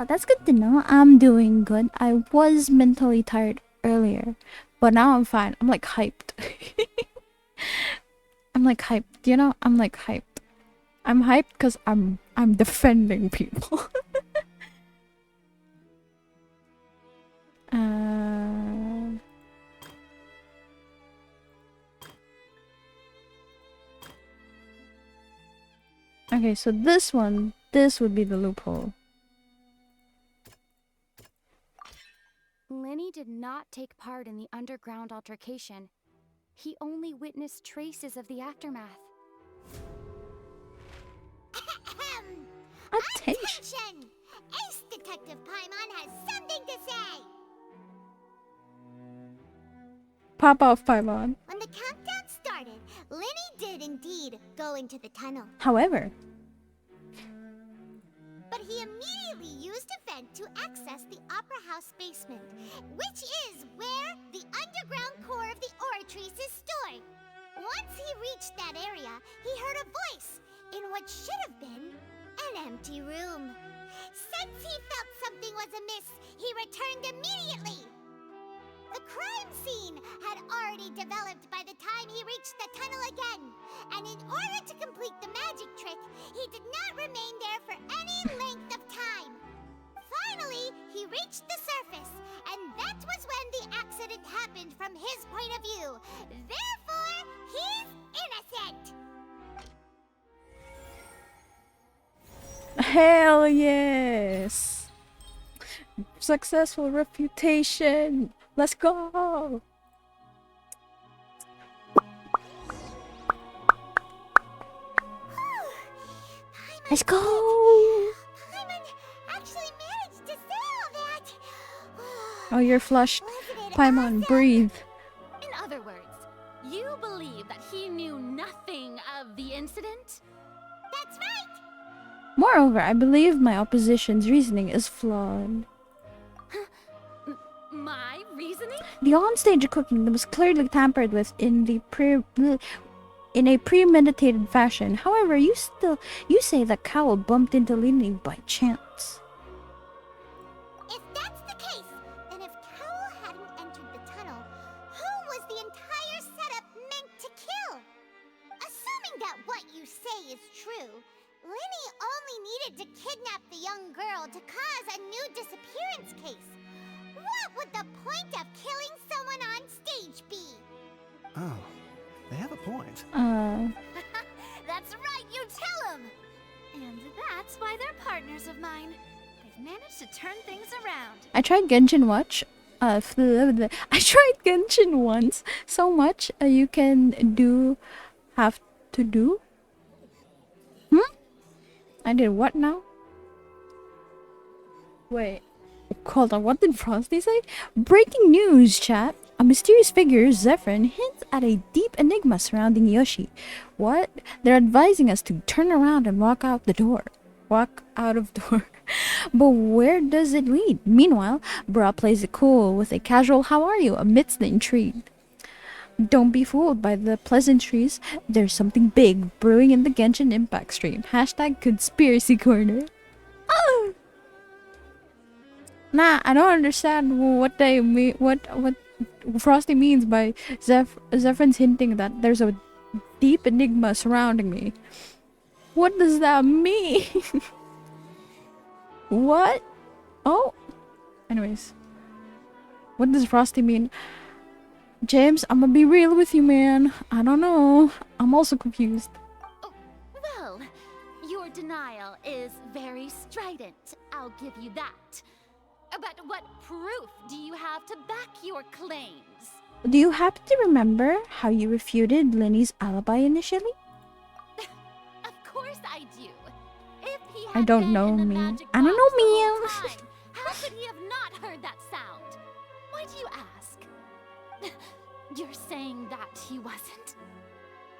That's good to know. I'm doing good. I was mentally tired earlier, but now I'm fine. I'm like hyped. I'm like hyped, you know? I'm like hyped. I'm hyped because I'm defending people. Okay, so this would be the loophole. Lenny did not take part in the underground altercation. He only witnessed traces of the aftermath. Attention! Ace Detective Paimon has something to say! Pop off, Paimon. When the countdown started, Lenny did indeed go into the tunnel. However, but he immediately used a vent to access the Opera House basement, which is where the underground core of the Oratrice is stored. Once he reached that area, he heard a voice in what should have been an empty room. Since he felt something was amiss, he returned immediately. The crime scene had already developed by the time he reached the tunnel again, and in order to complete the magic trick, he did not remain there for any length of time. Finally, he reached the surface, and that was when the accident happened from his point of view. Therefore, he's innocent! hell yes! Successful refutation! Let's go! Let's go! Paimon actually managed to say all that! Oh, you're flushed. Paimon, breathe. In other words, you believe that he knew nothing of the incident? That's right! Moreover, I believe my opposition's reasoning is flawed. My reasoning? The onstage equipment was clearly tampered with in a premeditated fashion. However, you say that Cowell bumped into Lily by chance. If that's the case, then if Cowell hadn't entered the tunnel, who was the entire setup meant to kill? Assuming that what you say is true, Lenny only needed to kidnap the young girl to cause a new disappearance case. What would the point of killing someone on stage be? Oh, they have a point. That's right, you tell them! And that's why they're partners of mine. They've managed to turn things around. I tried Genshin Watch. I tried Genshin once so much. You can have to do. I did what now? Wait. Hold on, what did Frosty say? Breaking news, chat. A mysterious figure, Zephyrin, hints at a deep enigma surrounding Yoshi. What? They're advising us to turn around and walk out the door. Walk out of door. But where does it lead? Meanwhile, Bra plays it cool with a casual "how are you" amidst the intrigue. Don't be fooled by the pleasantries. There's something big brewing in the Genshin Impact stream. Hashtag conspiracy corner. Oh! Nah, I don't understand what they mean. What Frosty means by Zephyr's hinting that there's a deep enigma surrounding me. What does that mean? What? Oh. Anyways, what does Frosty mean? James, I'm gonna be real with you, man. I don't know. I'm also confused. Well, your denial is very strident, I'll give you that. But what proof do you have to back your claims? Do you happen to remember how you refuted Lenny's alibi initially? Of course I do. If he I had don't been know in the me. magic I don't know box the me. whole time, How could he have not heard that sound? Why do you ask? You're saying that he wasn't?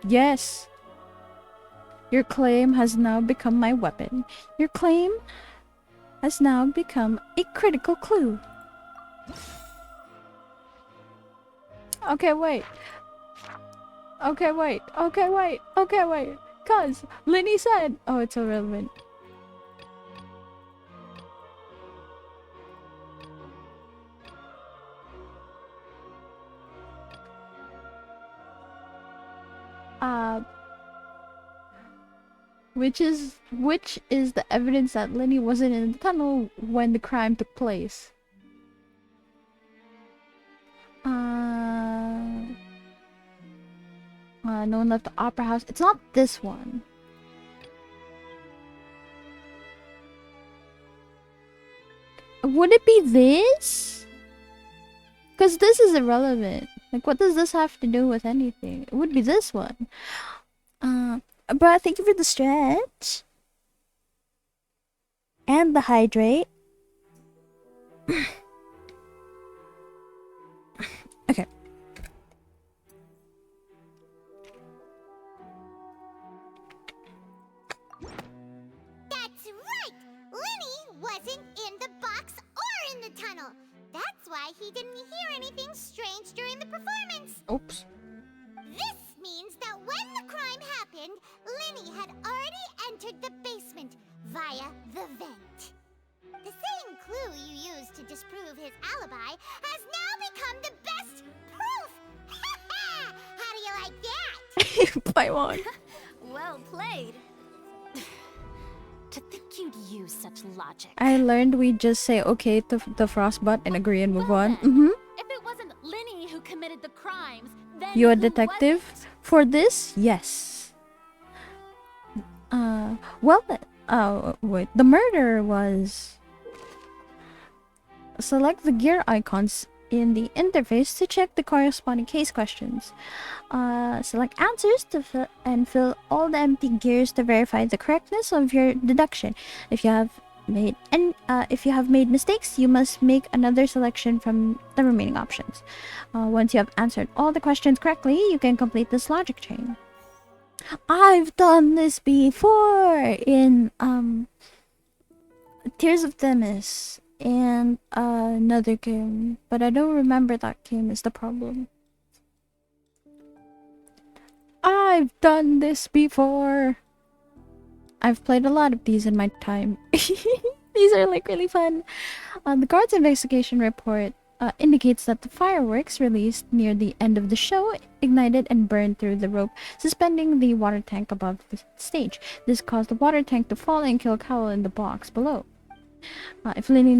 Yes. Your claim has now become my weapon. Your claim has now become a critical clue. Okay, wait. Okay, wait. Okay, wait. Okay, wait. Cause Linny said... Oh, it's irrelevant. Which is the evidence that Linny wasn't in the tunnel when the crime took place? No one left the opera house. It's not this one. Would it be this? Because this is irrelevant. Like, what does this have to do with anything? It would be this one. But thank you for the stretch. And the hydrate. Okay. That's right! Linny wasn't in the box or in the tunnel. That's why he didn't hear anything strange during the performance. Oops. This means that when the crime happened, Linny had already entered the basement via the vent. The same clue you used to disprove his alibi has now become the best proof! How do you like that? Paimon. Well played. To think you'd use such logic. I learned we just say okay to the frostbot and agree and move on. If it wasn't Linny who committed the crimes, then You a who detective? was it? For this? Yes. Wait. The murder was... Select the gear icons in the interface to check the corresponding case questions. Select answers to fill all the empty gears to verify the correctness of your deduction. If you have made mistakes, you must make another selection from the remaining options. Once you have answered all the questions correctly, you can complete this logic chain. I've done this before in Tears of Themis and another game, but I don't remember that game is the problem. I've done this before. I've played a lot of these in my time. These are like really fun. The guard's investigation report indicates that the fireworks released near the end of the show ignited and burned through the rope suspending the water tank above the stage. This caused the water tank to fall and kill Cowell in the box below. If Linny is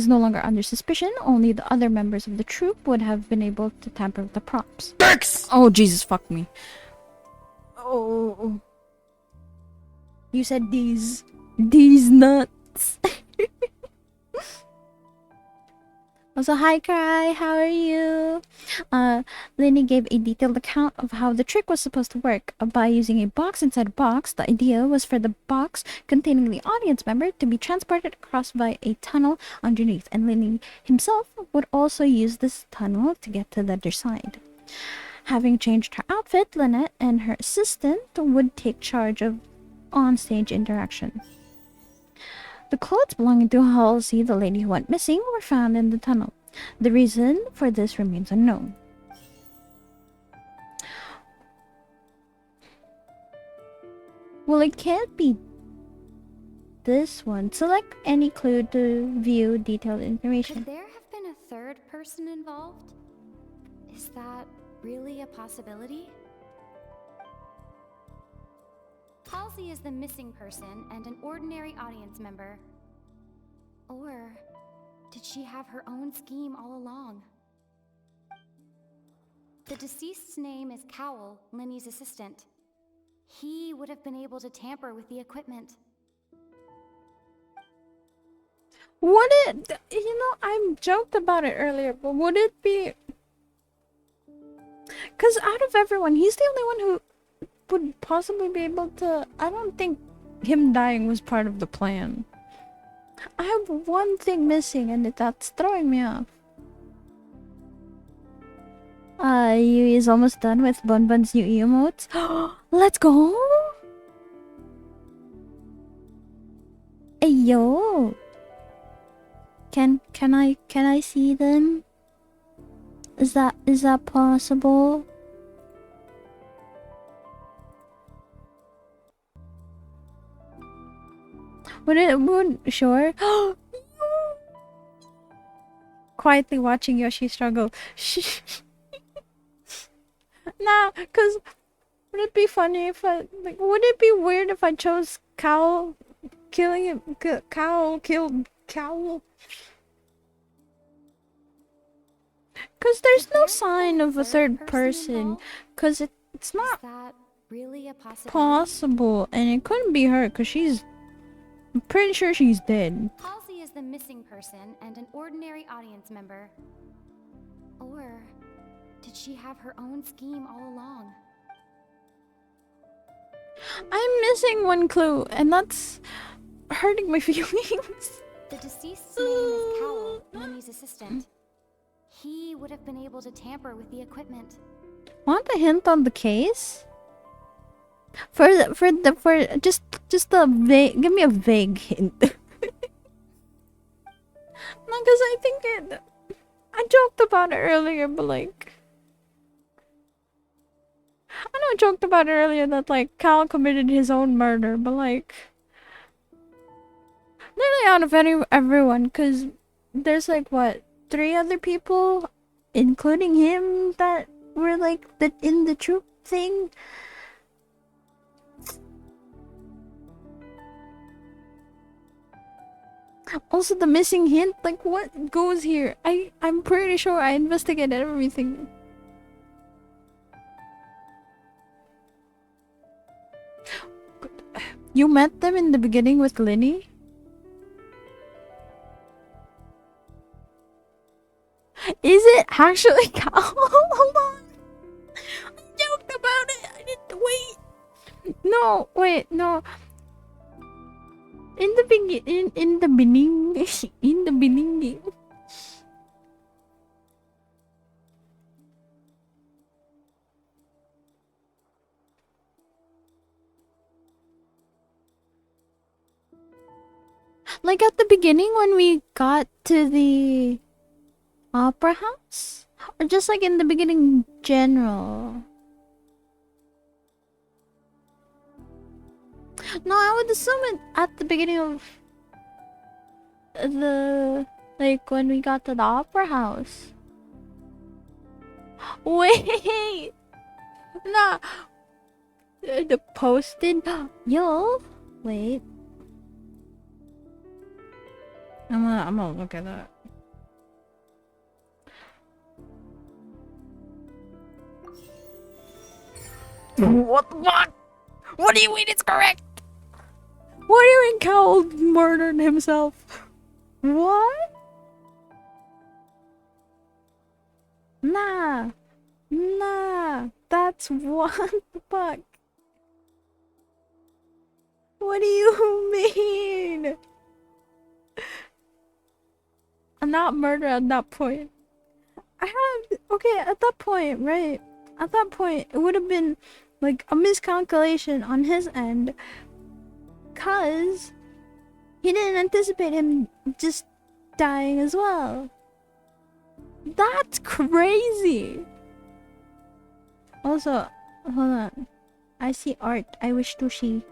no longer under suspicion, only the other members of the troupe would have been able to tamper with the props. Oh Jesus, fuck me. Oh. You said these nuts. Also, hi Cry, how are you? Linny gave a detailed account of how the trick was supposed to work. By using a box inside a box, the idea was for the box containing the audience member to be transported across by a tunnel underneath, and Linny himself would also use this tunnel to get to the other side. Having changed her outfit, Lynette and her assistant would take charge of on-stage interaction. The clothes belonging to Halsey, the lady who went missing, were found in the tunnel. The reason for this remains unknown. Well, it can't be this one. Select any clue to view detailed information. Could there have been a third person involved? Is that really a possibility? Halsey is the missing person and an ordinary audience member. Or did she have her own scheme all along? The deceased's name is Cowell, Linny's assistant. He would have been able to tamper with the equipment. Would it... I joked about it earlier, but would it be... Because out of everyone, he's the only one who would possibly be able to... I don't think him dying was part of the plan. I have one thing missing and that's throwing me off. Yui is almost done with Bun's new emotes. Let's go! Hey yo! Can I see them? Is that possible? Would sure. Quietly watching Yoshi struggle. Nah, cause would it be funny if would it be weird if I chose Cowl killing him? Cowl killed Cowl. Cause there's no sign of a third person. Cause it's not that really a possibility? possible, and it couldn't be her. Cause I'm pretty sure she's dead. Halsey is the missing person and an ordinary audience member. Or did she have her own scheme all along? I'm missing one clue, and that's hurting my feelings. The deceased's name is Cowl, Mimi's assistant. He would have been able to tamper with the equipment. Want a hint on the case? For just a vague, give me a vague hint. No, cause I think I joked about it earlier, but like I know I joked about it earlier that like Cal committed his own murder, but like nearly out of everyone, cause there's like what 3 other people, including him, that were like in the troop thing. Also, the missing hint, like what goes here? I'm pretty sure I investigated everything. You met them in the beginning with Linny? Is it actually Cal? Hold on. I joked about it. I didn't wait. No, wait, no. In the beginning, in the beginning. Like at the beginning when we got to the opera house? Or just like in the beginning general? No, I would assume it at the beginning of the like when we got to the opera house. Wait, nah, the posted. Yo, wait. I'm gonna look at that. What the fuck? What do you mean it's correct? What do you mean Cowell murdered himself? What? Nah. Nah. That's what the fuck? What do you mean? Not murder at that point. Okay, at that point, right? At that point, it would have been like a miscalculation on his end. Cause he didn't anticipate him just dying as well. That's crazy. Also, hold on. I see art I wish to see.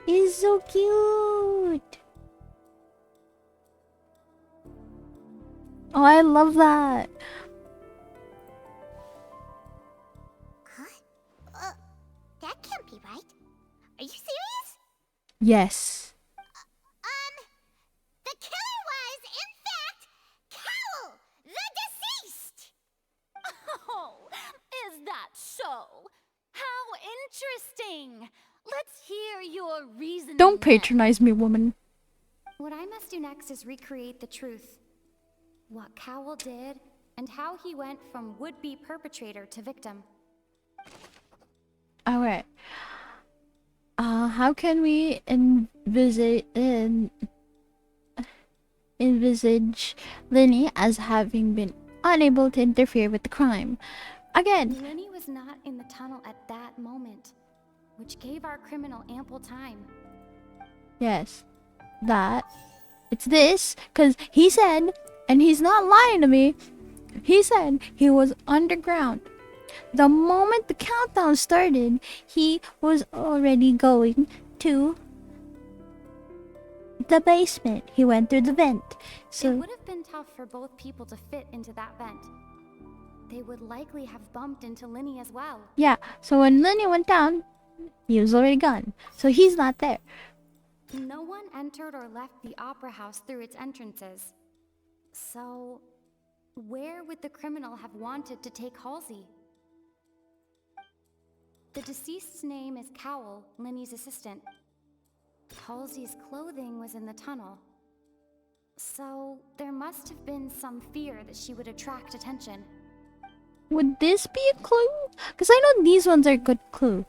It's so cute. Oh, I love that. That can't be right. Are you serious? Yes. The killer was, in fact, Cowl, the deceased! Oh, is that so? How interesting! Let's hear your reasoning. Don't patronize me, woman. What I must do next is recreate the truth. What Cowell did, and how he went from would-be perpetrator to victim. Alright. how can we envisage Linny as having been unable to interfere with the crime? Again, Lenny was not in the tunnel at that moment, which gave our criminal ample time. yes, that it's this, because he said, and he's not lying to me, he said he was underground. The moment the countdown started, he was already going to the basement. He went through the vent. So it would have been tough for both people to fit into that vent. They would likely have bumped into Linny as well. yeah, so when Linny went down, he was already gone. So he's not there. No one entered or left the opera house through its entrances. So, where would the criminal have wanted to take Halsey? The deceased's name is Cowell, Linny's assistant. Halsey's clothing was in the tunnel. So, there must have been some fear that she would attract attention. Would this be a clue? Because I know these ones are a good clue.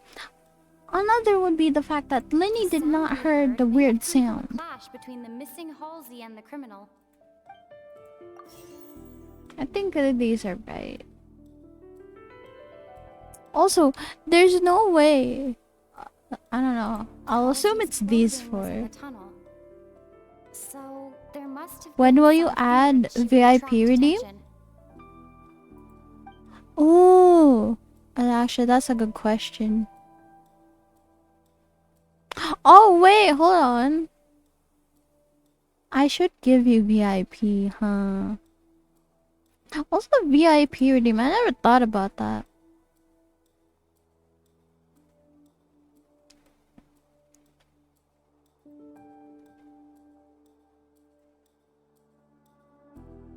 Another would be the fact that Linny did not hear the weird sound. Clash between the missing Halsey and the criminal. I think these are right. Also, there's no way. I don't know. I'll assume it's these four. So, there must have When will you add VIP redeem? Oh, actually, that's a good question. Oh, wait, hold on. I should give you VIP, huh? Also, VIP redeem. I never thought about that.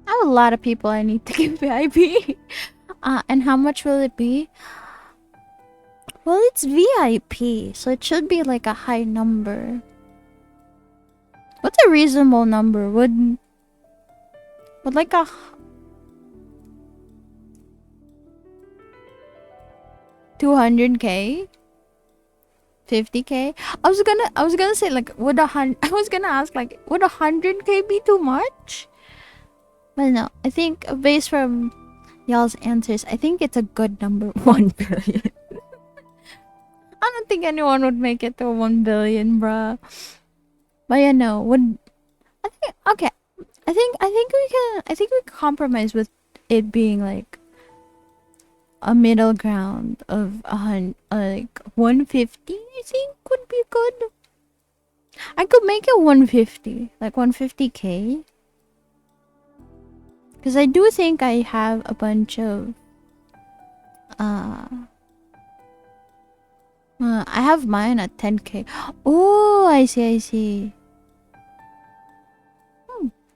I have a lot of people I need to give VIP. And how much will it be? Well, it's VIP, so it should be like a high number. What's a reasonable number? Would like a 200K? 50K? I was gonna say like I was gonna ask like would 100K be too much? But no, I think based from y'all's answers, I think it's a good number. 1 billion. I don't think anyone would make it to 1 billion, bruh. But yeah, no, I think okay. I think we can compromise with it being like a middle ground of like 150. I think would be good. I could make it 150, like 150K. Because I do think I have a bunch of I have mine at 10K. Oh, I see.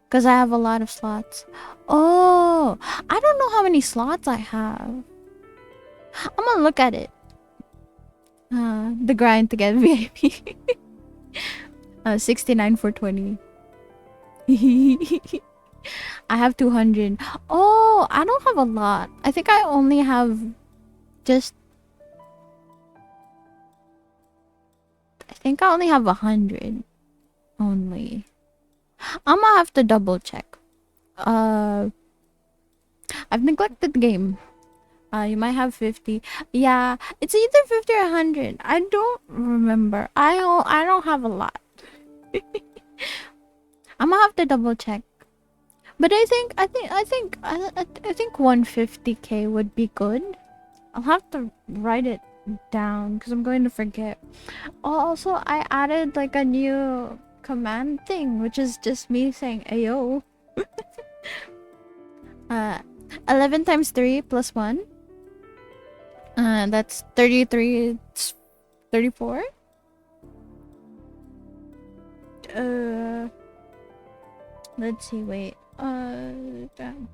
Because I have a lot of slots. Oh, I don't know how many slots I have. I'm gonna look at it. The grind to get VIP. 69 for 20. I have 200. Oh, I don't have a lot. I think I only have just... I think I only have 100. Only. I'm gonna have to double check. I've neglected the game. You might have 50. Yeah, it's either 50 or 100. I don't remember. I don't have a lot. I'm gonna have to double check. But I think 150K would be good. I'll have to write it down because I'm going to forget. Also, I added like a new command thing, which is just me saying ayo. 11 times 3 plus 1. That's 33. It's 34. Let's see. Wait. Damn.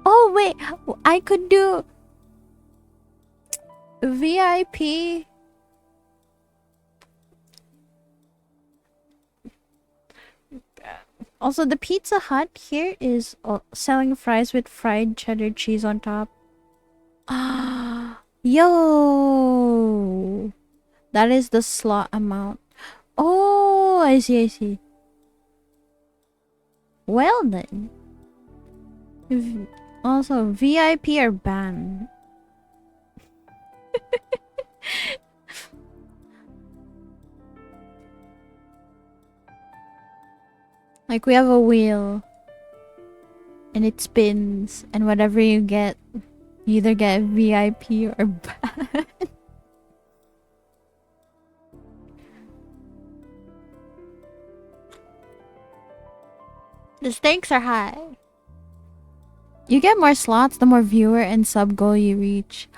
Oh wait, I could do VIP. Also, the Pizza Hut here is selling fries with fried cheddar cheese on top. Ah, yo, That is the slot amount. Oh, I see, I see. Well then. Also, VIP are banned. Like, we have a wheel. And it spins. And whatever you get, you either get VIP or banned. The stakes are high. You get more slots the more viewer and sub goal you reach.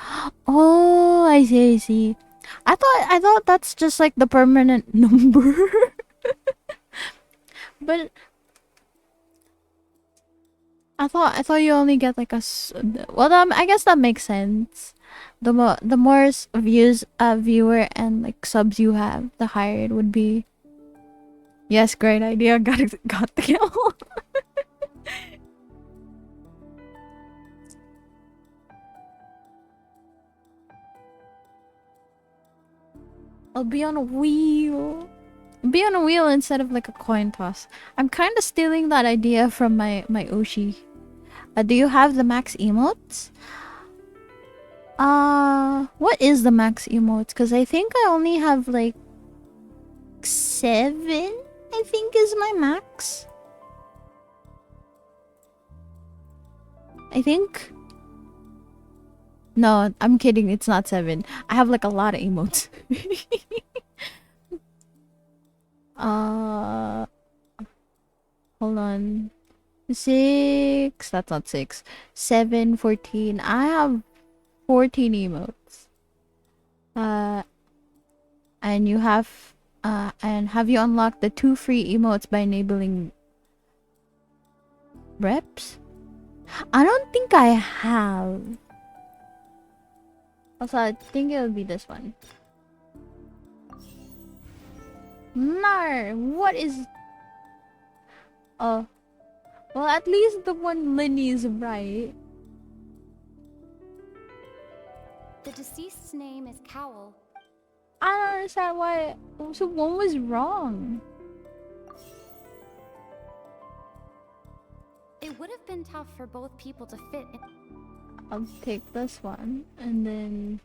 Oh, I see, I see. I thought that's just like the permanent number. But I thought you only get like well, I guess that makes sense. The more views a viewer and like subs you have, the higher it would be. Yes, great idea. Got the kill. I'll be on a wheel. Be on a wheel instead of like a coin toss. I'm kind of stealing that idea from my Oshi. Do you have the max emotes? What is the max emotes? Because I think I only have like 7. I think is my max. I think. No, I'm kidding. It's not 7. I have like a lot of emotes. Hold on. 6. That's not 6. 7, 14. I have 14 emotes. And you have and have you unlocked the 2 free emotes by enabling reps? I don't think I have. Also, I think it'll be this one. No, what is... Oh. Well, at least the one Linny is right. The deceased's name is Cowl. I don't understand why... So one was wrong. It would have been tough for both people to fit in. I'll take this one, and then...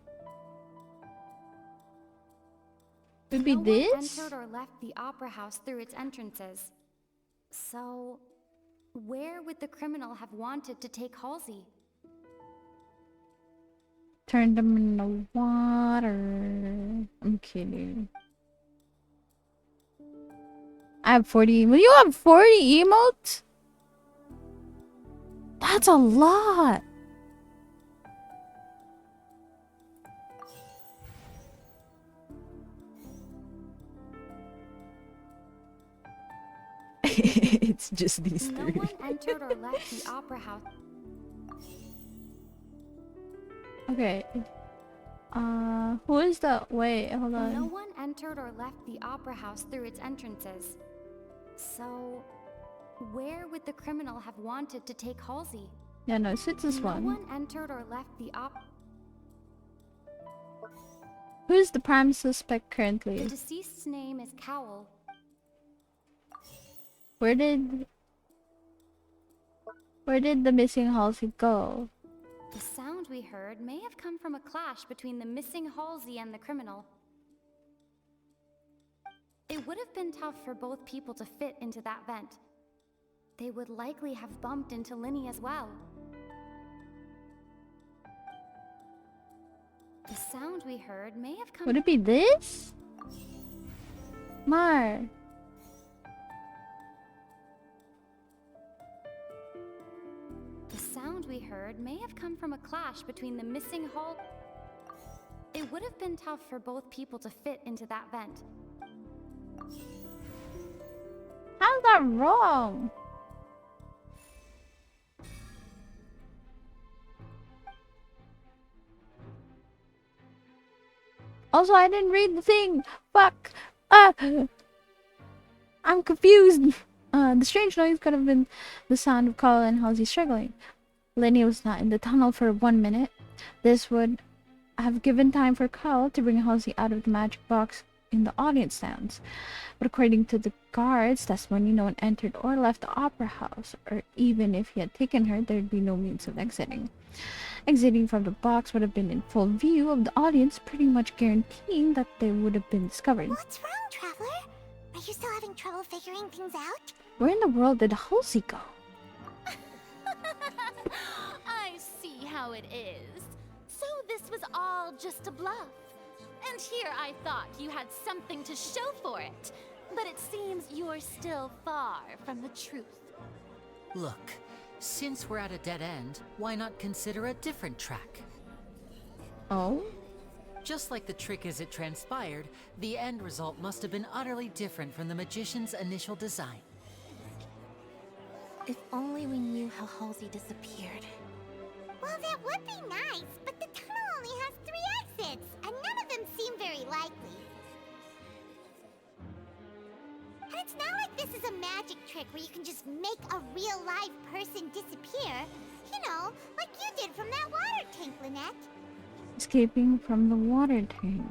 Maybe No this? one entered or left the opera house through its entrances. So, where would the criminal have wanted to take Halsey? Turn them in the water. I'm kidding. I have 40. Will you have 40 emotes? That's a lot. It's just these 3. No one entered or left the opera house. Okay. Who is the... Wait, hold on. No one entered or left the opera house through its entrances. So, where would the criminal have wanted to take Halsey? Yeah, no, it's this one. No one entered or left the Who's the prime suspect currently? The deceased's name is Cowl. Where did the missing Halsey go? The sound we heard may have come from a clash between the missing Halsey and the criminal. It would have been tough for both people to fit into that vent. They would likely have bumped into Linny as well. The sound we heard may have come... Would it be this? Mar. The sound we heard may have come from a clash between the missing Hall... It would have been tough for both people to fit into that vent. How's that wrong? Also, I didn't read the thing. Fuck. I'm confused. The strange noise could have been the sound of Colin and Halsey struggling. Lenny was not in the tunnel for 1 minute. This would have given time for Kyle to bring Halsey out of the magic box in the audience stands. But according to the guard's testimony, no one entered or left the opera house, or even if he had taken her, there'd be no means of exiting. Exiting from the box would have been in full view of the audience, pretty much guaranteeing that they would have been discovered. What's wrong, Traveler? Are you still having trouble figuring things out? Where in the world did Halsey go? I see how it is. So this was all just a bluff. And here I thought you had something to show for it. But it seems you're still far from the truth. Look, since we're at a dead end, why not consider a different track? Oh? Just like the trick as it transpired, the end result must have been utterly different from the magician's initial design. If only we knew how Halsey disappeared. Well, that would be nice, but the tunnel only has 3 exits, and none of them seem very likely. And it's not like this is a magic trick where you can just make a real live person disappear. You know, like you did from that water tank, Lynette. Escaping from the water tank.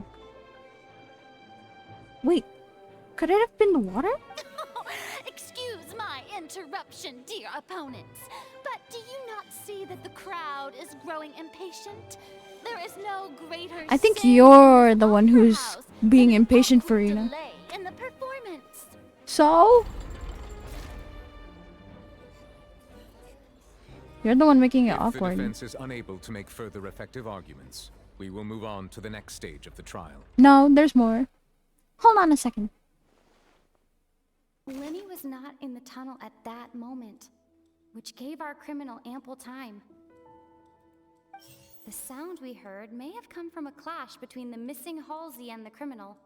Wait, could it have been the water? Excuse my interruption, dear opponents, but do you not see that the crowd is growing impatient? There is no greater I think sin you're the one who's being impatient, Farina. delay in the performance. So? You're the one making it If awkward. the defense is unable to make further effective arguments, we will move on to the next stage of the trial. No, there's more. Hold on a second. Lenny was not in the tunnel at that moment, which gave our criminal ample time. The sound we heard may have come from a clash between the missing Halsey and the criminal.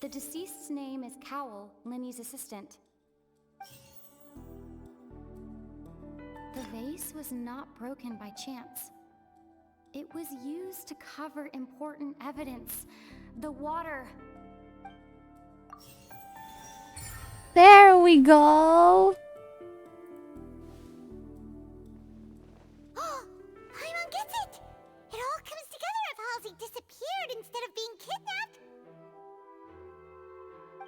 The deceased's name is Cowell, Lenny's assistant. The vase was not broken by chance. It was used to cover important evidence. The water. There we go. Paimon gets it! It all comes together if Halsey disappeared instead of being kidnapped.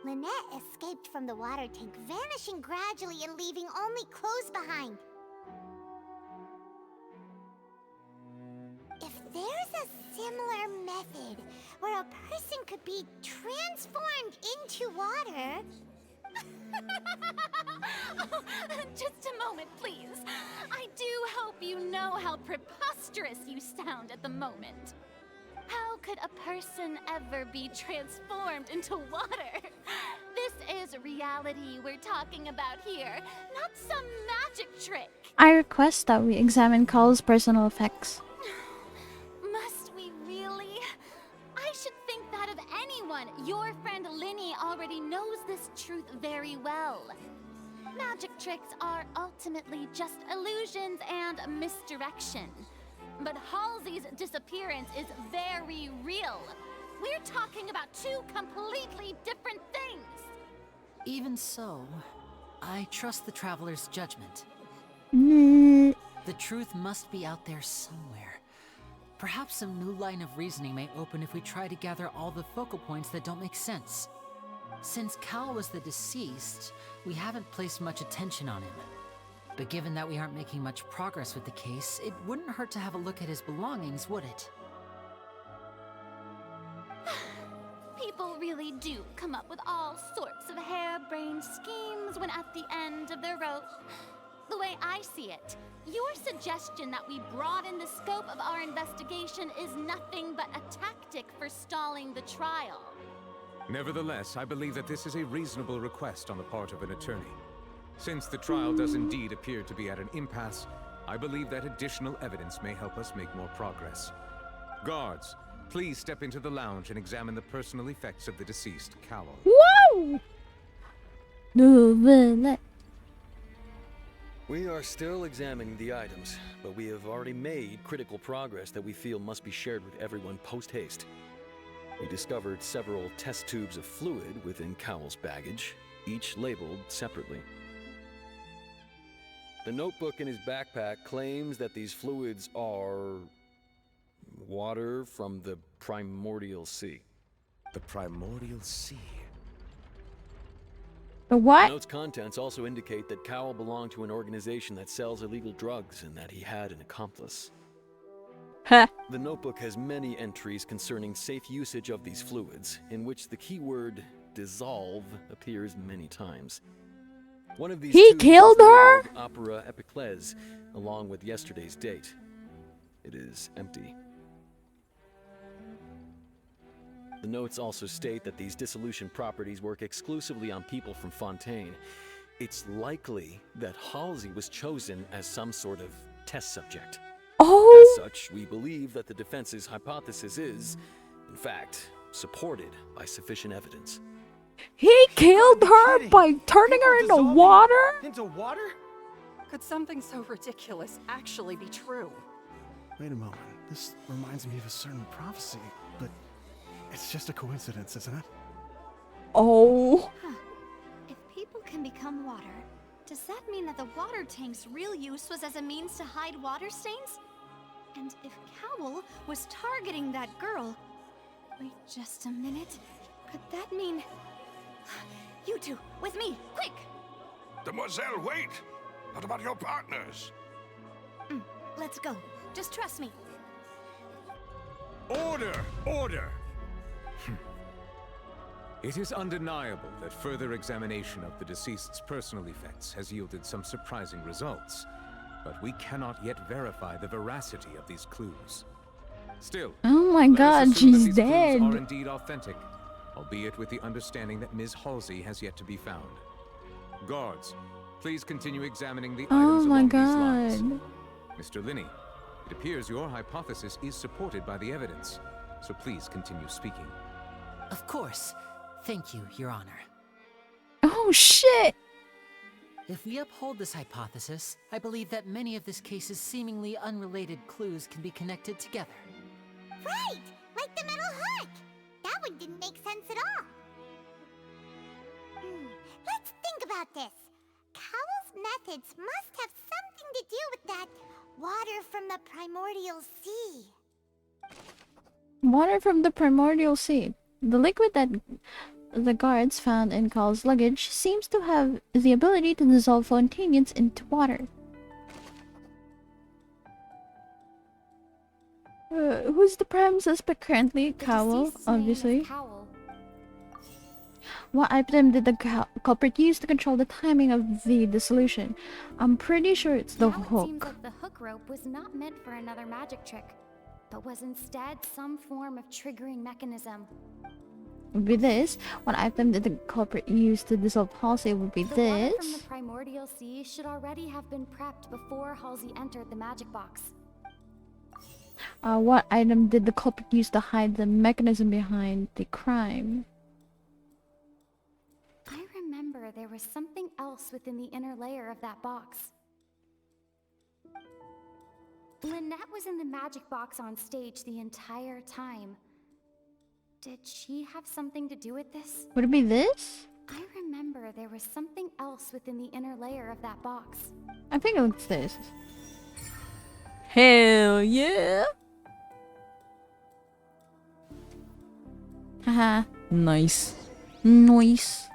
Lynette escaped from the water tank, vanishing gradually and leaving only clothes behind. If there's a similar method where a person could be transformed into water... Oh, just a moment, please. I do hope you know how preposterous you sound at the moment. How could a person ever be transformed into water? This is reality we're talking about here, not some magic trick. I request that we examine Kyle's personal effects. Must we really? I should think that of anyone. Your friend Linny already knows this truth very well. Magic tricks are ultimately just illusions and misdirection. But Halsey's disappearance is very real. We're talking about 2 completely different things. Even so, I trust the Traveler's judgment. The truth must be out there somewhere. Perhaps some new line of reasoning may open if we try to gather all the focal points that don't make sense. Since Cal was the deceased, we haven't placed much attention on him. But given that we aren't making much progress with the case, it wouldn't hurt to have a look at his belongings, would it? People really do come up with all sorts of harebrained schemes when at the end of their rope. The way I see it, your suggestion that we broaden the scope of our investigation is nothing but a tactic for stalling the trial. Nevertheless, I believe that this is a reasonable request on the part of an attorney. Since the trial does indeed appear to be at an impasse, I believe that additional evidence may help us make more progress. Guards, please step into the lounge and examine the personal effects of the deceased Cowell. Whoa! We are still examining the items, but we have already made critical progress that we feel must be shared with everyone post-haste. We discovered several test tubes of fluid within Cowell's baggage, each labeled separately. The notebook in his backpack claims that these fluids are... water from the primordial sea. The primordial sea? The The what? note's contents also indicate that Cowell belonged to an organization that sells illegal drugs and that he had an accomplice. Huh. The notebook has many entries concerning safe usage of these fluids, in which the keyword dissolve appears many times. One of these He tubes killed is her? labeled Opera Epiclese, along with yesterday's date. It is empty. The notes also state that these dissolution properties work exclusively on people from Fontaine. It's likely that Halsey was chosen as some sort of test subject. Oh! As such, we believe that the defense's hypothesis is, in fact, supported by sufficient evidence. He killed her by turning her into water? Into water? Could something so ridiculous actually be true? Wait a moment. This reminds me of a certain prophecy, but it's just a coincidence, isn't it? Oh. Huh. If people can become water, does that mean that the water tank's real use was as a means to hide water stains? And if Cowell was targeting that girl... Wait just a minute. Could that mean... You two, with me, quick! Demoiselle, wait! What about your partners? Let's go. Just trust me. Order! Order! It is undeniable that further examination of the deceased's personal effects has yielded some surprising results, but we cannot yet verify the veracity of these clues. Still, Oh my let us god, assume that she's these clues dead. are indeed authentic, albeit with the understanding that Ms. Halsey has yet to be found. Guards, please continue examining the Oh items my along these lines. god. Mr. Linney, it appears your hypothesis is supported by the evidence, so please continue speaking. Of course. Thank you, Your Honor. Oh shit! If we uphold this hypothesis, I believe that many of this case's seemingly unrelated clues can be connected together. Right! Like the metal hook! That one didn't make sense at all. Let's think about this. Cowell's methods must have something to do with that water from the primordial sea. Water from the primordial sea. The liquid that the guards found in Cowell's luggage seems to have the ability to dissolve Fontainians into water. Who's the prime suspect currently? Cowell, obviously. What item did the culprit use to control the timing of the dissolution? I'm pretty sure it's the Now it hook. seems like the hook rope was not meant for another magic trick, but was instead some form of triggering mechanism. Would be this. What item did the culprit use to dissolve Halsey? Would be The water this. from the primordial sea should already have been prepped before Halsey entered the magic box. What item did the culprit use to hide the mechanism behind the crime? I remember there was something else within the inner layer of that box. Lynette was in the magic box on stage the entire time. Did she have something to do with this? Would it be this? I remember there was something else within the inner layer of that box. I think it looks this. Hell yeah! Haha, nice. Nice.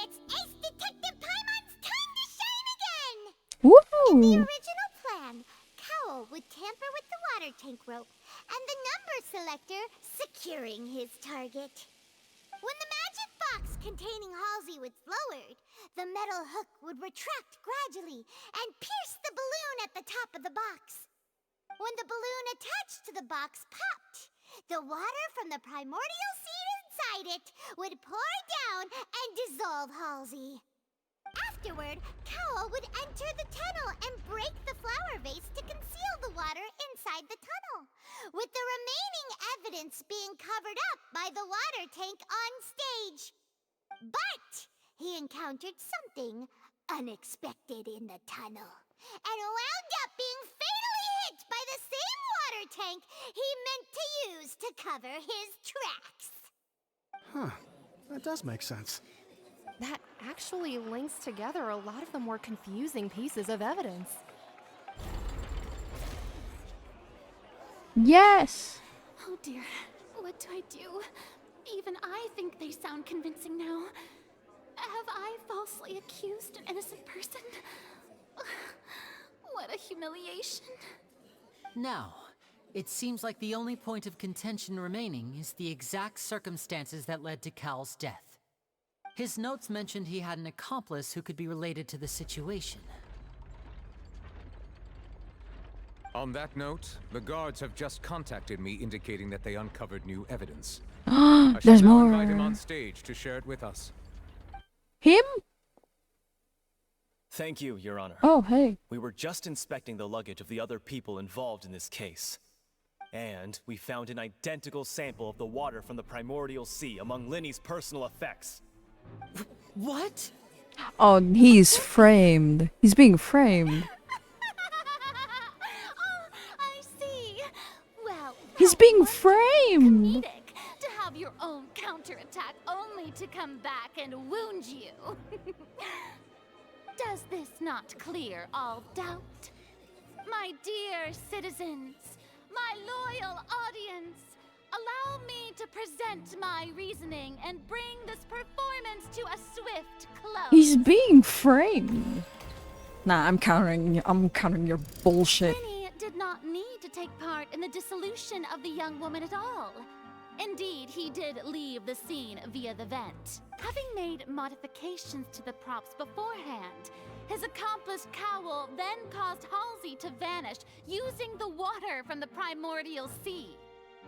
It's Ace Detective Paimon's time to shine again! Woohoo! In the original plan, Cowell would tamper with the water tank rope and the number selector securing his target. When the magic box containing Halsey was lowered, the metal hook would retract gradually and pierce the balloon at the top of the box. When the balloon attached to the box popped, the water from the primordial seed inside it would pour down and dissolve Halsey. Afterward, Cowell would enter the tunnel and break the flower vase to conceal the water inside the tunnel, with the remaining evidence being covered up by the water tank on stage. But he encountered something unexpected in the tunnel, and wound up being fatally hit by the same water tank he meant to use to cover his tracks. Huh. That does make sense. That actually links together a lot of the more confusing pieces of evidence. Yes. Oh dear, what do I do? Even I think they sound convincing now. Have I falsely accused an innocent person? What a humiliation. Now, it seems like the only point of contention remaining is the exact circumstances that led to Cal's death. His notes mentioned he had an accomplice who could be related to the situation. On that note, the guards have just contacted me indicating that they uncovered new evidence. There's now more. Invite him on stage to share it with us. Him? Thank you, Your Honor. Oh, hey. We were just inspecting the luggage of the other people involved in this case. And we found an identical sample of the water from the primordial sea among Linny's personal effects. What? Oh, he's framed. He's being framed. I see. Well, He's being framed. to have your own counterattack only to come back and wound you. Does this not clear all doubt? My dear citizens, my loyal audience, allow me to present my reasoning and bring this performance to a swift close. He's being framed. Nah, I'm countering your bullshit. Lenny did not need to take part in the dissolution of the young woman at all. Indeed, he did leave the scene via the vent. Having made modifications to the props beforehand, his accomplice Cowell then caused Halsey to vanish using the water from the primordial sea.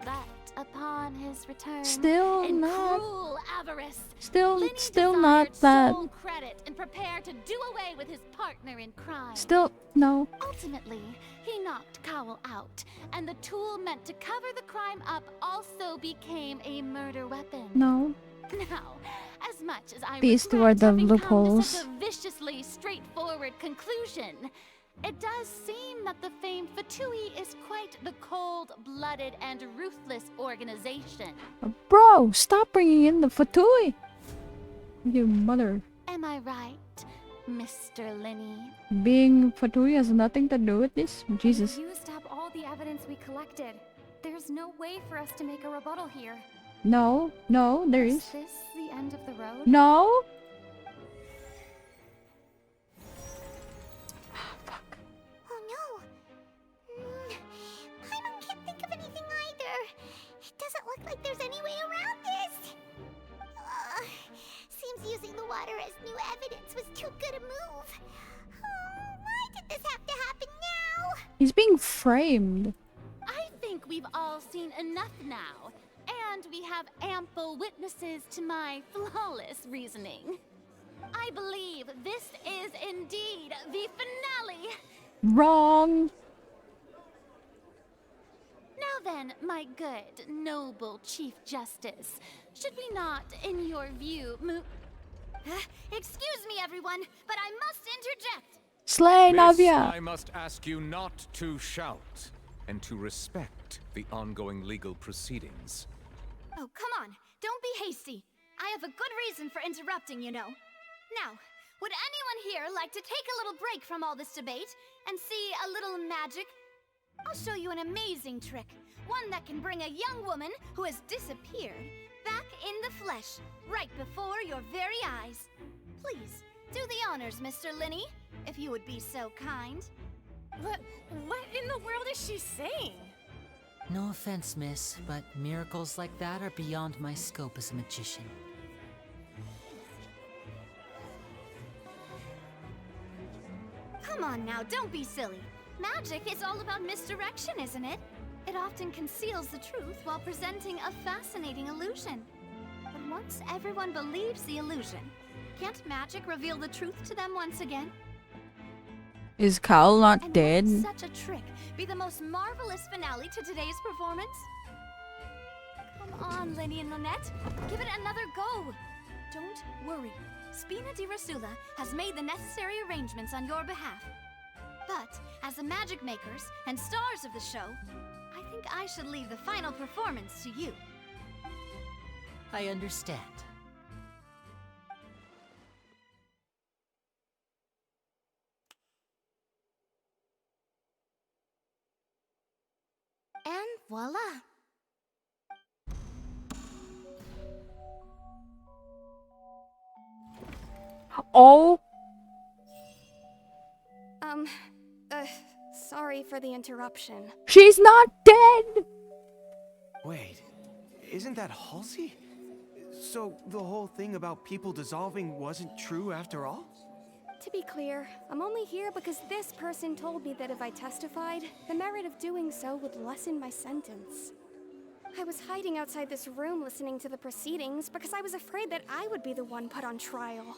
But upon his return, Still in not- cruel avarice, Still Lenny not desired that. sole credit and prepared to do away with his partner in crime. Still, no. Ultimately, he knocked Cowell out, and the tool meant to cover the crime up also became a murder weapon. No. Now, as much as I These two regret are the having come to loopholes. such a viciously straightforward conclusion, it does seem that the famed Fatui is quite the cold-blooded and ruthless organization. Bro, stop bringing in the Fatui. You mother. Am I right, Mr. Lenny? Being Fatui has nothing to do with this? Jesus. We used up all the evidence we collected. There's no way for us to make a rebuttal here. No, there Is is. this the end of the road? No? Oh no. Paimon can't think of anything either. It doesn't look like there's any way around this. Seems using the water as new evidence was too good a move. Why did this have to happen now? He's being framed. I think we've all seen enough now, and we have ample witnesses to my flawless reasoning. I believe this is indeed the finale. Wrong. Now then, my good, noble Chief Justice, should we not, in your view, move... Excuse me, everyone, but I must interject. Slay, Miss, Navia. I must ask you not to shout and to respect the ongoing legal proceedings. Oh, come on. Don't be hasty. I have a good reason for interrupting, you know. Now, would anyone here like to take a little break from all this debate and see a little magic? I'll show you an amazing trick. One that can bring a young woman who has disappeared back in the flesh, right before your very eyes. Please, do the honors, Mr. Lenny, if you would be so kind. What in the world is she saying? No offense, miss, but miracles like that are beyond my scope as a magician. Come on now, don't be silly. Magic is all about misdirection, isn't it? It often conceals the truth while presenting a fascinating illusion. But once everyone believes the illusion, can't magic reveal the truth to them once again? Is Cal not And dead? wouldn't such a trick be the most marvelous finale to today's performance? Come on, Lenny and Lynette. Give it another go. Don't worry. Spina di Rasula has made the necessary arrangements on your behalf. But, as the magic makers and stars of the show, I think I should leave the final performance to you. I understand. And Voila! Oh, Sorry for the interruption. she's not dead! Wait, isn't that Halsey? So the whole thing about people dissolving wasn't true after all? To be clear, I'm only here because this person told me that if I testified, the merit of doing so would lessen my sentence. I was hiding outside this room listening to the proceedings because I was afraid that I would be the one put on trial.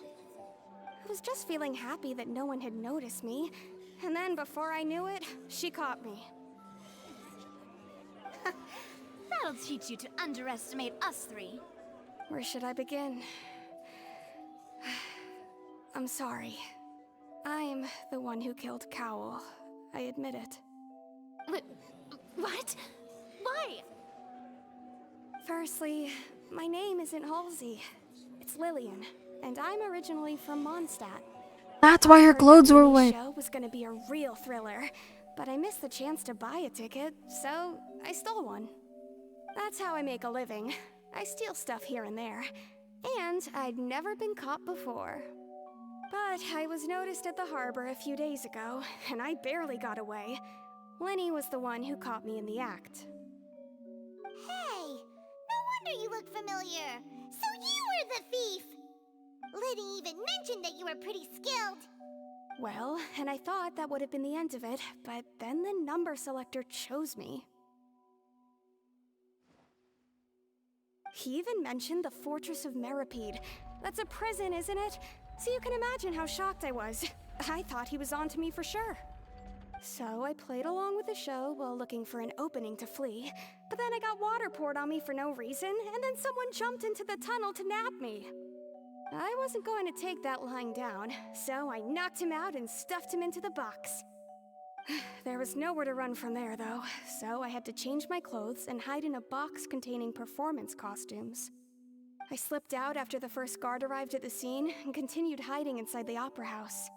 I was just feeling happy that no one had noticed me, and then before I knew it, she caught me. That'll teach you to underestimate us three. Where should I begin? I'm sorry. I'm the one who killed Cowl. I admit it. What? Why? Firstly, my name isn't Halsey. It's Lillian, and I'm originally from Mondstadt. That's why her clothes were wet. The show was gonna be a real thriller, but I missed the chance to buy a ticket, so I stole one. That's how I make a living. I steal stuff here and there, and I'd never been caught before. But I was noticed at the harbor a few days ago, and I barely got away. Lenny was the one who caught me in the act. Hey, no wonder you look familiar. So you were the thief. Liddy even mentioned that you were pretty skilled. Well, and I thought that would have been the end of it, but then the number selector chose me. He even mentioned the Fortress of Meripede. That's a prison, isn't it? So you can imagine how shocked I was. I thought he was on to me for sure. So I played along with the show while looking for an opening to flee, but then I got water poured on me for no reason, and then someone jumped into the tunnel to nab me. I wasn't going to take that lying down, so I knocked him out and stuffed him into the box. There was nowhere to run from there, though, so I had to change my clothes and hide in a box containing performance costumes. I slipped out after the first guard arrived at the scene and continued hiding inside the opera house.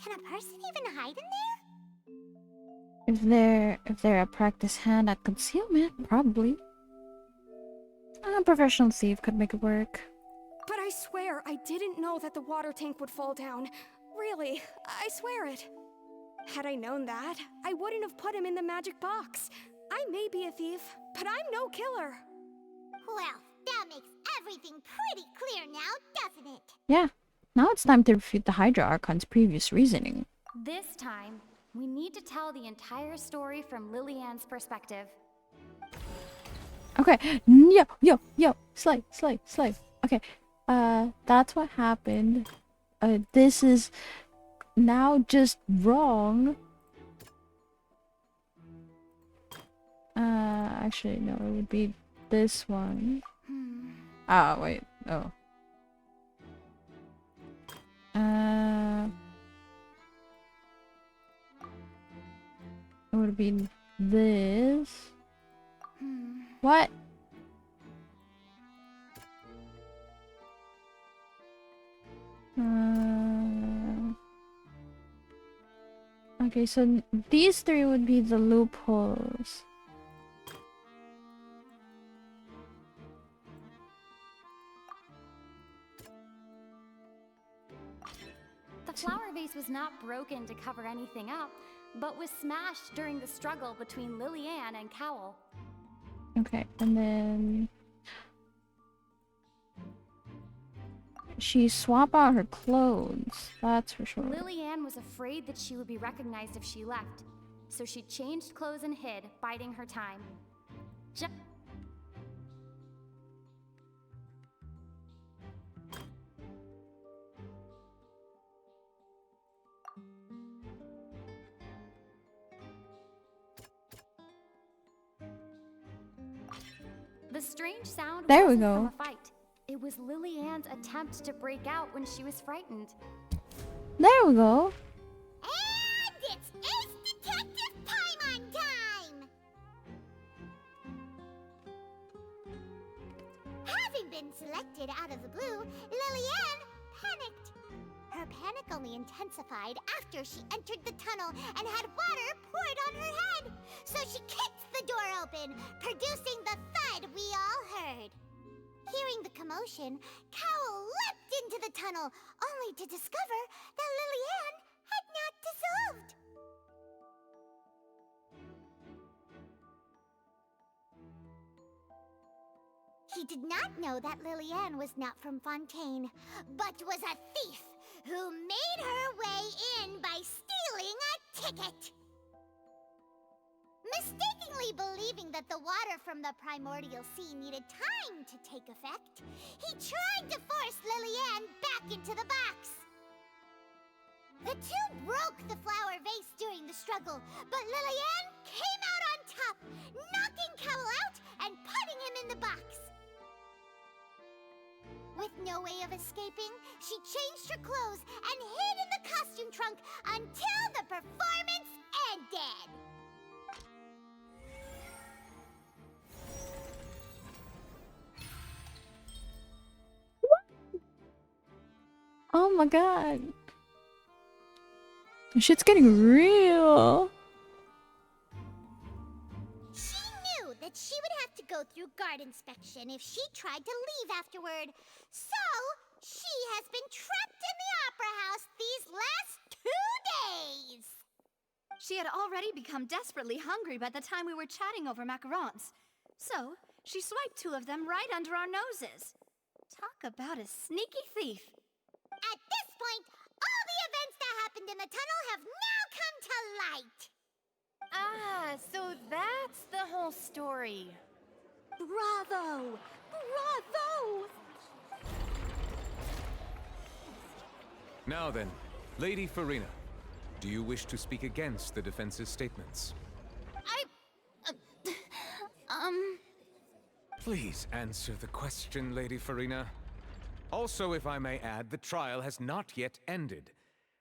Can a person even hide in there? If they're a practiced hand at concealment, probably. A professional thief could make it work. But I swear I didn't know that the water tank would fall down. Really, I swear it. Had I known that, I wouldn't have put him in the magic box. I may be a thief, but I'm no killer. Well, that makes everything pretty clear now, doesn't it? Yeah. Now it's time to refute the Hydra Archon's previous reasoning. This time, we need to tell the entire story from Lillian's perspective. Okay. Yo. Slay. Okay. That's what happened. This is now just wrong. Actually, no, it would be this one. Ah, wait. Oh. It would be this. What? Okay, so these three would be the loopholes. The flower vase was not broken to cover anything up, but was smashed during the struggle between Lillian and Cowl. Okay, and then she swap out her clothes, that's for sure. Lillian was afraid that she would be recognized if she left, so she changed clothes and hid, biding her time. The strange sound There we wasn't go. from a fight. It was Lillian's attempt to break out when she was frightened. There we go. And it's Ace Detective time on time! Having been selected out of the blue, Lillian panicked. Her panic only intensified after she entered the tunnel and had water poured on her head. So happen, producing the thud we all heard. Hearing the commotion, Cowl leapt into the tunnel, only to discover that Lillian had not dissolved. He did not know that Lillian was not from Fontaine, but was a thief who made her way in by stealing a ticket. Mistakenly believing that the water from the primordial sea needed time to take effect, he tried to force Lillian back into the box. The two broke the flower vase during the struggle, but Lillian came out on top, knocking Cowl out and putting him in the box. With no way of escaping, she changed her clothes and hid in the costume trunk until the performance ended. Oh my god. Shit's getting real. She knew that she would have to go through guard inspection if she tried to leave afterward. So, she has been trapped in the Opera House these last 2 days. She had already become desperately hungry by the time we were chatting over macarons. So, she swiped 2 of them right under our noses. Talk about a sneaky thief. At this point, all the events that happened in the tunnel have now come to light. Ah, so that's the whole story. Bravo! Bravo! Now then, Lady Farina, do you wish to speak against the defense's statements? Please answer the question, Lady Farina. Also, if I may add, the trial has not yet ended.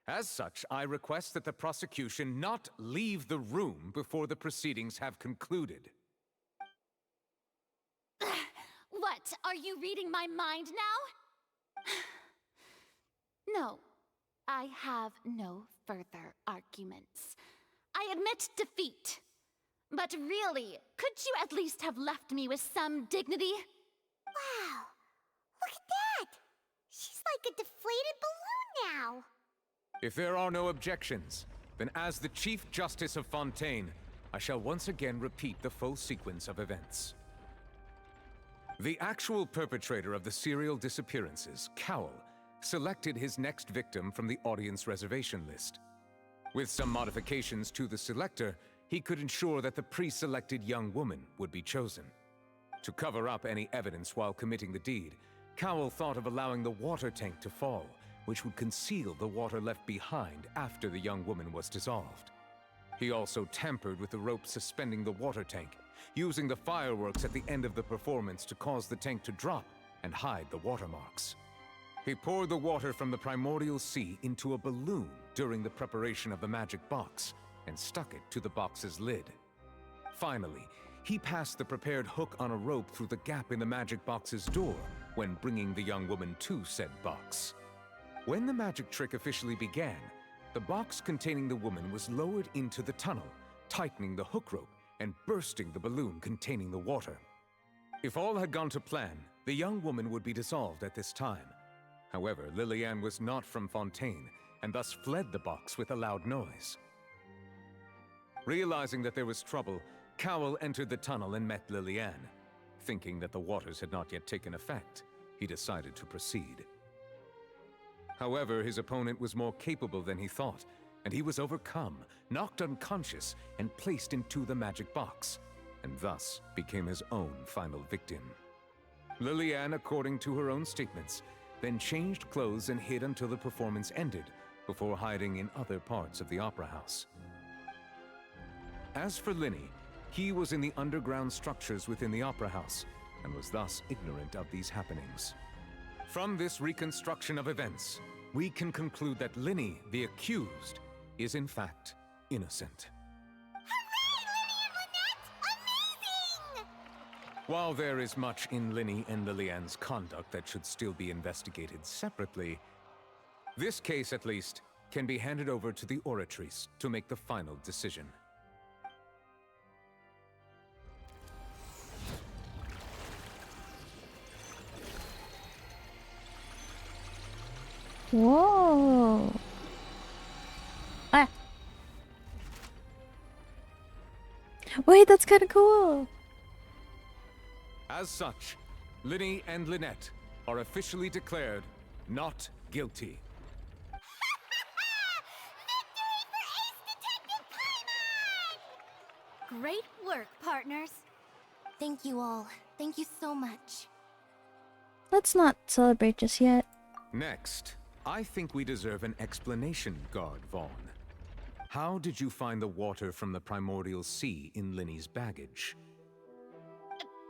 As such, I request that the prosecution not leave the room before the proceedings have concluded. What? Are you reading my mind now? No, I have no further arguments. I admit defeat. But really, could you at least have left me with some dignity? Wow, look at that! She's like a deflated balloon now. If there are no objections, then as the Chief Justice of Fontaine, I shall once again repeat the full sequence of events. The actual perpetrator of the serial disappearances, Cowl, selected his next victim from the audience reservation list. With some modifications to the selector, he could ensure that the pre-selected young woman would be chosen. To cover up any evidence while committing the deed, Cowl thought of allowing the water tank to fall, which would conceal the water left behind after the young woman was dissolved. He also tampered with the rope suspending the water tank, using the fireworks at the end of the performance to cause the tank to drop and hide the watermarks. He poured the water from the primordial sea into a balloon during the preparation of the magic box and stuck it to the box's lid. Finally, he passed the prepared hook on a rope through the gap in the magic box's door when bringing the young woman to said box. When the magic trick officially began, the box containing the woman was lowered into the tunnel, tightening the hook rope and bursting the balloon containing the water. If all had gone to plan, the young woman would be dissolved at this time. However, Lillian was not from Fontaine and thus fled the box with a loud noise. Realizing that there was trouble, Cowl entered the tunnel and met Lillian. Thinking that the waters had not yet taken effect, he decided to proceed. However, his opponent was more capable than he thought, and he was overcome, knocked unconscious, and placed into the magic box, and thus became his own final victim. Lillian, according to her own statements, then changed clothes and hid until the performance ended, before hiding in other parts of the opera house. As for Linny, he was in the underground structures within the opera house, and was thus ignorant of these happenings. From this reconstruction of events, we can conclude that Linny, the accused, is in fact innocent. While there is much in Linny and Lillian's conduct that should still be investigated separately, this case, at least, can be handed over to the Oratrice to make the final decision. Whoa. Ah. Wait, that's kind of cool. As such, Linny and Lynette are officially declared not guilty. Great work, partners. Thank you all. Thank you so much. Let's not celebrate just yet. Next, I think we deserve an explanation, Guard Vaughn. How did you find the water from the primordial sea in Linny's baggage?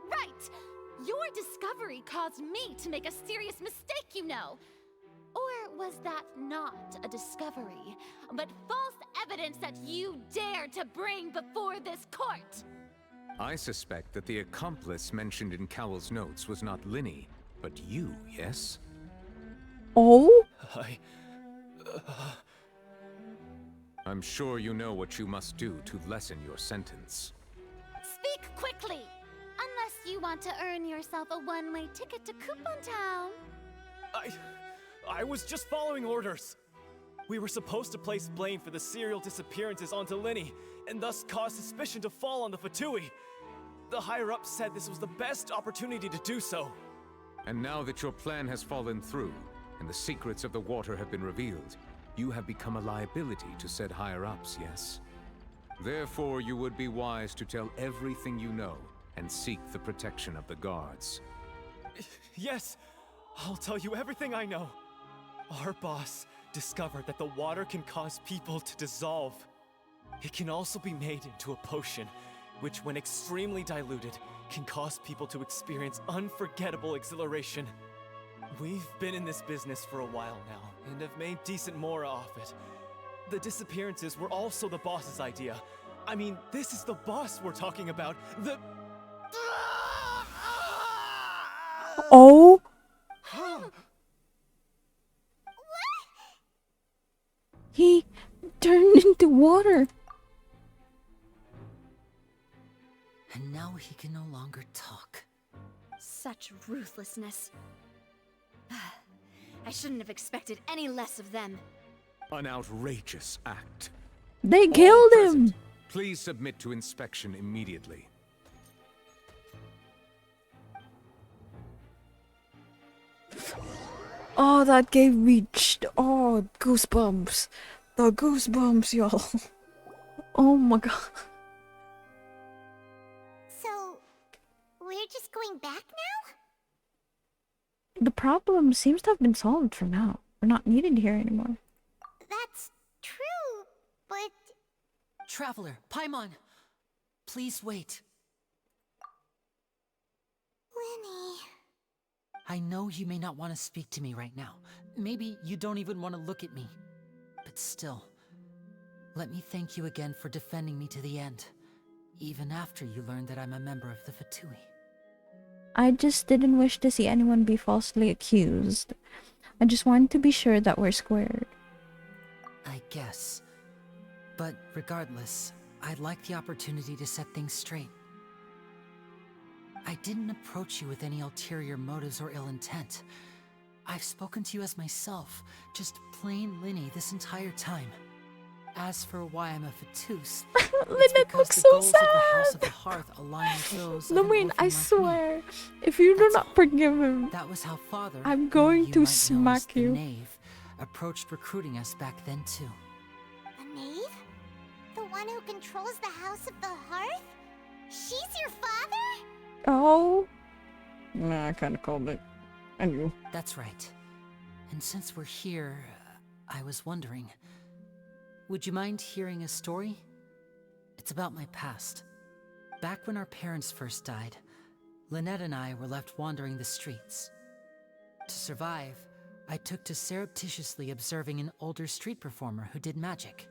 Right! Your discovery caused me to make a serious mistake, you know. Or was that not a discovery, but false evidence that you dared to bring before this court? I suspect that the accomplice mentioned in Cowell's notes was not Linny, but you, yes? Oh? I'm sure you know what you must do to lessen your sentence. Speak quickly! Unless you want to earn yourself a one-way ticket to Coupon Town. I was just following orders. We were supposed to place blame for the serial disappearances onto Linny, and thus cause suspicion to fall on the Fatui. The higher-ups said this was the best opportunity to do so. And now that your plan has fallen through, and the secrets of the water have been revealed, you have become a liability to said higher-ups, yes? Therefore, you would be wise to tell everything you know, and seek the protection of the guards. Yes, I'll tell you everything I know. Our boss discovered that the water can cause people to dissolve. It can also be made into a potion, which when extremely diluted, can cause people to experience unforgettable exhilaration. We've been in this business for a while now, and have made decent mora off it. The disappearances were also the boss's idea. I mean, this is the boss we're talking about. Oh? He turned into water. And now he can no longer talk. Such ruthlessness. I shouldn't have expected any less of them. An outrageous act. They killed him! Please submit to inspection immediately. Oh, that gave me goosebumps. The goosebumps, y'all. Oh my god. So, we're just going back now? The problem seems to have been solved for now. We're not needed here anymore. That's true, but... Traveler, Paimon! Please wait. Linny... I know you may not want to speak to me right now. Maybe you don't even want to look at me. But still, let me thank you again for defending me to the end, even after you learned that I'm a member of the Fatui. I just didn't wish to see anyone be falsely accused. I just wanted to be sure that we're squared. I guess. But regardless, I'd like the opportunity to set things straight. I didn't approach you with any ulterior motives or ill intent. I've spoken to you as myself, just plain Linny this entire time. As for why I'm a Fatus, Lynette looks so sad! The House of the Hearth align with those of an Wayne, orphan I like swear, me. if you do not forgive him, That was how Father, I'm whom going you to might know as smack the you. Knave, approached recruiting us back then too. The knave? The one who controls the House of the Hearth? She's your father? Oh. Nah, I kinda called it. I knew. That's right. And since we're here, I was wondering, would you mind hearing a story? It's about my past. Back when our parents first died, Lynette and I were left wandering the streets. To survive, I took to surreptitiously observing an older street performer who did magic.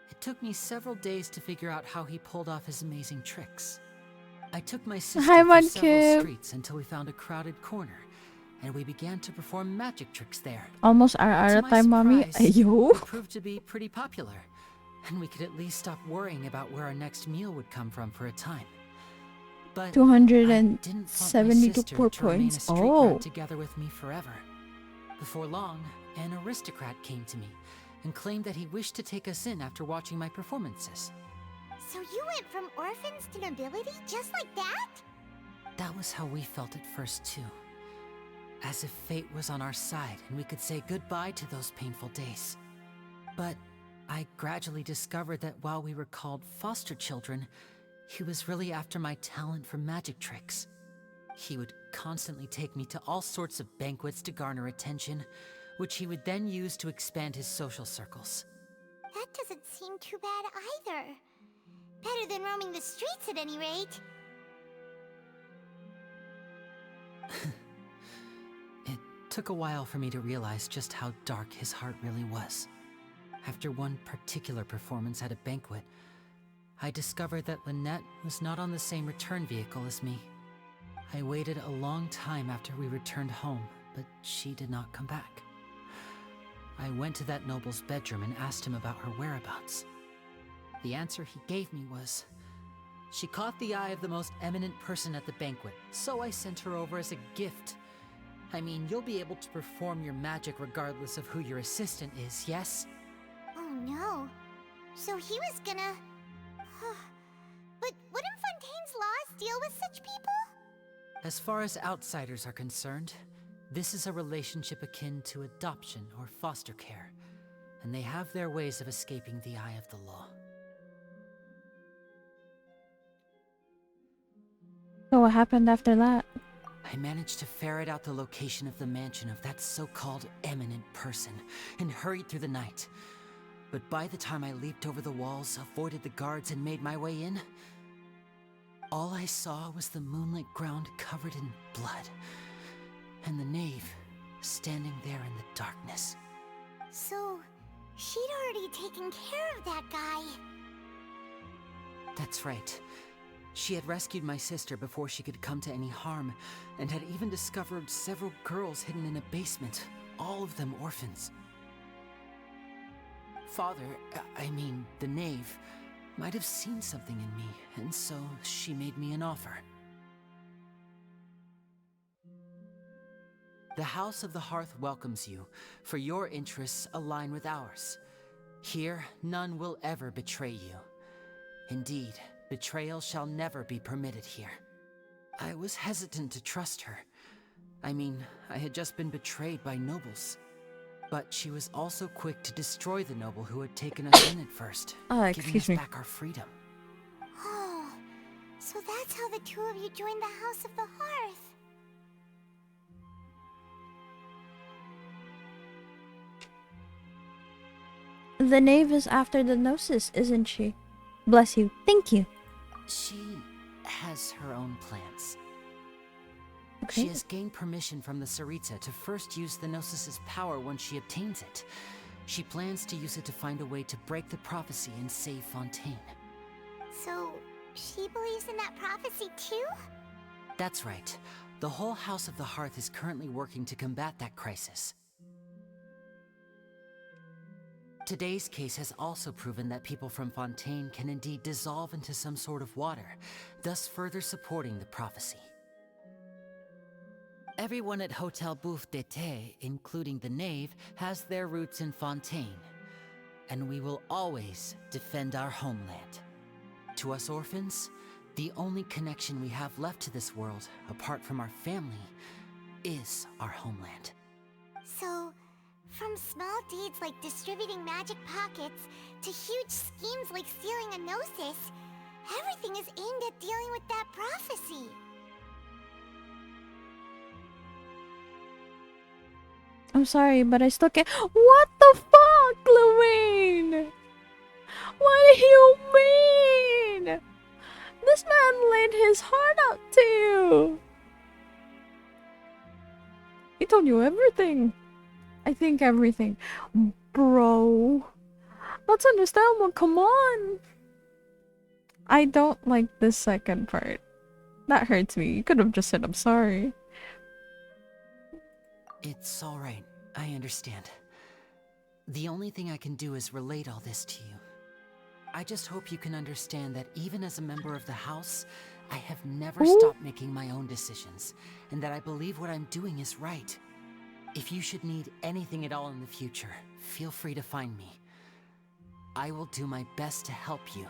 It took me several days to figure out how he pulled off his amazing tricks. I took my sister Hi, through several Mankib. streets until we found a crowded corner, and we began to perform magic tricks there. Almost our To my time, mommy. surprise, Ayo. it proved to be pretty popular, and we could at least stop worrying about where our next meal would come from for a time. But I didn't want my 272 sister to remain points. a street Oh. rat together with me forever. Before long, an aristocrat came to me and claimed that he wished to take us in after watching my performances. So you went from orphans to nobility just like that? That was how we felt at first, too. As if fate was on our side and we could say goodbye to those painful days. But I gradually discovered that while we were called foster children, he was really after my talent for magic tricks. He would constantly take me to all sorts of banquets to garner attention, which he would then use to expand his social circles. That doesn't seem too bad either. Better than roaming the streets at any rate. It took a while for me to realize just how dark his heart really was. After one particular performance at a banquet, I discovered that Lynette was not on the same return vehicle as me. I waited a long time after we returned home, but she did not come back. I went to that noble's bedroom and asked him about her whereabouts. The answer he gave me was, she caught the eye of the most eminent person at the banquet, so I sent her over as a gift. I mean, you'll be able to perform your magic regardless of who your assistant is, yes? Oh no. So he was gonna... But wouldn't Fontaine's laws deal with such people? As far as outsiders are concerned, this is a relationship akin to adoption or foster care, and they have their ways of escaping the eye of the law. So what happened after that? I managed to ferret out the location of the mansion of that so-called eminent person and hurried through the night. But by the time I leaped over the walls, avoided the guards, and made my way in, all I saw was the moonlit ground covered in blood, and the knave standing there in the darkness. So, she'd already taken care of that guy. That's right. She had rescued my sister before she could come to any harm, and had even discovered several girls hidden in a basement, all of them orphans. Father, I mean, the knave, might have seen something in me, and so she made me an offer. The House of the Hearth welcomes you, for your interests align with ours. Here, none will ever betray you. Indeed, betrayal shall never be permitted here. I was hesitant to trust her. I mean, I had just been betrayed by nobles. But she was also quick to destroy the noble who had taken us in at first, giving us back our freedom. Oh, so that's how the two of you joined the House of the Hearth. The knave is after the Gnosis, isn't she? Bless you. Thank you. She has her own plans. Okay. She has gained permission from the Tsaritsa to first use the Gnosis' power once she obtains it. She plans to use it to find a way to break the prophecy and save Fontaine. So, she believes in that prophecy too? That's right. The whole House of the Hearth is currently working to combat that crisis. Today's case has also proven that people from Fontaine can indeed dissolve into some sort of water, thus further supporting the prophecy. Everyone at Hotel Bouffe d'été, including the knave, has their roots in Fontaine, and we will always defend our homeland. To us orphans, the only connection we have left to this world, apart from our family, is our homeland. So, from small deeds like distributing magic pockets to huge schemes like stealing a Gnosis, everything is aimed at dealing with that prophecy. I'm sorry, but I still can't. What the fuck, Lorraine? What do you mean? This man laid his heart out to you. He told you everything. I think everything. Bro. That's understandable, come on. I don't like this second part. That hurts me. You could have just said I'm sorry. It's alright. I understand. The only thing I can do is relate all this to you. I just hope you can understand that even as a member of the House, I have never stopped making my own decisions, and that I believe what I'm doing is right. If you should need anything at all in the future, feel free to find me. I will do my best to help you,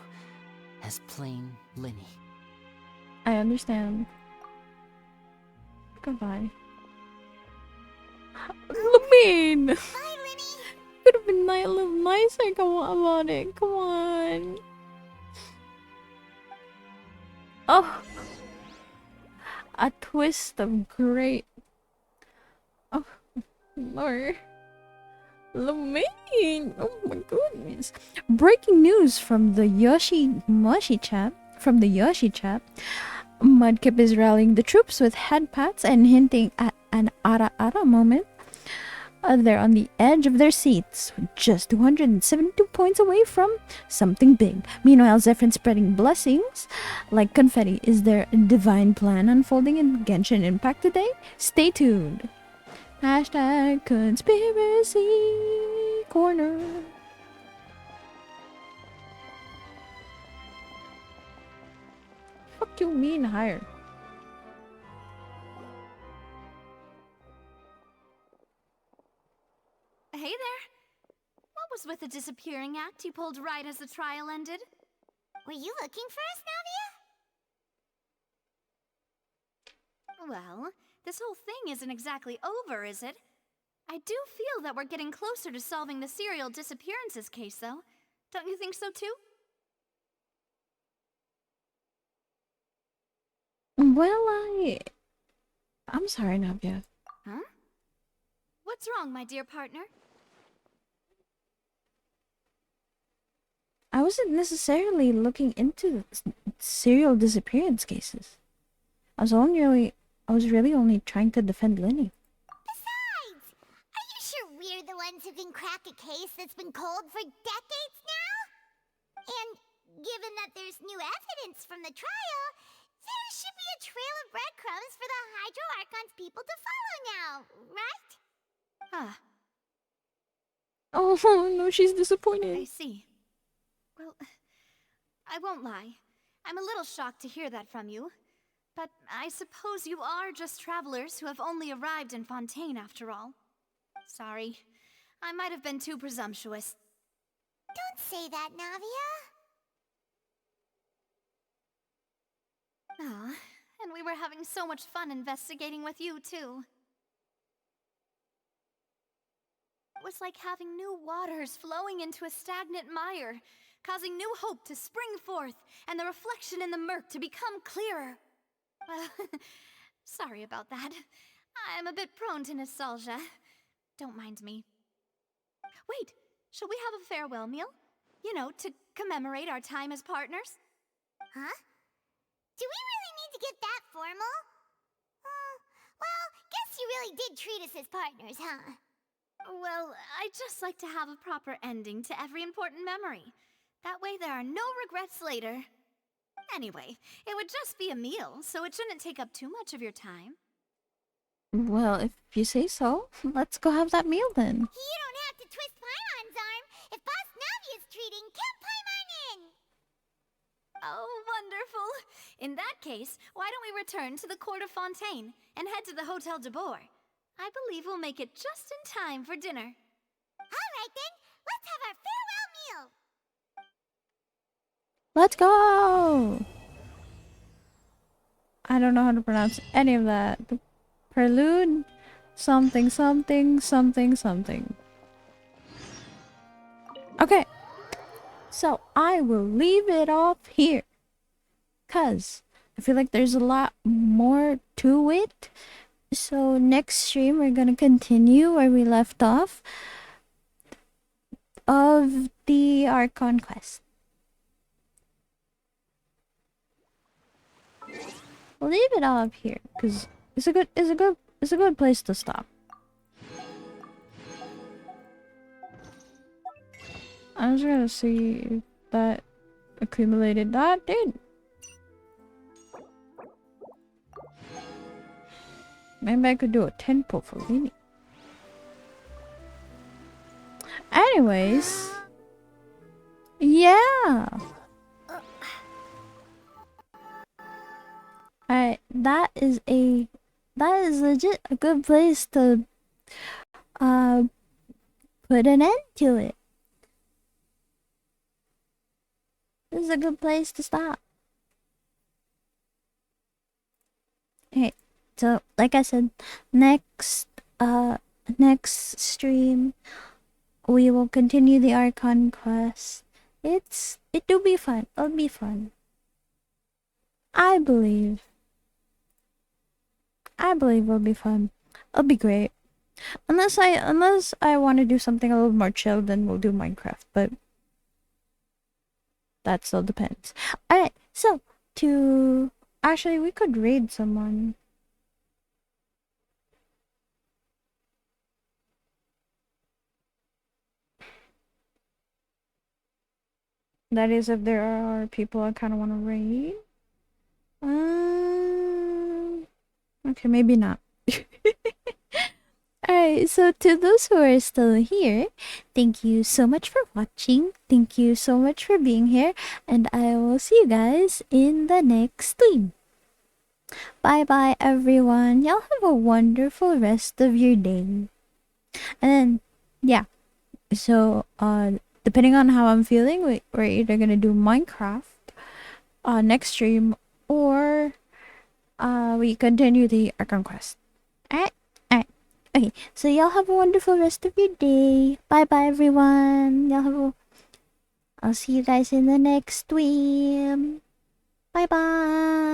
as plain Linny. I understand. Goodbye. Lumine! Bye, Linny! Could have been a little nicer. Come on about it. Come on. Oh! A twist of great. Oh, Lord. Lumine! Oh my goodness. Breaking news from the Yoshi chat. Mudkip is rallying the troops with head pats and hinting at an ara-ara moment. They're on the edge of their seats, just 272 points away from something big. Meanwhile, Zephyrin spreading blessings like confetti. Is there a divine plan unfolding in Genshin Impact today? Stay tuned. Hashtag conspiracy corner. Fuck you mean higher? Hey there. What was with the disappearing act you pulled right as the trial ended? Were you looking for us, Navia? Well, this whole thing isn't exactly over, is it? I do feel that we're getting closer to solving the serial disappearances case, though. Don't you think so, too? Well, I'm sorry, Navia. Huh? What's wrong, my dear partner? I wasn't necessarily looking into serial disappearance cases. I was really only trying to defend Linny. Besides, are you sure we're the ones who can crack a case that's been cold for decades now? And given that there's new evidence from the trial, there should be a trail of breadcrumbs for the Hydro Archon's people to follow now, right? Ah. Oh no, she's disappointed. I see. Well, I won't lie. I'm a little shocked to hear that from you. But I suppose you are just travelers who have only arrived in Fontaine after all. Sorry. I might have been too presumptuous. Don't say that, Navia. Ah, and we were having so much fun investigating with you, too. It was like having new waters flowing into a stagnant mire, causing new hope to spring forth, and the reflection in the murk to become clearer. Well, sorry about that. I'm a bit prone to nostalgia. Don't mind me. Wait, shall we have a farewell meal? You know, to commemorate our time as partners? Huh? Do we really need to get that formal? Well, guess you really did treat us as partners, huh? Well, I'd just like to have a proper ending to every important memory. That way there are no regrets later. Anyway, it would just be a meal, so it shouldn't take up too much of your time. Well, if you say so, let's go have that meal then. You don't have to twist Paimon's arm. If Boss Navia's treating, count Paimon in! Oh, wonderful! In that case, why don't we return to the Court of Fontaine and head to the Hotel de Boer? I believe we'll make it just in time for dinner. Alright then, let's have our farewell meal! Let's go! I don't know how to pronounce any of that. The prelude? Something, something, something, something. Okay. So I will leave it off here. 'Cause I feel like there's a lot more to it. So next stream we're gonna continue where we left off of the Archon quest. We'll leave it off here because it's a good place to stop. I'm just gonna see if that accumulated. That did. Maybe I could do a 10 pull for Weenie. Anyways. Yeah. Alright, that is legit a good place to uh, put an end to it. This is a good place to stop. Okay, so like I said, next next stream we will continue the Archon quest. It'll be fun. It'll be fun. I believe. It'll be fun. It'll be great. Unless I want to do something a little more chill, then we'll do Minecraft. But that still depends. Alright, so to actually we could raid someone. That is if there are people I kinda wanna raid. Okay, maybe not. Alright, so to those who are still here, thank you so much for watching. Thank you so much for being here. And I will see you guys in the next stream. Bye bye, everyone. Y'all have a wonderful rest of your day. And yeah, so depending on how I'm feeling, we're either gonna do Minecraft next stream, or we continue the Archon quest. Alright? Alright. Okay, so y'all have a wonderful rest of your day. Bye bye, everyone. I'll see you guys in the next stream. Bye bye.